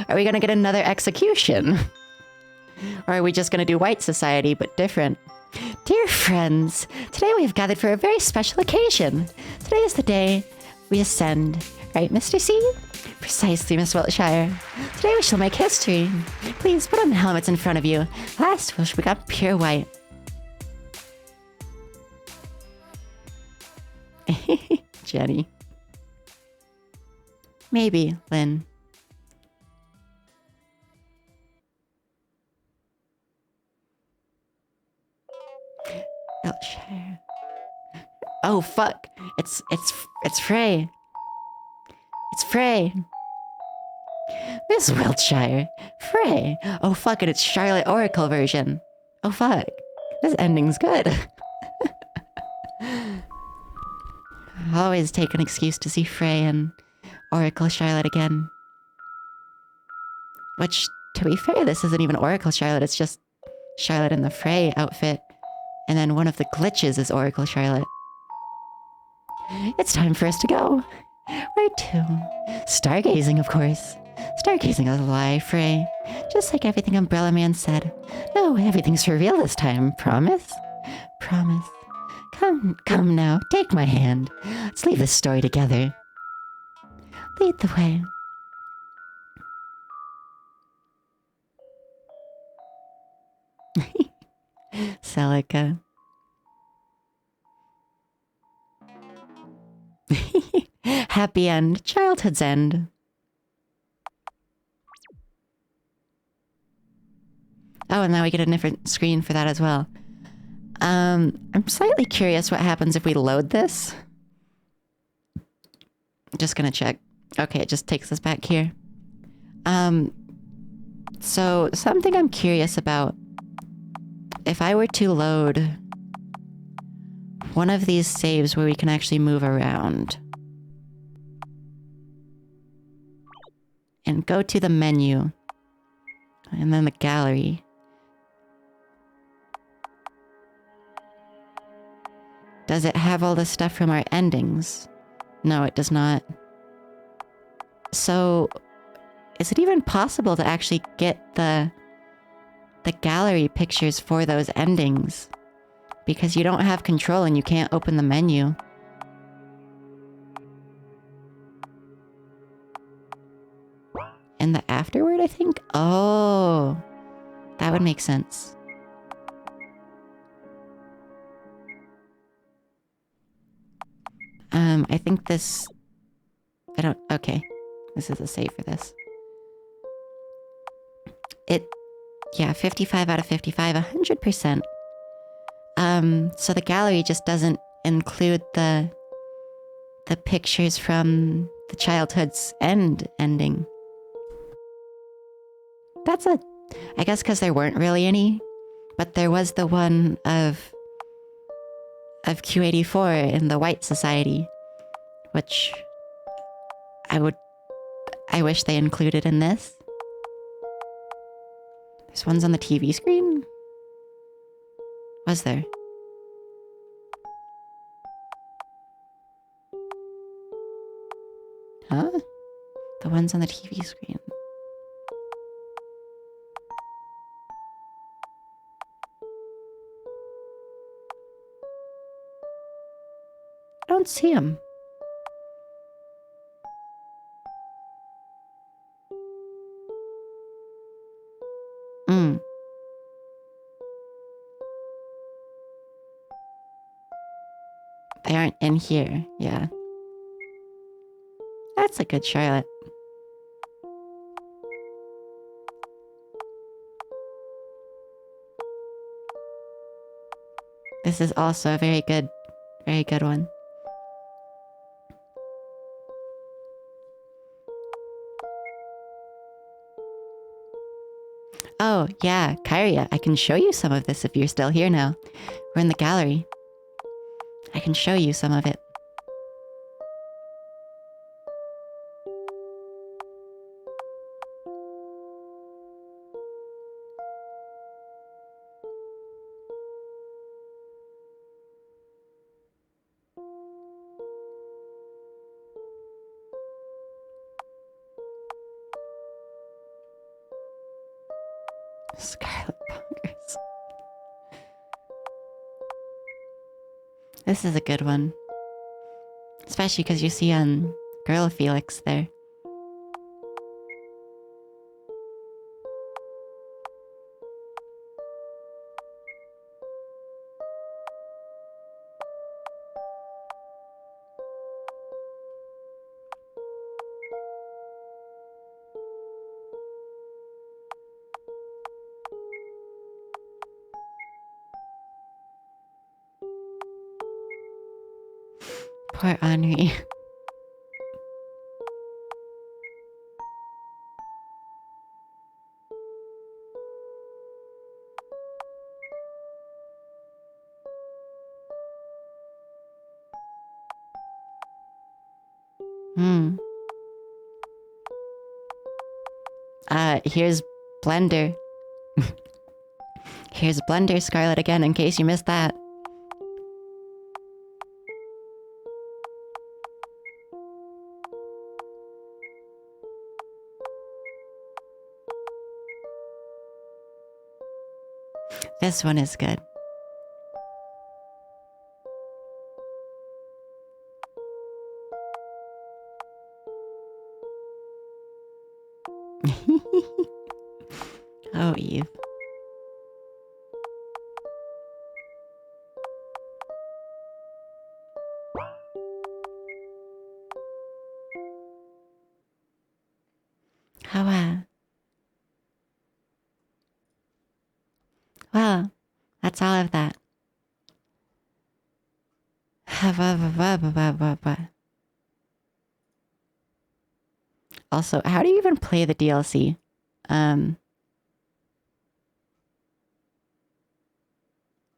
Are we going to get another execution? Or are we just going to do white society, but different? Dear friends, today we have gathered for a very special occasion. Today is the day we ascend. Right, Mr. C? Precisely, Miss Wiltshire. Today we shall make history. Please put on the helmets in front of you. Last wish we got pure white. Jenny. Maybe, Lynn. Wiltshire. Oh fuck! It's Frey. It's Frey. Miss Wiltshire. Frey. Oh fuck it! It's Charlotte Oracle version. Oh fuck! This ending's good. I always take an excuse to see Frey and Oracle Charlotte again. Which, to be fair, this isn't even Oracle Charlotte. It's just Charlotte in the Frey outfit. And then one of the glitches is Oracle Charlotte. It's time for us to go. Where to? Stargazing, of course. Stargazing is a lie, Frey. Just like everything Umbrella Man said. No, everything's for real this time. Promise? Promise. Come now. Take my hand. Let's leave this story together. Lead the way. Celica. Happy end. Childhood's end. Oh, and now we get a different screen for that as well. I'm slightly curious what happens if we load this. Just gonna check. Okay, it just takes us back here. So something I'm curious about. If I were to load one of these saves where we can actually move around and go to the menu and then the gallery. Does it have all the stuff from our endings? No, it does not. So, is it even possible to actually get the gallery pictures for those endings? Because you don't have control and you can't open the menu. And the afterward, I think? Oh, that would make sense. I think this... Okay. This is a save for this. Yeah, 55 out of 55, 100%. So the gallery just doesn't include the pictures from the childhood's ending. That's I guess because there weren't really any, but there was the one of Q84 in the White Society, which I wish they included in this. This one's on the TV screen? Was there? Huh? The ones on the TV screen. I don't see them. They aren't in here. Yeah. That's a good Charlotte. This is also a very good one. Oh, yeah, Kyria, I can show you some of this if you're still here now. We're in the gallery. I can show you some of it. Scarlet Bonkers. This is a good one. Especially because you see Girl Felix there. Poor Henri. Here's Blender. Here's Blender Scarlet again, in case you missed that. This one is good. Oh, Eve. How, well, that's all of that. Also, how do you even play the DLC?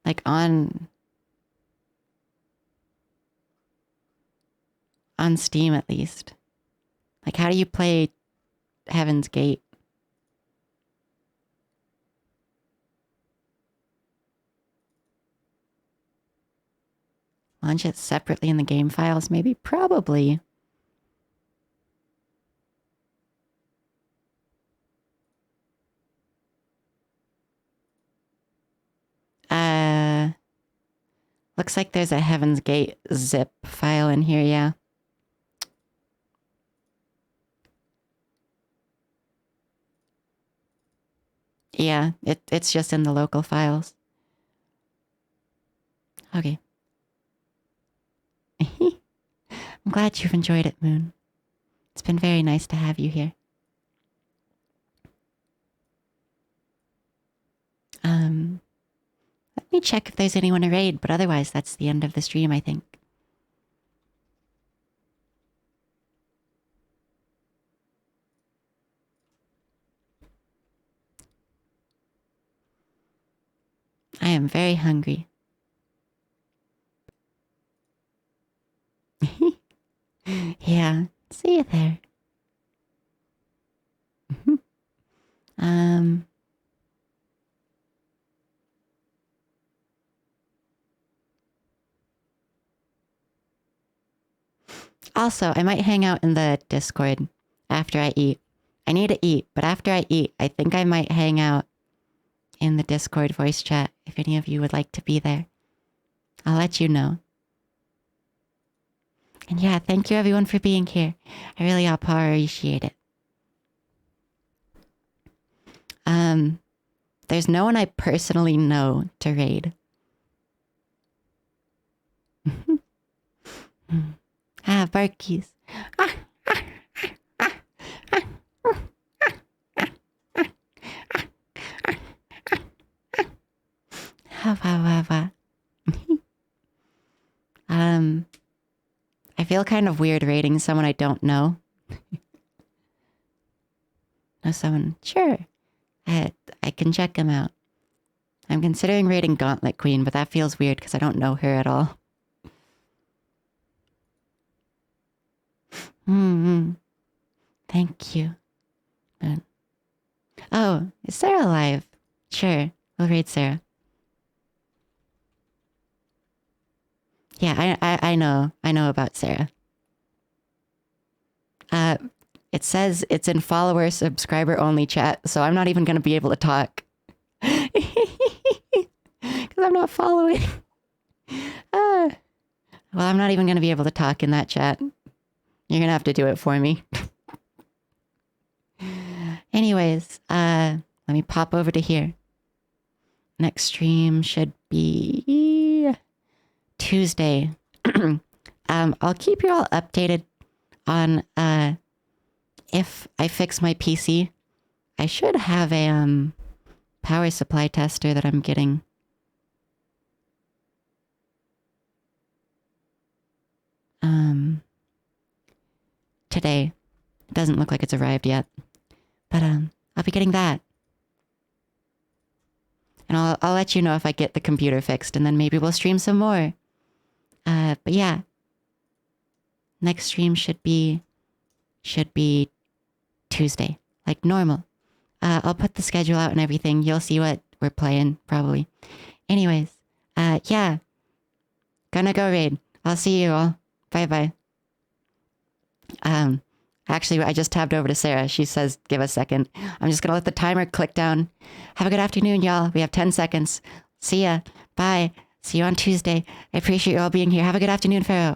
Like on Steam at least. Like, how do you play Heaven's Gate? Launch it separately in the game files, maybe? Probably. Looks like there's a Heaven's Gate zip file in here, yeah. Yeah, it's just in the local files. Okay. I'm glad you've enjoyed it, Moon. It's been very nice to have you here. Let me check if there's anyone to raid, but otherwise that's the end of the stream, I think. I am very hungry. Yeah, see you there. Also, I might hang out in the Discord after I eat. I need to eat, but after I eat, I think I might hang out in the Discord voice chat if any of you would like to be there. I'll let you know. And yeah, thank you everyone for being here. I really appreciate it. There's no one I personally know to raid. Barkies. I feel kind of weird raiding someone I don't know. Know someone? Sure. I can check him out. I'm considering raiding Gauntlet Queen, but that feels weird because I don't know her at all. Thank you. Oh, is Sarah alive? Sure, we'll raid Sarah. Yeah, I know about Sarah. It says it's in follower subscriber only chat, so I'm not even going to be able to talk. Because I'm not following. Well, I'm not even going to be able to talk in that chat. You're going to have to do it for me. Anyways, let me pop over to here. Next stream should be Tuesday. I'll keep you all updated on if I fix my PC. I should have a power supply tester that I'm getting. Today. It doesn't look like it's arrived yet. But I'll be getting that. And I'll let you know if I get the computer fixed, and then maybe we'll stream some more. But yeah. Next stream should be Tuesday, like normal. I'll put the schedule out and everything. You'll see what we're playing, probably. Anyways, yeah. Gonna go raid. I'll see you all. Bye-bye. Actually, I just tabbed over to Sarah. She says, give a second. I'm just gonna let the timer click down. Have a good afternoon, y'all. We have 10 seconds. See ya. Bye. See you on Tuesday. I appreciate you all being here. Have a good afternoon, Pharaoh.